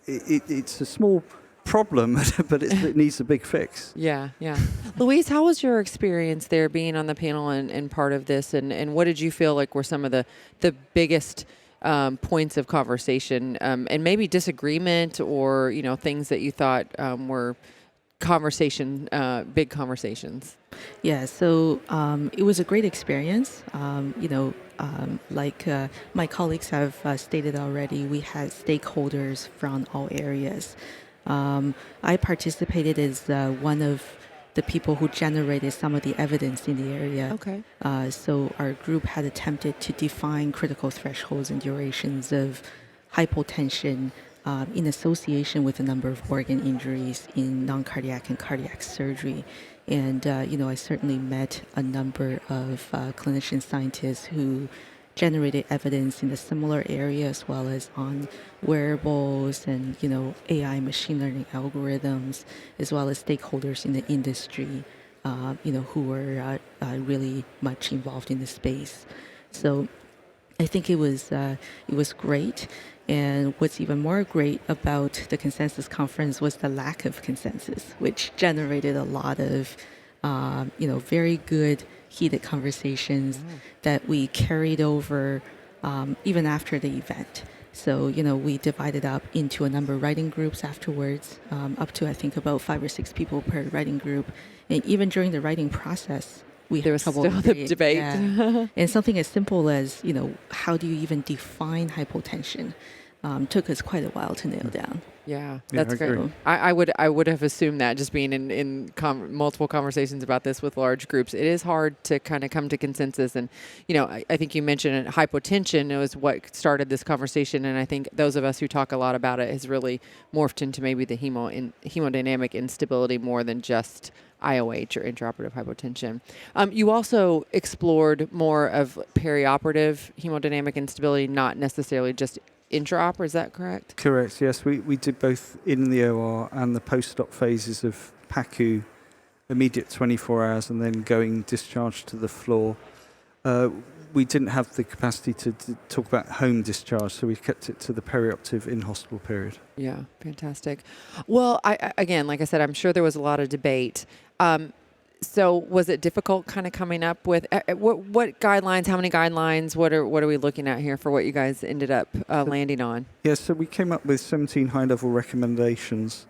it's a small problem, but it needs a big fix. Yeah. Louise, how was your experience there being on the panel and part of this? And what did you feel like were some of the biggest points of conversation and maybe disagreement or, things that you thought were big conversations? Yeah, so it was a great experience. Like my colleagues have stated already, we had stakeholders from all areas. I participated as one of the people who generated some of the evidence in the area. Okay. So our group had attempted to define critical thresholds and durations of hypotension in association with a number of organ injuries in non-cardiac and cardiac surgery. And, I certainly met a number of clinician scientists who generated evidence in a similar area, as well as on wearables and, AI machine learning algorithms, as well as stakeholders in the industry, who were really much involved in the space. So I think it was great. And what's even more great about the consensus conference was the lack of consensus, which generated a lot of, very good, heated conversations that we carried over even after the event. So, we divided up into a number of writing groups afterwards, up to, I think, about 5 or 6 people per writing group. And even during the writing process, there was still the debate. Yeah. And something as simple as, how do you even define hypotension? Took us quite a while to nail down. Yeah, that's great. I would have assumed that, just being in multiple conversations about this with large groups, it is hard to kind of come to consensus. And I think you mentioned hypotension. It was what started this conversation, and I think those of us who talk a lot about it has really morphed into maybe the hemodynamic instability more than just IOH or intraoperative hypotension. You also explored more of perioperative hemodynamic instability, not necessarily just intraop, is that correct? Correct, yes. We did both in the OR and the post-op phases of PACU immediate 24 hours and then going discharged to the floor. We didn't have the capacity to talk about home discharge, so we kept it to the perioperative in-hospital period. Yeah, fantastic. Well, again, like I said, I'm sure there was a lot of debate. So was it difficult kind of coming up with what guidelines, how many guidelines, what are we looking at here for what you guys ended up landing on? Yeah, so we came up with 17 high-level recommendations,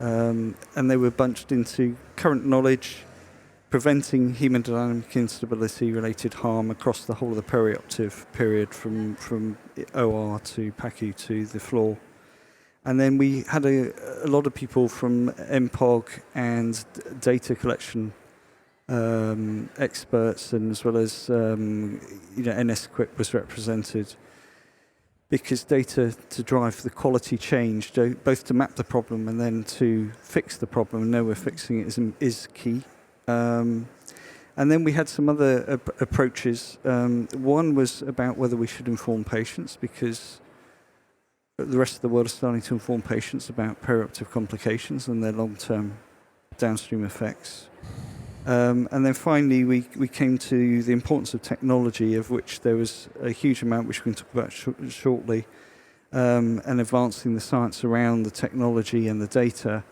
and they were bunched into current knowledge, preventing hemodynamic instability-related harm across the whole of the perioperative period from OR to PACU to the floor. And then we had a lot of people from MPOG and data collection experts, and as well as NSQIP was represented, because data to drive the quality change, both to map the problem and then to fix the problem and know we're fixing it is key. And then we had some other approaches. One was about whether we should inform patients, because the rest of the world is starting to inform patients about perioperative complications and their long-term downstream effects. And then finally, we came to the importance of technology, of which there was a huge amount, which we can talk about shortly, and advancing the science around the technology and the data.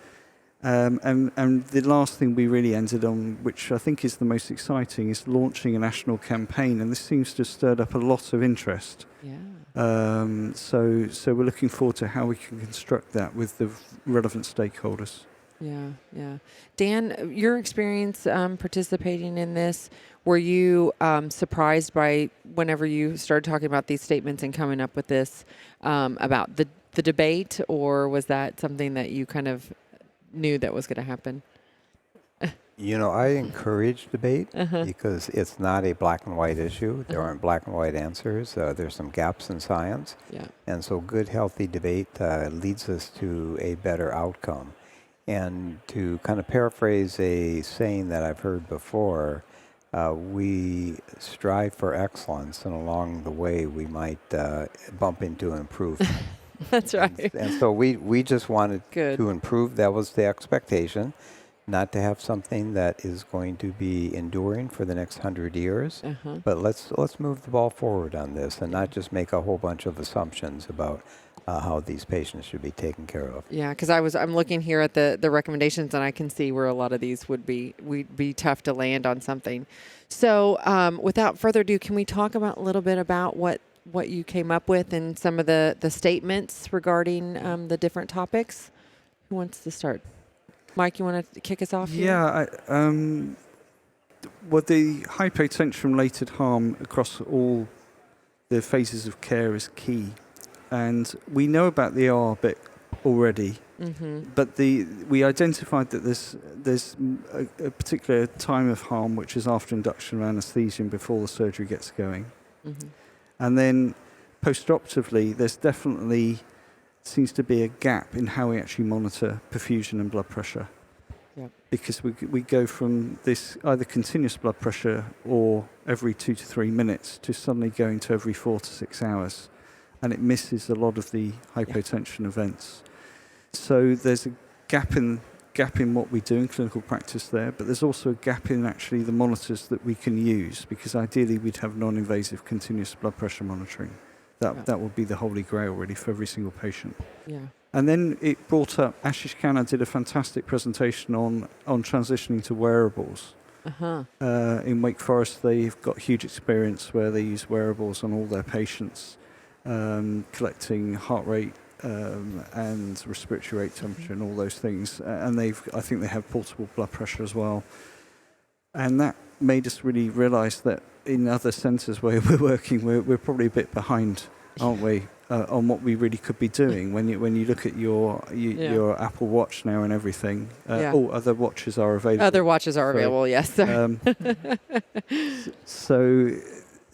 And the last thing we really ended on, which I think is the most exciting, is launching a national campaign. And this seems to have stirred up a lot of interest. Yeah. So we're looking forward to how we can construct that with the relevant stakeholders. Yeah, yeah. Dan, your experience participating in this, were you surprised by whenever you started talking about these statements and coming up with this about the debate, or was that something that you kind of knew that was going to happen? I encourage debate because it's not a black and white issue. There aren't black and white answers. There's some gaps in science. Yeah. And so good, healthy debate leads us to a better outcome. And to kind of paraphrase a saying that I've heard before, we strive for excellence, and along the way we might bump into improvement. That's right. And so we just wanted to improve. That was the expectation. Not to have something that is going to be enduring for the next 100 years, but let's move the ball forward on this and not just make a whole bunch of assumptions about how these patients should be taken care of. Yeah, because I'm looking here at the recommendations, and I can see where a lot of these would be tough to land on something. So without further ado, can we talk about a little bit about what you came up with and some of the statements regarding the different topics? Who wants to start? Mike, you want to kick us off here? Yeah, the hypotension-related harm across all the phases of care is key. And we know about the OR bit already, but we identified that there's a particular time of harm, which is after induction of anesthesia and before the surgery gets going. And then post-operatively, there's definitely seems to be a gap in how we actually monitor perfusion and blood pressure. Yep. Because we go from this either continuous blood pressure or every 2 to 3 minutes to suddenly going to every 4 to 6 hours. And it misses a lot of the hypotension events. So there's a gap in what we do in clinical practice there, but there's also a gap in actually the monitors that we can use, because ideally we'd have non-invasive continuous blood pressure monitoring. That would be the holy grail, really, for every single patient. Yeah. And then it brought up, Ashish Khanna did a fantastic presentation on transitioning to wearables. In Wake Forest, they've got huge experience where they use wearables on all their patients, collecting heart rate and respiratory rate, temperature, and all those things. And I think they have portable blood pressure as well. And that made us really realize that in other centres where we're working, we're probably a bit behind, aren't we, on what we really could be doing. When you look at your Apple Watch now and everything, other watches are available. Other watches are available, yes.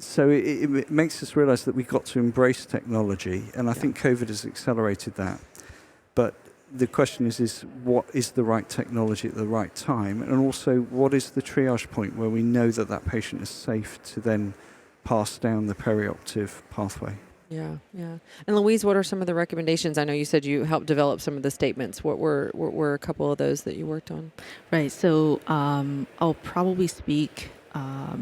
So it makes us realise that we've got to embrace technology, and I think COVID has accelerated that. But the question is what is the right technology at the right time, and also what is the triage point where we know that patient is safe to then pass down the perioperative pathway. Yeah, yeah. And Louise, what are some of the recommendations? I know you said you helped develop some of the statements. What were a couple of those that you worked on? Right. So I'll probably speak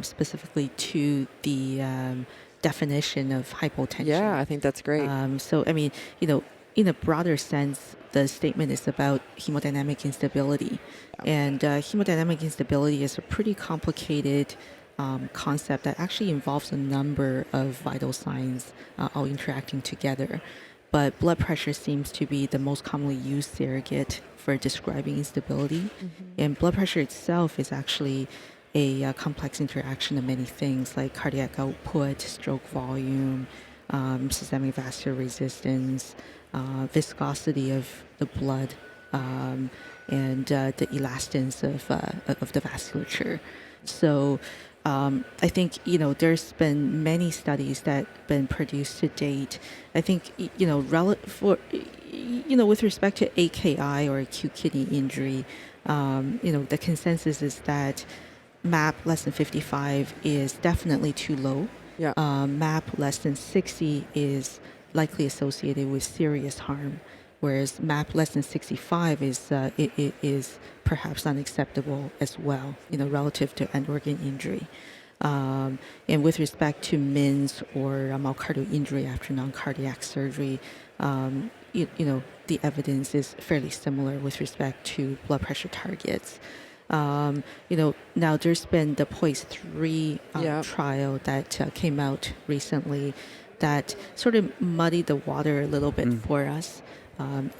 specifically to the definition of hypotension. Yeah, I think that's great. So, I mean, in a broader sense, the statement is about hemodynamic instability. And hemodynamic instability is a pretty complicated concept that actually involves a number of vital signs all interacting together. But blood pressure seems to be the most commonly used surrogate for describing instability. Mm-hmm. And blood pressure itself is actually a complex interaction of many things like cardiac output, stroke volume, systemic vascular resistance, viscosity of the blood, and the elastance of the vasculature. So I think, there's been many studies that have been produced to date. I think, with respect to AKI or acute kidney injury, the consensus is that MAP less than 55 is definitely too low. Yeah. MAP less than 60 is likely associated with serious harm, whereas MAP less than 65 is perhaps unacceptable as well, relative to end organ injury. And with respect to MINS or myocardial injury after non-cardiac surgery, the evidence is fairly similar with respect to blood pressure targets. Now there's been the POISE-3 trial that came out recently that sort of muddied the water a little bit for us.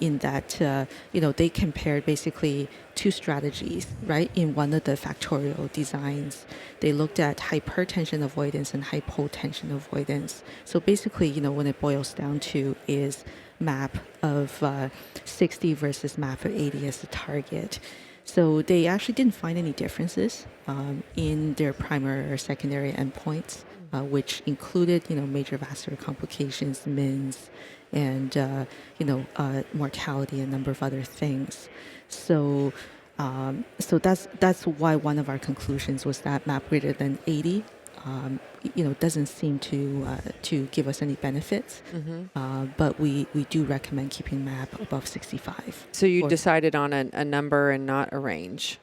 In that, they compared basically two strategies, right? In one of the factorial designs, they looked at hypertension avoidance and hypotension avoidance. So basically, when it boils down to is MAP of 60 versus MAP of 80 as the target. So they actually didn't find any differences in their primary or secondary endpoints, which included, major vascular complications, MINS, and mortality, and a number of other things. So that's why one of our conclusions was that MAP greater than 80, doesn't seem to give us any benefits. Mm-hmm. But we do recommend keeping MAP above 65. So you decided on a number and not a range.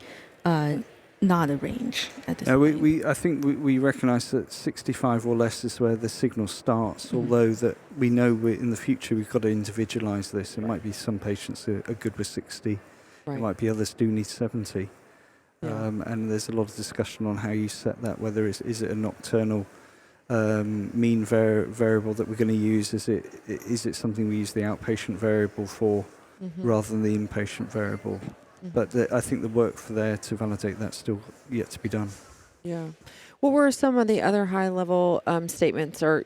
Not a range at this point. I think we recognise that 65 or less is where the signal starts, although that we know in the future we've got to individualise this. It might be some patients are good with 60. Right. It might be others do need 70. Yeah. And there's a lot of discussion on how you set that, whether is it a nocturnal mean variable that we're going to use? Is it something we use the outpatient variable for rather than the inpatient variable? But I think the work for there to validate that's still yet to be done. Yeah. What were some of the other high-level statements, or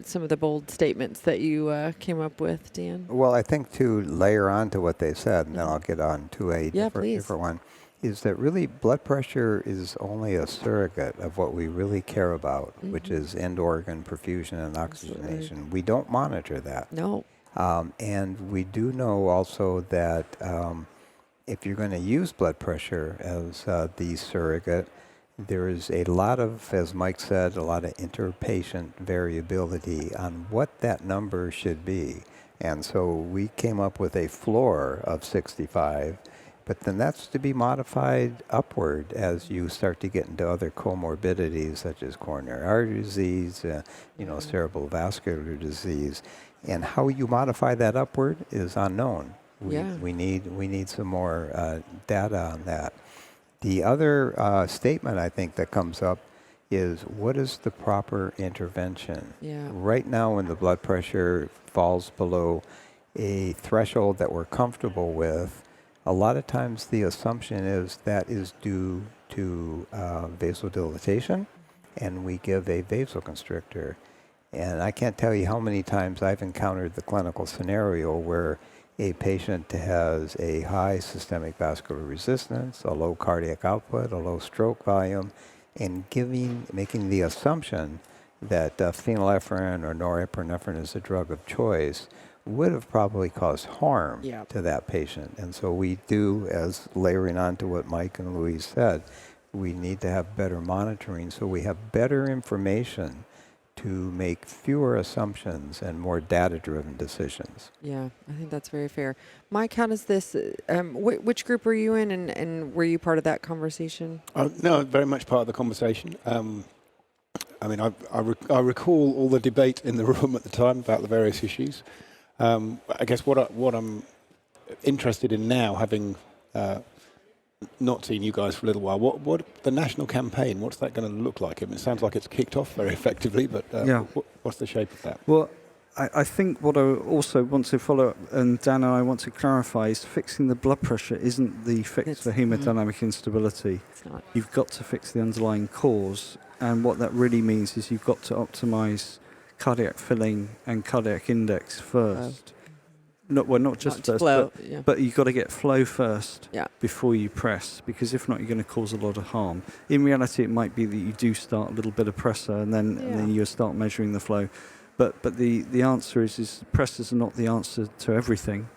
some of the bold statements that you came up with, Dan? Well, I think to layer on to what they said, and then I'll get on to a different one, is that really blood pressure is only a surrogate of what we really care about, which is end organ perfusion and oxygenation. Absolutely. We don't monitor that. No. And we do know also that if you're going to use blood pressure as the surrogate, there is a lot of, as Mike said, a lot of interpatient variability on what that number should be. And so we came up with a floor of 65, but then that's to be modified upward as you start to get into other comorbidities such as coronary artery disease, cerebral vascular disease. And how you modify that upward is unknown. We need some more data on that. The other statement I think that comes up is what is the proper intervention? Yeah. Right now when the blood pressure falls below a threshold that we're comfortable with, a lot of times the assumption is that is due to vasodilatation, and we give a vasoconstrictor. And I can't tell you how many times I've encountered the clinical scenario where a patient has a high systemic vascular resistance, a low cardiac output, a low stroke volume, and making the assumption that phenylephrine or norepinephrine is a drug of choice would have probably caused harm to that patient. And so we do, as layering on to what Mike and Louise said, we need to have better monitoring so we have better information to make fewer assumptions and more data-driven decisions. Yeah, I think that's very fair. Mike, how does this, which group were you in, and were you part of that conversation? No, very much part of the conversation. I mean, I recall all the debate in the room at the time about the various issues. I guess what I'm interested in now, having not seen you guys for a little while, what the national campaign, what's that going to look like? I mean, it sounds like it's kicked off very effectively, but what's the shape of that? Well, I think what I also want to follow up, and Dan and I want to clarify, is fixing the blood pressure isn't the fix for hemodynamic instability. It's not. You've got to fix the underlying cause, and what that really means is you've got to optimize cardiac filling and cardiac index first. Not just first, flow, but you've got to get flow first Yeah. before you press, because if not, you're going to cause a lot of harm. In reality, it might be that you do start a little bit of pressor, and then you start measuring the flow. But the answer is pressors are not the answer to everything.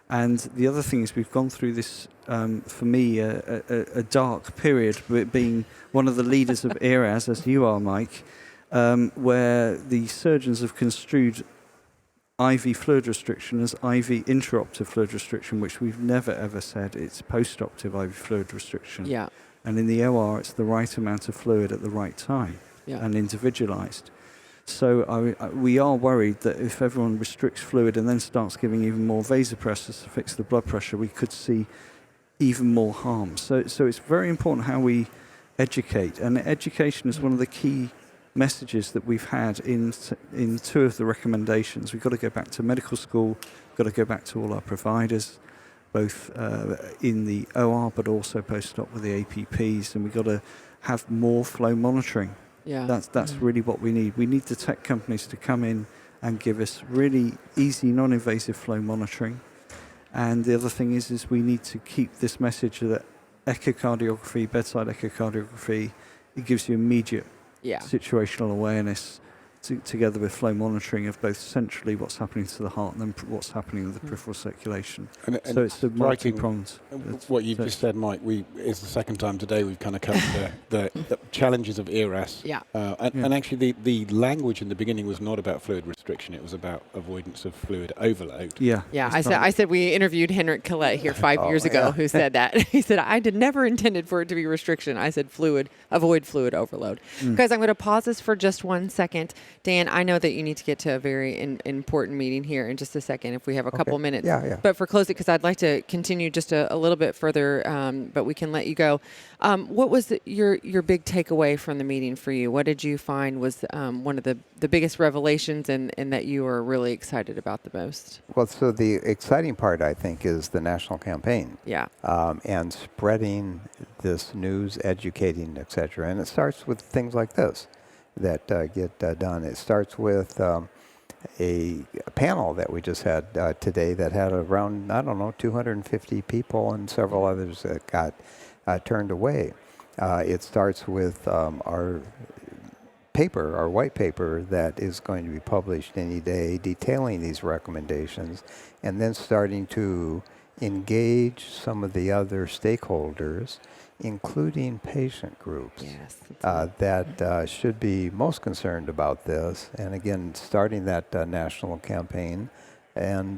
And the other thing is we've gone through this, for me, a dark period, with being one of the leaders of ERAS, as you are, Mike, where the surgeons have construed IV fluid restriction as IV intraoperative fluid restriction, which we've never ever said it's post-operative IV fluid restriction. Yeah. And in the OR, it's the right amount of fluid at the right time and individualized. So we are worried that if everyone restricts fluid and then starts giving even more vasopressors to fix the blood pressure, we could see even more harm. So it's very important how we educate, and education is one of the key messages that we've had in two of the recommendations. We've got to go back to medical school, we've got to go back to all our providers, both in the OR but also post-op with the APPs, and we've got to have more flow monitoring. Yeah. That's really what we need. We need the tech companies to come in and give us really easy, non-invasive flow monitoring. And the other thing is we need to keep this message that echocardiography, bedside echocardiography, it gives you immediate situational awareness together with flow monitoring of both centrally what's happening to the heart and then what's happening with the peripheral circulation. And so it's a multi-pronged. What you've just said, Mike, it's the second time today we've kind of come to the challenges of ERAS. Yeah. And actually the language in the beginning was not about fluid restriction, it was about avoidance of fluid overload. Yeah. Yeah, I said we interviewed Henrik Collette here 5 years ago who said that. He said, I never intended for it to be restriction. I said avoid fluid overload. Guys, I'm going to pause this for just 1 second. Dan, I know that you need to get to a very important meeting here in just a second if we have a couple minutes. Yeah. But for closing, because I'd like to continue just a little bit further, but we can let you go. What was your big takeaway from the meeting for you? What did you find was one of the biggest revelations and that you were really excited about the most? Well, so the exciting part, I think, is the national campaign. Yeah. And spreading this news, educating, et cetera. And it starts with things like this that get done. It starts with a panel that we just had today that had around, 250 people and several others that got turned away. It starts with our white paper that is going to be published any day detailing these recommendations, and then starting to engage some of the other stakeholders, including patient groups that should be most concerned about this. And again, starting that national campaign and,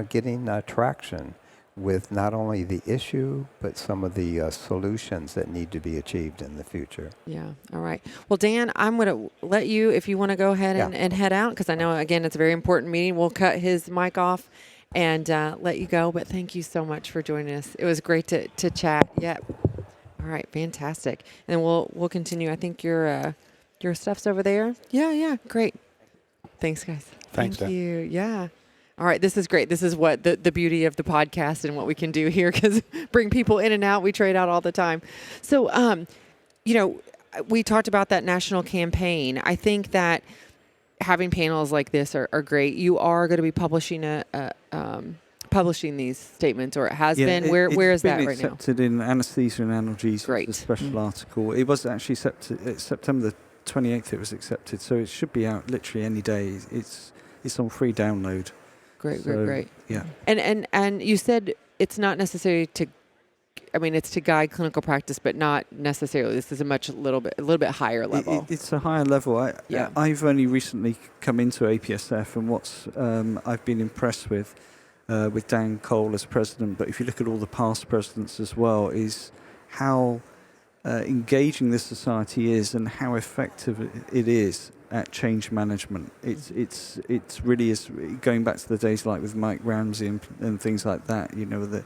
getting traction with not only the issue, but some of the solutions that need to be achieved in the future. Yeah. All right. Well, Dan, I'm going to let you, if you want to go ahead and head out, because I know, again, it's a very important meeting. We'll cut his mic off and let you go. But thank you so much for joining us. It was great to chat. Yep. All right. Fantastic. And we'll continue. I think your stuff's over there. Yeah. Great. Thanks, guys. Thanks, Thank you. Yeah. All right, this is great. This is what the beauty of the podcast and what we can do here, because bring people in and out. We trade out all the time. So, we talked about that national campaign. I think that having panels like this are great. You are going to be publishing publishing these statements, or it has been. Where is that right now? It's been accepted in Anesthesia and Analgesia. Great. It's a special article. It was actually September the 28th. It was accepted, so it should be out literally any day. It's on free download. Great. Yeah. And you said it's not necessary to I mean, it's to guide clinical practice, but not necessarily. This is a little bit higher level. It's a higher level. I've only recently come into APSF, and what's I've been impressed with Dan Cole as president, but if you look at all the past presidents as well, is how engaging this society is and how effective it is at change management. It's really is going back to the days like with Mike Ramsey and things like that. You know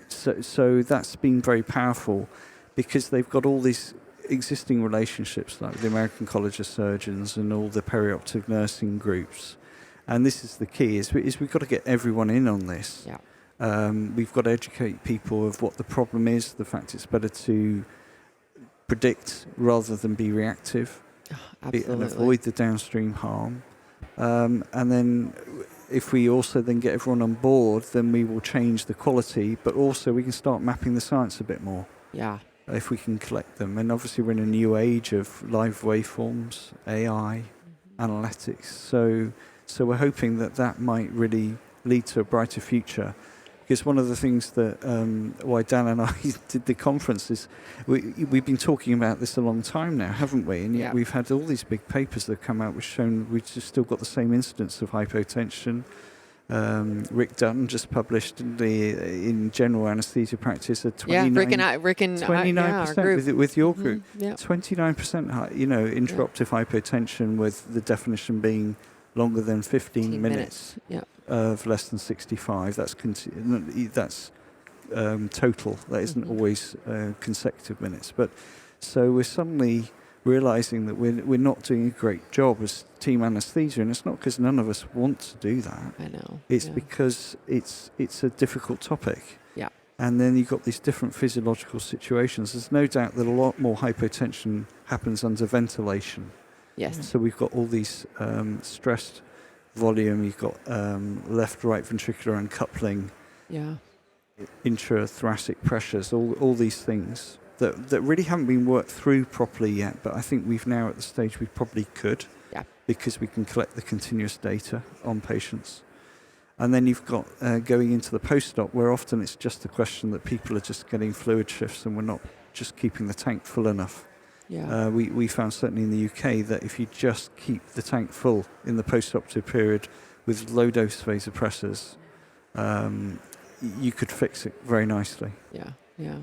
so that's been very powerful because they've got all these existing relationships like the American College of Surgeons and all the perioperative nursing groups. And this is the key: is we've got to get everyone in on this. Yeah. We've got to educate people of what the problem is, the fact it's better to predict rather than be reactive, and avoid the downstream harm. And then, if we also then get everyone on board, then we will change the quality, but also we can start mapping the science a bit more. Yeah. If we can collect them, and obviously we're in a new age of live waveforms, AI, analytics. So we're hoping that might really lead to a brighter future. Because one of the things that why Dan and I did the conference is we've been talking about this a long time now, haven't we? And yet we've had all these big papers that have come out which shown we've just still got the same incidence of hypotension. Rick Dutton just published in general anaesthesia practice a 29% with your group, 29% high, interruptive hypotension, with the definition being longer than 15 minutes. Of less than 65. That's total. That isn't always consecutive minutes. But so we're suddenly realising that we're not doing a great job as team anaesthesia, and it's not because none of us want to do that. I know. It's because it's a difficult topic. Yeah. And then you've got these different physiological situations. There's no doubt that a lot more hypotension happens under ventilation. Yes. So we've got all these stressed volume, you've got left-right ventricular uncoupling, intrathoracic pressures, all these things that really haven't been worked through properly yet, but I think we've now at the stage we probably could, because we can collect the continuous data on patients. And then you've got going into the post-op, where often it's just a question that people are just getting fluid shifts and we're not just keeping the tank full enough. Yeah. We found certainly in the UK that if you just keep the tank full in the post-operative period with low-dose vasopressors, you could fix it very nicely. Yeah. Yeah.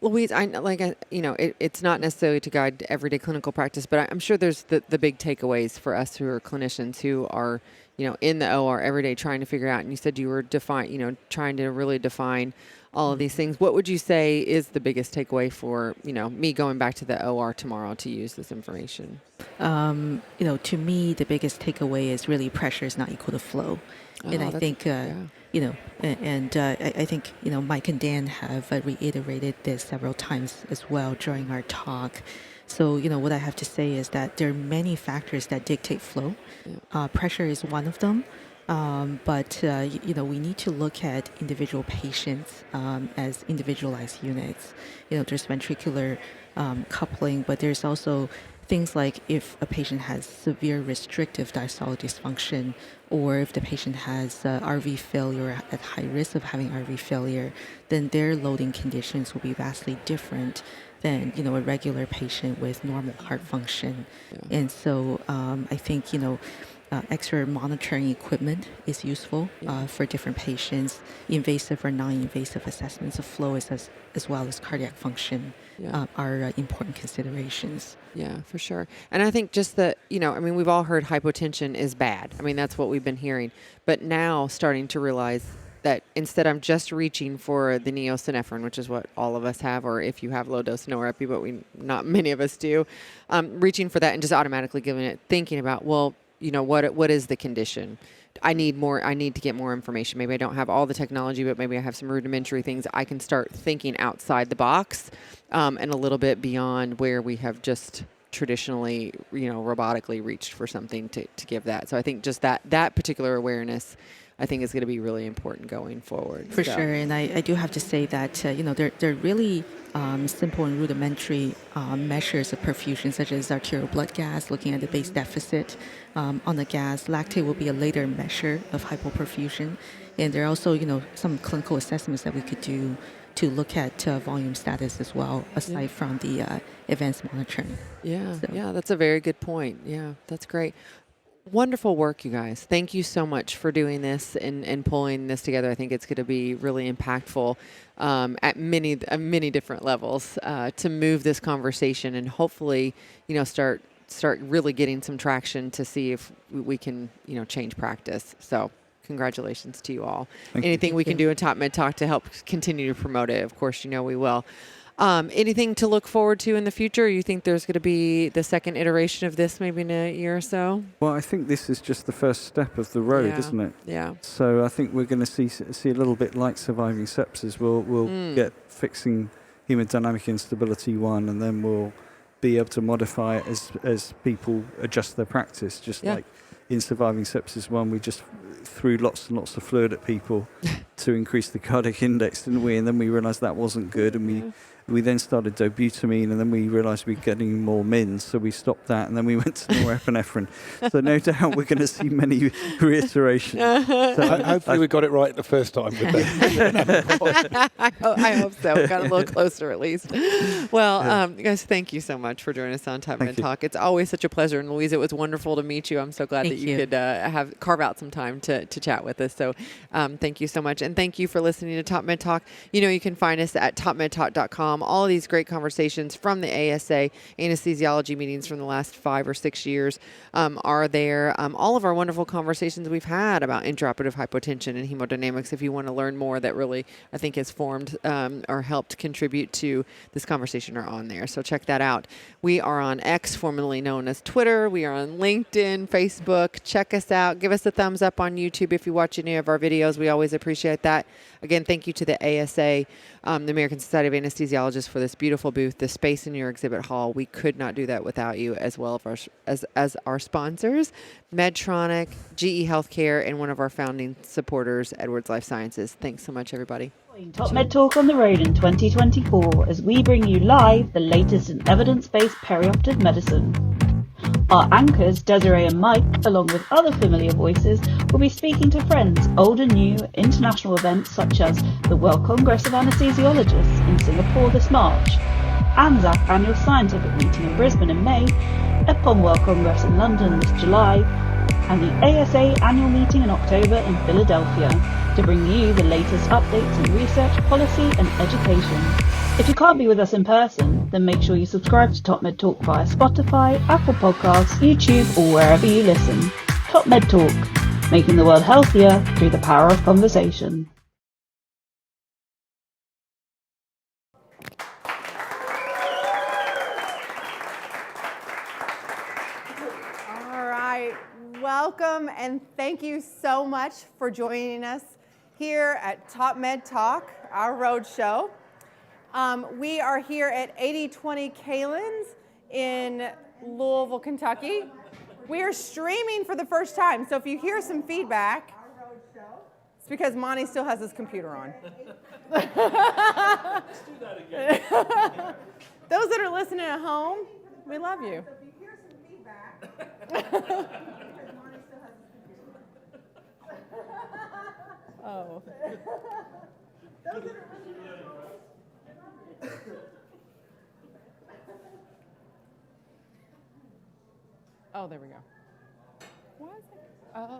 Louise, it's not necessarily to guide everyday clinical practice, but I'm sure there's the big takeaways for us who are clinicians who are, in the OR every day trying to figure out, and you said you were trying to really define all of these things. What would you say is the biggest takeaway for, me going back to the OR tomorrow to use this information? To me, the biggest takeaway is really pressure is not equal to flow. And I think, I think, Mike and Dan have reiterated this several times as well during our talk. So, what I have to say is that there are many factors that dictate flow. Pressure is one of them. But we need to look at individual patients as individualized units. There's ventricular coupling, but there's also things like if a patient has severe restrictive diastolic dysfunction, or if the patient has RV failure, at high risk of having RV failure, then their loading conditions will be vastly different than a regular patient with normal heart function. And so I think extra monitoring equipment is useful for different patients. Invasive or non-invasive assessments of flow as well as cardiac function are important considerations. Yeah, for sure. And I think just that, we've all heard hypotension is bad. That's what we've been hearing. But now starting to realize that instead I'm just reaching for the neosynephrine, which is what all of us have, or if you have low-dose norepi, but not many of us do, reaching for that and just automatically giving it, thinking about, well, what is the condition? I need to get more information. Maybe I don't have all the technology, but maybe I have some rudimentary things. I can start thinking outside the box and a little bit beyond where we have just traditionally, robotically reached for something to give that. So I think just that particular awareness, I think, is going to be really important going forward. For sure. And I do have to say that, they're really simple and rudimentary measures of perfusion, such as arterial blood gas, looking at the base deficit on the gas. Lactate will be a later measure of hypoperfusion. And there are also, some clinical assessments that we could do to look at volume status as well, aside from the advanced monitoring. Yeah, that's a very good point. Yeah, that's great. Wonderful work, you guys. Thank you so much for doing this and pulling this together. I think it's going to be really impactful at many different levels to move this conversation and hopefully, start really getting some traction to see if we can, change practice. So congratulations to you all. Anything we can do in TopMedTalk to help continue to promote it, of course, we will. Anything to look forward to in the future? You think there's going to be the second iteration of this maybe in a year or so? Well, I think this is just the first step of the road, isn't it? Yeah. So I think we're going to see a little bit like surviving sepsis. We'll get fixing hemodynamic instability 1, and then we'll be able to modify it as people adjust their practice. Just like in surviving sepsis 1, we just threw lots and lots of fluid at people to increase the cardiac index, didn't we? And then we realised that wasn't good, and we then started dobutamine, and then we realised we were getting more mins, so we stopped that, and then we went to norepinephrine. So no doubt we're going to see many reiterations. So hopefully we got it right the first time with that. I hope so. Got a little closer at least. Well, guys, thank you so much for joining us on TopMedTalk. It's always such a pleasure. And Louise, it was wonderful to meet you. I'm so glad that you could carve out some time to chat with us. So thank you so much. And thank you for listening to TopMedTalk. You can find us at topmedtalk.com. All of these great conversations from the ASA anesthesiology meetings from the last 5 or 6 years are there. All of our wonderful conversations we've had about intraoperative hypotension and hemodynamics, if you want to learn more, that really, I think, has formed or helped contribute to this conversation, are on there. So check that out. We are on X, formerly known as Twitter. We are on LinkedIn, Facebook. Check us out. Give us a thumbs up on YouTube if you watch any of our videos. We always appreciate that. Again, thank you to the ASA, the American Society of Anesthesiologists, for this beautiful booth, the space in your exhibit hall. We could not do that without you, as well as our sponsors, Medtronic, GE Healthcare, and one of our founding supporters, Edwards Life Sciences. Thanks so much, everybody. TopMedTalk on the road in 2024 as we bring you live the latest in evidence-based perioperative medicine. Our anchors, Desiree and Mike, along with other familiar voices, will be speaking to friends, old and new, at international events such as the World Congress of Anesthesiologists in Singapore this March, ANZAC Annual Scientific Meeting in Brisbane in May, EPOM World Congress in London this July, and the ASA Annual Meeting in October in Philadelphia, to bring you the latest updates in research, policy and education. If you can't be with us in person, then make sure you subscribe to TopMedTalk via Spotify, Apple Podcasts, YouTube, or wherever you listen. TopMedTalk, making the world healthier through the power of conversation. All right, welcome and thank you so much for joining us here at TopMedTalk, our road show. We are here at 8020 Kalins in Louisville, Kentucky. We are streaming for the first time, so if you hear some feedback, it's because Monty still has his computer on. Let's do that again. Those that are listening at home, we love you. So if you hear some feedback, oh. Those that are listening at home. Oh, there we go. What is it? Oh.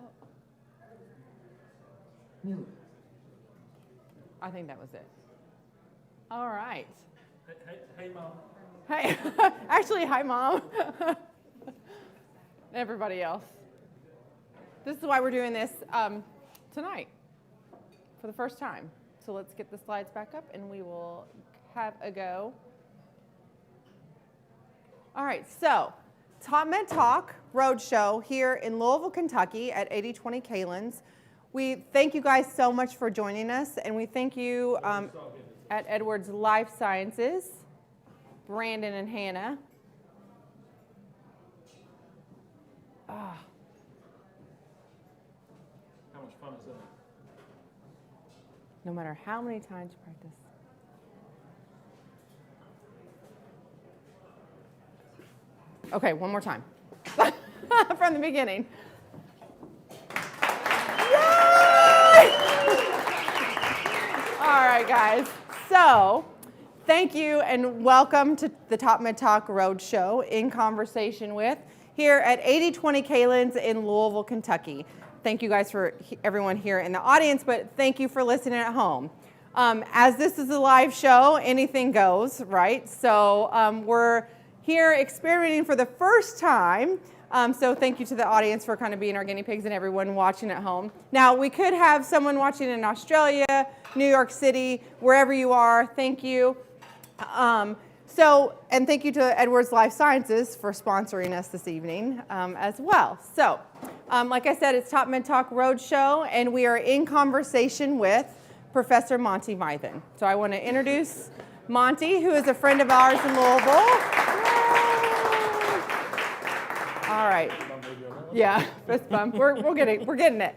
I think that was it. All right. Hey, Mom. Hey, actually, hi, Mom. Everybody else. This is why we're doing this tonight for the first time. So let's get the slides back up and we will have a go. All right, so TopMedTalk Roadshow here in Louisville, Kentucky at 8020 Kalins. We thank you guys so much for joining us, and we thank you at Edwards Life Sciences, Brandon and Hannah. How much fun is that? No matter how many times you practice. Okay, one more time. From the beginning. Yay! All right, guys. So So, thank you and welcome to the TopMedTalk Roadshow in conversation with here at 8020 Kalins in Louisville, Kentucky. Thank you guys for everyone here in the audience, but thank you for listening at home. As this is a live show, anything goes, right? So we're here experimenting for the first time. So thank you to the audience for kind of being our guinea pigs and everyone watching at home. Now, we could have someone watching in Australia, New York City, wherever you are. Thank you. And thank you to Edwards Life Sciences for sponsoring us this evening as well. So, like I said, it's TopMedTalk Roadshow, and we are in conversation with Professor Monty Mythen. So I want to introduce Monty, who is a friend of ours in Louisville. All right. Yeah, fist bump. We're getting it.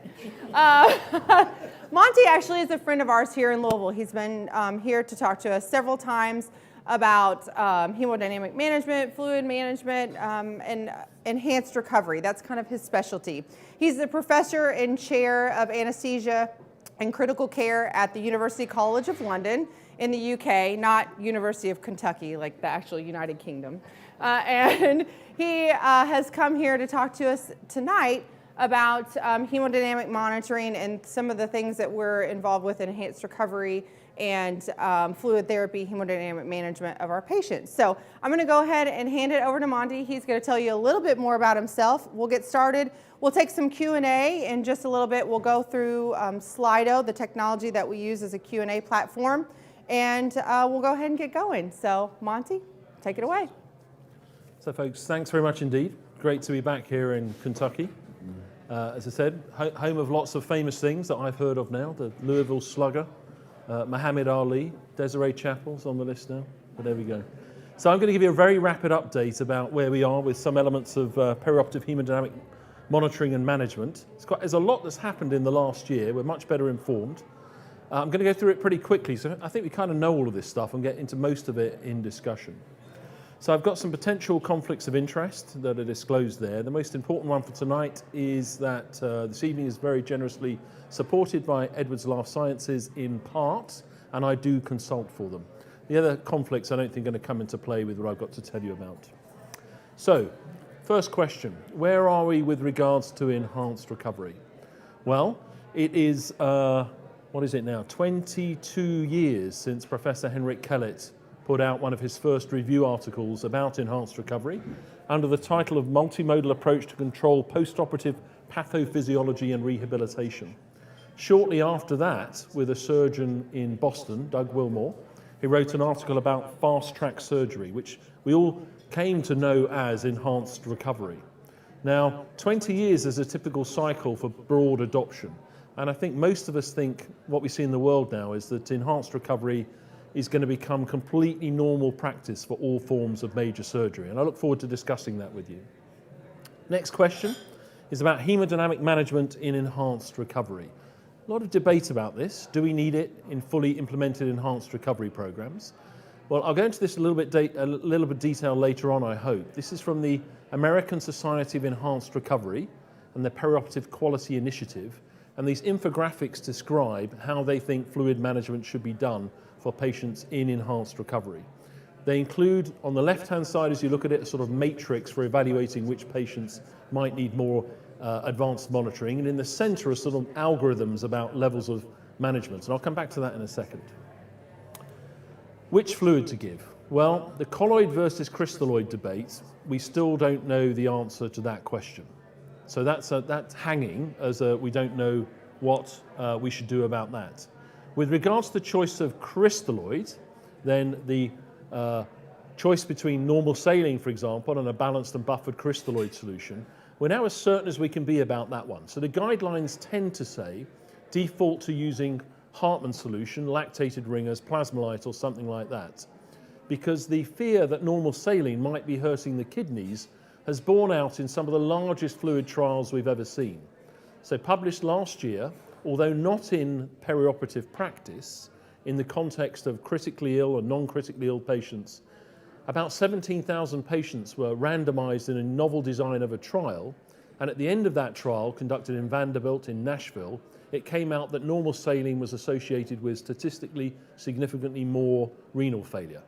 Monty actually is a friend of ours here in Louisville. He's been here to talk to us several times about hemodynamic management, fluid management, and enhanced recovery. That's kind of his specialty. He's the professor and chair of anesthesia and critical care at the University College of London in the UK, not University of Kentucky, like the actual United Kingdom. And he has come here to talk to us tonight about hemodynamic monitoring and some of the things that we're involved with in enhanced recovery and fluid therapy, hemodynamic management of our patients. So I'm going to go ahead and hand it over to Monty. He's going to tell you a little bit more about himself. We'll get started. We'll take some Q&A in just a little bit. We'll go through Slido, the technology that we use as a Q&A platform, and we'll go ahead and get going. So Monty, take it away. So folks, thanks very much indeed. Great to be back here in Kentucky. As I said, home of lots of famous things that I've heard of now, the Louisville Slugger, Muhammad Ali, Desiree Chapel's on the list now, but there we go. So I'm going to give you a very rapid update about where we are with some elements of perioperative hemodynamic monitoring and management. There's a lot that's happened in the last year. We're much better informed. I'm going to go through it pretty quickly, so I think we kind of know all of this stuff and get into most of it in discussion. So I've got some potential conflicts of interest that are disclosed there. The most important one for tonight is that this evening is very generously supported by Edwards Life Sciences in part, and I do consult for them. The other conflicts I don't think are going to come into play with what I've got to tell you about. So, first question, where are we with regards to enhanced recovery? Well, it is, what is it now, 22 years since Professor Henrik Kellett put out one of his first review articles about enhanced recovery under the title of Multimodal Approach to Control Postoperative Pathophysiology and Rehabilitation. Shortly after that, with a surgeon in Boston, Doug Wilmore, he wrote an article about fast-track surgery, which we all came to know as enhanced recovery. Now, 20 years is a typical cycle for broad adoption, and I think most of us think what we see in the world now is that enhanced recovery is going to become completely normal practice for all forms of major surgery, and I look forward to discussing that with you. Next question is about hemodynamic management in enhanced recovery. A lot of debate about this. Do we need it in fully implemented enhanced recovery programs? Well, I'll go into this a little bit detail later on, I hope. This is from the American Society of Enhanced Recovery and the Perioperative Quality Initiative, and these infographics describe how they think fluid management should be done for patients in enhanced recovery. They include, on the left-hand side, as you look at it, a sort of matrix for evaluating which patients might need more advanced monitoring, and in the center are sort of algorithms about levels of management, and I'll come back to that in a second. Which fluid to give? Well, the colloid versus crystalloid debate, we still don't know the answer to that question. So that's hanging as we don't know what we should do about that. With regards to the choice of crystalloid, then the choice between normal saline, for example, and a balanced and buffered crystalloid solution, we're now as certain as we can be about that one. So the guidelines tend to say default to using Hartmann solution, lactated ringers, plasmolite, or something like that, because the fear that normal saline might be hurting the kidneys has borne out in some of the largest fluid trials we've ever seen. So published last year, although not in perioperative practice, in the context of critically ill and non-critically ill patients, about 17,000 patients were randomized in a novel design of a trial, And at the end of that trial, conducted in Vanderbilt in Nashville, it came out that normal saline was associated with statistically significantly more renal failure.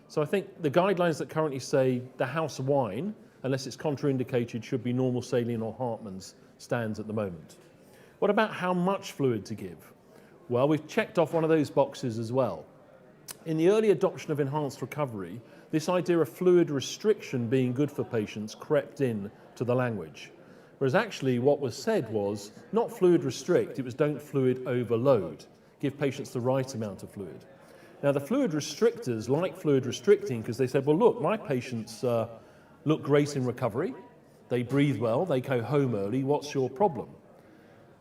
So I think the guidelines that currently say the house wine, unless it's contraindicated, should be normal saline or Hartmann's stands at the moment. What about how much fluid to give? Well, we've checked off one of those boxes as well. In the early adoption of enhanced recovery, this idea of fluid restriction being good for patients crept in to the language. Whereas actually what was said was not fluid restrict, it was don't fluid overload. Give patients the right amount of fluid. Now the fluid restrictors like fluid restricting because they said, well look, my patients look great in recovery, they breathe well, they go home early, what's your problem?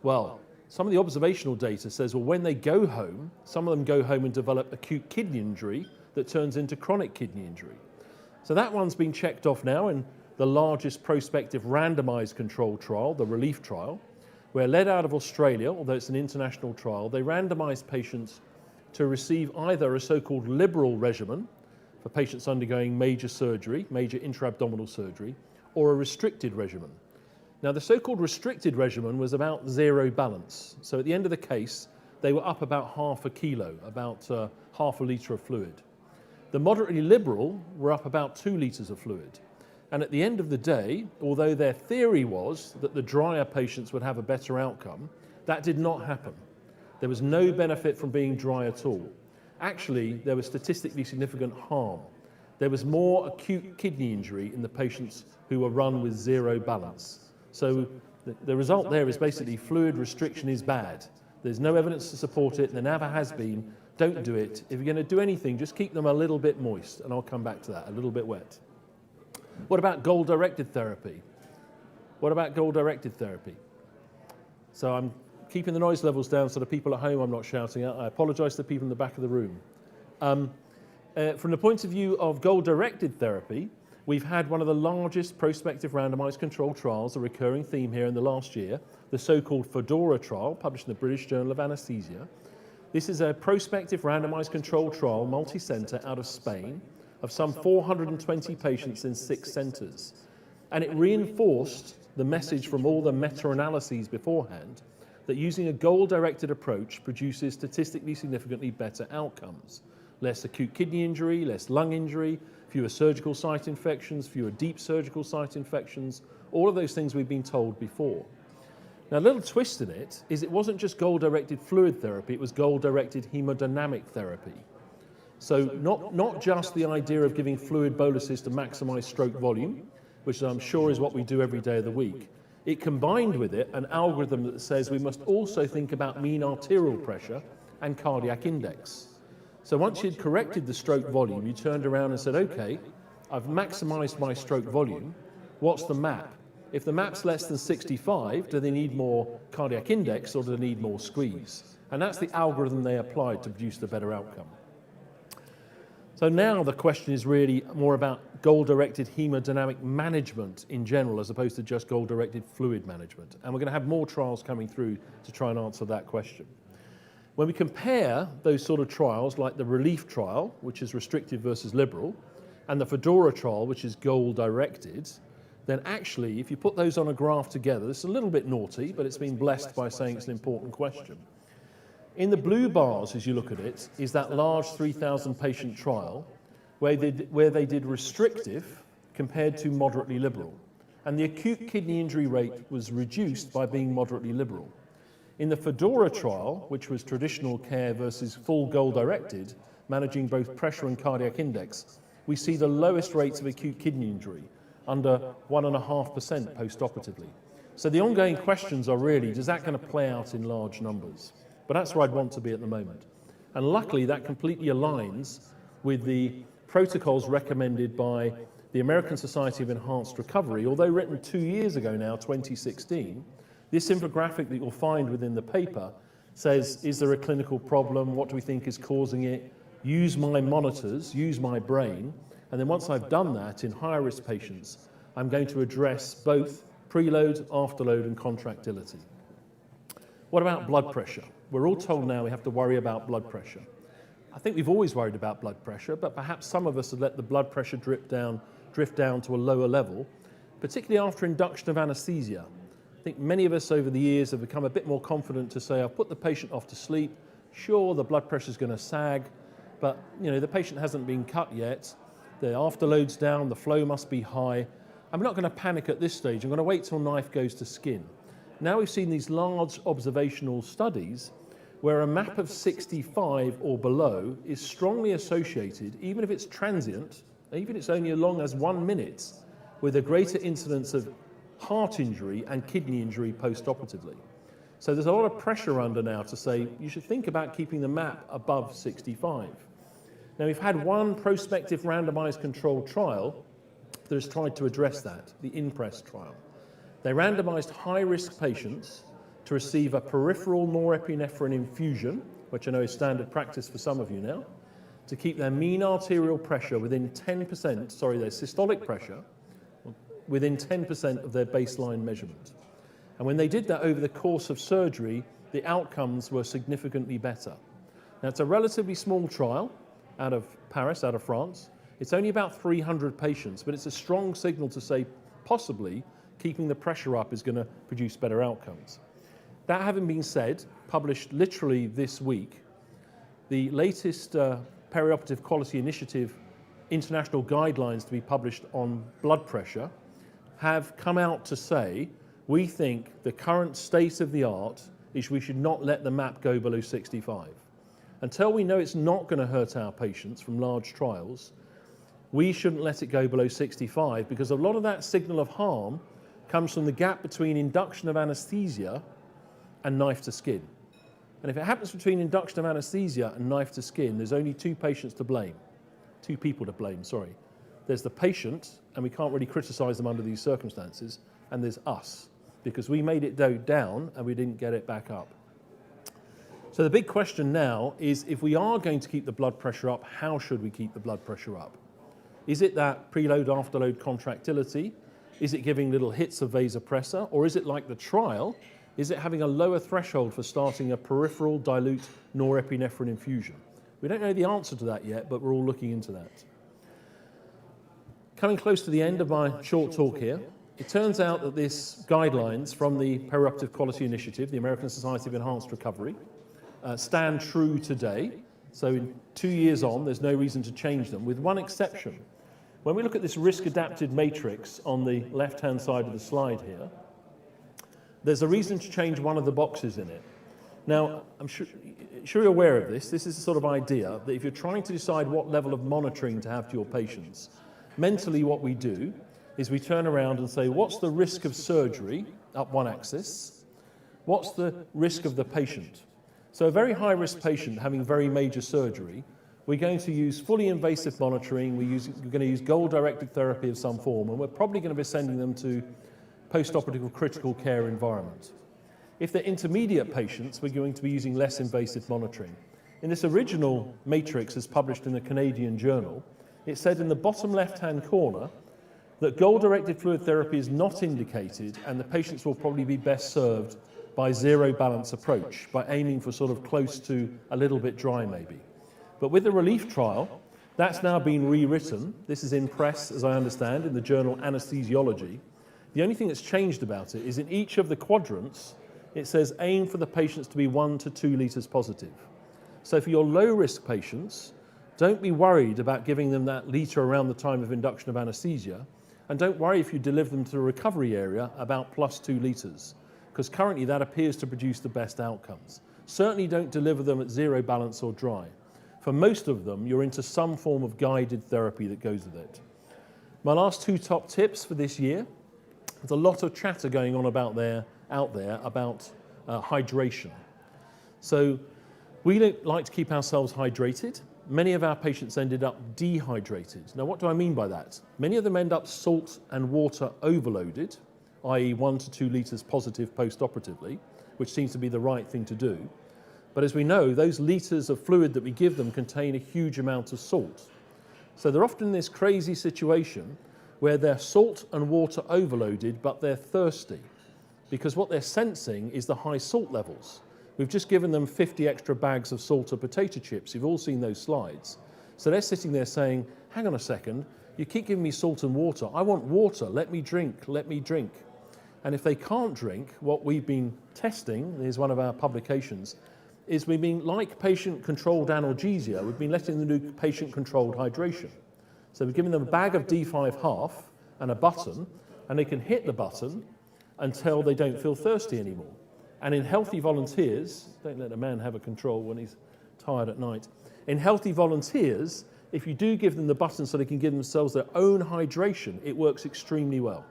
Well, some of the observational data says, well, when they go home, some of them go home and develop acute kidney injury that turns into chronic kidney injury. So that one's been checked off now in the largest prospective randomized controlled trial, the RELIEF trial, where led out of Australia, although it's an international trial, they randomized patients to receive either a so-called liberal regimen for patients undergoing major surgery, major intra-abdominal surgery, or a restricted regimen. Now, the so-called restricted regimen was about zero balance. So at the end of the case, they were up about half a kilo, about half a litre of fluid. The moderately liberal were up about 2 litres of fluid. And at the end of the day, although their theory was that the drier patients would have a better outcome, that did not happen. There was no benefit from being dry at all. Actually, there was statistically significant harm. There was more acute kidney injury in the patients who were run with zero balance. So the result there is basically fluid restriction is bad. There's no evidence to support it, there never has been. Don't do it. If you're going to do anything, just keep them a little bit moist, and I'll come back to that, a little bit wet. What about goal-directed therapy? What about goal-directed therapy? So I'm keeping the noise levels down so the people at home I'm not shouting at. I apologise to the people in the back of the room. From the point of view of goal-directed therapy, we've had one of the largest prospective randomized controlled trials, a recurring theme here in the last year, the so-called FEDORA trial, published in the British Journal of Anesthesia. This is a prospective randomized controlled trial, multi-center, out of Spain, of some 420 patients in 6 centers. And it reinforced the message from all the meta-analyses beforehand that using a goal-directed approach produces statistically significantly better outcomes. Less acute kidney injury, less lung injury, fewer surgical site infections, fewer deep surgical site infections, all of those things we've been told before. Now, a little twist in it is it wasn't just goal-directed fluid therapy, it was goal-directed hemodynamic therapy. So not just the idea of giving fluid boluses to maximize stroke volume, which I'm sure is what we do every day of the week. It combined with it an algorithm that says we must also think about mean arterial pressure and cardiac index. So once you'd corrected the stroke volume, you turned around and said, okay, I've maximized my stroke volume. What's the map? If the map's less than 65, do they need more cardiac index or do they need more squeeze? And that's the algorithm they applied to produce the better outcome. So now the question is really more about goal-directed hemodynamic management in general, as opposed to just goal-directed fluid management. And we're going to have more trials coming through to try and answer that question. When we compare those sort of trials, like the RELIEF trial, which is restrictive versus liberal, and the FEDORA trial, which is goal-directed, then actually, if you put those on a graph together, this is a little bit naughty, but it's been blessed by saying it's an important question. In the blue bars, as you look at it, is that large 3,000 patient trial where they did restrictive compared to moderately liberal. And the acute kidney injury rate was reduced by being moderately liberal. In the FEDORA trial, which was traditional care versus full goal-directed, managing both pressure and cardiac index, we see the lowest rates of acute kidney injury, under 1.5% post-operatively. So the ongoing questions are really, is that going to play out in large numbers? But that's where I'd want to be at the moment. And luckily, that completely aligns with the protocols recommended by the American Society of Enhanced Recovery, although written 2 years ago now, 2016. This infographic that you'll find within the paper says, is there a clinical problem? What do we think is causing it? Use my monitors, use my brain. And then once I've done that in higher risk patients, I'm going to address both preload, afterload, and contractility. What about blood pressure? We're all told now we have to worry about blood pressure. I think we've always worried about blood pressure, but perhaps some of us have let the blood pressure drift down to a lower level, particularly after induction of anesthesia. think many of us over the years have become a bit more confident to say, I've put the patient off to sleep. Sure, the blood pressure is going to sag, but the patient hasn't been cut yet. The afterload's down, the flow must be high. I'm not going to panic at this stage. I'm going to wait till knife goes to skin. Now we've seen these large observational studies where a MAP of 65 or below is strongly associated, even if it's transient, even if it's only as long as 1 minute, with a greater incidence of heart injury and kidney injury post-operatively. So there's a lot of pressure under now to say you should think about keeping the MAP above 65. Now we've had one prospective randomized controlled trial that has tried to address that, the IMPRESS trial. They randomized high-risk patients to receive a peripheral norepinephrine infusion, which I know is standard practice for some of you now, to keep their mean arterial pressure within 10%, their systolic pressure, within 10% of their baseline measurement. And when they did that over the course of surgery, the outcomes were significantly better. Now, it's a relatively small trial out of Paris, out of France. It's only about 300 patients, but it's a strong signal to say possibly keeping the pressure up is going to produce better outcomes. That having been said, published literally this week, the latest perioperative quality initiative international guidelines to be published on blood pressure have come out to say we think the current state of the art is we should not let the MAP go below 65. Until we know it's not going to hurt our patients from large trials, we shouldn't let it go below 65 because a lot of that signal of harm comes from the gap between induction of anesthesia and knife to skin. And if it happens between induction of anesthesia and knife to skin, there's only two people to blame, There's the patient, and we can't really criticize them under these circumstances, and there's us, because we made it go down and we didn't get it back up. So the big question now is, if we are going to keep the blood pressure up, how should we keep the blood pressure up? Is it that preload, afterload contractility? Is it giving little hits of vasopressor? Or is it like the trial? Is it having a lower threshold for starting a peripheral dilute norepinephrine infusion? We don't know the answer to that yet, but we're all looking into that. Coming close to the end of my short talk here, it turns out that this guidelines from the Perioperative Quality Initiative, the American Society of Enhanced Recovery, stand true today. So in 2 years on, there's no reason to change them, with one exception. When we look at this risk-adapted matrix on the left-hand side of the slide here, there's a reason to change one of the boxes in it. Now, I'm sure you're aware of this. This is the sort of idea that if you're trying to decide what level of monitoring to have to your patients, mentally what we do is we turn around and say, what's the risk of surgery, up one axis? What's the risk of the patient? So a very high-risk patient having very major surgery, we're going to use fully invasive monitoring, we're going to use goal-directed therapy of some form, and we're probably going to be sending them to post-operative critical care environment. If they're intermediate patients, we're going to be using less invasive monitoring. In this original matrix as published in the Canadian Journal, it said in the bottom left-hand corner that goal-directed fluid therapy is not indicated and the patients will probably be best served by zero balance approach, by aiming for sort of close to a little bit dry maybe. But with the relief trial, that's now been rewritten. This is in press, as I understand, in the journal Anesthesiology. The only thing that's changed about it is in each of the quadrants, it says aim for the patients to be 1 to 2 litres positive. So for your low-risk patients, don't be worried about giving them that litre around the time of induction of anaesthesia, and don't worry if you deliver them to the recovery area about plus 2 litres, because currently that appears to produce the best outcomes. Certainly don't deliver them at zero balance or dry. For most of them, you're into some form of guided therapy that goes with it. My last 2 top tips for this year. There's a lot of chatter going on out there about hydration. So we don't like to keep ourselves hydrated. Many of our patients ended up dehydrated. Now, what do I mean by that? Many of them end up salt and water overloaded, i.e. 1 to 2 litres positive post-operatively, which seems to be the right thing to do. But as we know, those litres of fluid that we give them contain a huge amount of salt. So they're often in this crazy situation where they're salt and water overloaded, but they're thirsty, because what they're sensing is the high salt levels. We've just given them 50 extra bags of salt or potato chips. You've all seen those slides. So they're sitting there saying, hang on a second, you keep giving me salt and water. I want water. Let me drink. Let me drink. And if they can't drink, what we've been testing, here's one of our publications, is we've been, like patient-controlled analgesia, we've been letting them do patient-controlled hydration. So we've given them a bag of D5 half and a button, and they can hit the button until they don't feel thirsty anymore. And in healthy volunteers, don't let a man have a control when he's tired at night. In healthy volunteers, if you do give them the button so they can give themselves their own hydration, it works extremely well.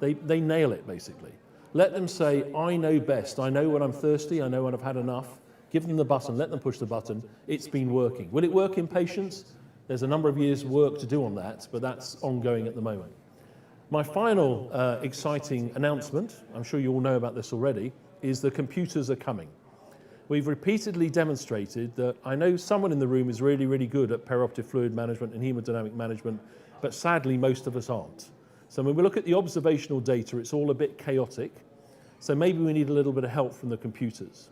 They nail it, basically. Let them say, I know best. I know when I'm thirsty. I know when I've had enough. Give them the button. Let them push the button. It's been working. Will it work in patients? There's a number of years' work to do on that, but that's ongoing at the moment. My final exciting announcement, I'm sure you all know about this already, is the computers are coming. We've repeatedly demonstrated that I know someone in the room is really, really good at perioperative fluid management and hemodynamic management, but sadly most of us aren't. So when we look at the observational data, it's all a bit chaotic. So maybe we need a little bit of help from the computers.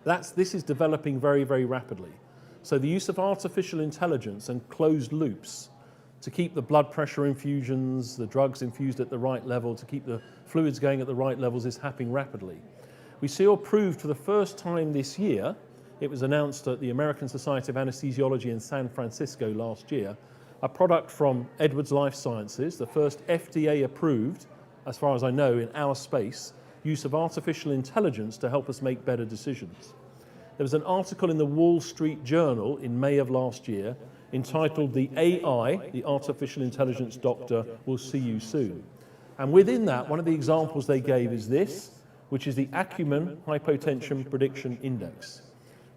This is developing very, very rapidly. So the use of artificial intelligence and closed loops to keep the blood pressure infusions, the drugs infused at the right level, to keep the fluids going at the right levels is happening rapidly. We see approved for the first time this year, it was announced at the American Society of Anesthesiology in San Francisco last year, a product from Edwards Life Sciences, the first FDA approved, as far as I know, in our space, use of artificial intelligence to help us make better decisions. There was an article in the Wall Street Journal in May of last year entitled "The AI, the Artificial Intelligence Doctor, Will See You Soon." And within that, one of the examples they gave is this, which is the Acumen Hypotension Prediction Index.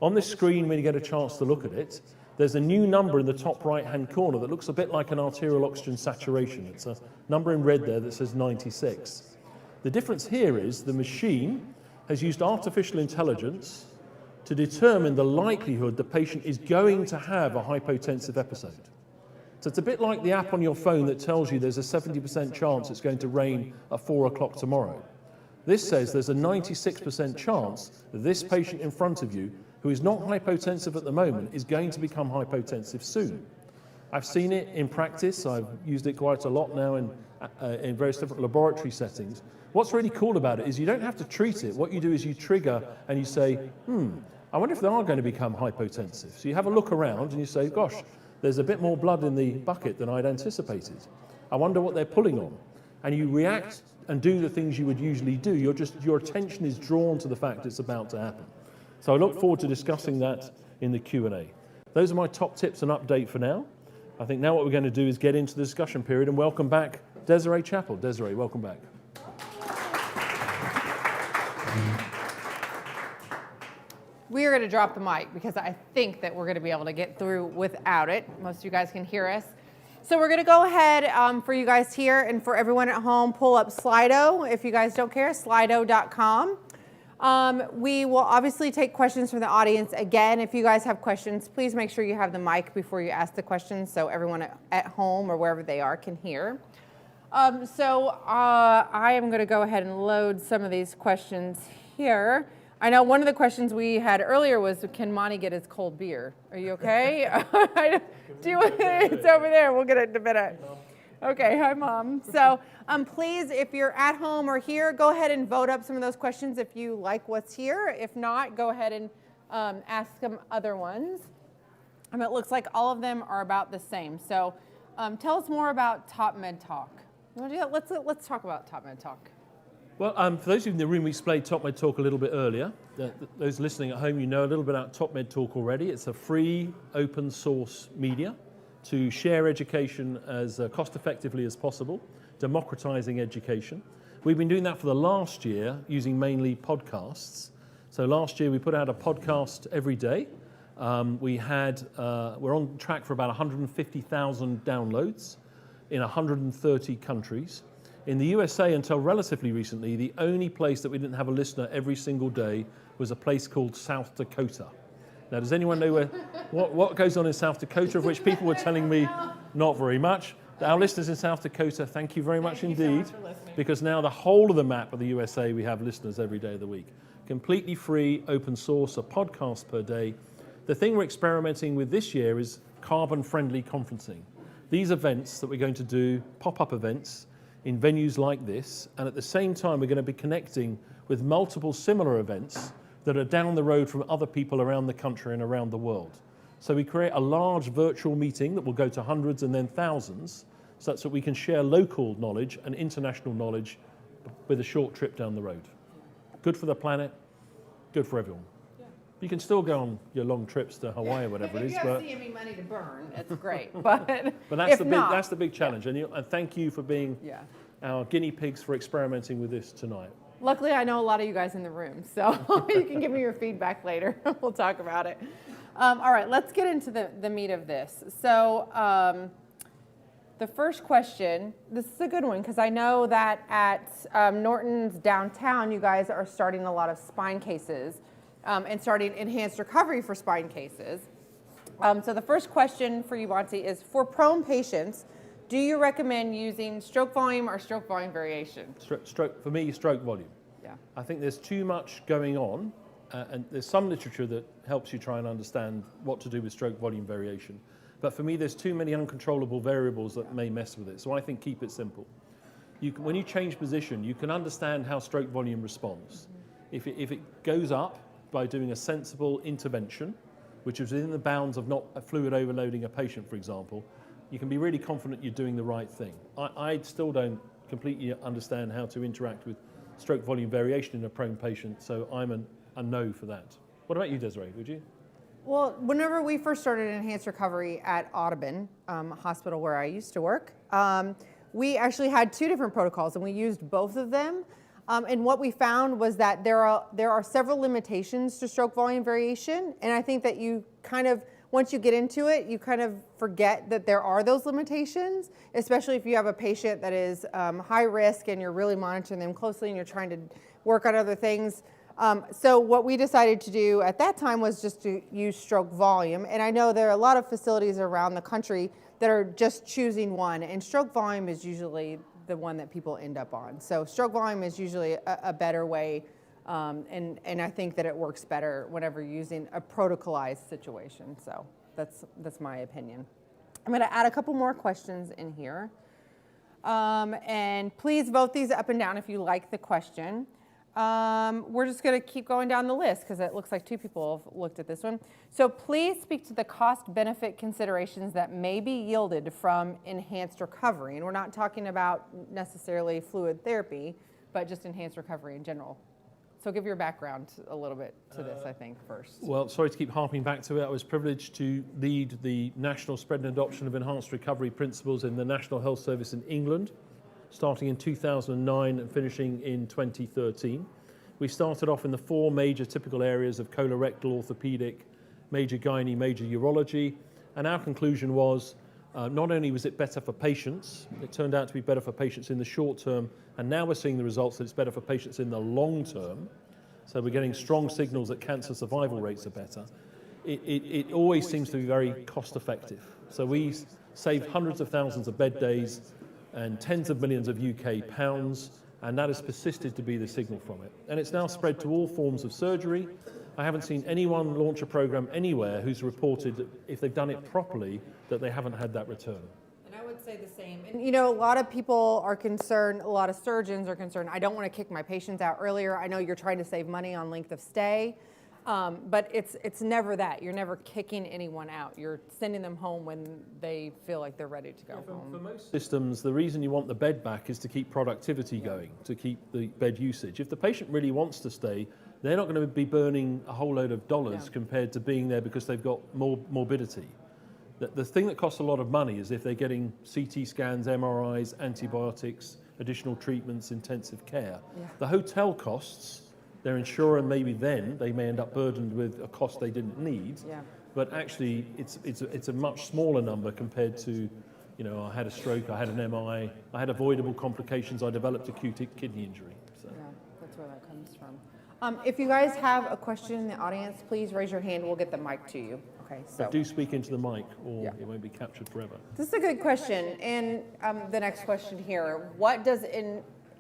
On this screen, when you get a chance to look at it, there's a new number in the top right-hand corner that looks a bit like an arterial oxygen saturation. It's a number in red there that says 96. The difference here is the machine has used artificial intelligence to determine the likelihood the patient is going to have a hypotensive episode. So it's a bit like the app on your phone that tells you there's a 70% chance it's going to rain at 4 o'clock tomorrow. This says there's a 96% chance that this patient in front of you, who is not hypotensive at the moment, is going to become hypotensive soon. I've seen it in practice. I've used it quite a lot now in various different laboratory settings. What's really cool about it is you don't have to treat it. What you do is you trigger and you say, I wonder if they are going to become hypotensive. So you have a look around and you say, gosh, there's a bit more blood in the bucket than I'd anticipated. I wonder what they're pulling on. And you react and do the things you would usually do. Your attention is drawn to the fact it's about to happen. So I look forward to discussing that in the Q&A. Those are my top tips and update for now. I think now what we're going to do is get into the discussion period and welcome back Desiree Chappell. Desiree, welcome back. We are going to drop the mic because I think that we're going to be able to get through without it. Most of you guys can hear us. So we're going to go ahead for you guys here and for everyone at home, pull up Slido. If you guys don't care, slido.com. We will obviously take questions from the audience. Again, if you guys have questions, please make sure you have the mic before you ask the questions so everyone at home or wherever they are can hear. I am going to go ahead and load some of these questions here. I know one of the questions we had earlier was, can Monty get his cold beer? Are you okay? It's over there. We'll get it in a minute. Okay, hi, Mom. So please, if you're at home or here, go ahead and vote up some of those questions if you like what's here. If not, go ahead and ask some other ones. It looks like all of them are about the same. So tell us more about TopMedTalk. Let's talk about TopMedTalk. Well, for those of you in the room, we displayed TopMedTalk a little bit earlier. Those listening at home, you know a little bit about TopMedTalk already. It's a free, open source media to share education as cost effectively as possible, democratizing education. We've been doing that for the last year using mainly podcasts. So last year we put out a podcast every day. We're on track for about 150,000 downloads in 130 countries. In the USA, until relatively recently, the only place that we didn't have a listener every single day was a place called South Dakota. Now, does anyone know what goes on in South Dakota, of which people were telling me not very much? Our listeners in South Dakota, thank you very much indeed, because now the whole of the map of the USA, we have listeners every day of the week. Completely free, open source, a podcast per day. The thing we're experimenting with this year is carbon-friendly conferencing. These events that we're going to do, pop-up events, in venues like this, and at the same time we're going to be connecting with multiple similar events that are down the road from other people around the country and around the world. So we create a large virtual meeting that will go to hundreds and then thousands, such that we can share local knowledge and international knowledge with a short trip down the road. Good for the planet, good for everyone. You can still go on your long trips to Hawaii or whatever it is. If you have CME money to burn, it's great. But that's the big challenge. And thank you for being our guinea pigs for experimenting with this tonight. Luckily, I know a lot of you guys in the room, so you can give me your feedback later. We'll talk about it. All right, let's get into the meat of this. So the first question, this is a good one, because I know that at Norton's downtown, you guys are starting a lot of spine cases and starting enhanced recovery for spine cases. So the first question for you, Monty, is for prone patients, do you recommend using stroke volume or stroke volume variation? Stroke, for me, stroke volume. Yeah. I think there's too much going on, and there's some literature that helps you try and understand what to do with stroke volume variation. But for me, there's too many uncontrollable variables that may mess with it. So I think keep it simple. When you change position, you can understand how stroke volume responds. If it goes up by doing a sensible intervention, which is within the bounds of not fluid overloading a patient, for example, you can be really confident you're doing the right thing. I still don't completely understand how to interact with stroke volume variation in a prone patient, so I'm a no for that. What about you, Desiree? Would you? Well, whenever we first started enhanced recovery at Audubon Hospital, where I used to work, we actually had two different protocols, and we used both of them. And what we found was that there are several limitations to stroke volume variation, and I think that you kind of, once you get into it, you kind of forget that there are those limitations, especially if you have a patient that is high risk and you're really monitoring them closely and you're trying to work on other things. So what we decided to do at that time was just to use stroke volume. And I know there are a lot of facilities around the country that are just choosing one, and stroke volume is usually the one that people end up on. So stroke volume is usually a better way, and I think that it works better whenever you're using a protocolized situation. So that's my opinion. I'm going to add a couple more questions in here. And please vote these up and down if you like the question. We're just going to keep going down the list because it looks like two people have looked at this one. So please speak to the cost-benefit considerations that may be yielded from enhanced recovery. And we're not talking about necessarily fluid therapy, but just enhanced recovery in general. So give your background a little bit to this, I think, first. Well, sorry to keep harping back to it. I was privileged to lead the national spread and adoption of enhanced recovery principles in the National Health Service in England, starting in 2009 and finishing in 2013. We started off in the four major typical areas of colorectal, orthopedic, major gynae, major urology, and our conclusion was not only was it better for patients, it turned out to be better for patients in the short term, and now we're seeing the results that it's better for patients in the long term. So we're getting strong signals that cancer survival rates are better. It always seems to be very cost effective. So we saved hundreds of thousands of bed days and tens of millions of UK pounds, and that has persisted to be the signal from it. And it's now spread to all forms of surgery. I haven't seen anyone launch a program anywhere who's reported that if they've done it properly, that they haven't had that return. And I would say the same. And you know, a lot of people are concerned, a lot of surgeons are concerned, I don't want to kick my patients out earlier. I know you're trying to save money on length of stay. But it's never that. You're never kicking anyone out. You're sending them home when they feel like they're ready to go home. For most systems, the reason you want the bed back is to keep productivity going, to keep the bed usage. If the patient really wants to stay, they're not going to be burning a whole load of dollars compared to being there because they've got more morbidity. The thing that costs a lot of money is if they're getting CT scans, MRIs, antibiotics, additional treatments, intensive care. The hotel costs, their insurer, maybe then they may end up burdened with a cost they didn't need, but actually it's a much smaller number compared to, you know, I had a stroke, I had an MI, I had avoidable complications, I developed acute kidney injury. So. Yeah, that's where that comes from. If you guys have a question in the audience, please raise your hand. We'll get the mic to you. Okay. So but do speak into the mic, or it won't be captured forever. This is a good question, and the next question here: what does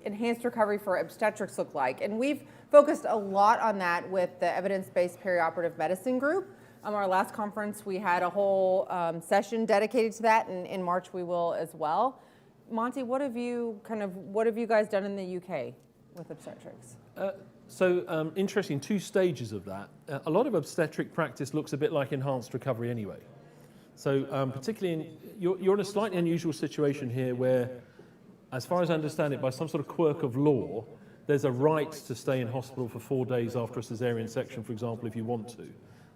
enhanced recovery for obstetrics look like? And we've focused a lot on that with the evidence-based perioperative medicine group. Our last conference, we had a whole session dedicated to that, and in March we will as well. Monty, what have you guys done in the UK with obstetrics? Interesting, 2 stages of that. A lot of obstetric practice looks a bit like enhanced recovery anyway. So particularly, you're in a slightly unusual situation here where, as far as I understand it, by some sort of quirk of law, there's a right to stay in hospital for 4 days after a cesarean section, for example, if you want to.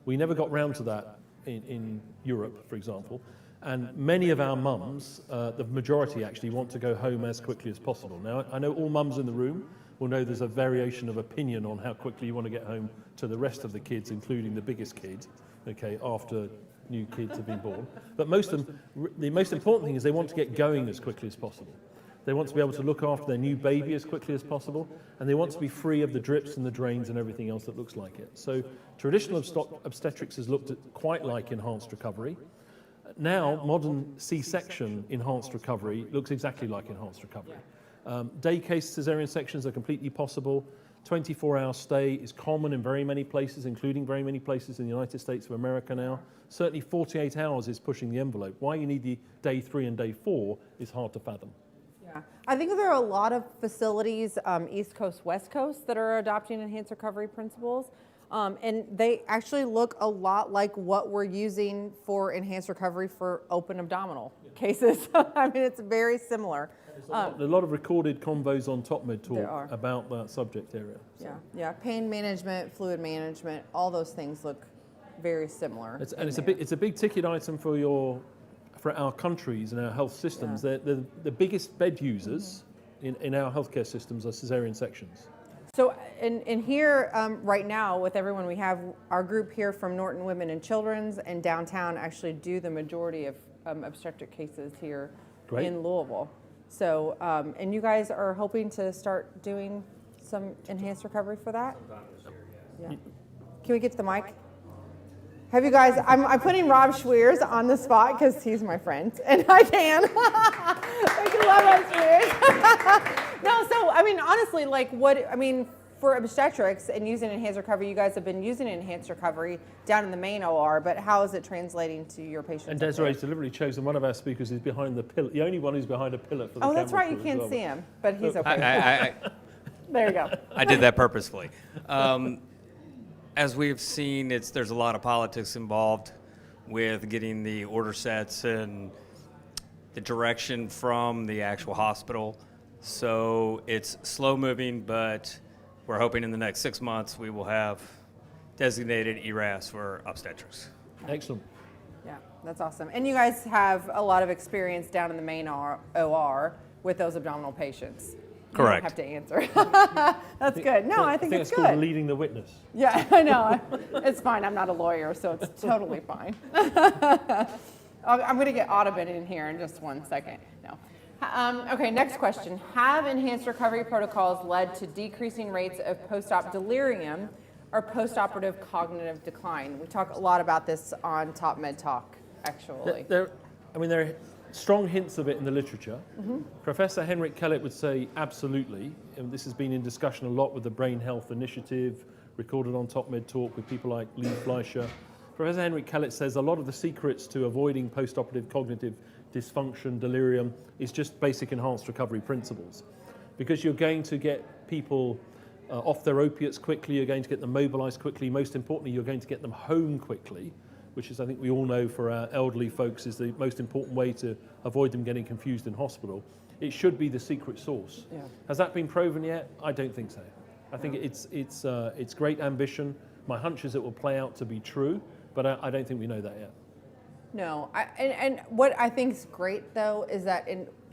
We never got round to that in Europe, for example. And many of our mums, the majority actually, want to go home as quickly as possible. Now, I know all mums in the room will know there's a variation of opinion on how quickly you want to get home to the rest of the kids, including the biggest kid, okay, after new kids have been born. But most of them, the most important thing is they want to get going as quickly as possible. They want to be able to look after their new baby as quickly as possible, and they want to be free of the drips and the drains and everything else that looks like it. So traditional obstetrics has looked at quite like enhanced recovery. Now, modern C-section enhanced recovery looks exactly like enhanced recovery. Day case cesarean sections are completely possible. 24-hour stay is common in very many places, including very many places in the United States of America now. Certainly 48 hours is pushing the envelope. Why you need the day 3 and day 4 is hard to fathom. Yeah, I think there are a lot of facilities, East Coast, West Coast, that are adopting enhanced recovery principles. And they actually look a lot like what we're using for enhanced recovery for open abdominal cases. I mean, it's very similar. A lot of recorded convos on TopMedTalk about that subject area. So. Yeah. Pain management, fluid management, all those things look very similar. It's a big ticket item for our countries and our health systems. Yeah. The biggest bed users in our healthcare systems are cesarean sections. So in here right now with everyone, we have our group here from Norton Women and Children's and downtown actually do the majority of obstetric cases here in Louisville. So, and you guys are hoping to start doing some enhanced recovery for that? Yeah. Can we get to the mic? Have you guys, I'm putting Rob Schweers on the spot because he's my friend and I can. I love Rob Schweers. No, so, I mean, honestly, for obstetrics and using enhanced recovery, you guys have been using enhanced recovery down in the main OR, but how is it translating to your patients? And Desiree's deliberately chosen one of our speakers who's behind the pillar, the only one who's behind a pillar for the camera. Oh, that's right, you can't see him, but he's okay. There you go. I did that purposefully. As we've seen, there's a lot of politics involved with getting the order sets and the direction from the actual hospital. So it's slow moving, but we're hoping in the next 6 months we will have designated ERAS for obstetrics. Excellent. Yeah, that's awesome. And you guys have a lot of experience down in the main OR with those abdominal patients. Correct. You don't have to answer. That's good. No, I think it's good. It's called leading the witness. Yeah, I know. It's fine. I'm not a lawyer, so it's totally fine. I'm going to get Audubon in here in just 1 second. No. Okay, next question. Have enhanced recovery protocols led to decreasing rates of post-op delirium or post-operative cognitive decline? We talk a lot about this on TopMedTalk, actually. There are strong hints of it in the literature. Mm-hmm. Professor Henrik Kellett would say absolutely. And this has been in discussion a lot with the Brain Health Initiative, recorded on TopMedTalk with people like Lee Fleischer. Professor Henrik Kellett says a lot of the secrets to avoiding post-operative cognitive dysfunction, delirium, is just basic enhanced recovery principles. Because you're going to get people off their opiates quickly, you're going to get them mobilized quickly, most importantly, you're going to get them home quickly, which is, I think we all know for our elderly folks, is the most important way to avoid them getting confused in hospital. It should be the secret sauce. Yeah. Has that been proven yet? I don't think so. I think it's great ambition. My hunch is it will play out to be true, but I don't think we know that yet. No, and what I think is great though is that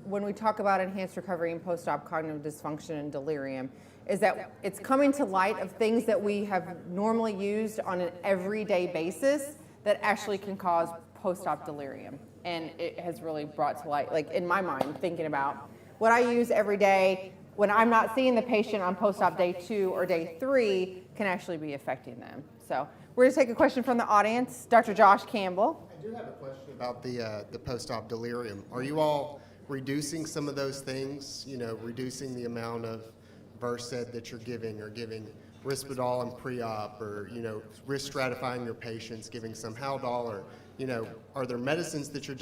when we talk about enhanced recovery and post-op cognitive dysfunction and delirium, is that it's coming to light of things that we have normally used on an everyday basis that actually can cause post-op delirium. And it has really brought to light, like in my mind, thinking about what I use every day when I'm not seeing the patient on post-op day 2 or day 3 can actually be affecting them. So we're going to take a question from the audience. Dr. Josh Campbell. I do have a question about the post-op delirium. Are you all reducing some of those things, reducing the amount of Versed that you're giving or giving Risperdal and pre-op, or, you know, risk stratifying your patients, giving some Haldol, or, you know, are there medicines that you're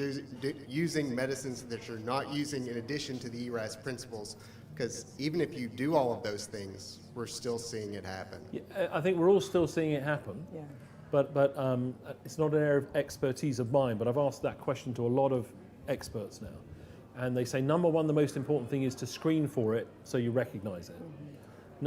using, medicines that you're not using in addition to the ERAS principles? Because even if you do all of those things, we're still seeing it happen. Yeah, I think we're all still seeing it happen. Yeah. But it's not an area of expertise of mine, but I've asked that question to a lot of experts now. And they say, number one, the most important thing is to screen for it so you recognize it.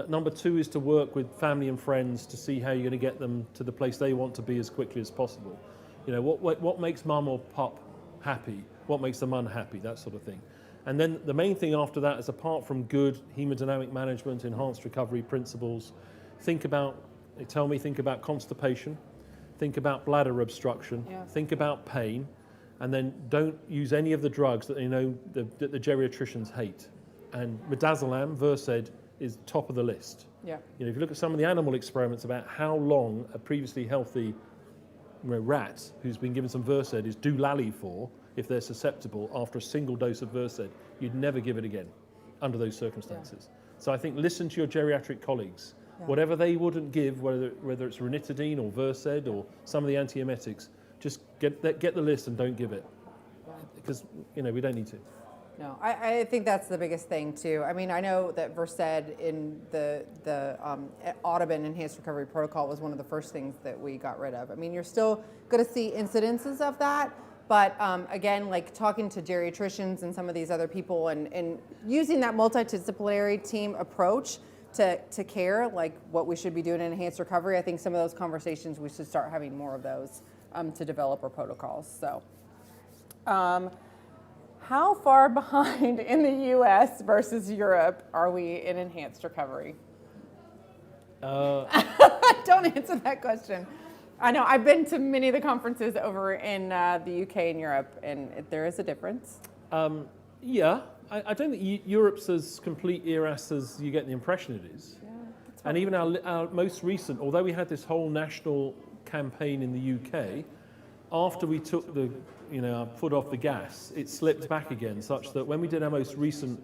Number two is to work with family and friends to see how you're going to get them to the place they want to be as quickly as possible. You know, what makes mum or pop happy? What makes them unhappy? That sort of thing. And then the main thing after that is, apart from good hemodynamic management, enhanced recovery principles, think about constipation, think about bladder obstruction, think about pain, and then don't use any of the drugs that you know the geriatricians hate. And midazolam, Versed, is top of the list. Yeah. You know, if you look at some of the animal experiments about how long a previously healthy rat who's been given some Versed is doulally for, if they're susceptible after a single dose of Versed, you'd never give it again under those circumstances. So I think listen to your geriatric colleagues. Whatever they wouldn't give, whether it's ranitidine or Versed or some of the antiemetics, just get the list and don't give it, because you know we don't need to. No, I think that's the biggest thing too. I mean, I know that Versed in the Audubon Enhanced Recovery Protocol was one of the first things that we got rid of. I mean, you're still going to see incidences of that, but again, like talking to geriatricians and some of these other people and using that multidisciplinary team approach to care, like what we should be doing in enhanced recovery, I think some of those conversations, we should start having more of those to develop our protocols. So. How far behind in the U.S. versus Europe are we in enhanced recovery? Don't answer that question. I know, I've been to many of the conferences over in the UK and Europe, and there is a difference. Yeah, I don't think Europe's as complete ERAS as you get the impression it is. Yeah, and even our most recent, although we had this whole national campaign in the UK, after we took our foot off the gas, it slipped back again, such that when we did our most recent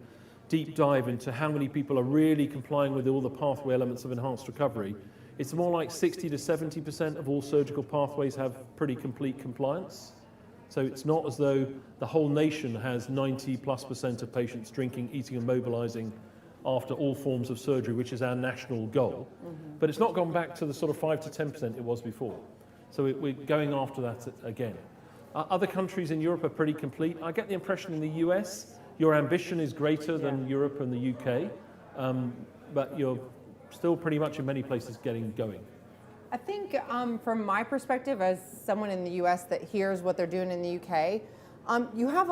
deep dive into how many people are really complying with all the pathway elements of enhanced recovery, it's more like 60 to 70% of all surgical pathways have pretty complete compliance. So it's not as though the whole nation has 90+% of patients drinking, eating and mobilizing after all forms of surgery, which is our national goal. But it's not gone back to the sort of 5 to 10% it was before. So we're going after that again. Other countries in Europe are pretty complete. I get the impression in the US, your ambition is greater than Europe and the UK, but you're still pretty much in many places going. I think from my perspective as someone in the US that hears what they're doing in the UK, you have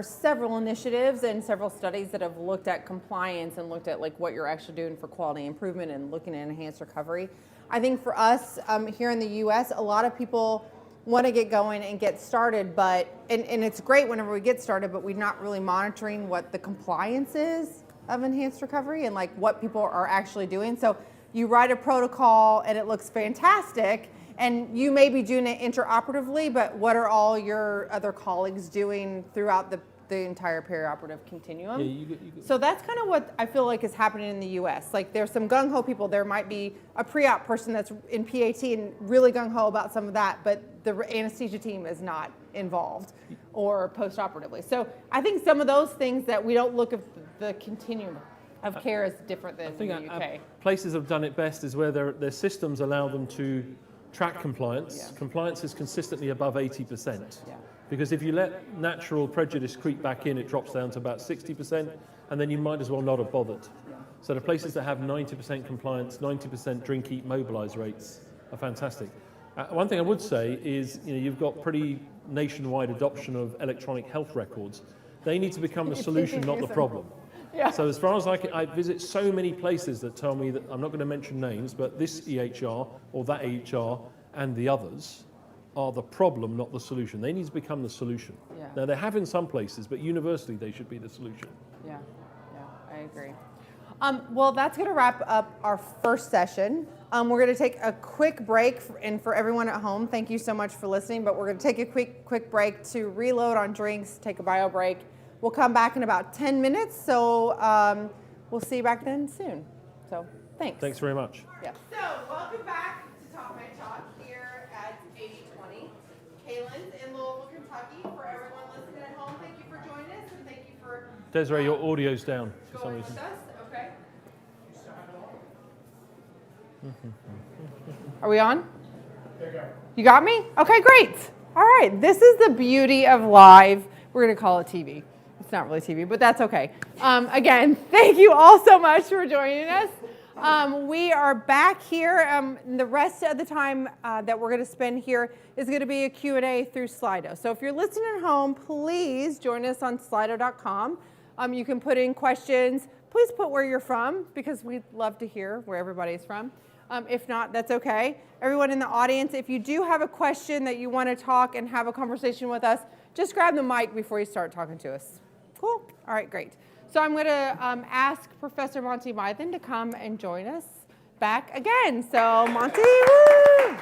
several initiatives and several studies that have looked at compliance and looked at like what you're actually doing for quality improvement and looking at enhanced recovery. I think for us here in the US, a lot of people want to get going and get started, but and it's great whenever we get started, but we're not really monitoring what the compliance is of enhanced recovery and like what people are actually doing. So you write a protocol and it looks fantastic, and you may be doing it interoperatively, but what are all your other colleagues doing throughout the entire perioperative continuum? Yeah, so that's kind of what I feel like is happening in the US. Like there's some gung-ho people. There might be a pre-op person that's in PAT and really gung-ho about some of that, but the anesthesia team is not involved, or post-operatively. So I think some of those things that we don't look at the continuum of care is different than in the UK. Places have done it best is where their systems allow them to track compliance. Yeah. Compliance is consistently above 80%. Yeah. Because if you let natural prejudice creep back in, it drops down to about 60%, and then you might as well not have bothered. Yeah. So the places that have 90% compliance, 90% drink, eat, mobilize rates are fantastic. One thing I would say is, you've got pretty nationwide adoption of electronic health records. They need to become the solution, not the problem. Yeah. So as far as I visit so many places that tell me that, I'm not going to mention names, but this EHR or that EHR and the others are the problem, not the solution. They need to become the solution. Yeah. Now they have in some places, but universally they should be the solution. Yeah, I agree. Well, that's going to wrap up our first session. We're going to take a quick break, and for everyone at home, thank you so much for listening, but we're going to take a quick break to reload on drinks, take a bio break. We'll come back in about 10 minutes, so we'll see you back then soon. So. Thanks. Thanks very much. Yeah. So, welcome back to TopMedTalk here at 8020. Kaylin's in Louisville, Kentucky. For everyone listening at home, thank you for joining us, and thank you for Desiree, your audio's down for some going reason. with us. Okay. Are we on? You got me? Okay, great. All right. This is the beauty of live. We're going to call it TV. It's not really TV, but that's okay. Again, thank you all so much for joining us. We are back here. The rest of the time that we're going to spend here is going to be a Q&A through Slido. So if you're listening at home, please join us on Slido.com. You can put in questions. Please put where you're from, because we'd love to hear where everybody's from. If not, that's okay. Everyone in the audience, if you do have a question that you want to talk and have a conversation with us, just grab the mic before you start talking to us. Cool. All right, great. So I'm going to ask Professor Monty Mythen to come and join us back again. So Monty, woo!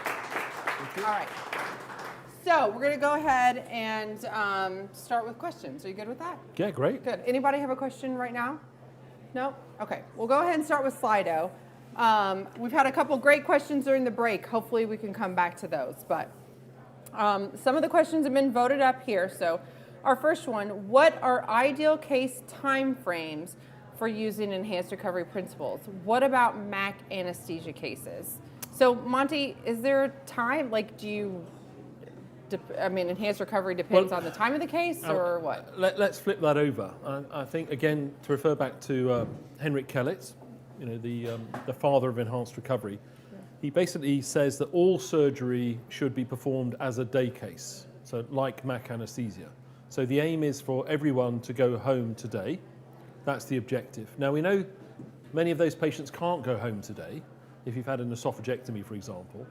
All right. So we're going to go ahead and start with questions. Are you good with that? Yeah, great. Good. Anybody have a question right now? No? Okay. We'll go ahead and start with Slido. We've had a couple great questions during the break. Hopefully we can come back to those. But some of the questions have been voted up here. So our first one, what are ideal case timeframes for using enhanced recovery principles? What about MAC anesthesia cases? So Monty, is there a time, like enhanced recovery depends on the time of the case or what? Let's flip that over. I think, again, to refer back to Henrik Kellett, the father of enhanced recovery, he basically says that all surgery should be performed as a day case, so like MAC anesthesia. So the aim is for everyone to go home today. That's the objective. Now we know many of those patients can't go home today, if you've had an esophagectomy, for example,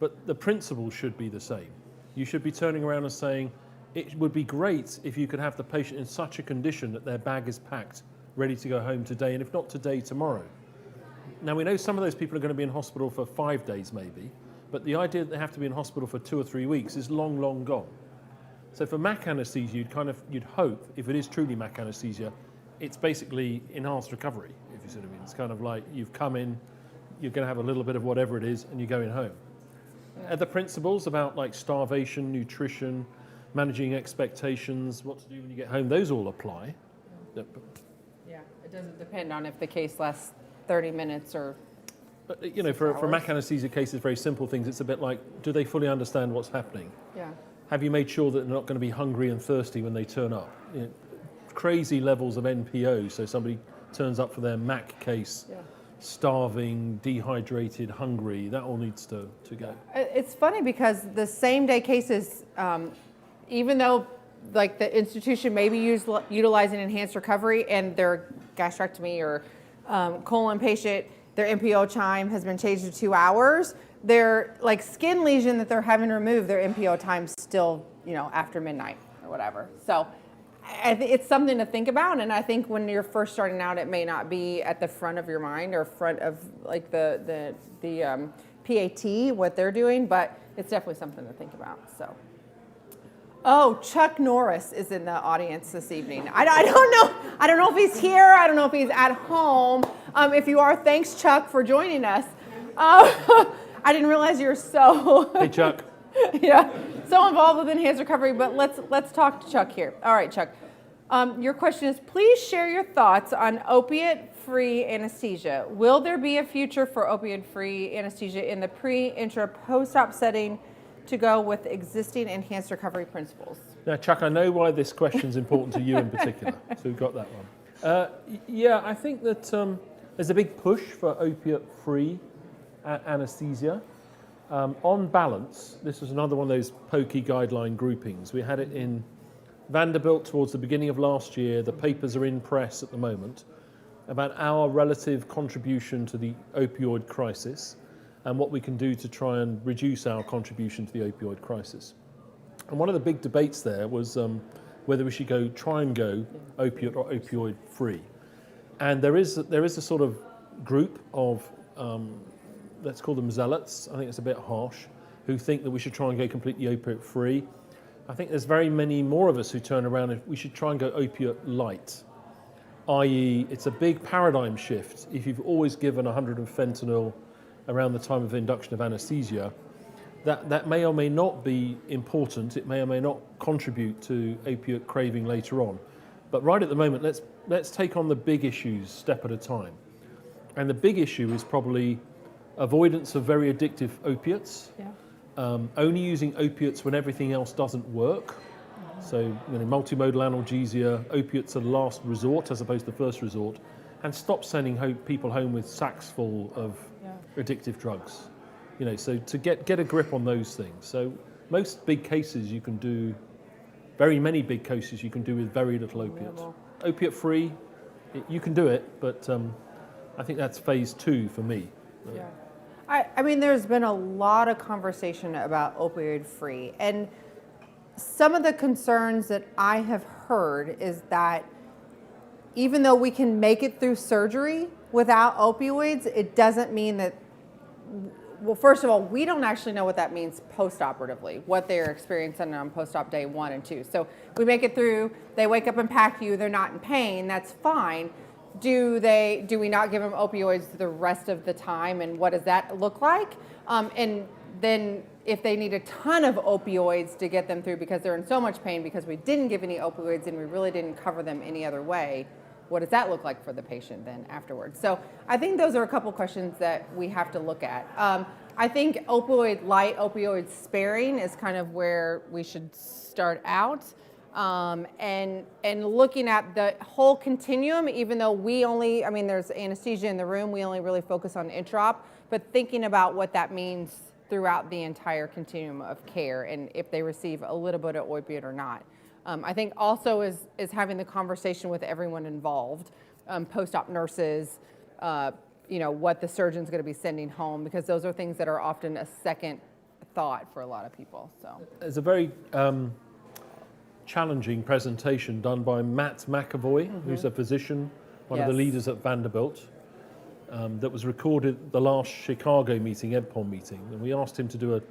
but the principle should be the same. You should be turning around and saying, it would be great if you could have the patient in such a condition that their bag is packed, ready to go home today, and if not today, tomorrow. Now we know some of those people are going to be in hospital for 5 days maybe, but the idea that they have to be in hospital for 2 or 3 weeks is long, long gone. So for MAC anesthesia, you'd hope, if it is truly MAC anesthesia, it's basically enhanced recovery, if you see what I mean. It's kind of like you've come in, you're going to have a little bit of whatever it is, and you're going home. Yeah. The principles about like starvation, nutrition, managing expectations, what to do when you get home, those all apply. Yeah, it doesn't depend on if the case lasts 30 minutes or But for MAC anesthesia cases, very simple things. It's a bit like, do they fully understand what's happening? Yeah. Have you made sure that they're not going to be hungry and thirsty when they turn up? Crazy levels of NPO, so somebody turns up for their MAC case, starving, dehydrated, hungry, that all needs to go. It's funny because the same day cases, even though like the institution may be utilizing enhanced recovery and their gastrectomy or colon patient, their NPO time has been changed to 2 hours, their like skin lesion that they're having removed, their NPO time still, after midnight or whatever. So I think it's something to think about, and I think when you're first starting out, it may not be at the front of your mind or front of like the PAT, what they're doing, but it's definitely something to think about. So, oh, Chuck Norris is in the audience this evening. I don't know if he's here. I don't know if he's at home. If you are, thanks, Chuck, for joining us. I didn't realize you're so. Hey, Chuck. Yeah, so involved with enhanced recovery, but let's talk to Chuck here. All right, Chuck. Your question is, please share your thoughts on opiate-free anesthesia. Will there be a future for opiate-free anesthesia in the pre, intra, post-op setting to go with existing enhanced recovery principles? Now, Chuck, I know why this question is important to you in particular, so we've got that one. Yeah, I think that there's a big push for opiate-free anesthesia. On balance, this was another one of those pokey guideline groupings. We had it in Vanderbilt towards the beginning of last year. The papers are in press at the moment about our relative contribution to the opioid crisis and what we can do to try and reduce our contribution to the opioid crisis. And one of the big debates there was whether we should try and go opiate or opioid free. And there is a sort of group of let's call them zealots, I think it's a bit harsh, who think that we should try and go completely opiate free. I think there's very many more of us who turn around and we should try and go opiate light. i.e. it's a big paradigm shift. If you've always given 100 of fentanyl around the time of induction of anesthesia, that may or may not be important. It may or may not contribute to opiate craving later on. But right at the moment, let's take on the big issues step at a time. And the big issue is probably avoidance of very addictive opiates, only using opiates when everything else doesn't work. So, multimodal analgesia, opiates are the last resort as opposed to the first resort, and stop sending people home with sacks full of addictive drugs. So to get a grip on those things. So most big cases you can do, very many big cases you can do with very little opiate. Opiate free, you can do it, but I think that's phase 2 for me. Yeah. I mean, there's been a lot of conversation about opioid free, and some of the concerns that I have heard is that even though we can make it through surgery without opioids, it doesn't mean that, well, first of all, we don't actually know what that means post-operatively, what they're experiencing on post-op day 1 and 2. So we make it through, they wake up and pack you, they're not in pain, that's fine. Do we not give them opioids the rest of the time, and what does that look like? And then if they need a ton of opioids to get them through because they're in so much pain because we didn't give any opioids and we really didn't cover them any other way, what does that look like for the patient then afterwards? So I think those are a couple questions that we have to look at. I think opioid sparing is kind of where we should start out. And looking at the whole continuum, even though there's anesthesia in the room, we only really focus on intraop, but thinking about what that means throughout the entire continuum of care and if they receive a little bit of opiate or not. I think also is having the conversation with everyone involved, post-op nurses, what the surgeon's going to be sending home, because those are things that are often a second thought for a lot of people. So there's a very challenging presentation done by Matt McAvoy, who's a physician, one of the leaders at Vanderbilt, that was recorded at the last Chicago meeting, EBPOM meeting, and we asked him to do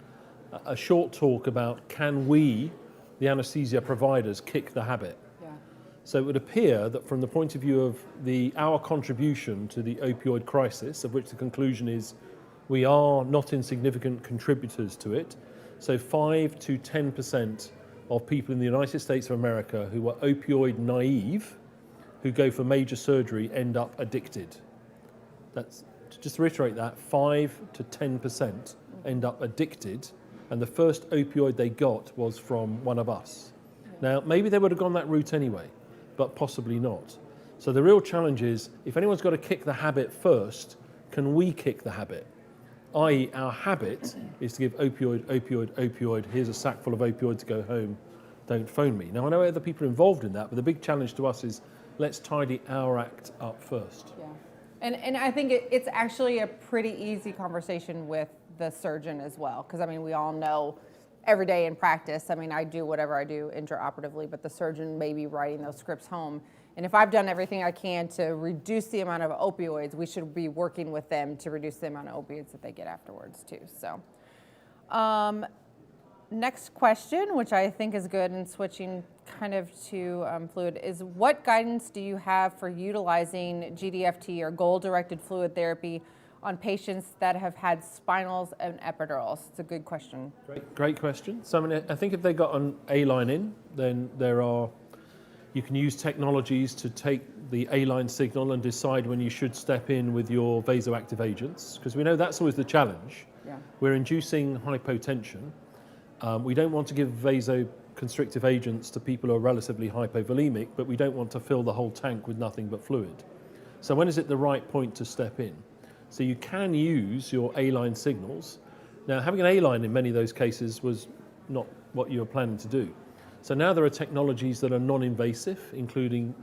a short talk about can we, the anesthesia providers, kick the habit. So it would appear that from the point of view of our contribution to the opioid crisis, of which the conclusion is we are not insignificant contributors to it, so 5 to 10% of people in the United States of America who are opioid naive, who go for major surgery, end up addicted. That's, just to reiterate that, 5 to 10% end up addicted, and the first opioid they got was from one of us. Now, maybe they would have gone that route anyway, but possibly not. So the real challenge is, if anyone's got to kick the habit first, can we kick the habit? I.e., our habit is to give opioid, here's a sack full of opioids to go home, don't phone me. Now, I know other people are involved in that, but the big challenge to us is let's tidy our act up first. Yeah. And I think it's actually a pretty easy conversation with the surgeon as well, because we all know every day in practice, I do whatever I do intraoperatively, but the surgeon may be writing those scripts home. And if I've done everything I can to reduce the amount of opioids, we should be working with them to reduce the amount of opioids that they get afterwards too. So next question, which I think is good, and switching kind of to fluid, is what guidance do you have for utilizing GDFT or goal-directed fluid therapy on patients that have had spinals and epidurals? It's a good question. Great question. So I think if they got an A-line in, then you can use technologies to take the A-line signal and decide when you should step in with your vasoactive agents, because we know that's always the challenge. Yeah. We're inducing hypotension. We don't want to give vasoconstrictive agents to people who are relatively hypovolemic, but we don't want to fill the whole tank with nothing but fluid. So when is it the right point to step in? So you can use your A-line signals. Now, having an A-line in many of those cases was not what you were planning to do. So now there are technologies that are non-invasive, including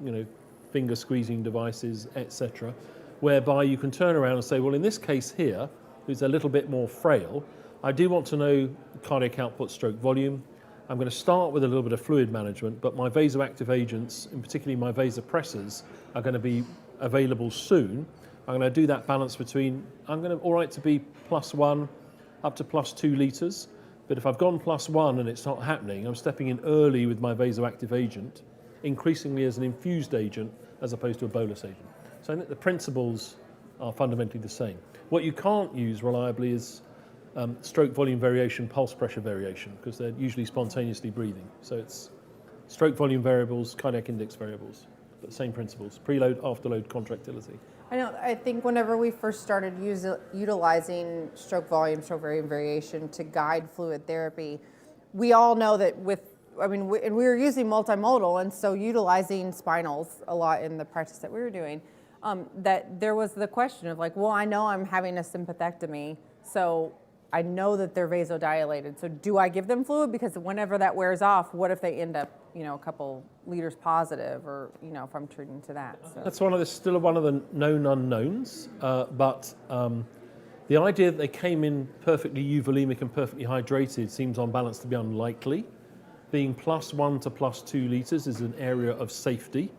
finger squeezing devices, etc., whereby you can turn around and say, well, in this case here, who's a little bit more frail, I do want to know cardiac output stroke volume. I'm going to start with a little bit of fluid management, but my vasoactive agents, and particularly my vasopressors, are going to be available soon. I'm going to do that balance between, I'm going to all right to be +1 up to +2 litres, but if I've gone +1 and it's not happening, I'm stepping in early with my vasoactive agent, increasingly as an infused agent as opposed to a bolus agent. So I think the principles are fundamentally the same. What you can't use reliably is stroke volume variation, pulse pressure variation, because they're usually spontaneously breathing. So it's stroke volume variables, cardiac index variables, but same principles, preload, afterload, contractility. I think whenever we first started utilizing stroke volume variation to guide fluid therapy, we all know that we were using multimodal, and so utilizing spinals a lot in the practice that we were doing, that there was the question of like, well, I know I'm having a sympathectomy, so I know that they're vasodilated. So do I give them fluid? Because whenever that wears off, what if they end up, a couple liters positive, or, if I'm treating to that? So. That's still one of the known unknowns, but the idea that they came in perfectly euvolemic and perfectly hydrated seems on balance to be unlikely. Being +1 to +2 liters is an area of safety.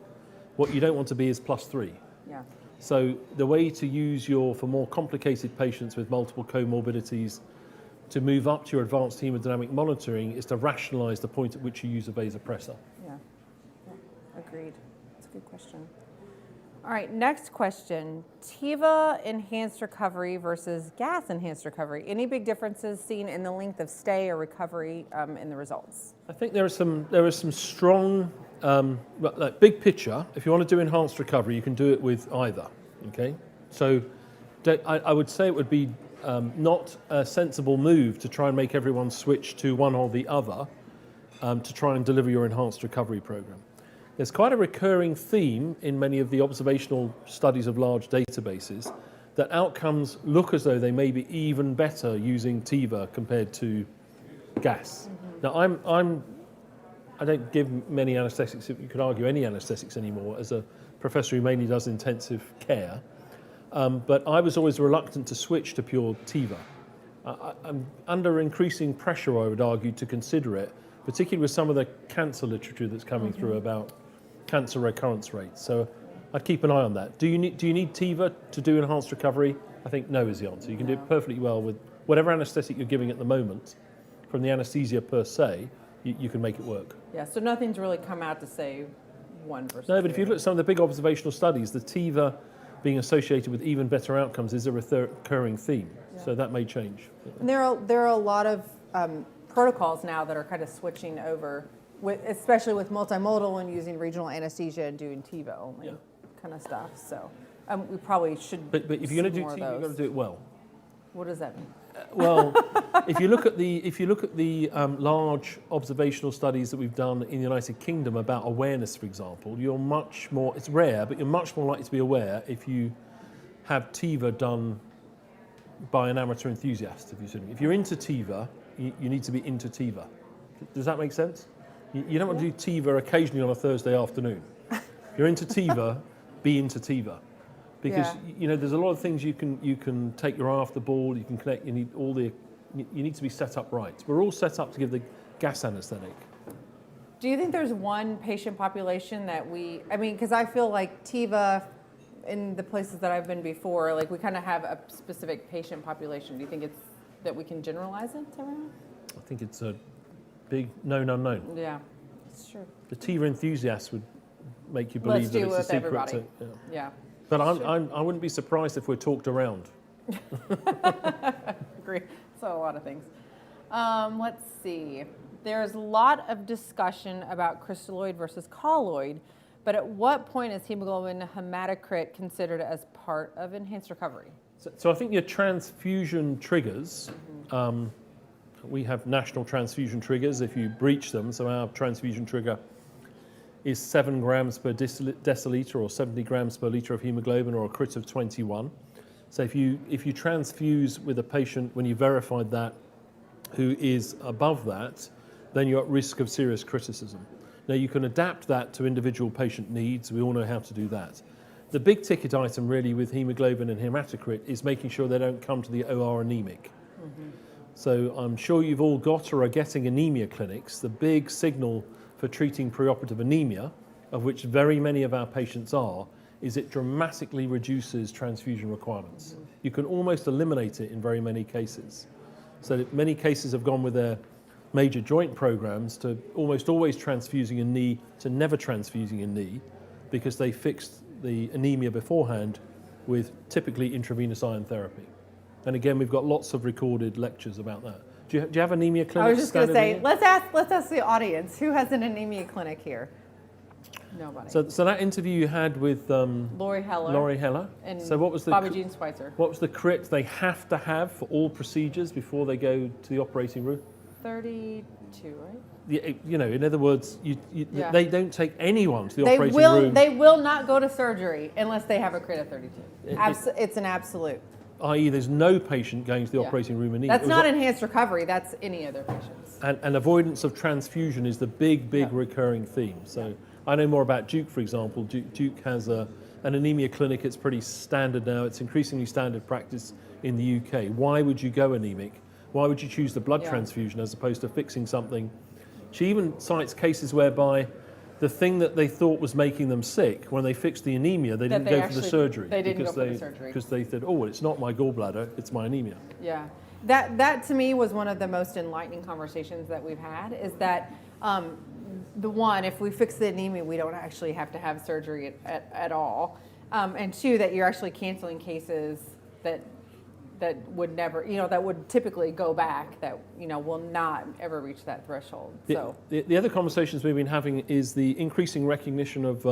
What you don't want to be is +3. Yeah. So the way to use for more complicated patients with multiple comorbidities to move up to your advanced hemodynamic monitoring is to rationalize the point at which you use a vasopressor. Yeah, agreed. That's a good question. All right, next question. TIVA enhanced recovery versus gas enhanced recovery. Any big differences seen in the length of stay or recovery in the results? I think there are some strong, like big picture. If you want to do enhanced recovery, you can do it with either. Okay, so I would say it would be not a sensible move to try and make everyone switch to one or the other to try and deliver your enhanced recovery program. There's quite a recurring theme in many of the observational studies of large databases that outcomes look as though they may be even better using TIVA compared to gas. Now, I don't give many anesthetics, you could argue any anesthetics anymore, as a professor who mainly does intensive care. But I was always reluctant to switch to pure TIVA. I'm under increasing pressure, I would argue, to consider it, particularly with some of the cancer literature that's coming through about cancer recurrence rates. So I'd keep an eye on that. Do you need TIVA to do enhanced recovery? I think no is the answer. You can do it perfectly well with whatever anesthetic you're giving at the moment. From the anesthesia per se, you can make it work. Yeah, so nothing's really come out to say one versus No, but if you look at some of the big observational studies, the TIVA being associated with even better outcomes is a recurring theme. Yeah. So that may change. And there are a lot of protocols now that are kind of switching over, especially with multimodal and using regional anesthesia and doing TIVA only kind of stuff. So we probably should. But if you're going to do TIVA, you've got to do it well. What does that mean? Well, if you look at the large observational studies that we've done in the United Kingdom about awareness, for example, you're much more. It's rare, but you're much more likely to be aware if you have TIVA done by an amateur enthusiast. If you're into TIVA, you need to be into TIVA. Does that make sense? You don't want to do TIVA occasionally on a Thursday afternoon. If you're into TIVA, be into TIVA. Because there's a lot of things you can take your eye off the ball. You can connect. You need to be set up right. We're all set up to give the gas anesthetic. Do you think there's one patient population that because I feel like TIVA, in the places that I've been before, like we kind of have a specific patient population. Do you think it's that we can generalize it around? I think it's a big known unknown. Yeah, it's true. The TIVA enthusiast would make you believe that it's a secret. Let's do it with everybody. Yeah. But I wouldn't be surprised if we're talked around. Agree. So a lot of things. Let's see. There's a lot of discussion about crystalloid versus colloid, but at what point is hemoglobin hematocrit considered as part of enhanced recovery? So I think your transfusion triggers, we have national transfusion triggers if you breach them. So our transfusion trigger is 7 grams per deciliter or 70 grams per liter of hemoglobin, or a crit of 21. So if you transfuse with a patient when you verified that who is above that, then you're at risk of serious criticism. Now you can adapt that to individual patient needs. We all know how to do that. The big ticket item really with hemoglobin and hematocrit is making sure they don't come to the OR anemic. So I'm sure you've all got or are getting anemia clinics. The big signal for treating preoperative anemia, of which very many of our patients are, is it dramatically reduces transfusion requirements. You can almost eliminate it in very many cases. So many cases have gone with their major joint programs to almost always transfusing a knee to never transfusing a knee, because they fixed the anemia beforehand with typically intravenous iron therapy. And again, we've got lots of recorded lectures about that. Do you have anemia clinics? I was just going to say, here? let's ask the audience, who has an anemia clinic here? Nobody. So that interview you had with Lori Heller. And so what was the Bobby Jean Schweitzer. What was the crit they have to have for all procedures before they go to the operating room? 32, right? Yeah, you know, in other words, Yeah. they don't take anyone to the operating room. They will not go to surgery unless they have a crit of 32. It's an absolute. I.e., there's no patient going to the operating room anemia. That's not enhanced recovery. That's any other patients. And avoidance of transfusion is the big recurring theme. So I know more about Duke, for example. Duke has an anemia clinic. It's pretty standard now. It's increasingly standard practice in the UK. Why would you go anemic? Why would you choose the blood transfusion as opposed to fixing something? She even cites cases whereby the thing that they thought was making them sick, when they fixed the anemia, they didn't go for the surgery. They didn't go for the surgery. Because they said, oh, well, it's not my gallbladder, it's my anemia. Yeah. That to me was one of the most enlightening conversations that we've had, is that the one, if we fix the anemia, we don't actually have to have surgery at all. And two, that you're actually canceling cases that would never, that would typically go back, that, will not ever reach that threshold. So the other conversations we've been having is the increasing recognition of,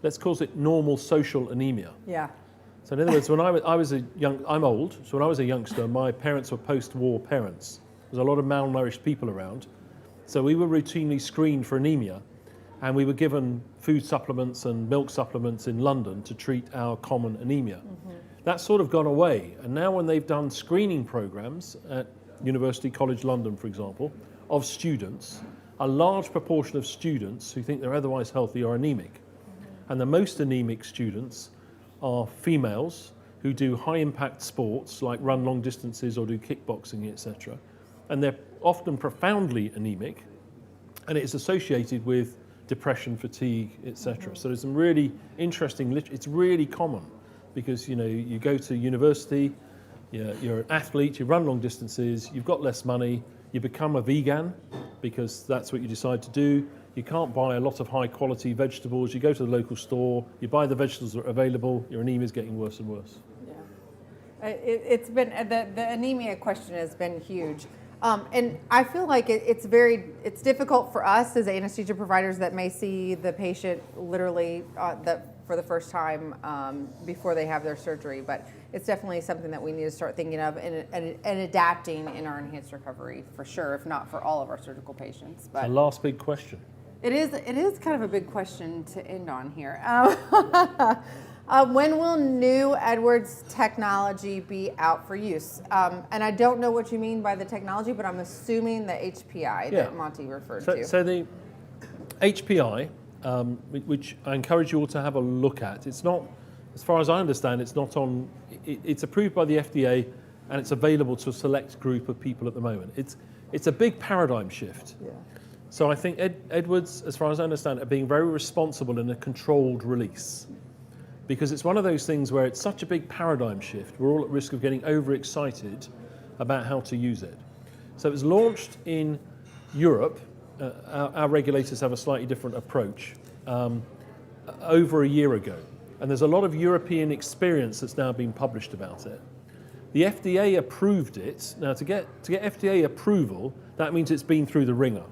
let's call it normal social anemia. Yeah. So in other words, when I'm old, so when I was a youngster, my parents were post-war parents. There's a lot of malnourished people around. So we were routinely screened for anemia, and we were given food supplements and milk supplements in London to treat our common anemia. Mm-hmm. That's sort of gone away. And now when they've done screening programs at University College London, for example, of students, a large proportion of students who think they're otherwise healthy are anemic. Mm-hmm. And the most anemic students are females who do high impact sports like run long distances or do kickboxing, etc. And they're often profoundly anemic, and it is associated with depression, fatigue, etc. So there's some really interesting, it's really common, because you go to university, you're an athlete, you run long distances, you've got less money, you become a vegan because that's what you decide to do. You can't buy a lot of high quality vegetables. You go to the local store, you buy the vegetables that are available, your anemia is getting worse and worse. Yeah. It's been, the anemia question has been huge. And I feel like it's difficult for us as anesthesia providers that may see the patient literally for the first time before they have their surgery, but it's definitely something that we need to start thinking of and adapting in our enhanced recovery, for sure, if not for all of our surgical patients. But the last big question. It is kind of a big question to end on here. When will new Edwards technology be out for use? And I don't know what you mean by the technology, but I'm assuming the HPI that Monty referred to. So the HPI, which I encourage you all to have a look at, it's not, as far as I understand, it's not on, it's approved by the FDA and it's available to a select group of people at the moment. It's a big paradigm shift. Yeah. So I think Edwards, as far as I understand, are being very responsible in a controlled release, because it's one of those things where it's such a big paradigm shift, we're all at risk of getting overexcited about how to use it. So it was launched in Europe. Our regulators have a slightly different approach over a year ago. And there's a lot of European experience that's now been published about it. The FDA approved it. Now, to get FDA approval, that means it's been through the ringer.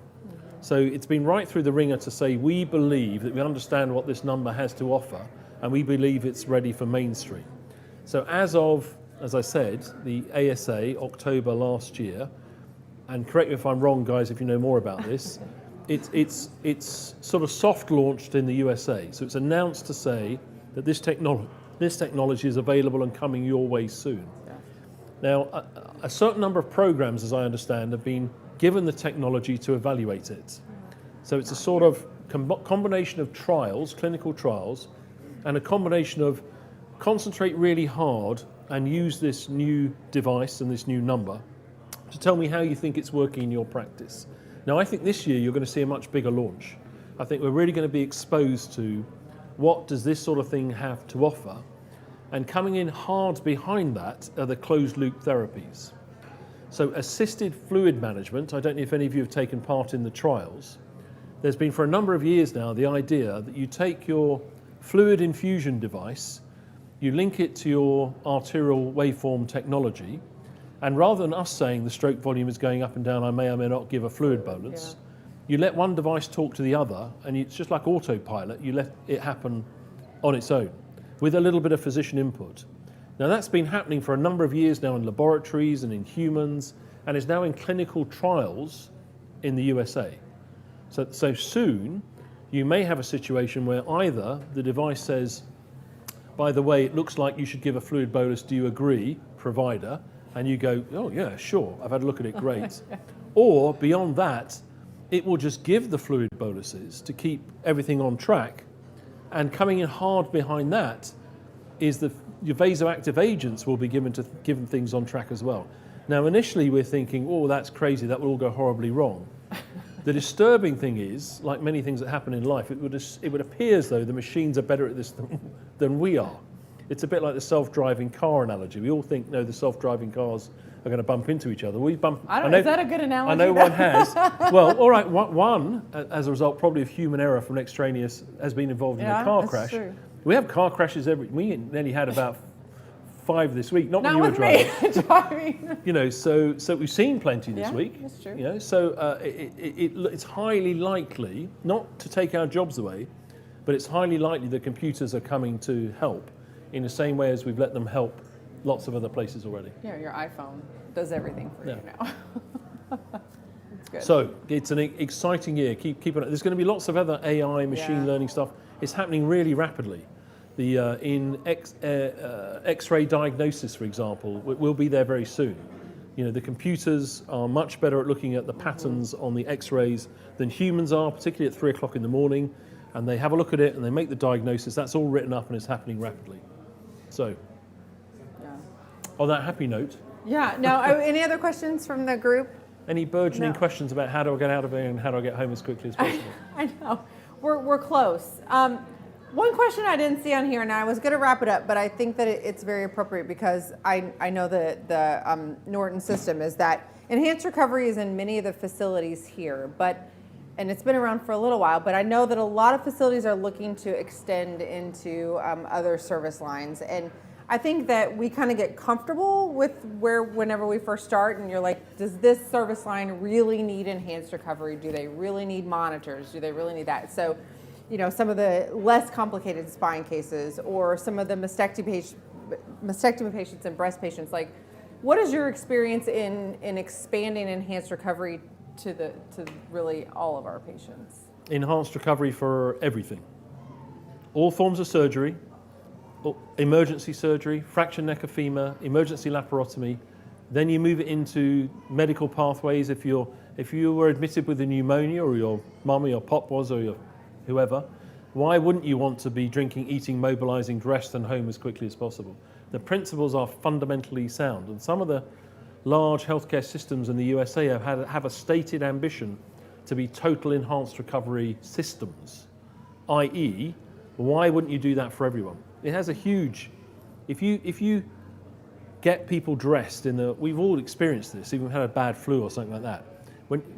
So it's been right through the ringer to say, we believe that we understand what this number has to offer, and we believe it's ready for mainstream. So as of, as I said, the ASA, October last year, and correct me if I'm wrong, guys, if you know more about this, it's sort of soft launched in the USA. So it's announced to say that this technology is available and coming your way soon. Yeah. Now, a certain number of programs, as I understand, have been given the technology to evaluate it. So it's a sort of combination of trials, clinical trials, and a combination of concentrate really hard and use this new device and this new number to tell me how you think it's working in your practice. Now, I think this year you're going to see a much bigger launch. I think we're really going to be exposed to what does this sort of thing have to offer, and coming in hard behind that are the closed loop therapies. So assisted fluid management, I don't know if any of you have taken part in the trials. There's been for a number of years now the idea that you take your fluid infusion device, you link it to your arterial waveform technology, and rather than us saying the stroke volume is going up and down, I may or may not give a fluid bolus, you let one device talk to the other, and it's just like autopilot, you let it happen on its own, with a little bit of physician input. Now that's been happening for a number of years now in laboratories and in humans, and is now in clinical trials in the USA. So soon, you may have a situation where either the device says, by the way, it looks like you should give a fluid bolus, do you agree, provider? And you go, oh yeah, sure, I've had a look at it, great. Or beyond that, it will just give the fluid boluses to keep everything on track. And coming in hard behind that is your vasoactive agents will be given things on track as well. Now, initially we're thinking, oh, that's crazy, that will all go horribly wrong. The disturbing thing is, like many things that happen in life, it would appear as though the machines are better at this than we are. It's a bit like the self-driving car analogy. We all think, no, the self-driving cars are going to bump into each other. Is that a good analogy? I know one has. Well, all right, one, as a result probably of human error from an extraneous, has been involved in a car crash. True. We have car crashes we nearly had about 5 this week, not when you were driving. You know, so we've seen plenty this week. That's true. You know, so it's highly likely, not to take our jobs away, but it's highly likely that computers are coming to help in the same way as we've let them help lots of other places already. Yeah, your iPhone does everything for you now. It's good. So it's an exciting year. Keep on. There's going to be lots of other AI, machine learning stuff. It's happening really rapidly. In X-ray diagnosis, for example, we'll be there very soon. You know, the computers are much better at looking at the patterns on the X-rays than humans are, particularly at 3 o'clock in the morning. And they have a look at it and they make the diagnosis. That's all written up and it's happening rapidly. So, on that happy note. Yeah. No. Any other questions from the group? Any burgeoning questions about how do I get out of here and how do I get home as quickly as possible? I know. We're close. One question I didn't see on here, and I was going to wrap it up, but I think that it's very appropriate because I know that the Norton system is that enhanced recovery is in many of the facilities here, and it's been around for a little while, but I know that a lot of facilities are looking to extend into other service lines. And I think that we kind of get comfortable with whenever we first start, and you're like, does this service line really need enhanced recovery? Do they really need monitors? Do they really need that? So, you know, some of the less complicated spine cases or some of the mastectomy patients and breast patients, like, what is your experience in expanding enhanced recovery to really all of our patients? Enhanced recovery for everything. All forms of surgery, emergency surgery, fractured neck of femur, emergency laparotomy. Then you move it into medical pathways. If you were admitted with a pneumonia, or your mum or your pop was, or your whoever, why wouldn't you want to be drinking, eating, mobilizing, dressed and home as quickly as possible? The principles are fundamentally sound, and some of the large healthcare systems in the USA have a stated ambition to be total enhanced recovery systems, i.e., why wouldn't you do that for everyone? It has a huge, if you get people dressed we've all experienced this, even if we've had a bad flu or something like that.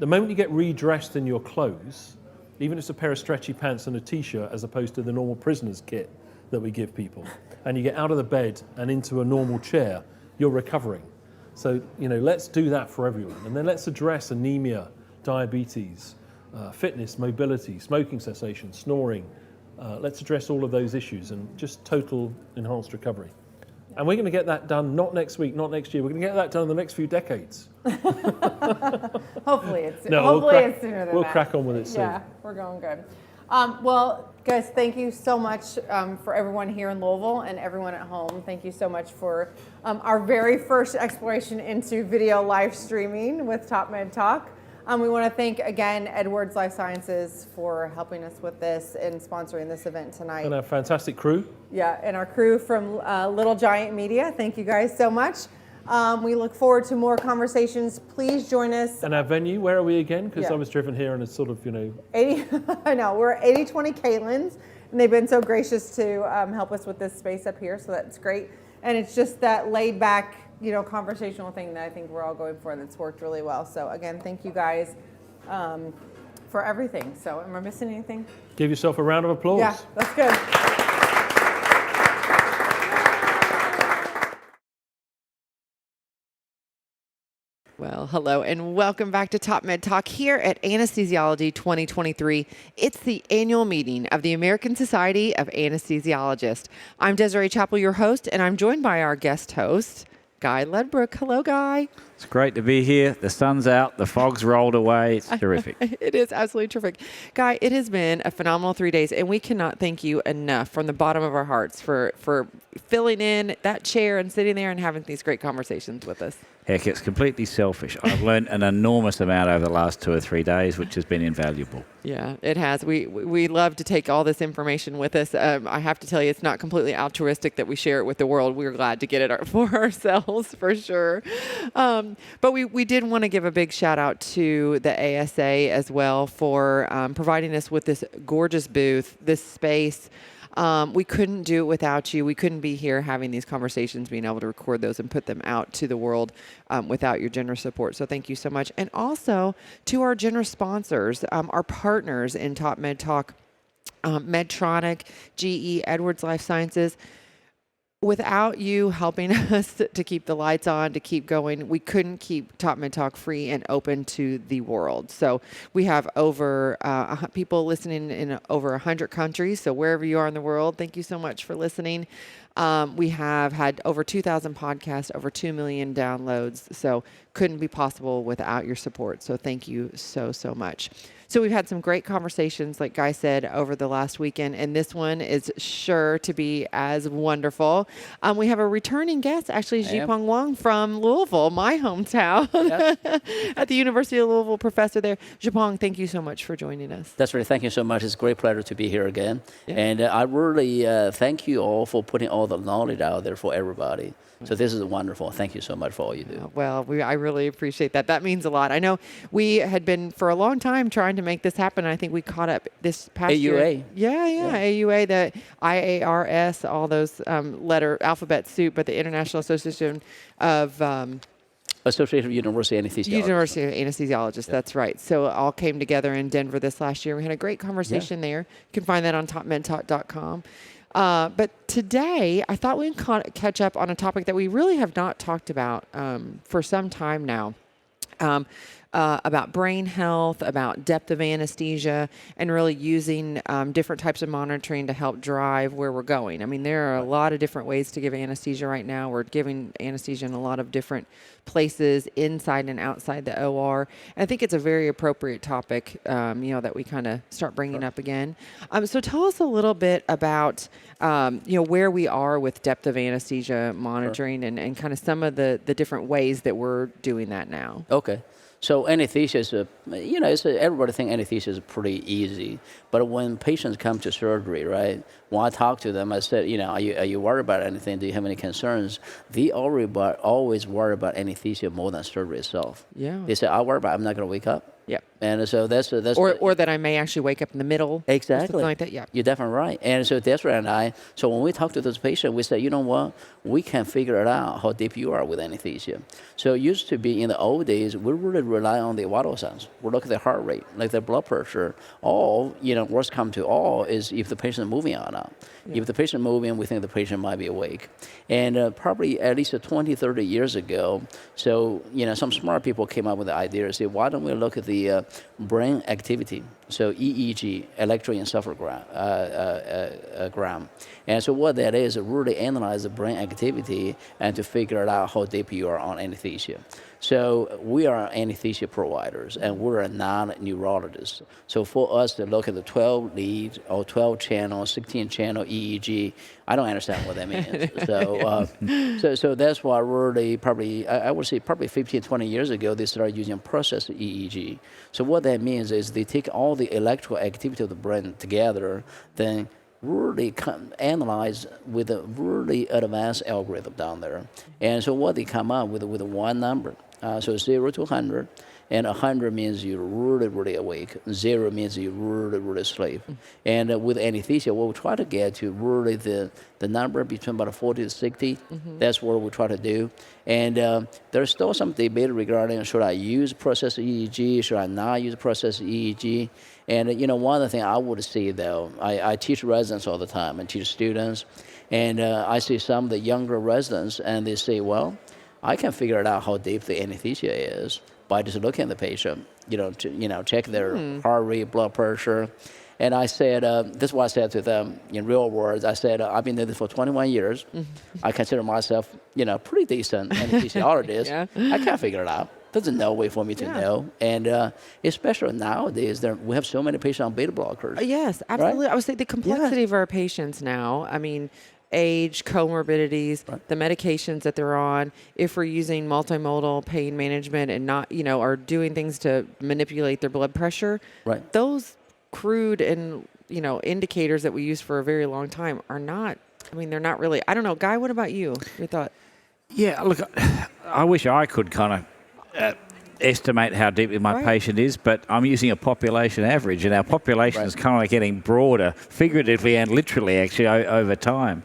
The moment you get redressed in your clothes, even if it's a pair of stretchy pants and a t-shirt as opposed to the normal prisoner's kit that we give people, and you get out of the bed and into a normal chair, you're recovering. So, you know, let's do that for everyone. And then let's address anemia, diabetes, fitness, mobility, smoking cessation, snoring. Let's address all of those issues and just total enhanced recovery. And we're going to get that done not next week, not next year. We're going to get that done in the next few decades. Hopefully it's sooner than that. We'll crack on with it soon. Yeah, we're going good. Well, guys, thank you so much for everyone here in Louisville and everyone at home. Thank you so much for our very first exploration into video live streaming with TopMedTalk. We want to thank, again, Edwards Life Sciences for helping us with this and sponsoring this event tonight. And our fantastic crew. Yeah, and our crew from Little Giant Media. Thank you guys so much. We look forward to more conversations. Please join us. And our venue, where are we again? Because I was driven here and it's sort of, 80, I know, we're at 8020 Caitlin's, and they've been so gracious to help us with this space up here, so that's great. And it's just that laid back conversational thing that I think we're all going for that's worked really well. So again, thank you guys for everything. So am I missing anything? Give yourself a round of applause. Yeah, that's good. Well, hello and welcome back to Top Med Talk here at Anesthesiology 2023. It's the annual meeting of the American Society of Anesthesiologists. I'm Desiree Chappell, your host, and I'm joined by our guest host, Guy Ledbrook. Hello, Guy. It's great to be here. The sun's out. The fog's rolled away. It's terrific. It is absolutely terrific. Guy, it has been a phenomenal 3 days, and we cannot thank you enough from the bottom of our hearts for filling in that chair and sitting there and having these great conversations with us. Heck, it's completely selfish. I've learned an enormous amount over the last 2 or 3 days, which has been invaluable. Yeah, it has. We love to take all this information with us. I have to tell you, it's not completely altruistic that we share it with the world. We're glad to get it for ourselves, for sure. But we did want to give a big shout out to the ASA as well for providing us with this gorgeous booth, this space. We couldn't do it without you. We couldn't be here having these conversations, being able to record those and put them out to the world without your generous support. So thank you so much. And also to our generous sponsors, our partners in Top Med Talk, Medtronic, GE, Edwards Life Sciences. Without you helping us to keep the lights on, to keep going, we couldn't keep Top Med Talk free and open to the world. So we have over people listening in over 100 countries. So wherever you are in the world, thank you so much for listening. We have had over 2,000 podcasts, over 2 million downloads. So couldn't be possible without your support. So thank you so, so much. So we've had some great conversations, like Guy said, over the last weekend, and this one is sure to be as wonderful. We have a returning guest, actually, Jipong Wang from Louisville, my hometown, at the University of Louisville, professor there. Jipong, thank you so much for joining us. That's right. Thank you so much. It's a great pleasure to be here again. Yeah. And I really thank you all for putting all the knowledge out there for everybody. So this is wonderful. Thank you so much for all you do. Well, I really appreciate that. That means a lot. I know we had been for a long time trying to make this happen. I think we caught up this past year. AUA. Yeah. AUA, the IARS, all those alphabet soup, but the International Association of Association of University Anesthesiologists. University of Anesthesiologists, that's right. So it all came together in Denver this last year. We had a great conversation there. You can find that on topmedtalk.com. But today, I thought we'd catch up on a topic that we really have not talked about for some time now. About brain health, about depth of anesthesia, and really using different types of monitoring to help drive where we're going. I mean, there are a lot of different ways to give anesthesia right now. We're giving anesthesia in a lot of different places inside and outside the OR. And I think it's a very appropriate topic, that we kind of start bringing up again. So tell us a little bit about, where we are with depth of anesthesia monitoring and kind of some of the different ways that we're doing that now. Okay. So anesthesia is, everybody thinks anesthesia is pretty easy. But when patients come to surgery, right, when I talk to them, I said, are you worried about anything? Do you have any concerns? They always worry about anesthesia more than surgery itself. Yeah. They say, I worry about I'm not going to wake up. Yep. And so that's or that I may actually wake up in the middle. Exactly. Or something like that. Yeah. You're definitely right. And so Desiree and so when we talk to those patients, we say, you know what? We can figure it out how deep you are with anesthesia. So it used to be in the old days, we really rely on the vital signs. We look at the heart rate, like the blood pressure. All, worst come to all is if the patient is moving or not. Yeah. If the patient is moving, we think the patient might be awake. And probably at least 20, 30 years ago, so, some smart people came up with the idea to say, why don't we look at the brain activity? So EEG, electroencephalogram. And so what that is, really analyze the brain activity and to figure out how deep you are on anesthesia. So we are anesthesia providers, and we're a non-neurologist. So for us to look at the 12 lead or 12 channel, 16 channel EEG, I don't understand what that means. So that's why really probably, I would say probably 15, 20 years ago, they started using process EEG. So what that means is they take all the electrical activity of the brain together, then really analyze with a really advanced algorithm down there. And so what they come up with one number. So 0 to 100. and 100 means you're really, really awake. 0 means you're really, really asleep. And with anesthesia, what we try to get to really the number between about 40 to 60. That's what we try to do. And there's still some debate regarding should I use process EEG, should I not use process EEG. And one of the things I would see though, I teach residents all the time and teach students, and I see some of the younger residents, and they say, well, I can figure it out how deep the anesthesia is by just looking at the patient, check their heart rate, blood pressure. And I said, this is what I said to them in real words. I said, I've been doing this for 21 years. I consider myself, pretty decent anesthesiologist. I can't figure it out. There's no way for me to know. And especially nowadays, we have so many patients on beta blockers. Yes, absolutely. Right? I would say the complexity of our patients now, I mean, age, comorbidities, the medications that they're on, if we're using multimodal pain management and not, are doing things to manipulate their blood pressure, those crude and, indicators that we use for a very long time are not, they're not really, I don't know. Guy, what about you? Your thought? Yeah, look, I wish I could kind of estimate how deeply my patient is, but I'm using a population average, and our population is kind of getting broader, figuratively and literally, actually, over time.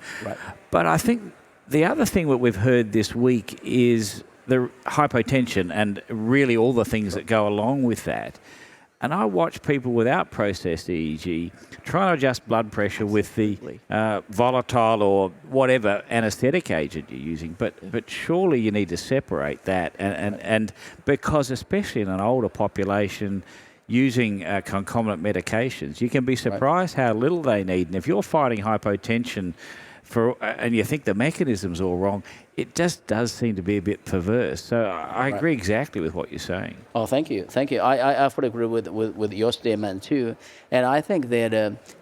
But I think the other thing that we've heard this week is the hypotension and really all the things that go along with that. And I watch people without processed EEG trying to adjust blood pressure with the volatile or whatever anesthetic agent you're using. But surely you need to separate that. And because especially in an older population using concomitant medications, you can be surprised how little they need. And if you're fighting hypotension and you think the mechanism's all wrong, it just does seem to be a bit perverse. So I agree exactly with what you're saying. Oh, thank you. I fully agree with your statement too. And I think that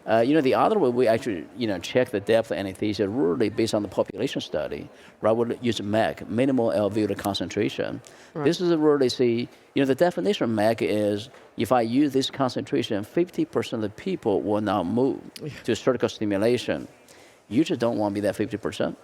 the other way we actually check the depth of anesthesia really based on the population study, right? We'll use MEC, minimal alveolar concentration. This is really the definition of MEC is if I use this concentration, 50% of the people will not move to surgical stimulation. You just don't want to be that 50%.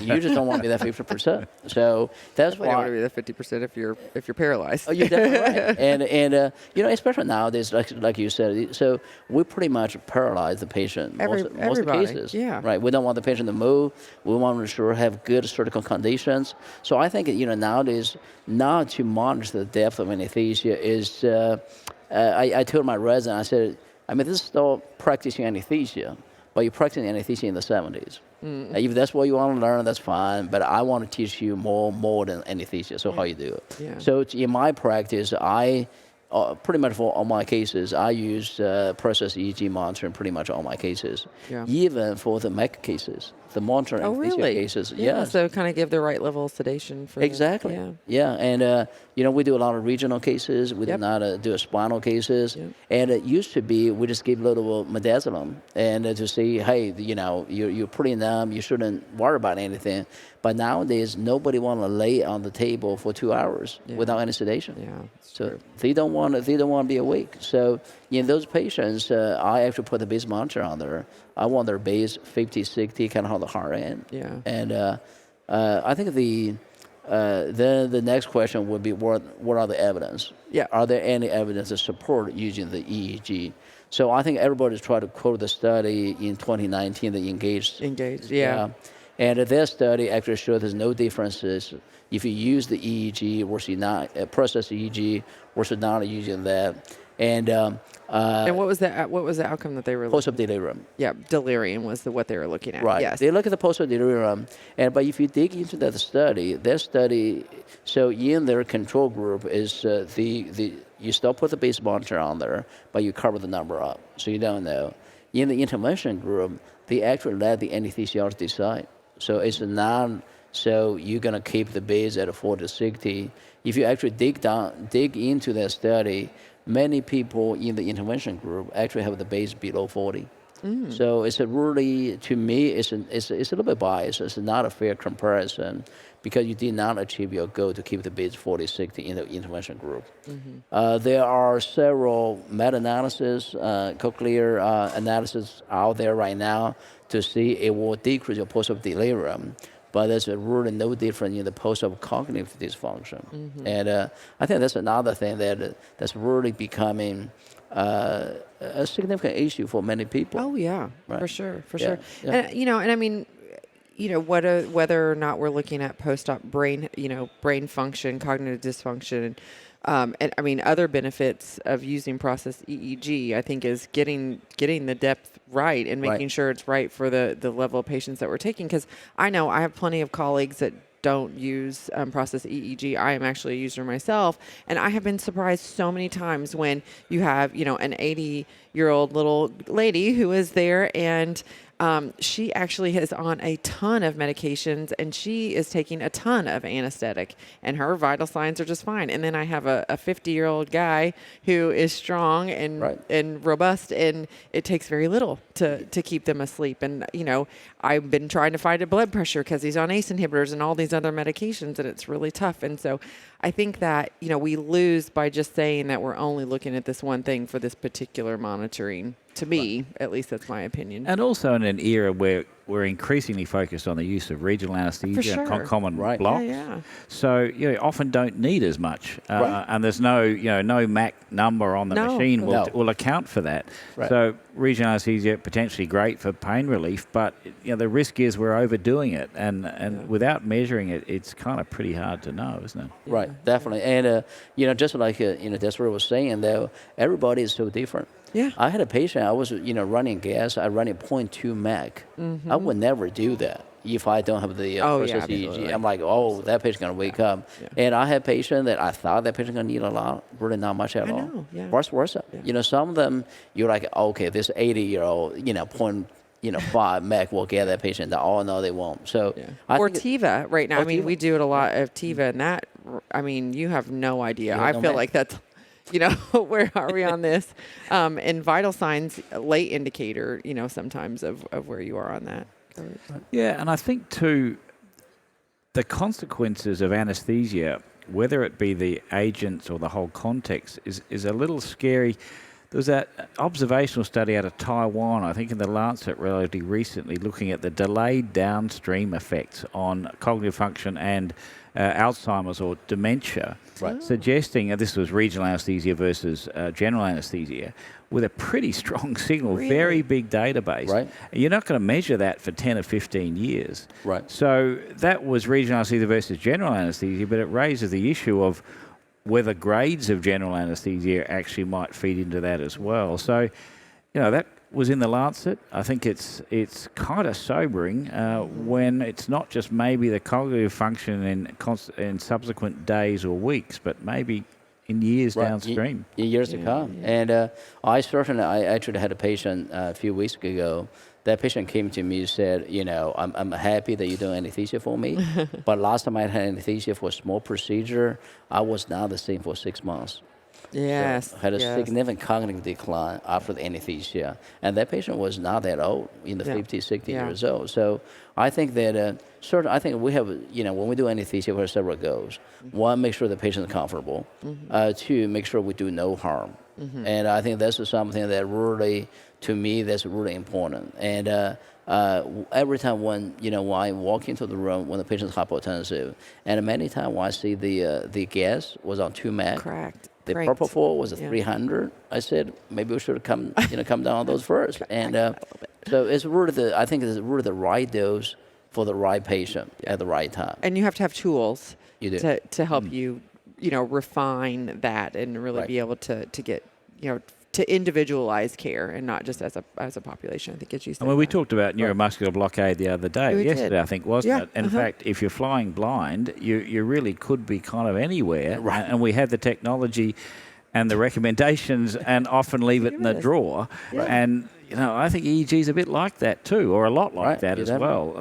You just don't want to be that 50%. So that's why you don't want to be that 50% if you're paralyzed. Oh, you're definitely right. And especially nowadays, like you said, so we pretty much paralyze the patient most of the cases. Right. We don't want the patient to move. We want to ensure have good surgical conditions. So I think nowadays not to monitor the depth of anesthesia is. I told my resident, I said, this is still practicing anesthesia. But you're practicing anesthesia in the 70s. If that's what you want to learn, that's fine. But I want to teach you more than anesthesia, so how you do it. Yeah. So in my practice, I pretty much for all my cases, I use process EEG monitoring pretty much all my cases. Even for the MEC cases, the monitoring anesthesia cases. Yeah, so kind of give the right level of sedation for exactly. And we do a lot of regional cases. We do not do spinal cases. And it used to be we just give a little midazolam and to say, hey, you're pretty numb. You shouldn't worry about anything. But nowadays, nobody want to lay on the table for 2 hours without any sedation. So they don't want to be awake. So in those patients, I actually put the base monitor on there. I want their base 50, 60, kind of on the higher end. And I think then the next question would be what are the evidence? Are there any evidence to support using the EEG? So I think everybody's trying to quote the study in 2019 that engaged. And their study actually showed there's no differences if you use the EEG versus not process EEG versus not using that. And what was the outcome that they were post-op delirium? Yeah, delirium was what they were looking at. Right. Yes. They look at the post-op delirium, but if you dig into that study, so in their control group is you still put the base monitor on there, but you cover the number up, so you don't know. In the intervention group, they actually let the anesthesiologist decide. So it's not so you're going to keep the base at a 40 to 60. If you actually dig into that study, many people in the intervention group actually have the base below 40. So it's to me, it's a little bit biased. It's not a fair comparison because you did not achieve your goal to keep the base 40, 60 in the intervention group. There are several meta-analysis, cochlear analysis out there right now to see it will decrease your post-op delirium. but there's really no difference in the post-op cognitive dysfunction. Mm-hmm. And I think that's another thing that's really becoming a significant issue for many people. Oh yeah, Right. for sure, for Yeah, sure. yeah. And I mean, whether or not we're looking at post-op brain, brain function, cognitive dysfunction, and I mean other benefits of using processed EEG, I think is getting the depth right and making Right. sure it's right for the level of patients that we're taking. Because I know I have plenty of colleagues that don't use processed EEG. I am actually a user myself, and I have been surprised so many times when you have an 80-year-old little lady who is there, and she actually is on a ton of medications, and she is taking a ton of anesthetic, and her vital signs are just fine. And then I have a 50-year-old guy who is strong and robust, and it takes very little to keep them asleep. And I've been trying to fight a blood pressure because he's on ACE inhibitors and all these other medications, and it's really tough. And so I think that we lose by just saying that we're only looking at this one thing for this particular monitoring. To me, at least that's my opinion. And also in an era where we're increasingly focused on the use of regional anesthesia and common blocks. Yeah. So you often don't need as much, and there's no MAC number on the machine will account for that. Right. So regional anesthesia potentially great for pain relief, but the risk is we're overdoing it, and without measuring it, it's kind of pretty hard to know, isn't it? Right, definitely. And just like Desiree was saying, though, everybody is so different. Yeah. I had a patient, I was running gas, I running 0.2 MAC. I would never do that if I don't have the processed EEG. I'm like, that patient's going to wake up. Yeah. And I had patient that I thought that patient going to need a lot, really not much at all. know, yeah. Vice versa. Some of them, you're like, okay, this 80-year-old, 0.5 MAC will get that patient. Oh, no, they won't. So or TIVA right now. I mean, we do it a lot of TIVA, and that, I mean, you have no idea. I feel like that's, where are we on this? And vital signs, late indicator, sometimes of where you are on that. Yeah, and I think too, the consequences of anesthesia, whether it be the agents or the whole context, is a little scary. There was that observational study out of Taiwan, I think in the Lancet relatively recently, looking at the delayed downstream effects on cognitive function and Alzheimer's or dementia, suggesting this was regional anesthesia versus general anesthesia, with a pretty strong signal, very big database. Right. And you're not going to measure that for 10 or 15 years. Right. So that was regional anesthesia versus general anesthesia, but it raises the issue of whether grades of general anesthesia actually might feed into that as well. So, that was in the Lancet. I think it's kind of sobering when it's not just maybe the cognitive function in subsequent days or weeks, but maybe in years downstream. In years to come. And I actually had a patient a few weeks ago. That patient came to me and said, I'm happy that you're doing anesthesia for me, but last time I had anesthesia for a small procedure, I was not the same for 6 months. Yes. So had a significant cognitive decline after the anesthesia. And that patient was not that old, in the 50, 60 years old. So I think that, I think we have, when we do anesthesia, we have several goals. One, make sure the patient is comfortable. Two, make sure we do no harm. And I think that's something that really, to me, that's really important. And every time when I walk into the room when the patient's hypotensive, and many times when I see the gas was on 2 MAC, the propofol was a 300. I said maybe we should come down on those first. And so it's really I think it's really the right dose for the right patient at the right time. And you have to have tools to help you, refine that and really be able to get, to individualize care and not just as a population. I think as you said. We talked about neuromuscular blockade the other day, yesterday, I think, wasn't it? In fact, if you're flying blind, you really could be kind of anywhere. Right. And we have the technology and the recommendations and often leave it in the drawer. Right. And, I think EEG is a bit like that too, or a lot like that as well.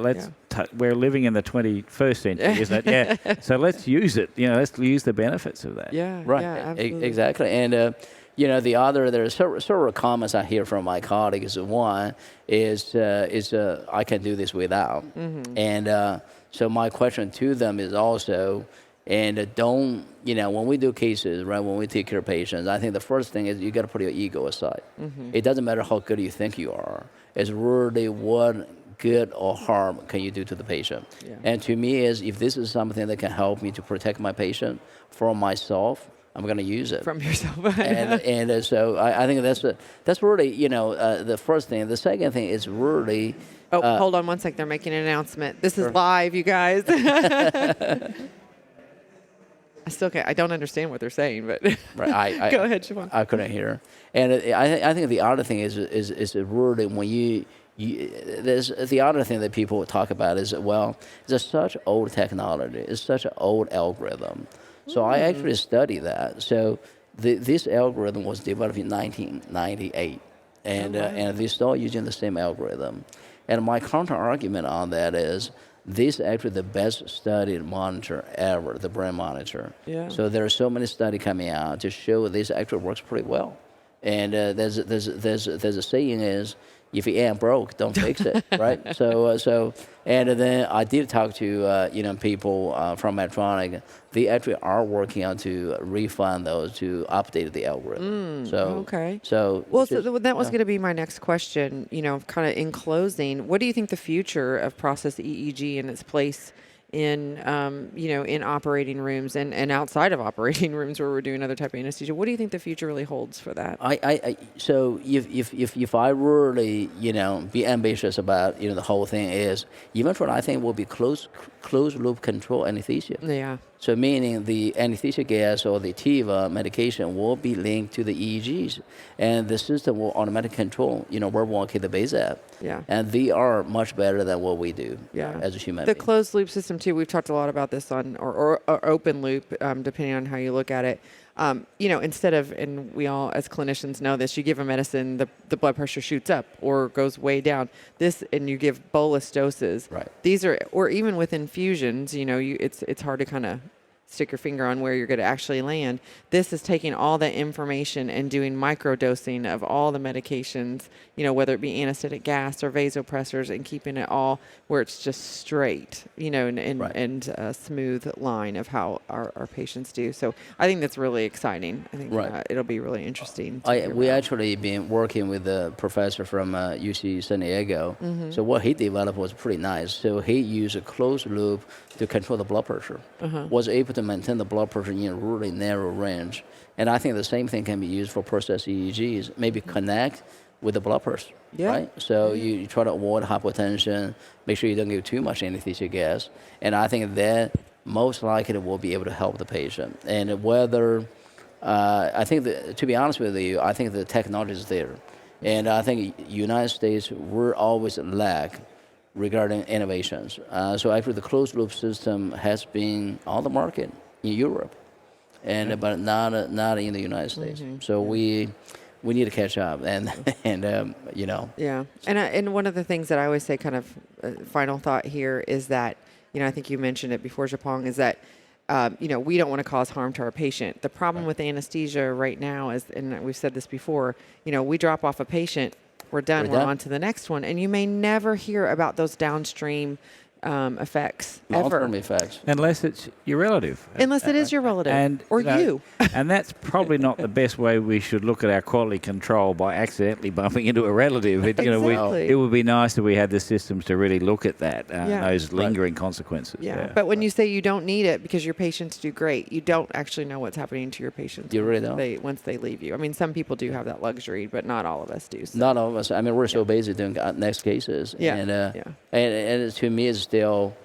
We're living in the 21st century, isn't it? Yeah. So let's use it. Let's use the benefits of that. Yeah. Right. Yeah, absolutely. Exactly. And, there are several comments I hear from my colleagues. One is I can do this without. And so my question to them is also, and don't, when we do cases, right, when we take care of patients, I think the first thing is you got to put your ego aside. It doesn't matter how good you think you are. It's really what good or harm can you do to the patient? Yeah. And to me is, if this is something that can help me to protect my patient from myself, I'm going to use it. From yourself. and so I think that's really, the first thing. The second thing is really... hold on one sec. They're making an announcement. This is live, you guys. I don't understand what they're saying, but right, go ahead, Siobhan. I couldn't hear. And I think the other thing is really when there's the other thing that people talk about is, well, it's such old technology. It's such an old algorithm. So I actually study that. So this algorithm was developed in 1998, and they still using the same algorithm. And my counter argument on that is, this is actually the best studied monitor ever, the brain monitor. Yeah. So there are so many studies coming out to show this actually works pretty well. And there's a saying is, if it ain't broke, don't fix it, right? And then I did talk to people from Medtronic. They actually are working on to refine those, to update the algorithm. Okay. So that was going to be my next question. Kind of in closing, what do you think the future of process EEG and its place in in operating rooms and outside of operating rooms where we're doing other type of anesthesia? What do you think the future really holds for that? So if I really be ambitious about the whole thing is, eventually I think will be closed loop control anesthesia. Yeah. So meaning the anesthesia gas or the TIVA medication will be linked to the EEGs, and the system will automatically control where we want to keep the base at. Yeah. And they are much better than what we do as a human The being. closed loop system too, we've talked a lot about this or open loop, depending on how you look at it. Instead of, and we all as clinicians know this, you give a medicine, the blood pressure shoots up or goes way down. And you give bolus doses. Right. These are, or even with infusions, it's hard to kind of stick your finger on where you're going to actually land. This is taking all that information and doing microdosing of all the medications, whether it be anesthetic gas or vasopressors, and keeping it all where it's just straight, and a smooth line of how our patients do. So I think that's really exciting. I think it'll be really interesting. We actually been working with a professor from UC San Diego. Mhm. So what he developed was pretty nice. So he used a closed loop to control the blood pressure. Was able to maintain the blood pressure in a really narrow range. And I think the same thing can be used for process EEGs. Maybe connect with the blood pressure, right? So you try to avoid hypotension, make sure you don't give too much anesthesia gas. And I think that most likely will be able to help the patient. And whether, I think that, to be honest with you, I think the technology is there. And I think United States, we're always lack regarding innovations. So actually the closed loop system has been on the market in Europe, but not in the United States. So we need to catch up, and Yeah, and one of the things that I always say, kind of final thought here, is that I think you mentioned it before, Japong, is that we don't want to cause harm to our patient. The problem with anesthesia right now is, and we've said this before, we drop off a patient, we're done. We're on to the next one. And you may never hear about those downstream effects ever. Long-term effects. Unless it's your relative. Unless it is your relative or you. And that's probably not the best way we should look at our quality control, by accidentally bumping into a relative. It would be nice if we had the systems to really look at that, those lingering consequences. Yeah. But when you say you don't need it because your patients do great, you don't actually know what's happening to your patients. You really don't? Once they leave you. I mean, some people do have that luxury, but not all of us do. So. Not all of us. I mean, we're so busy doing next cases. And to me, it's still,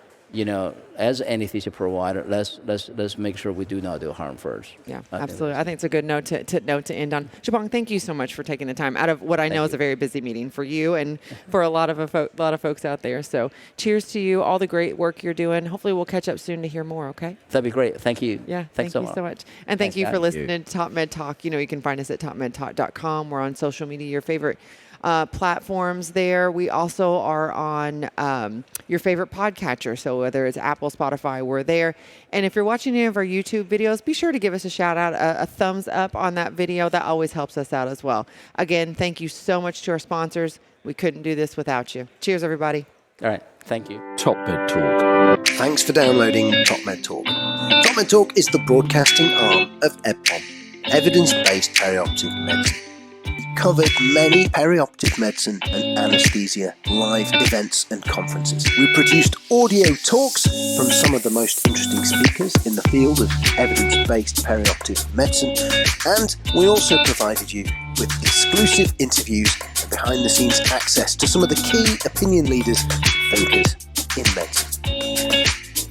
as an anesthesia provider, let's make sure we do not do harm first. Yeah, absolutely. I think it's a good note to end on. Japong, thank you so much for taking the time out of what I know is a very busy meeting for you and for a lot of folks out there. So cheers to you, all the great work you're doing. Hopefully we'll catch up soon to hear more, okay? That'd be great. Thank you. Yeah, thank you so much. And thank you for listening to TopMedTalk. You can find us at TopMedTalk.com. We're on social media, your favorite platforms there. We also are on your favorite podcatcher. So whether it's Apple, Spotify, we're there. And if you're watching any of our YouTube videos, be sure to give us a shout out, a thumbs up on that video. That always helps us out as well. Again, thank you so much to our sponsors. We couldn't do this without you. Cheers, everybody. All right. Thank you. TopMedTalk. Thanks for downloading TopMedTalk. TopMedTalk is the broadcasting arm of EPPOM, evidence-based perioperative medicine. covered many perioperative medicine and anaesthesia live events and conferences. We produced audio talks from some of the most interesting speakers in the field of evidence-based perioperative medicine, and we also provided you with exclusive interviews and behind-the-scenes access to some of the key opinion leaders and thinkers in medicine.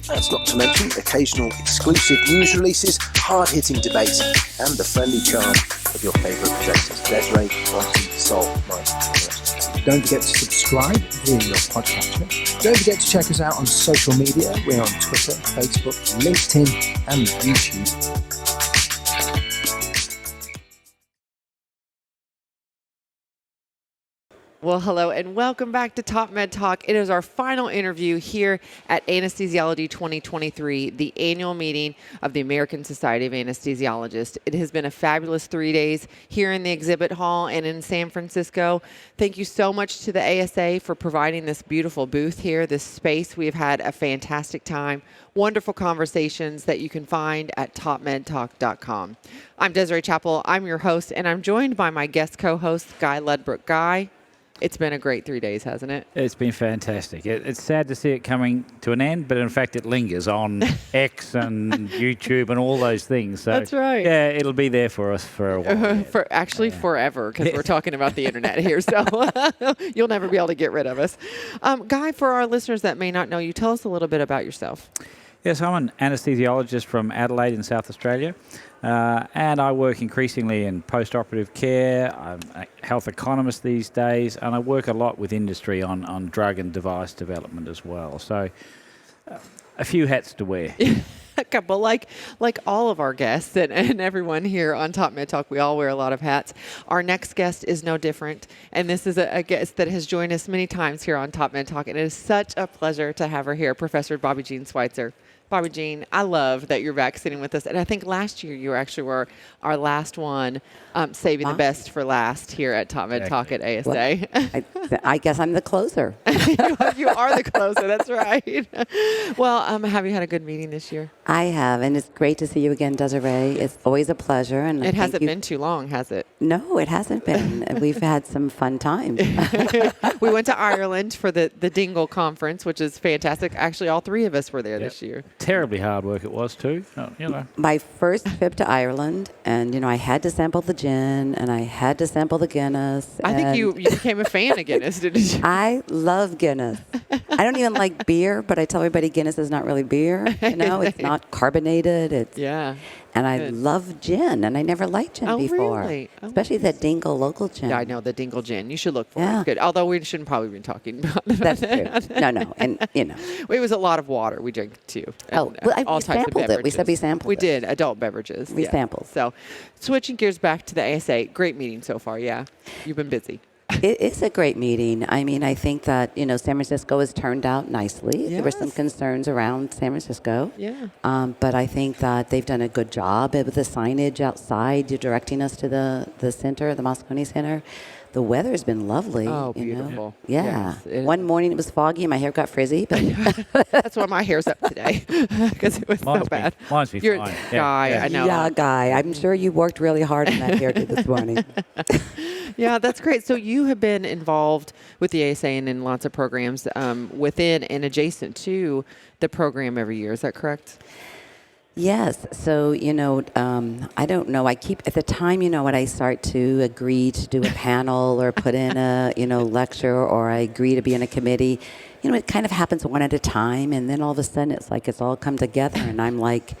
That's not to mention occasional exclusive news releases, hard-hitting debates, and the friendly charm of your favourite presenters, Desiree, Monty, Sol, Mike, and the rest. Don't forget to subscribe via your podcatcher. Don't forget to check us out on social media. We're on Twitter, Facebook, LinkedIn, and YouTube. Well, hello and welcome back to Top Med Talk. It is our final interview here at Anesthesiology 2023, the annual meeting of the American Society of Anesthesiologists. It has been a fabulous 3 days here in the exhibit hall and in San Francisco. Thank you so much to the ASA for providing this beautiful booth here, this space. We have had a fantastic time. Wonderful conversations that you can find at topmedtalk.com. I'm Desiree Chappell. I'm your host, and I'm joined by my guest co-host, Guy Ledbrook. Guy, it's been a great 3 days, hasn't it? It's been fantastic. It's sad to see it coming to an end, but in fact it lingers on X and YouTube and all those things. So that's right. Yeah, it'll be there for us for a while. For actually forever, because we're talking about the internet here, so you'll never be able to get rid of us. Guy, for our listeners that may not know you, tell us a little bit about yourself. Yes, I'm an anesthesiologist from Adelaide in South Australia, and I work increasingly in post-operative care. I'm a health economist these days, and I work a lot with industry on drug and device development as well. So a few hats to wear. A couple, like all of our guests and everyone here on Top Med Talk, we all wear a lot of hats. Our next guest is no different, and this is a guest that has joined us many times here on Top Med Talk, and it is such a pleasure to have her here, Professor Bobby Jean Schweitzer. Bobby Jean, I love that you're back sitting with us. And I think last year you actually were our last one, saving the best for last here at Top Med Talk at ASA. Well, I guess I'm the closer. You are the closer, that's right. Well, have you had a good meeting this year? I have, and it's great to see you again, Desiree. It's always a pleasure. And it hasn't been too long, has it? No, it hasn't been. We've had some fun times. We went to Ireland for the Dingle Conference, which is fantastic. Actually, all three of us were there this year. Terribly hard work it was too. My first trip to Ireland, and I had to sample the gin, and I had to sample the Guinness. I think you became a fan of Guinness, didn't you? I love Guinness. I don't even like beer, but I tell everybody Guinness is not really beer. It's not carbonated. And I love gin, and I never liked gin before. Really? Especially that Dingle local gin. Yeah, I know, the Dingle gin. You should look for it. It's good. Although we shouldn't probably be talking about that. That's true. No. And, It was a lot of water we drank, too. All types of it. We said we sampled it. We did, adult beverages. We sampled. So, switching gears back to the ASA, great meeting so far, yeah. You've been busy. It is a great meeting. I mean, I think that, San Francisco has turned out nicely. Yes. There were some concerns around San Francisco. Yeah. But I think that they've done a good job with the signage outside, directing us to the center, the Moscone Center. The weather's been lovely. Oh, beautiful. Yeah. One morning it was foggy and my hair got frizzy. But that's why my hair's up today, because it was so bad. Mine's fine. Guy, I know. Yeah, Guy. I'm sure you worked really hard on that hairdo this morning. Yeah, that's great. So you have been involved with the ASA and in lots of programs within and adjacent to the program every year. Is that correct? Yes. So, I don't know. I keep, at the time, when I start to agree to do a panel or put in a, lecture, or I agree to be in a committee, it kind of happens one at a time. And then all of a sudden it's like it's all come together. And I'm like,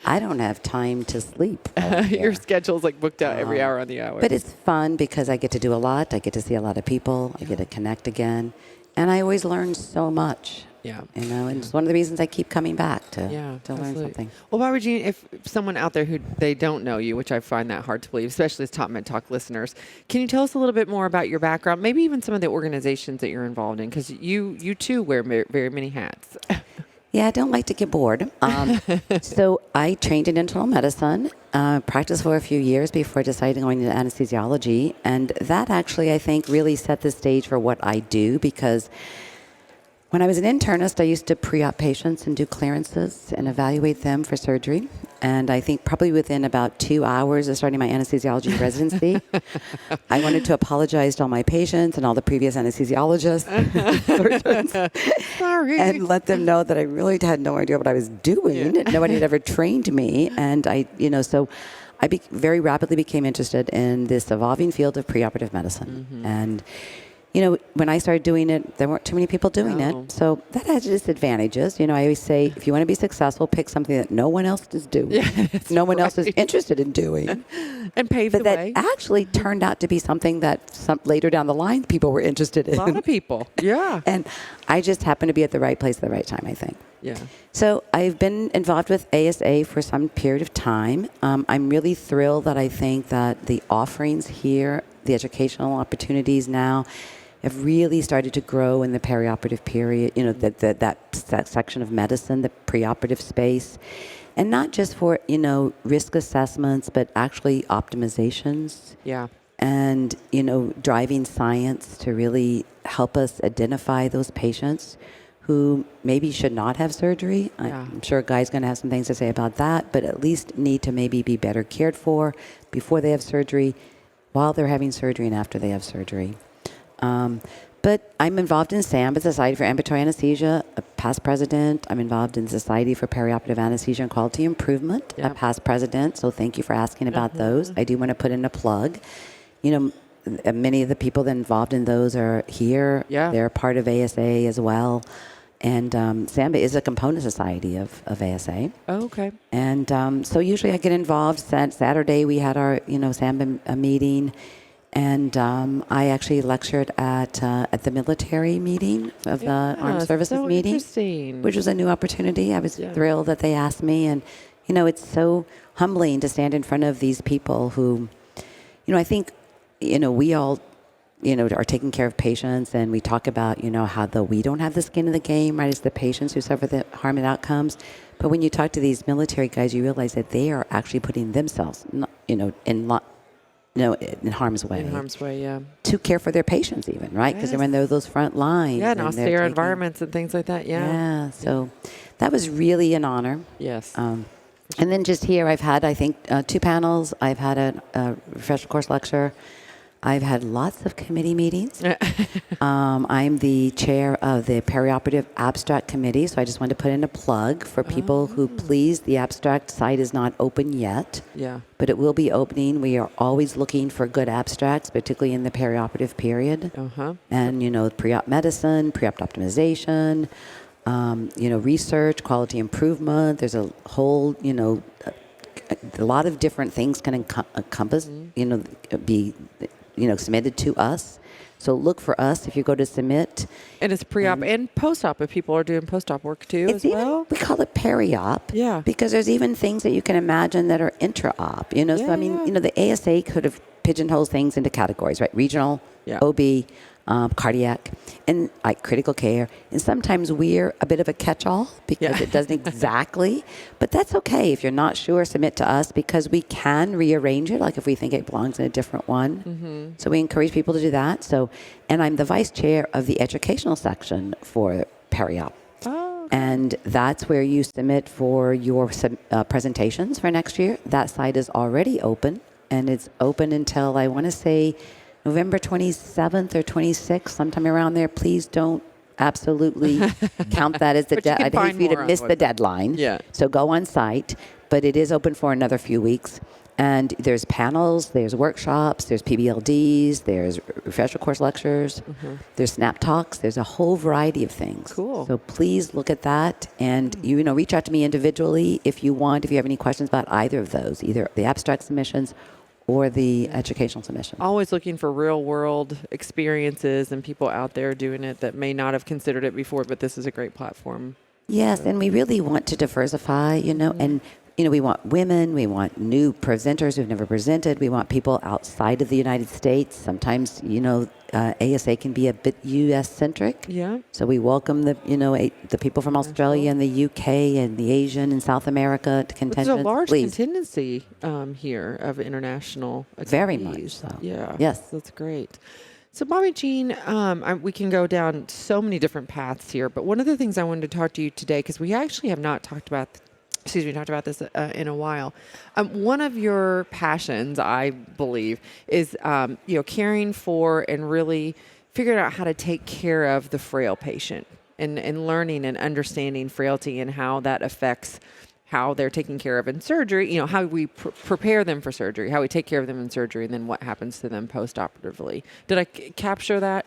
I don't have time to sleep. Your schedule's like booked out every hour on the hour. But it's fun because I get to do a lot. I get to see a lot of people. I get to connect again. And I always learn so much. Yeah. And it's one of the reasons I keep coming back to learn something. Well, Barbara Jean, if someone out there who they don't know you, which I find that hard to believe, especially as Top Med Talk listeners, can you tell us a little bit more about your background, maybe even some of the organizations that you're involved in? Because you too wear very many hats. Yeah, I don't like to get bored. So I trained in internal medicine, practiced for a few years before deciding going into anesthesiology. And that actually, I think, really set the stage for what I do, because When I was an internist, I used to pre-op patients and do clearances and evaluate them for surgery. And I think probably within about 2 hours of starting my anesthesiology residency, I wanted to apologize to all my patients and all the previous anesthesiologists, Sorry, and let them know that I really had no idea what I was doing. Yeah. Nobody had ever trained me, and so I very rapidly became interested in this evolving field of preoperative medicine. Mm-hmm. And when I started doing it, there weren't too many people doing it. So that has disadvantages. I always say, if you want to be successful, pick something that no one else is doing. No one else is interested in doing. And pave the way. But that actually turned out to be something that later down the line, people were interested in. A lot of people, yeah. And I just happened to be at the right place at the right time, I think. Yeah. So I've been involved with ASA for some period of time. I'm really thrilled that I think that the offerings here, the educational opportunities now, have really started to grow in the perioperative period, that section of medicine, the preoperative space. And not just for, risk assessments, but actually optimizations. Yeah. And, driving science to really help us identify those patients who maybe should not have surgery. Yeah. I'm sure Guy's going to have some things to say about that, but at least need to maybe be better cared for before they have surgery, while they're having surgery, and after they have surgery. But I'm involved in SAM, the Society for Ambulatory Anesthesia, a past president. I'm involved in the Society for Perioperative Anesthesia and Quality Improvement, a past president. So thank you for asking about those. I do want to put in a plug. Many of the people that are involved in those are here. Yeah. They're part of ASA as well. And SAMBA is a component society of ASA. Oh, okay. And so usually I get involved. Saturday we had our, SAMBA meeting. And I actually lectured at the military meeting of the Armed Services meeting, which was a new opportunity. I was thrilled that they asked me. And, it's so humbling to stand in front of these people who, I think, we all, are taking care of patients, and we talk about, how we don't have the skin in the game, right? It's the patients who suffer the harm and outcomes. But when you talk to these military guys, you realize that they are actually putting themselves, in harm's way. In harm's way, yeah. To care for their patients even, right? Because they're in those front lines. Yeah, and austere environments and things like that, Yeah, so that was really an honor. Yes. And then just here, I've had, I think, 2 panels. I've had a refresher course lecture. I've had lots of committee meetings. I'm the chair of the perioperative abstract committee, so I just wanted to put in a plug for people who please. The abstract site is not open yet, but it will be opening. We are always looking for good abstracts, particularly in the perioperative period. And, pre-op medicine, pre-op optimization, research, quality improvement. There's a whole, a lot of different things can encompass, be submitted to us. So look for us if you go to submit. And it's pre-op and post-op if people are doing post-op work too as well. We call it peri-op. Yeah. Because there's even things that you can imagine that are intra-op. So I mean, the ASA could have pigeonholed things into categories, right? Regional, OB, cardiac, and critical care. And sometimes we're a bit of a catch-all because it doesn't exactly. But that's okay. If you're not sure, submit to us because we can rearrange it, like if we think it belongs in a different one. Mm-hmm. So we encourage people to do that. So, and I'm the vice chair of the educational section for Peri-Op. Oh, okay. And that's where you submit for your presentations for next year. That site is already open, and it's open until, I want to say, November 27th or 26th, sometime around there. Please don't absolutely count that as the deadline. I'd hate for you to miss the deadline. Yeah. So go on site, but it is open for another few weeks. And there's panels, there's workshops, there's PBLDs, there's refresher course lectures, there's snap talks, there's a whole variety of things. Cool. So please look at that, and reach out to me individually if you have any questions about either of those, either the abstract submissions or the educational submission. Always looking for real world experiences and people out there doing it that may not have considered it before, but this is a great platform. Yes, and we really want to diversify, and we want women, we want new presenters who've never presented, we want people outside of the United States. Sometimes, ASA can be a bit U.S.-centric. Yeah. So we welcome the people from Australia and the UK and the Asian and South America to contingents. There's a large contingency here of international attendees. Very much so. Yeah. Yes. That's great. So, Bobby Jean, we can go down so many different paths here, but one of the things I wanted to talk to you today, because we actually have not talked about, talked about this in a while. One of your passions, I believe, is caring for and really figuring out how to take care of the frail patient, and learning and understanding frailty and how that affects how they're taken care of in surgery, how we prepare them for surgery, how we take care of them in surgery, and then what happens to them post-operatively. Did I capture that?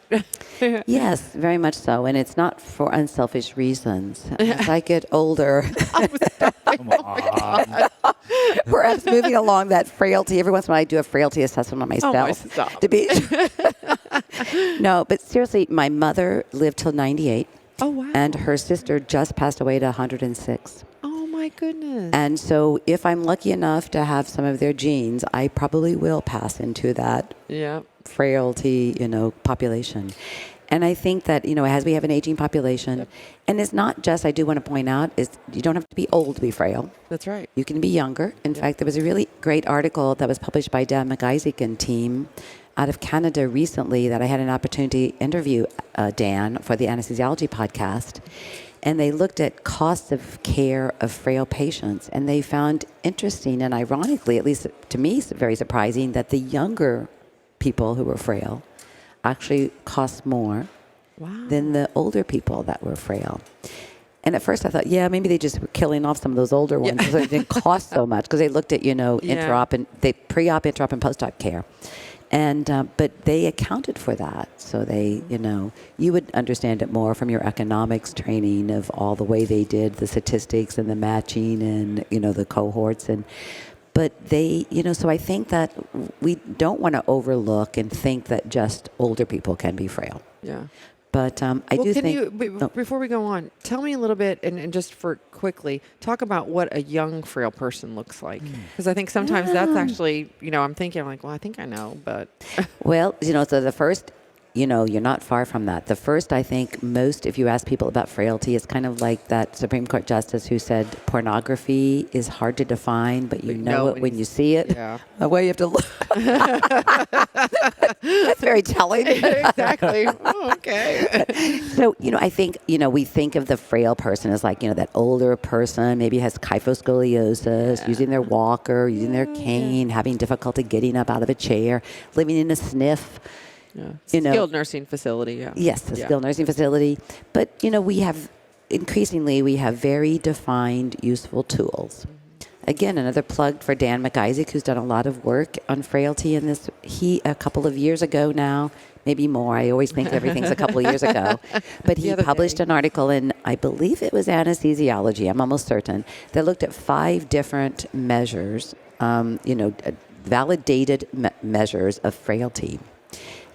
Yes, very much so. And it's not for unselfish reasons. As I get older, perhaps moving along that frailty, every once in a while I do a frailty assessment on myself. To be No, but seriously, my mother lived till 98. Oh, wow. And her sister just passed away at 106. My goodness. And so if I'm lucky enough to have some of their genes, I probably will pass into that frailty, population. And I think that, as we have an aging population, and it's not just, I do want to point out, is you don't have to be old to be frail. That's right. You can be younger. In fact, there was a really great article that was published by Dan McIsaac and team out of Canada recently that I had an opportunity to interview Dan for the anesthesiology podcast. And they looked at costs of care of frail patients, and they found interesting and ironically, at least to me, very surprising, that the younger people who were frail actually cost more than the older people that were frail. And at first I thought, maybe they just were killing off some of those older ones so it didn't cost so much, because they looked at, intra-op and pre-op, intra-op, and post-op care. And but they accounted for that. So they, you would understand it more from your economics training of all the way they did the statistics and the matching and, the cohorts. But they, so I think that we don't want to overlook and think that just older people can be frail. Yeah. But I do think... Before we go on, tell me a little bit, and just for quickly, talk about what a young frail person looks like. Because I think sometimes that's actually, I'm thinking like, well, I think I know, but... Well, so the first... you're not far from that. The first, I think, if you ask people about frailty, it's kind of like that Supreme Court justice who said pornography is hard to define, but you know it when you see it. Yeah. Well, you have to look. That's very telling. Exactly. Oh, okay. So, I think, we think of the frail person as like, that older person maybe has kyphoscoliosis, using their walker, using their cane, having difficulty getting up out of a chair, living in a SNF. Yeah. Skilled nursing facility, Yes, a skilled nursing facility. But, we have very defined, useful tools. Again, another plug for Dan McIsaac, who's done a lot of work on frailty in this. He, a couple of years ago now, maybe more, I always think everything's a couple of years ago, but he published an article in, I believe it was Anesthesiology, I'm almost certain, that looked at 5 different measures, validated measures of frailty,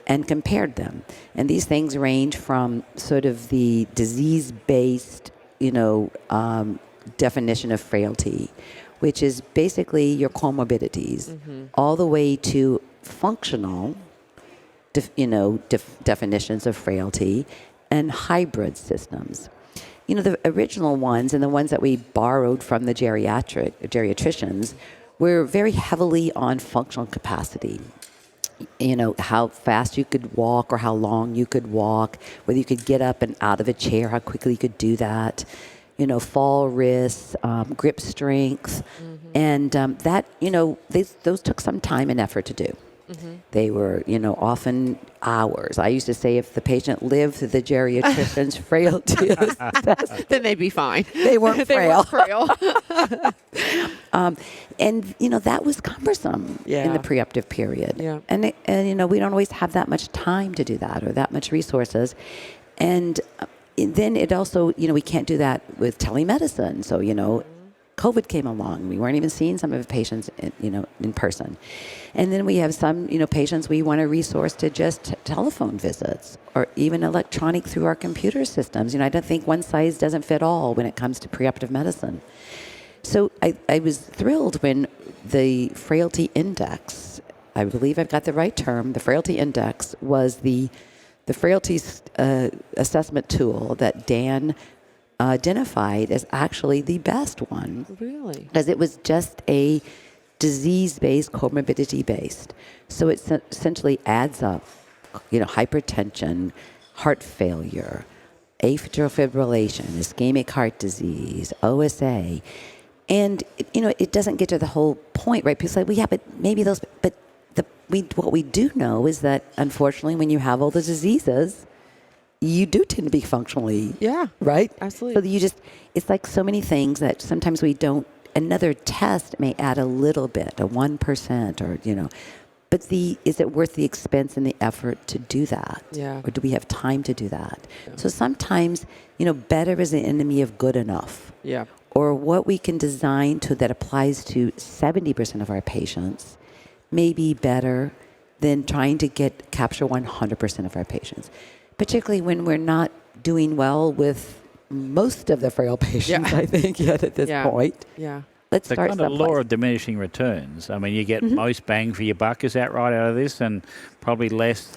and compared them. And these things range from sort of the disease-based, definition of frailty, which is basically your comorbidities, all the way to functional, definitions of frailty and hybrid systems. The original ones and the ones that we borrowed from the geriatricians were very heavily on functional capacity. How fast you could walk or how long you could walk, whether you could get up and out of a chair, how quickly you could do that, fall risks, grip strength. And that, those took some time and effort to do. They were, often hours. I used to say if the patient lived through the geriatrician's frailty assessment, then they'd be fine. They weren't frail. And, that was cumbersome in the preoperative period. Yeah. And we don't always have that much time to do that or that much resources. And then it also, we can't do that with telemedicine. So, COVID came along. We weren't even seeing some of the patients, in person. And then we have some, patients we want to resource to just telephone visits or even electronic through our computer systems. I don't think one size doesn't fit all when it comes to preoperative medicine. So I was thrilled when the frailty index, I believe I've got the right term, the frailty index was the frailty assessment tool that Dan identified as actually the best one. Really? Because it was just a disease-based, comorbidity-based. So it essentially adds up hypertension, heart failure, atrial fibrillation, ischemic heart disease, OSA. And, it doesn't get to the whole point, right? People say, well, yeah, but maybe those, but what we do know is that, unfortunately, when you have all the diseases, you do tend to be functionally, right? Absolutely. So it's like so many things that sometimes we don't, another test may add a little bit, a 1% or, but is it worth the expense and the effort to do that? Yeah. Or do we have time to do that? Yeah. So sometimes, better is the enemy of good enough. Yeah. Or what we can design that applies to 70% of our patients may be better than trying to capture 100% of our patients, particularly when we're not doing well with most of the frail patients, I think, yet at this point. Yeah. Let's the start kind of someplace. law of diminishing returns. I mean, you get most bang for your buck, is that right, out of this, and probably less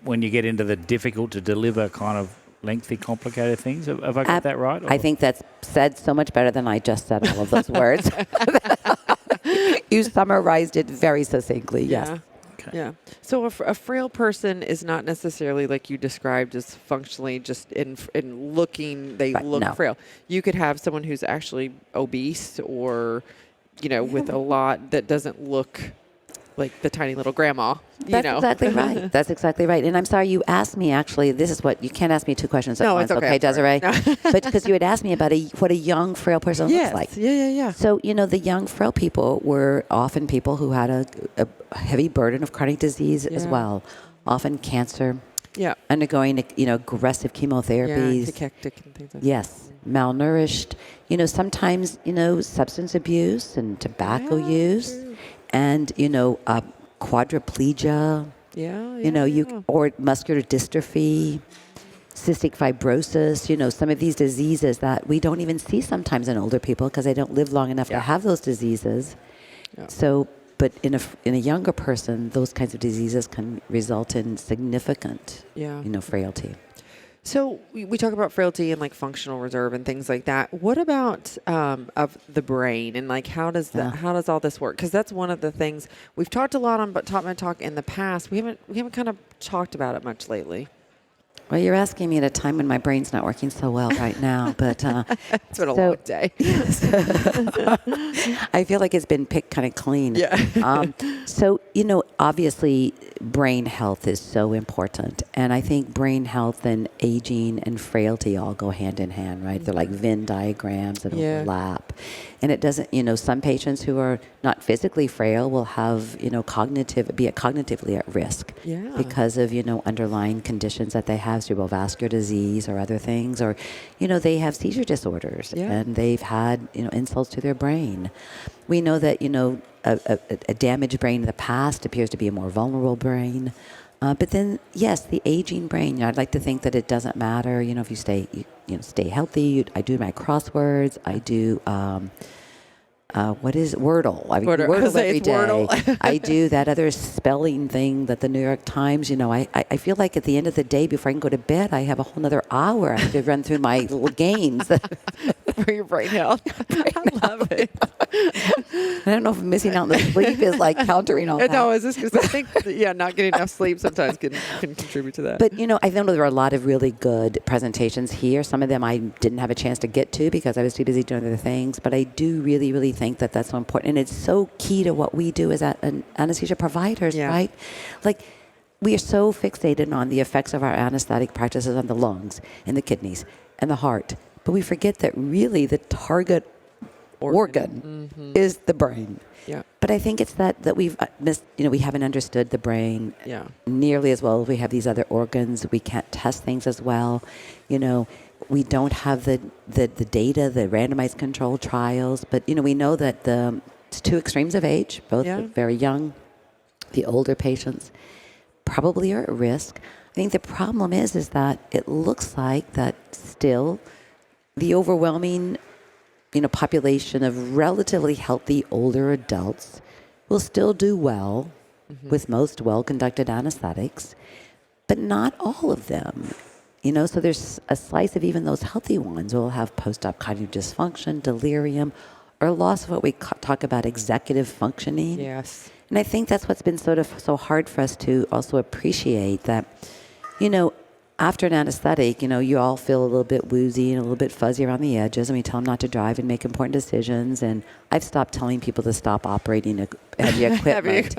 when you get into the difficult to deliver kind of lengthy, complicated things. Have I got that right? I think that's said so much better than I just said all of those words. You summarized it very succinctly, yes. Okay. Yeah. So a frail person is not necessarily like you described as functionally just in looking, they look frail. You could have someone who's actually obese or, with a lot that doesn't look like the tiny little grandma. Exactly right. That's exactly right. And I'm sorry you asked me, actually, this is what, you can't ask me two questions at once, it's okay, Desiree? But because you had asked me about what a young, frail person looks like. Yeah. So, the young, frail people were often people who had a heavy burden of chronic disease as well, often cancer, undergoing, aggressive chemotherapies. Cachectic and things like that. Yes, malnourished, sometimes, substance abuse and tobacco use. True. And, quadriplegia, or muscular dystrophy, cystic fibrosis, some of these diseases that we don't even see sometimes in older people because they don't live long enough to have those diseases. Yeah. So, but in a younger person, those kinds of diseases can result in significant, frailty. So we talk about frailty and like functional reserve and things like that. What about of the brain and like how does all this work? Because that's one of the things we've talked a lot on, but TopMedTalk in the past we haven't kind of talked about it much lately. Well, you're asking me at a time when my brain's not working so well right now, but it's been a long day. I feel like it's been picked kind of clean. Yeah. So, obviously brain health is so important. And I think brain health and aging and frailty all go hand in hand, right? They're like Venn diagrams that overlap. And it doesn't, some patients who are not physically frail will have, be cognitively at risk because of, underlying conditions that they have, cerebral vascular disease or other things, or, they have seizure disorders and they've had, insults to their brain. We know that, a damaged brain in the past appears to be a more vulnerable brain. But then, yes, the aging brain, I'd like to think that it doesn't matter, if you stay healthy. I do my crosswords. I do, what is Wordle? I mean, Wordle every day. Wordle. I do that other spelling thing that the New York Times, I feel like at the end of the day, before I can go to bed, I have a whole other hour I have to run through my little games. For your brain health. I love it. I don't know if missing out on the sleep is like countering all that. No, it's just because I think, not getting enough sleep sometimes can contribute to that. But, I know there are a lot of really good presentations here. Some of them I didn't have a chance to get to because I was too busy doing other things. But I do really, really think that that's so important. And it's so key to what we do as anesthesia providers, right? Like, we are so fixated on the effects of our anesthetic practices on the lungs and the kidneys and the heart. But we forget that really the target organ is the brain. Yeah. But I think it's that we've missed, we haven't understood the brain nearly as well as we have these other organs. We can't test things as well. We don't have the data, the randomized controlled trials. But, we know that it's two extremes of age, both very young, the older patients probably are at risk. I think the problem is that it looks like that still the overwhelming, population of relatively healthy older adults will still do well with most well-conducted anesthetics, but not all of them. So there's a slice of even those healthy ones will have post-op cognitive dysfunction, delirium, or loss of what we talk about executive functioning. Yes. And I think that's what's been sort of so hard for us to also appreciate that, after an anesthetic, you all feel a little bit woozy and a little bit fuzzy around the edges, and we tell them not to drive and make important decisions. And I've stopped telling people to stop operating heavy equipment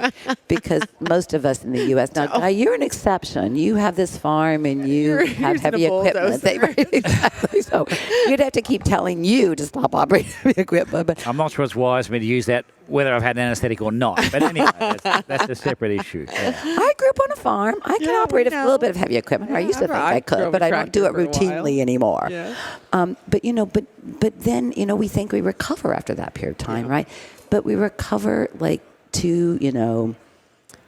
because most of us in the U.S. Now, Guy, you're an exception. You have this farm and you have heavy equipment. Exactly. So you'd have to keep telling you to stop operating heavy equipment. But I'm not sure it's wise for me to use that whether I've had an anesthetic or not. But anyway, that's a separate issue. Yeah. I grew up on a farm. I can operate a little bit of heavy equipment. I used to think I could, but I don't do it routinely anymore. Yeah. But then, we think we recover after that period of time, right? But we recover to,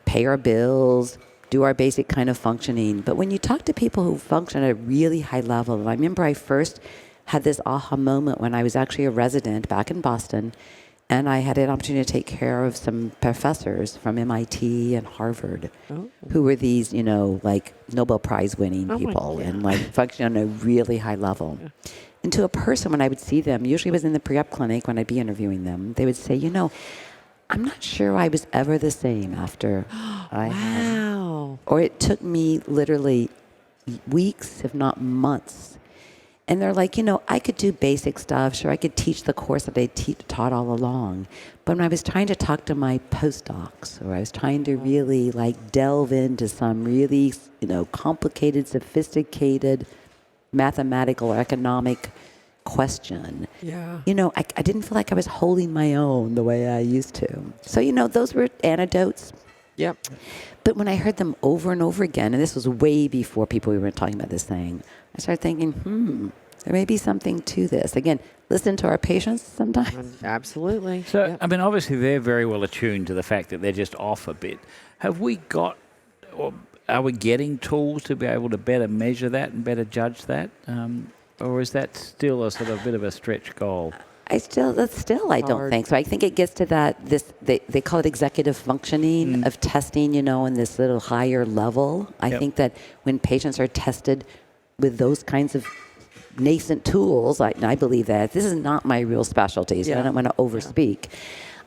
pay our bills, do our basic kind of functioning. But when you talk to people who function at a really high level, and I remember I first had this aha moment when I was actually a resident back in Boston, and I had an opportunity to take care of some professors from MIT and Harvard who were these, Nobel Prize winning people and functioning on a really high level. Yeah. And to a person, when I would see them, usually it was in the pre-op clinic when I'd be interviewing them, they would say, I'm not sure I was ever the same after I had. Or it took me literally weeks, if not months. And they're like, I could do basic stuff. Sure, I could teach the course that I taught all along. But when I was trying to talk to my postdocs, or I was trying to really delve into some really, complicated, sophisticated mathematical or economic question. Yeah. I didn't feel like I was holding my own the way I used to. So, those were anecdotes. Yep. But when I heard them over and over again, and this was way before people were talking about this thing, I started thinking, there may be something to this. Again, listen to our patients sometimes. Absolutely. So, obviously they're very well attuned to the fact that they're just off a bit. Have we got, or are we getting tools to be able to better measure that and better judge that? Or is that still a sort of bit of a stretch goal? I don't think so. I think it gets to that, they call it executive functioning of testing, in this little higher level. I think that when patients are tested with those kinds of nascent tools, I believe that this is not my real specialty, so I don't want to overspeak.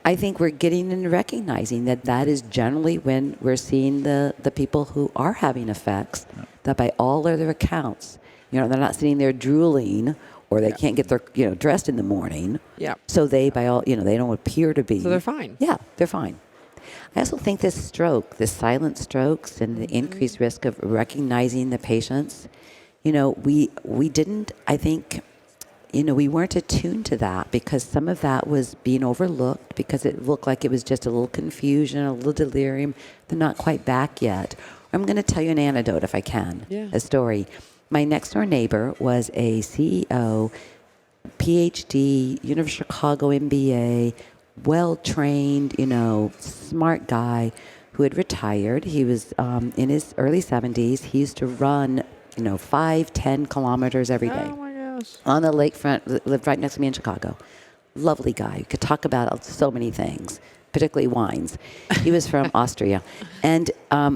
I think we're getting into recognizing that is generally when we're seeing the people who are having effects, that by all other accounts, they're not sitting there drooling, or they can't get their, dressed in the morning. Yeah. So they, by all, they don't appear to be. So they're fine. Yeah, they're fine. I also think this silent strokes and the increased risk of recognizing the patients, we didn't, I think, we weren't attuned to that because some of that was being overlooked because it looked like it was just a little confusion, a little delirium. They're not quite back yet. I'm going to tell you an anecdote if I can, a story. My next door neighbor was a CEO, PhD, University of Chicago MBA, well-trained, smart guy who had retired. He was in his early 70s. He used to run, 5-10 kilometers every day. Oh, my gosh. On the lakefront, lived right next to me in Chicago. Lovely guy. Could talk about so many things, particularly wines. He was from Austria. And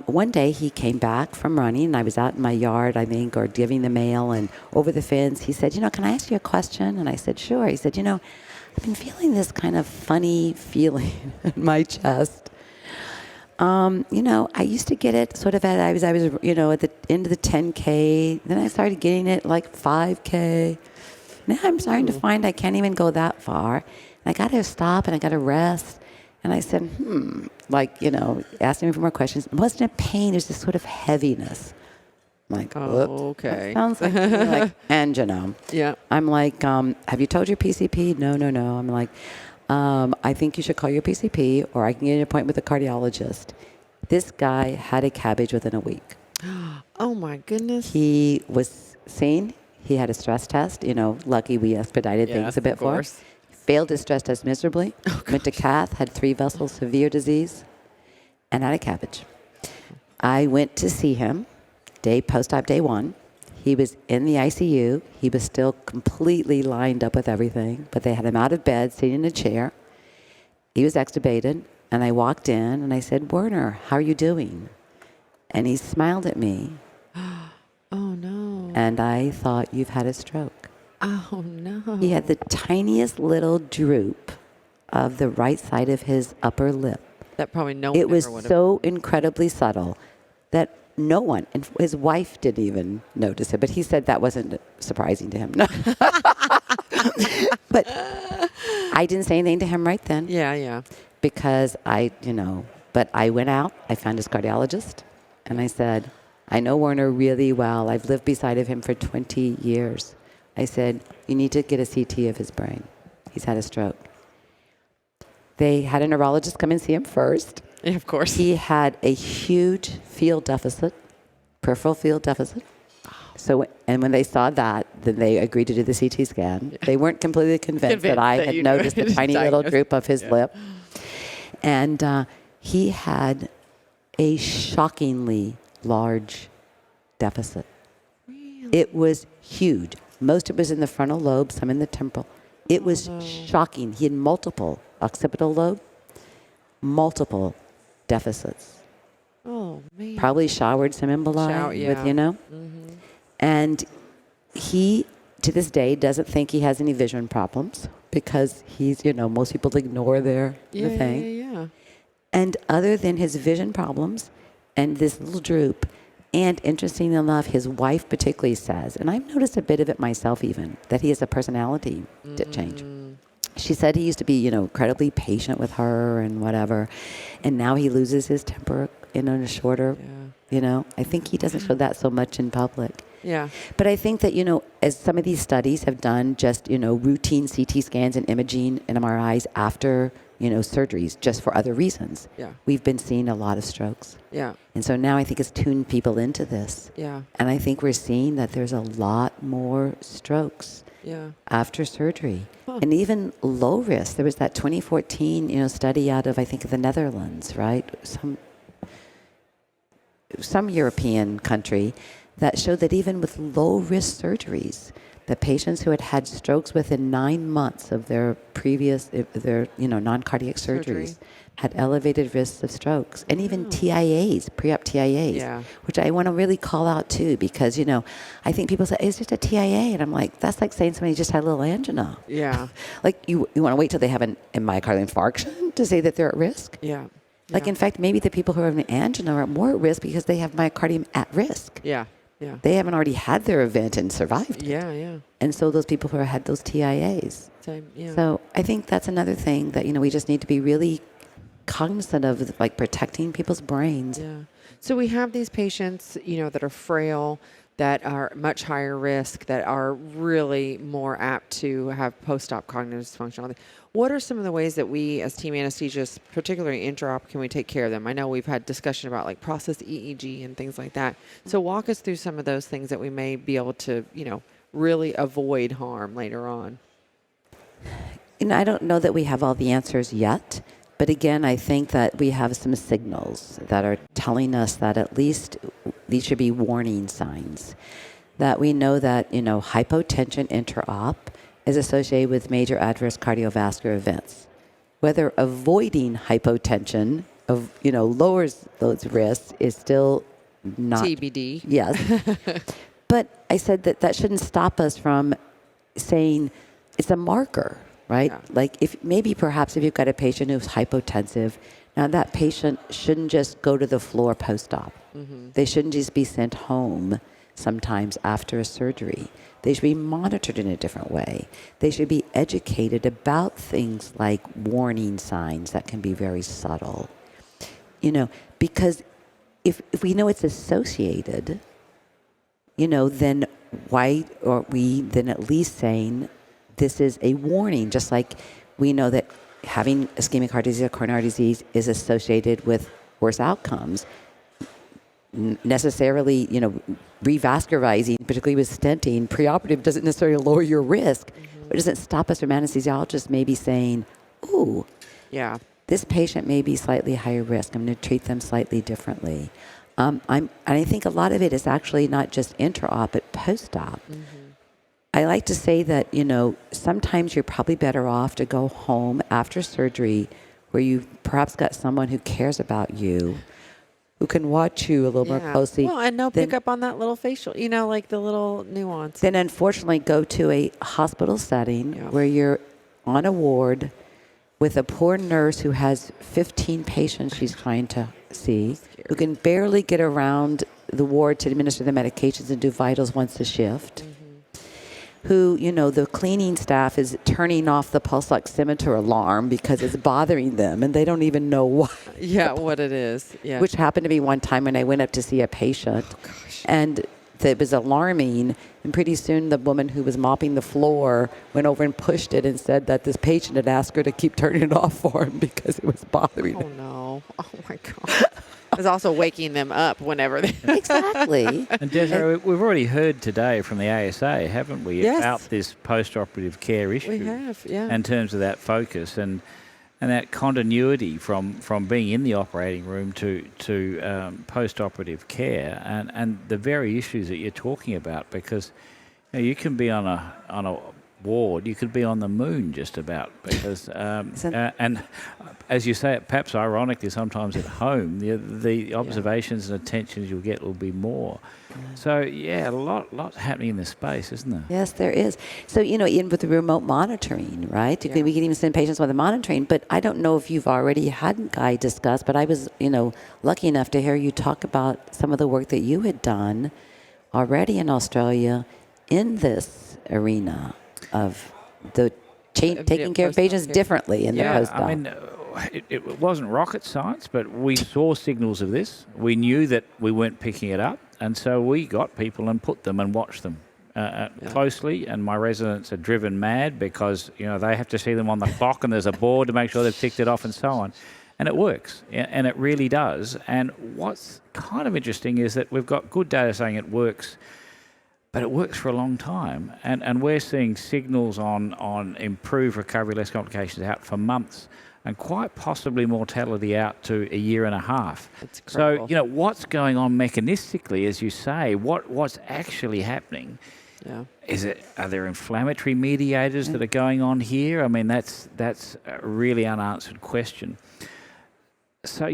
one day he came back from running, and I was out in my yard, I think, or giving the mail, and over the fence, he said, can I ask you a question? And I said, sure. He said, I've been feeling this kind of funny feeling in my chest. I used to get it sort of I was, at the end of the 10K. Then I started getting it like 5K. Now I'm starting to find I can't even go that far. And I got to stop and I got to rest. And I said, asking me for more questions. It wasn't a pain, it was this sort of heaviness. I'm like, okay. That sounds like angina. Yeah. I'm like, have you told your PCP? No. I'm like, I think you should call your PCP or I can get an appointment with a cardiologist. This guy had a cabbage within a week. Oh, my goodness. He was seen. He had a stress test. Lucky we expedited things a bit for him. Failed his stress test miserably, went to cath, had 3 vessels, severe disease, and had a cabbage. I went to see him post-op day 1. He was in the ICU. He was still completely lined up with everything, but they had him out of bed, sitting in a chair. He was extubated, and I walked in, and I said, Werner, how are you doing? And he smiled at me. Oh, no. And I thought, you've had a stroke. Oh, no. He had the tiniest little droop of the right side of his upper lip. That probably no one It was ever would have. so incredibly subtle that no one, and his wife didn't even notice it, but he said that wasn't surprising to him. But I didn't say anything to him right then. Yeah. Because but I went out, I found his cardiologist, and I said, I know Werner really well. I've lived beside of him for 20 years. I said, you need to get a CT of his brain. He's had a stroke. They had a neurologist come and see him first. Yeah, of course. He had a huge field deficit, peripheral field deficit. So, and when they saw that, then they agreed to do the CT scan. They weren't completely convinced that I had noticed the tiny little droop of his lip. And he had a shockingly large deficit. Really? It was huge. Most of it was in the frontal lobe, some in the temporal. It was shocking. He had multiple occipital lobe, multiple deficits. Oh, man. Probably showered some emboli with, Mm-hmm. And he, to this day, doesn't think he has any vision problems because he's, most people ignore the thing. Yeah. And other than his vision problems and this little droop, and interestingly enough, his wife particularly says, and I've noticed a bit of it myself even, that he has a personality change. She said he used to be, incredibly patient with her and whatever, and now he loses his temper in a shorter, I think he doesn't show that so much in public. Yeah. But I think that, as some of these studies have done just, routine CT scans and imaging and MRIs after, surgeries just for other reasons. Yeah. We've been seeing a lot of strokes. Yeah. And so now I think it's tuned people into this. Yeah. And I think we're seeing that there's a lot more strokes after surgery. Huh. And even low risk. There was that 2014, study out of, I think, the Netherlands, right? Some European country that showed that even with low-risk surgeries, the patients who had had strokes within 9 months of their previous, non-cardiac surgeries had elevated risks of strokes. And even TIAs, pre-op TIAs, which I want to really call out too, because, I think people say, it's just a TIA. And I'm like, that's like saying somebody just had a little angina. Yeah. Like, you want to wait till they have a myocardial infarction to say that they're at risk? Yeah. Like, in fact, maybe the people who have an angina are more at risk because they have myocardium at risk. Yeah. Yeah. They haven't already had their event and survived. Yeah. And so those people who had those TIAs. Same, yeah. So I think that's another thing that, we just need to be really cognizant of, like protecting people's brains. Yeah. So we have these patients, that are frail, that are much higher risk, that are really more apt to have post-op cognitive dysfunction. What are some of the ways that we as team anesthesists, particularly intra-op, can we take care of them? I know we've had discussion about like process EEG and things like that. So walk us through some of those things that we may be able to, really avoid harm later on. I don't know that we have all the answers yet. But again, I think that we have some signals that are telling us that at least these should be warning signs. That we know that, hypotension intra-op is associated with major adverse cardiovascular events. Whether avoiding hypotension lowers those risks is still not TBD. Yes. But I said that shouldn't stop us from saying it's a marker. Right? Yeah. Like perhaps if you've got a patient who's hypotensive, now that patient shouldn't just go to the floor post-op. Mm-hmm. They shouldn't just be sent home sometimes after a surgery. They should be monitored in a different way. They should be educated about things like warning signs that can be very subtle. Because if we know it's associated, then why are we then at least saying this is a warning, just like we know that having ischemic heart disease or coronary disease is associated with worse outcomes. Necessarily, revascularizing, particularly with stenting, preoperative doesn't necessarily lower your risk, but it doesn't stop us from anesthesiologists maybe saying, ooh, this patient may be slightly higher risk. I'm going to treat them slightly differently. I think a lot of it is actually not just intra-op, but post-op. Mm-hmm. I like to say that, sometimes you're probably better off to go home after surgery where you've perhaps got someone who cares about you, who can watch you a little more closely. Well, and they'll pick up on that little facial, like the little nuance. Then unfortunately go to a hospital setting where you're on a ward with a poor nurse who has 15 patients she's trying to see, who can barely get around the ward to administer the medications and do vitals once a shift, who, the cleaning staff is turning off the pulse oximeter alarm because it's bothering them and they don't even know why. Yeah, what it is. Yeah. Which happened to me one time when I went up to see a patient. And it was alarming. And pretty soon the woman who was mopping the floor went over and pushed it and said that this patient had asked her to keep turning it off for him because it was bothering him. Oh, no. Oh, my God. It was also waking them up whenever they... Exactly. And Desiree, we've already heard today from the ASA, haven't we, Yes. about this post-operative care issue. We have, yeah. In terms of that focus and that continuity from being in the operating room to post-operative care and the very issues that you're talking about, because you can be on a ward, you could be on the moon just about, because and as you say, perhaps ironically, sometimes at home the observations and attentions you'll get will be more. So a lot happening in this space, isn't there? Yes, there is. So, even with the remote monitoring, right? We can even send patients with the monitoring, but I don't know if you've already had Guy discuss, but I was, lucky enough to hear you talk about some of the work that you had done already in Australia in this arena of the taking care of patients differently in the post-op. I mean, it wasn't rocket science, but we saw signals of this. We knew that we weren't picking it up, and so we got people and put them and watched them closely. And my residents are driven mad because they have to see them on the clock, and there's a board to make sure they've ticked it off and so on. And it works, and it really does. And what's kind of interesting is that we've got good data saying it works, but it works for a long time. And we're seeing signals on improved recovery, less complications out for months, and quite possibly mortality out to a year and a half. So, what's going on mechanistically, as you say, what's actually happening? Yeah. Are there inflammatory mediators that are going on here? I mean, that's a really unanswered question. So,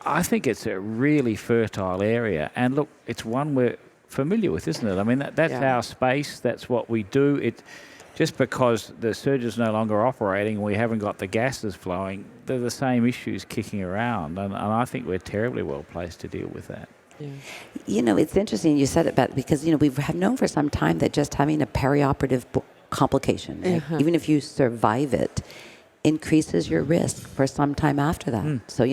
I think it's a really fertile area. And look, it's one we're familiar with, isn't it? I mean, that's our space. That's what we do. Just because the surgeon's no longer operating and we haven't got the gases flowing, they're the same issues kicking around. And I think we're terribly well placed to deal with that. Yeah. It's interesting you said it, because, we have known for some time that just having a perioperative complication, right? Even if you survive it, increases your risk for some time after that. So,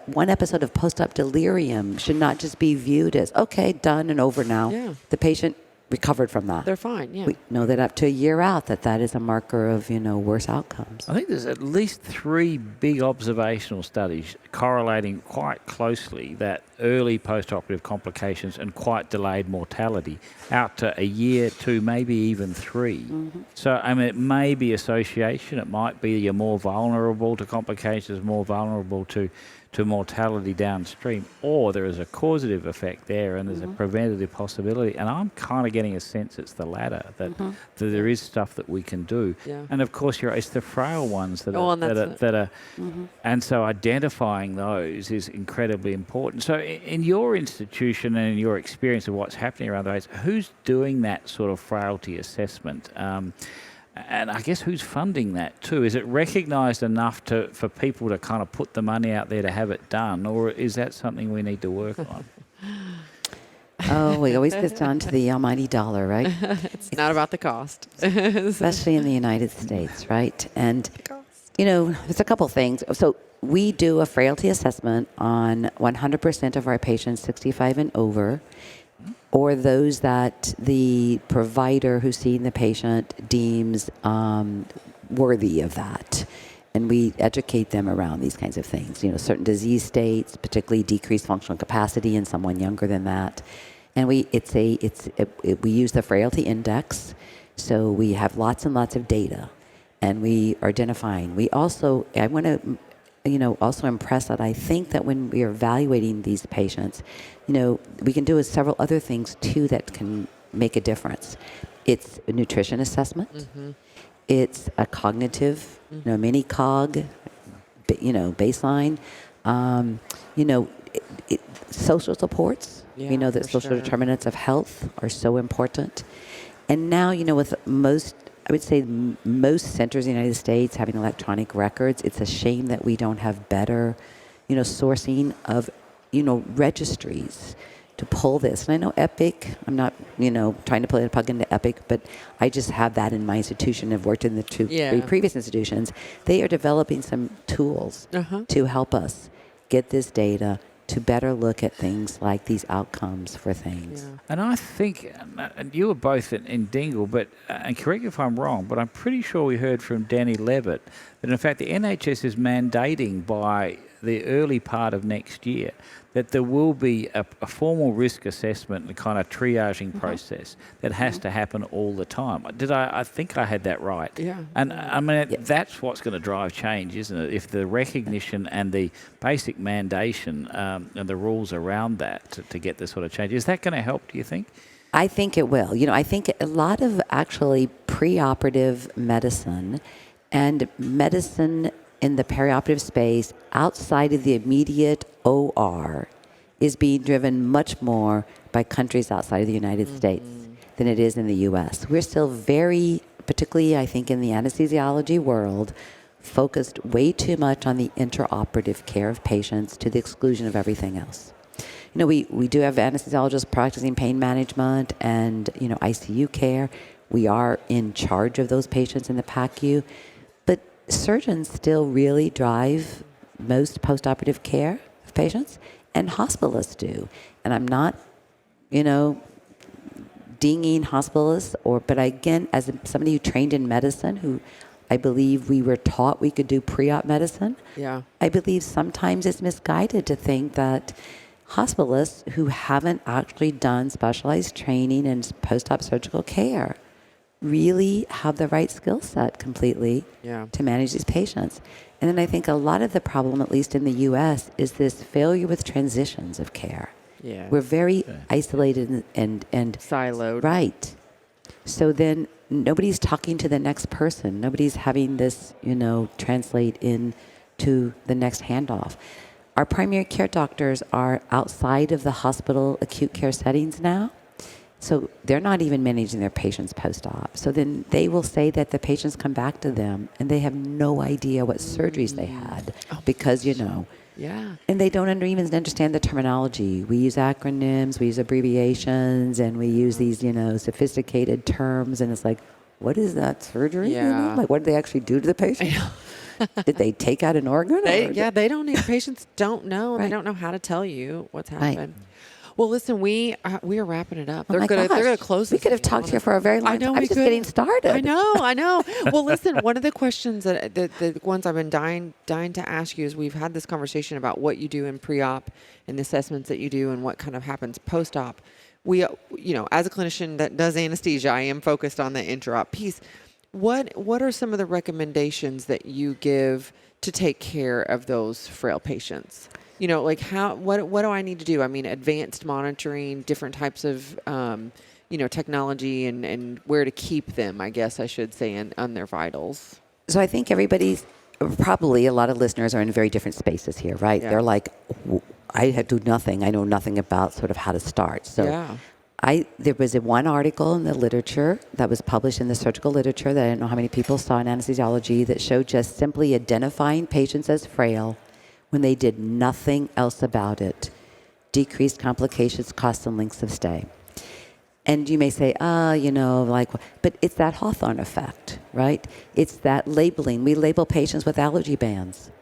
one episode of post-op delirium should not just be viewed as, okay, done and over now. Yeah. The patient recovered from that. They're fine, yeah. We know that up to a year out that is a marker of, worse outcomes. I think there's at least 3 big observational studies correlating quite closely that early post-operative complications and quite delayed mortality out to a year, 2, maybe even 3. So, I mean, it may be association. It might be you're more vulnerable to complications, more vulnerable to mortality downstream, or there is a causative effect there and there's a preventative possibility. And I'm kind of getting a sense it's the latter, that there is stuff that we can do. And of course, it's the frail ones that are and so identifying those is incredibly important. So in your institution and in your experience of what's happening around those, who's doing that sort of frailty assessment? And I guess who's funding that too? Is it recognised enough for people to kind of put the money out there to have it done, or is that something we need to work on? Oh, we always get down to the almighty dollar, right? It's not about the cost. Especially in the United States, right? And, there's a couple things. So we do a frailty assessment on 100% of our patients 65 and over, or those that the provider who's seeing the patient deems worthy of that. And we educate them around these kinds of things, certain disease states, particularly decreased functional capacity in someone younger than that. And we use the frailty index, so we have lots and lots of data, and we are identifying. I want to also impress that I think that when we are evaluating these patients, we can do several other things too that can make a difference. It's a nutrition assessment. It's a cognitive, mini cog, baseline. Social supports. We know that social determinants of health are so important. And now, with most I would say most centers in the United States having electronic records. It's a shame that we don't have better, sourcing of, registries to pull this. And I know Epic, I'm not, trying to plug into Epic, but I just have that in my institution. I've worked in the three previous institutions. They are developing some tools to help us get this data to better look at things like these outcomes for things. Yeah. And I think, and you were both in Dingle, but, and correct me if I'm wrong, but I'm pretty sure we heard from Danny Levitt that in fact the NHS is mandating by the early part of next year that there will be a formal risk assessment and kind of triaging process that has to happen all the time. I think I had that right? Yeah. And I mean, that's what's going to drive change, isn't it? If the recognition and the basic mandation and the rules around that to get this sort of change, is that going to help, do you think? I think it will. I think a lot of actually preoperative medicine and medicine in the perioperative space outside of the immediate OR is being driven much more by countries outside of the United States than it is in the U.S. We're still very, particularly I think in the anesthesiology world, focused way too much on the intraoperative care of patients to the exclusion of everything else. We do have anesthesiologists practicing pain management and, ICU care. We are in charge of those patients in the PACU. But surgeons still really drive most postoperative care of patients, and hospitalists do. And I'm not, dinging hospitalists, but again, as somebody who trained in medicine, who I believe we were taught we could do pre-op medicine. Yeah. I believe sometimes it's misguided to think that hospitalists who haven't actually done specialized training in post-op surgical care really have the right skill set completely to manage these patients. And then I think a lot of the problem, at least in the U.S., is this failure with transitions of care. Yeah. We're very isolated and siloed. Right. So then nobody's talking to the next person. Nobody's having this, translate into the next handoff. Our primary care doctors are outside of the hospital acute care settings now. So they're not even managing their patients post-op. So then they will say that the patients come back to them and they have no idea what surgeries they had because, Yeah. And they don't even understand the terminology. We use acronyms, we use abbreviations, and we use these, sophisticated terms. And it's like, what is that surgery? Yeah. Like, what did they actually do to the patient? Did they take out an organ? They don't need, patients don't know. Right. They don't know how to tell you what's Right. happened. Well, listen, we are wrapping it up. Oh They're my gonna gosh. close. We this could have thing talked on here it. for a very long I know time. we I'm just could. getting started. I know. Well, listen, one of the questions that the ones I've been dying to ask you is we've had this conversation about what you do in pre-op and the assessments that you do and what kind of happens post-op. We, as a clinician that does anesthesia, I am focused on the intra-op piece. What are some of the recommendations that you give to take care of those frail patients? What do I need to do? I mean, advanced monitoring, different types of, technology and where to keep them, I guess I should say, on their vitals. So I think probably a lot of listeners are in very different spaces here, right? Yeah. They're like, I do nothing. I know nothing about sort of how to start. So there was one article in the literature that was published in the surgical literature that I don't know how many people saw in anesthesiology that showed just simply identifying patients as frail when they did nothing else about it, decreased complications, costs, and lengths of stay. And you may say, but it's that Hawthorne effect, right? It's that labeling. We label patients with allergy bands.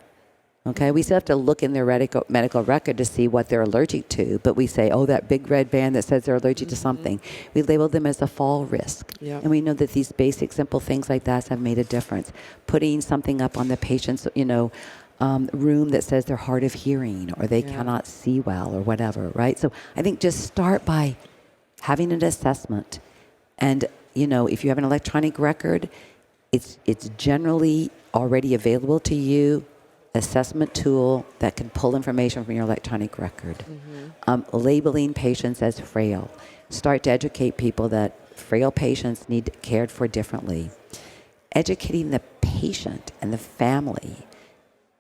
Okay, we still have to look in their medical record to see what they're allergic to, but we say, that big red band that says they're allergic to something. We label them as a fall risk. Yep. And we know that these basic, simple things like that have made a difference. Putting something up on the patient's, room that says they're hard of hearing or they cannot see well or whatever, right? So I think just start by having an assessment. And, if you have an electronic record, it's generally already available to you. Assessment tool that can pull information from your electronic record. Labeling patients as frail. Start to educate people that frail patients need cared for differently. Educating the patient and the family.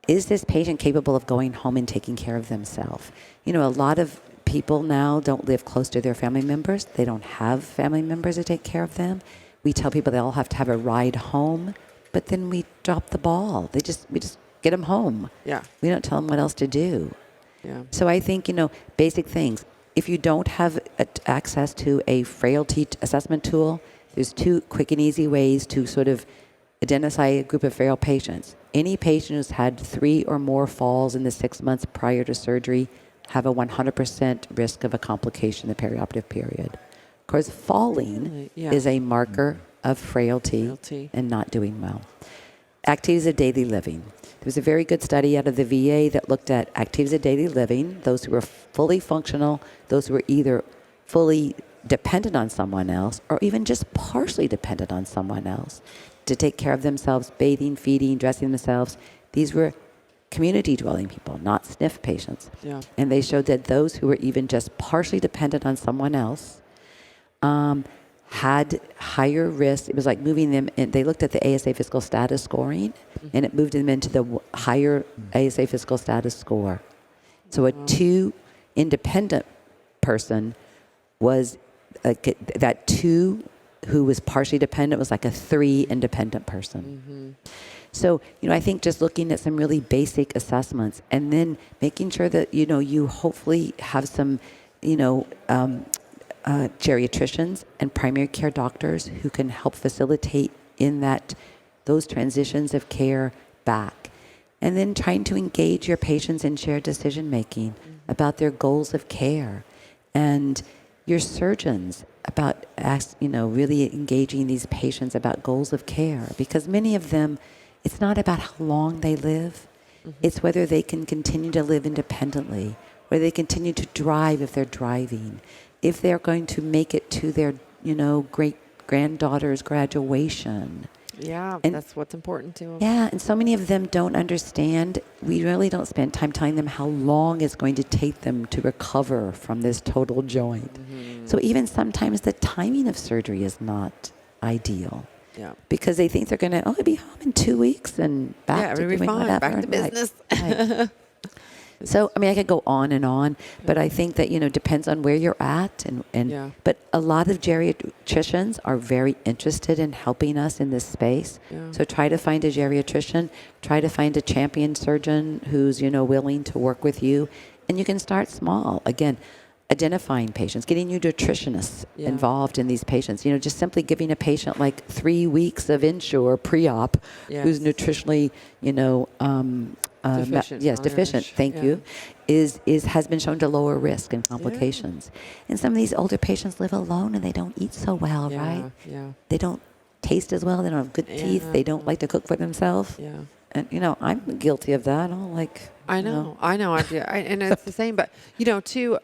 Is this patient capable of going home and taking care of themselves? A lot of people now don't live close to their family members. They don't have family members to take care of them. we tell people they all have to have a ride home, but then we drop the ball. We just get them home. Yeah. We don't tell them what else to do. Yeah. So I think, basic things. If you don't have access to a frailty assessment tool, there's 2 quick and easy ways to sort of identify a group of frail patients. Any patient who's had 3 or more falls in the 6 months prior to surgery have a 100% risk of a complication in the perioperative period. Of course, falling is a marker of frailty and not doing well. Activities of daily living. There was a very good study out of the VA that looked at activities of daily living, those who were fully functional, those who were either fully dependent on someone else or even just partially dependent on someone else to take care of themselves, bathing, feeding, dressing themselves. These were community dwelling people, not SNF patients. Yeah. And they showed that those who were even just partially dependent on someone else had higher risk. It was like moving them in. They looked at the ASA physical status scoring, and it moved them into the higher ASA physical status score. So a 2 independent person was like that 2 who was partially dependent was like a 3 independent person. So, I think just looking at some really basic assessments and then making sure that, you hopefully have some, geriatricians and primary care doctors who can help facilitate in those transitions of care back. And then trying to engage your patients in shared decision making about their goals of care, and your surgeons about really engaging these patients about goals of care, because many of them, it's not about how long they live, it's whether they can continue to live independently, whether they continue to drive if they're driving, if they're going to make it to their, great granddaughter's graduation. Yeah, and that's what's important to them. Yeah, and so many of them don't understand. We really don't spend time telling them how long it's going to take them to recover from this total joint. So even sometimes the timing of surgery is not ideal. Yeah. Because they think they're going to, be home in 2 weeks and back to it'll be doing fine. whatever. Back to business. Right. So, I could go on and on, but I think that, depends on where you're at. But a lot of geriatricians are very interested in helping us in this space. Yeah. So try to find a geriatrician, try to find a champion surgeon who's, willing to work with you. And you can start small. Again, identifying patients, getting you nutritionists involved in these patients. Just simply giving a patient like 3 weeks of Ensure pre-op who's nutritionally, deficient. Thank you. Has been shown to lower risk and complications. And some of these older patients live alone and they don't eat so well, right? Yeah. They don't taste as well. They don't have good teeth. They don't like to cook for themselves. Yeah. And I'm guilty of that. I know. I do. And it's the same. But too,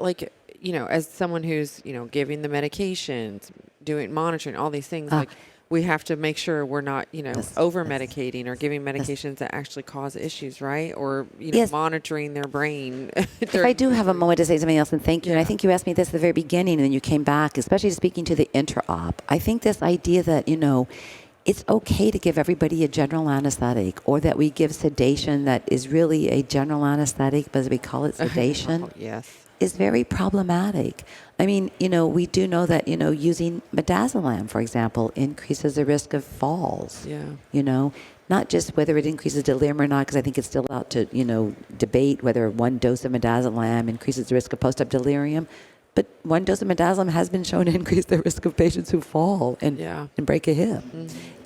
as someone who's giving the medications, monitoring all these things, we have to make sure we're not, over medicating or giving medications that actually cause issues, right? Or, monitoring their brain. If I do have a moment to say something else, and thank you. And I think you asked me this at the very beginning, and then you came back, especially speaking to the intra-op. I think this idea that, it's okay to give everybody a general anesthetic, or that we give sedation that is really a general anesthetic, but we call it sedation. Is very problematic. We do know that, using midazolam, for example, increases the risk of falls. Yeah. Not just whether it increases delirium or not, because I think it's still out to, debate whether one dose of midazolam increases the risk of post-op delirium. But one dose of midazolam has been shown to increase the risk of patients who fall and break a hip.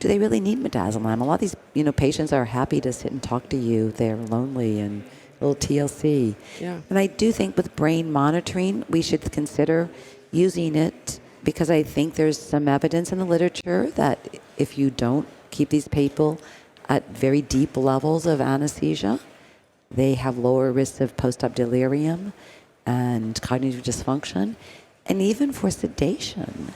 Do they really need midazolam? A lot of these, patients are happy to sit and talk to you. They're lonely and a little TLC. Yeah. And I do think with brain monitoring, we should consider using it, because I think there's some evidence in the literature that if you don't keep these people at very deep levels of anesthesia, they have lower risks of post-op delirium and cognitive dysfunction, and even for sedation.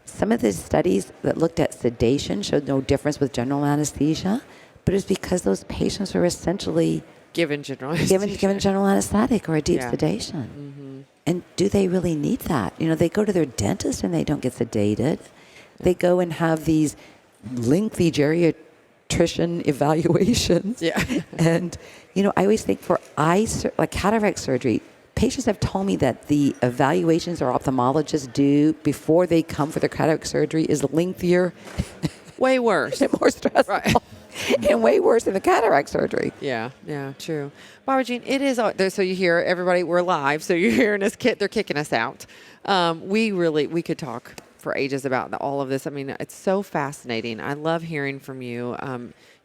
Some of the studies that looked at sedation showed no difference with general anesthesia, but it's because those patients were essentially given general anesthetic or a deep sedation. And do they really need that? They go to their dentist and they don't get sedated. They go and have these lengthy geriatrician evaluations. Yeah. And, I always think for cataract surgery, patients have told me that the evaluations our ophthalmologists do before they come for their cataract surgery is lengthier. Way worse. And more stressful. Right. And way worse than the cataract surgery. Yeah, true. Barbara Jean, it is, so you hear everybody, we're live, so you're hearing us, they're kicking us out. We could talk for ages about all of this. I mean, it's so fascinating. I love hearing from you.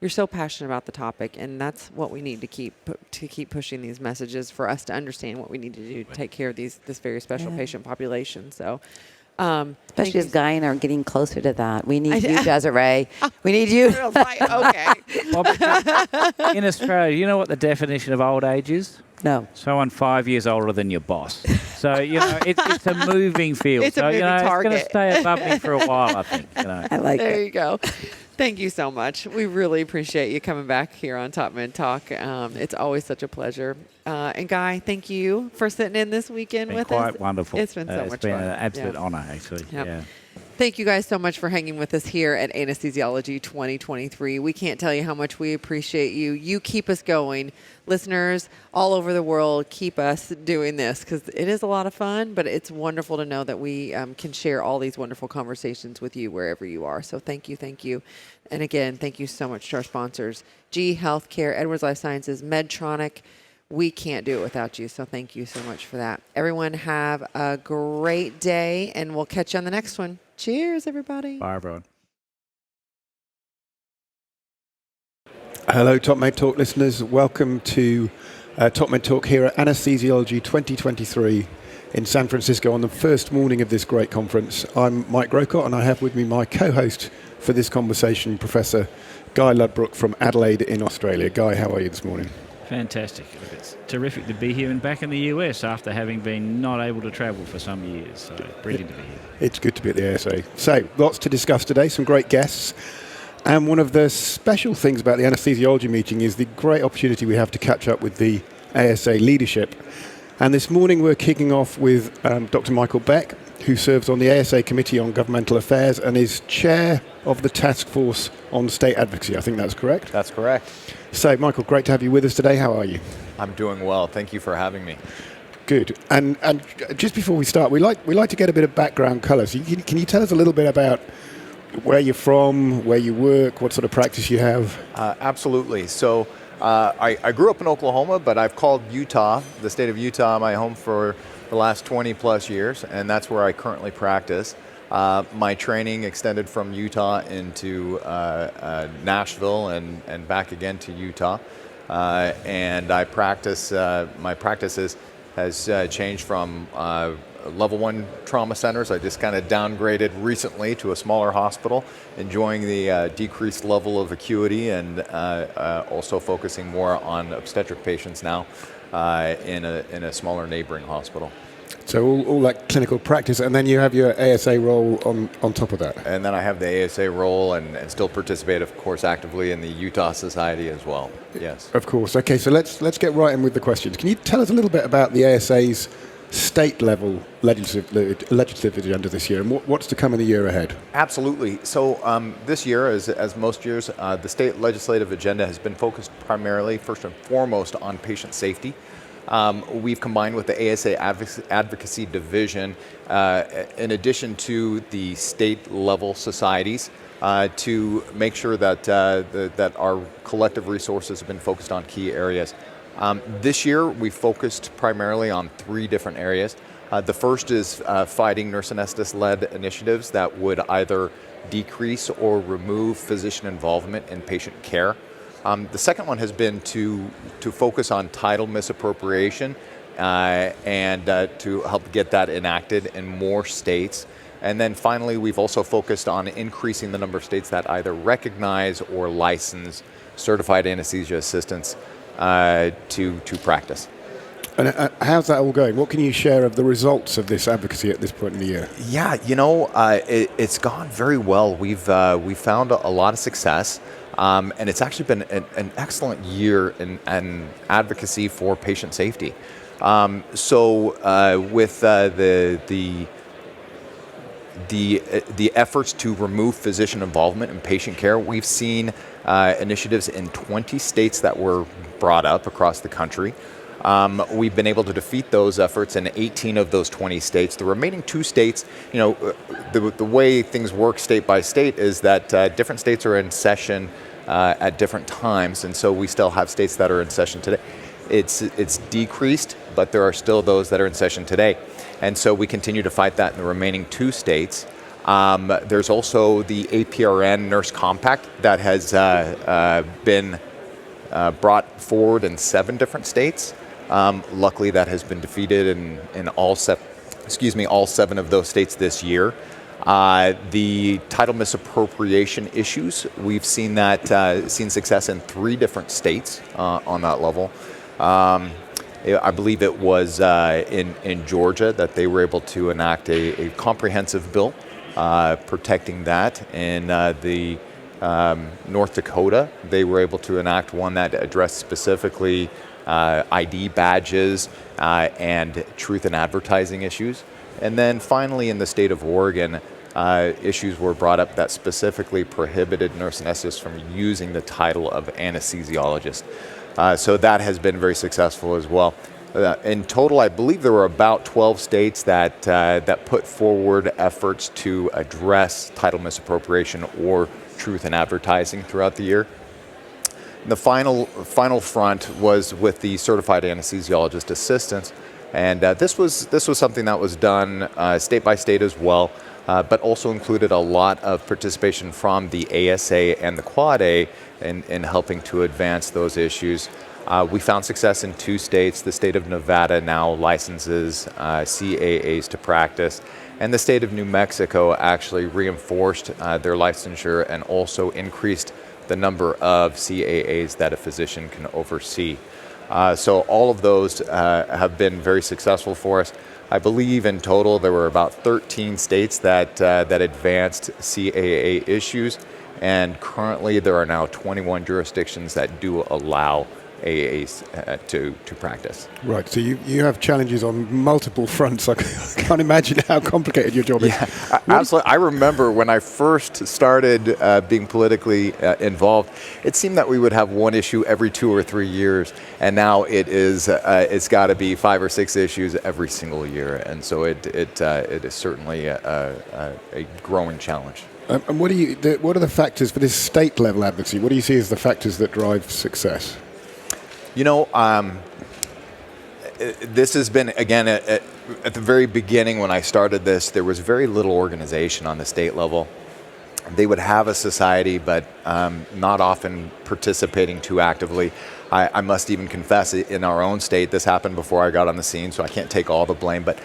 You're so passionate about the topic, and that's what we need to keep pushing these messages for us to understand what we need to do to take care of this very special patient population. So, especially as Guy and I are getting closer to that. We need you, Desiree. We need you. Okay. In Australia, you know what the definition of old age is? No. Someone 5 years older than your boss. So, it's a moving field. It's a moving target. It's going to stay above me for a while, I think. I like it. There you go. Thank you so much. We really appreciate you coming back here on TopMedTalk. It's always such a pleasure. And Guy, thank you for sitting in this weekend with us. Quite wonderful. It's been so much fun. It's been an absolute honor, actually. Yep. Yeah. Thank you guys so much for hanging with us here at Anesthesiology 2023. We can't tell you how much we appreciate you. You keep us going. Listeners all over the world, keep us doing this because it is a lot of fun, but it's wonderful to know that we can share all these wonderful conversations with you wherever you are. So thank you. And again, thank you so much to our sponsors, G Healthcare, Edwards Life Sciences, Medtronic. We can't do it without you, so thank you so much for that. Everyone have a great day, and we'll catch you on the next one. Cheers, everybody. Bye, everyone. Hello, TopMedTalk listeners. Welcome to TopMedTalk here at Anesthesiology 2023 in San Francisco on the first morning of this great conference. I'm Mike Grocott, and I have with me my co-host for this conversation, Professor Guy Ludbrook from Adelaide in Australia. Guy, how are you this morning? Fantastic. It's terrific to be here and back in the US after having been not able to travel for some years. So brilliant to be here. It's good to be at the ASA. So lots to discuss today, some great guests. And one of the special things about the anesthesiology meeting is the great opportunity we have to catch up with the ASA leadership. And this morning we're kicking off with Dr. Michael Beck, who serves on the ASA Committee on Governmental Affairs and is chair of the Task Force on State Advocacy. I think that's correct? That's correct. So, Michael, great to have you with us today. How are you? I'm doing well. Thank you for having me. Good. And just before we start, we like to get a bit of background colour. So can you tell us a little bit about where you're from, where you work, what sort of practice you have? Absolutely. So I grew up in Oklahoma, but I've called Utah, the state of Utah, my home for the last 20 plus years, and that's where I currently practice. My training extended from Utah into Nashville and back again to Utah. And I practice, my practice has changed from level 1 trauma centers. I just kind of downgraded recently to a smaller hospital, enjoying the decreased level of acuity and also focusing more on obstetric patients now in a smaller neighboring hospital. So all that clinical practice, and then you have your ASA role on top of that. And then I have the ASA role and still participate, of course, actively in the Utah Society as well. Yes. Of course. Okay, so let's get right in with the questions. Can you tell us a little bit about the ASA's state-level legislative agenda this year, and what's to come in the year ahead? Absolutely. So this year, as most years, the state legislative agenda has been focused primarily, first and foremost, on patient safety. We've combined with the ASA Advocacy Division, in addition to the state-level societies, to make sure that that our collective resources have been focused on key areas. This year, we focused primarily on 3 different areas. The first is fighting nurse anesthetist-led initiatives that would either decrease or remove physician involvement in patient care. The second one has been to focus on title misappropriation and to help get that enacted in more states. And then finally, we've also focused on increasing the number of states that either recognize or license certified anesthesia assistants to practice. And how's that all going? What can you share of the results of this advocacy at this point in the year? Yeah, it's gone very well. We've found a lot of success. And it's actually been an excellent year in advocacy for patient safety. So with the efforts to remove physician involvement in patient care, we've seen initiatives in 20 states that were brought up across the country. We've been able to defeat those efforts in 18 of those 20 states. The remaining 2 states, the way things work state by state is that different states are in session at different times, and so we still have states that are in session today. It's decreased, but there are still those that are in session today. And so we continue to fight that in the remaining 2 states. There's also the APRN Nurse Compact that has been brought forward in 7 different states. Luckily, that has been defeated in all 7 of those states this year. The title misappropriation issues, we've seen success in 3 different states on that level. I believe it was in Georgia that they were able to enact a comprehensive bill protecting that. In the North Dakota, they were able to enact one that addressed specifically ID badges and truth in advertising issues. And then finally in the state of Oregon, issues were brought up that specifically prohibited nurse anesthetists from using the title of anesthesiologist. So that has been very successful as well. In total, I believe there were about 12 states that put forward efforts to address title misappropriation or truth in advertising throughout the year. The final front was with the certified anesthesiologist assistants, and this was something that was done state by state as well, but also included a lot of participation from the ASA and the Quad A in helping to advance those issues. We found success in 2 states. The state of Nevada now licenses CAAs to practice, and the state of New Mexico actually reinforced their licensure and also increased the number of CAAs that a physician can oversee. So all of those have been very successful for us. I believe in total there were about 13 states that advanced CAA issues, and currently there are now 21 jurisdictions that do allow AAs to practice. Right, so you have challenges on multiple fronts. I can't imagine how complicated your job is. Yeah, absolutely. I remember when I first started being politically involved, it seemed that we would have one issue every 2 or 3 years, and now it's got to be 5 or 6 issues every single year, and so it is certainly a growing challenge. And what are the factors for this state level advocacy? What do you see as the factors that drive success? This has been, again, at the very beginning when I started this, there was very little organization on the state level. They would have a society, but not often participating too actively. I must even confess, in our own state, this happened before I got on the scene, so I can't take all the blame, but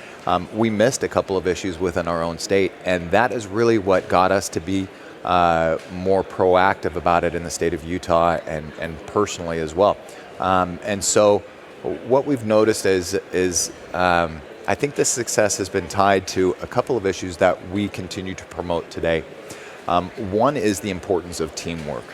we missed a couple of issues within our own state, and that is really what got us to be more proactive about it in the state of Utah and personally as well. And so what we've noticed is I think this success has been tied to a couple of issues that we continue to promote today. One is the importance of teamwork.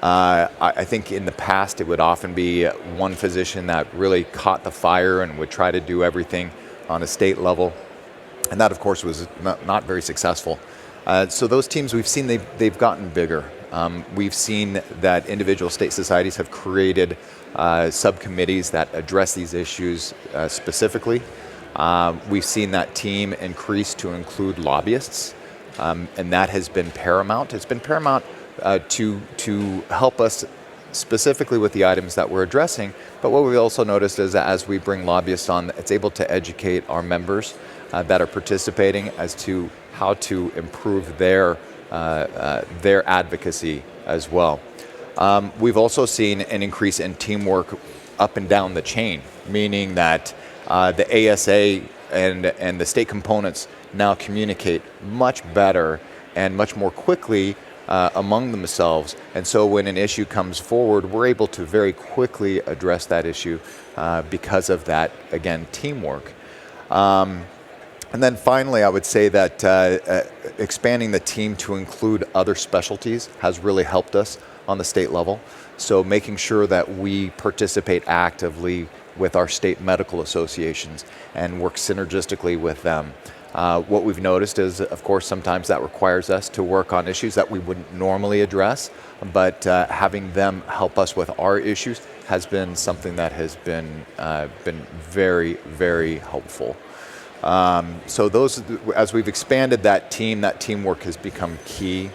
I think in the past it would often be one physician that really caught the fire and would try to do everything on a state level. And that, of course, was not very successful. So those teams, we've seen they've gotten bigger. We've seen that individual state societies have created subcommittees that address these issues specifically. We've seen that team increase to include lobbyists, and that has been paramount. It's been paramount to help us specifically with the items that we're addressing, but what we've also noticed is that as we bring lobbyists on, it's able to educate our members that are participating as to how to improve their advocacy as well. We've also seen an increase in teamwork up and down the chain, meaning that the ASA and the state components now communicate much better and much more quickly among themselves. And so when an issue comes forward, we're able to very quickly address that issue because of that, again, teamwork. And then finally, I would say that expanding the team to include other specialties has really helped us on the state level. So making sure that we participate actively with our state medical associations and work synergistically with them. What we've noticed is, of course, sometimes that requires us to work on issues that we wouldn't normally address, but having them help us with our issues has been something that has been very, very helpful. So those, as we've expanded that teamwork has become key.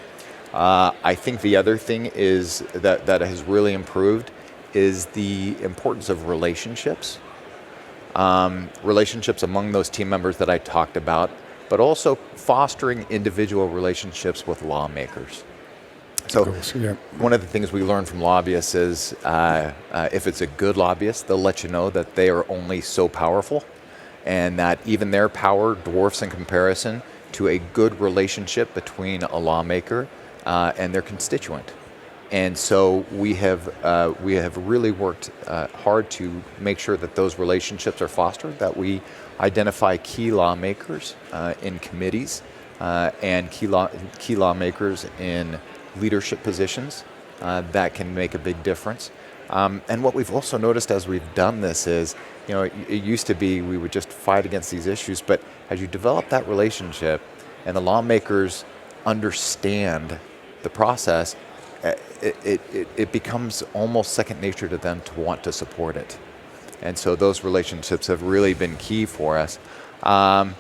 I think the other thing is that has really improved is the importance of relationships. Relationships among those team members that I talked about, but also fostering individual relationships with lawmakers. So one of the things we learn from lobbyists is if it's a good lobbyist, they'll let you know that they are only so powerful and that even their power dwarfs in comparison to a good relationship between a lawmaker and their constituent. And so we have really worked hard to make sure that those relationships are fostered, that we identify key lawmakers in committees and key lawmakers in leadership positions that can make a big difference. And what we've also noticed as we've done this is, it used to be we would just fight against these issues, but as you develop that relationship and the lawmakers understand the process, it becomes almost second nature to them to want to support it. And so those relationships have really been key for us. I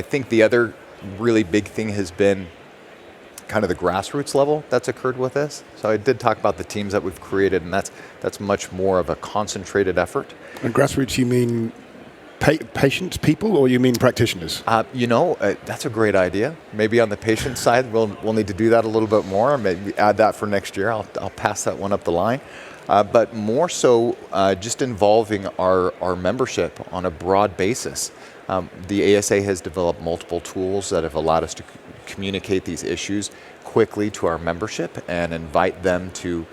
think the other really big thing has been kind of the grassroots level that's occurred with this. So I did talk about the teams that we've created, and that's much more of a concentrated effort. And grassroots, you mean patients, people, or you mean practitioners? That's a great idea. Maybe on the patient side, we'll need to do that a little bit more. Maybe add that for next year. I'll pass that one up the line. But more so, just involving our membership on a broad basis. The ASA has developed multiple tools that have allowed us to communicate these issues quickly to our membership and invite them to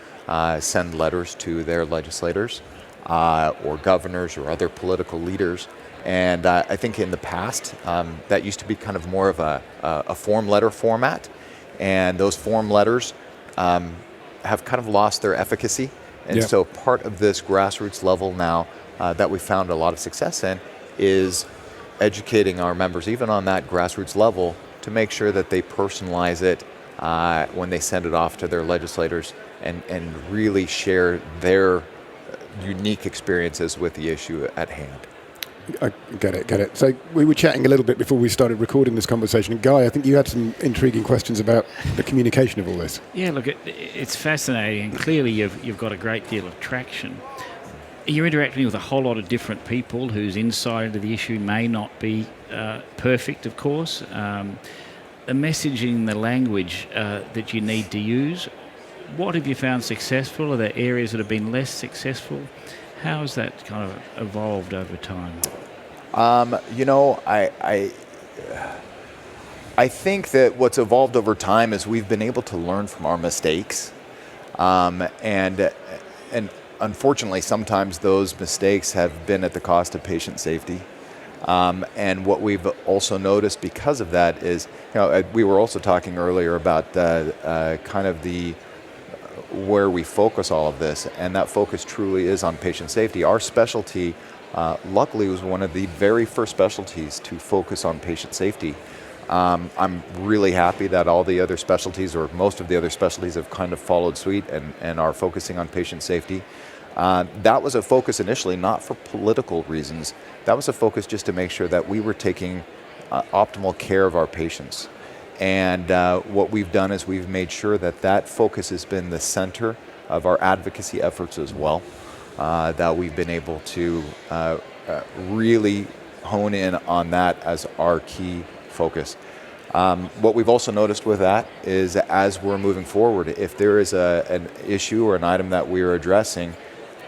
send letters to their legislators or governors or other political leaders. And I think in the past, that used to be kind of more of a form letter format. And those form letters have kind of lost their efficacy. And so part of this grassroots level now that we found a lot of success in is educating our members, even on that grassroots level, to make sure that they personalize it when they send it off to their legislators and really share their unique experiences with the issue at hand. I get it. So we were chatting a little bit before we started recording this conversation. Guy, I think you had some intriguing questions about the communication of all this. Yeah, look, it's fascinating, and clearly you've got a great deal of traction. You're interacting with a whole lot of different people whose insight into the issue may not be perfect, of course. The messaging, the language that you need to use, what have you found successful? Are there areas that have been less successful? How has that kind of evolved over time? I think that what's evolved over time is we've been able to learn from our mistakes, and unfortunately, sometimes those mistakes have been at the cost of patient safety. And what we've also noticed because of that is, we were also talking earlier about kind of where we focus all of this, and that focus truly is on patient safety. Our specialty, luckily, was one of the very first specialties to focus on patient safety. I'm really happy that all the other specialties, or most of the other specialties, have kind of followed suit and are focusing on patient safety. That was a focus initially, not for political reasons. That was a focus just to make sure that we were taking optimal care of our patients. And what we've done is we've made sure that focus has been the center of our advocacy efforts as well, that we've been able to really hone in on that as our key focus. What we've also noticed with that is as we're moving forward, if there is an issue or an item that we are addressing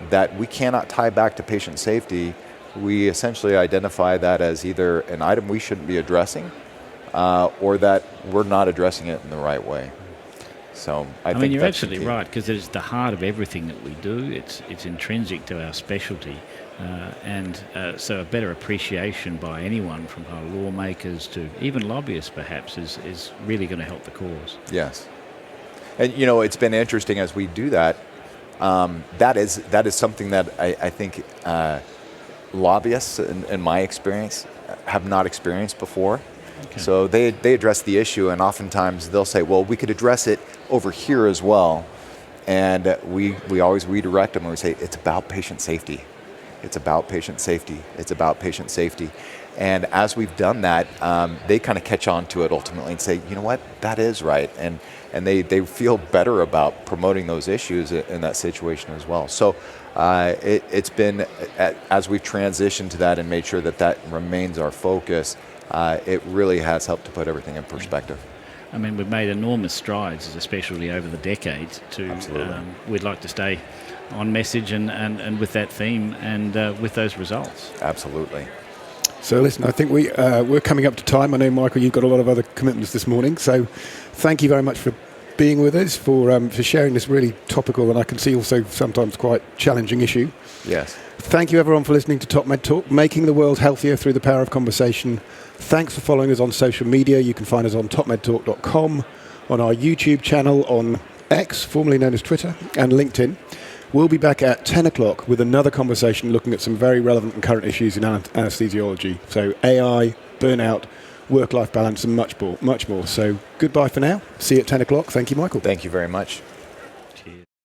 that we cannot tie back to patient safety, we essentially identify that as either an item we shouldn't be addressing or that we're not addressing it in the right way. So I think you're absolutely right, because it's the heart of everything that we do. It's intrinsic to our specialty, so a better appreciation by anyone, from our lawmakers to even lobbyists perhaps, is really going to help the cause. Yes. And it's been interesting as we do that. That is something that I think lobbyists, in my experience, have not experienced before. Okay. So they address the issue, and oftentimes they'll say, well, we could address it over here as well. And we always redirect them and we say, it's about patient safety. It's about patient safety. It's about patient safety. And as we've done that, they kind of catch on to it ultimately and say, you know what, that is right. And they feel better about promoting those issues in that situation as well. So it's been, as we've transitioned to that and made sure that remains our focus, it really has helped to put everything in perspective. I mean, we've made enormous strides as a specialty over the decades. We'd like to stay on message and with that theme and with those results. Absolutely. So listen, I think we're coming up to time. I know, Michael, you've got a lot of other commitments this morning. So thank you very much for being with us, for sharing this really topical and I can see also sometimes quite challenging issue. Yes. Thank you everyone for listening to TopMedTalk, making the world healthier through the power of conversation. Thanks for following us on social media. You can find us on topmedtalk.com, on our YouTube channel, on X, formerly known as Twitter, and LinkedIn. We'll be back at 10 o'clock with another conversation looking at some very relevant and current issues in anesthesiology. So AI, burnout, work-life balance, and much more. So goodbye for now. See you at 10 o'clock. Thank you, Michael. Thank you very much.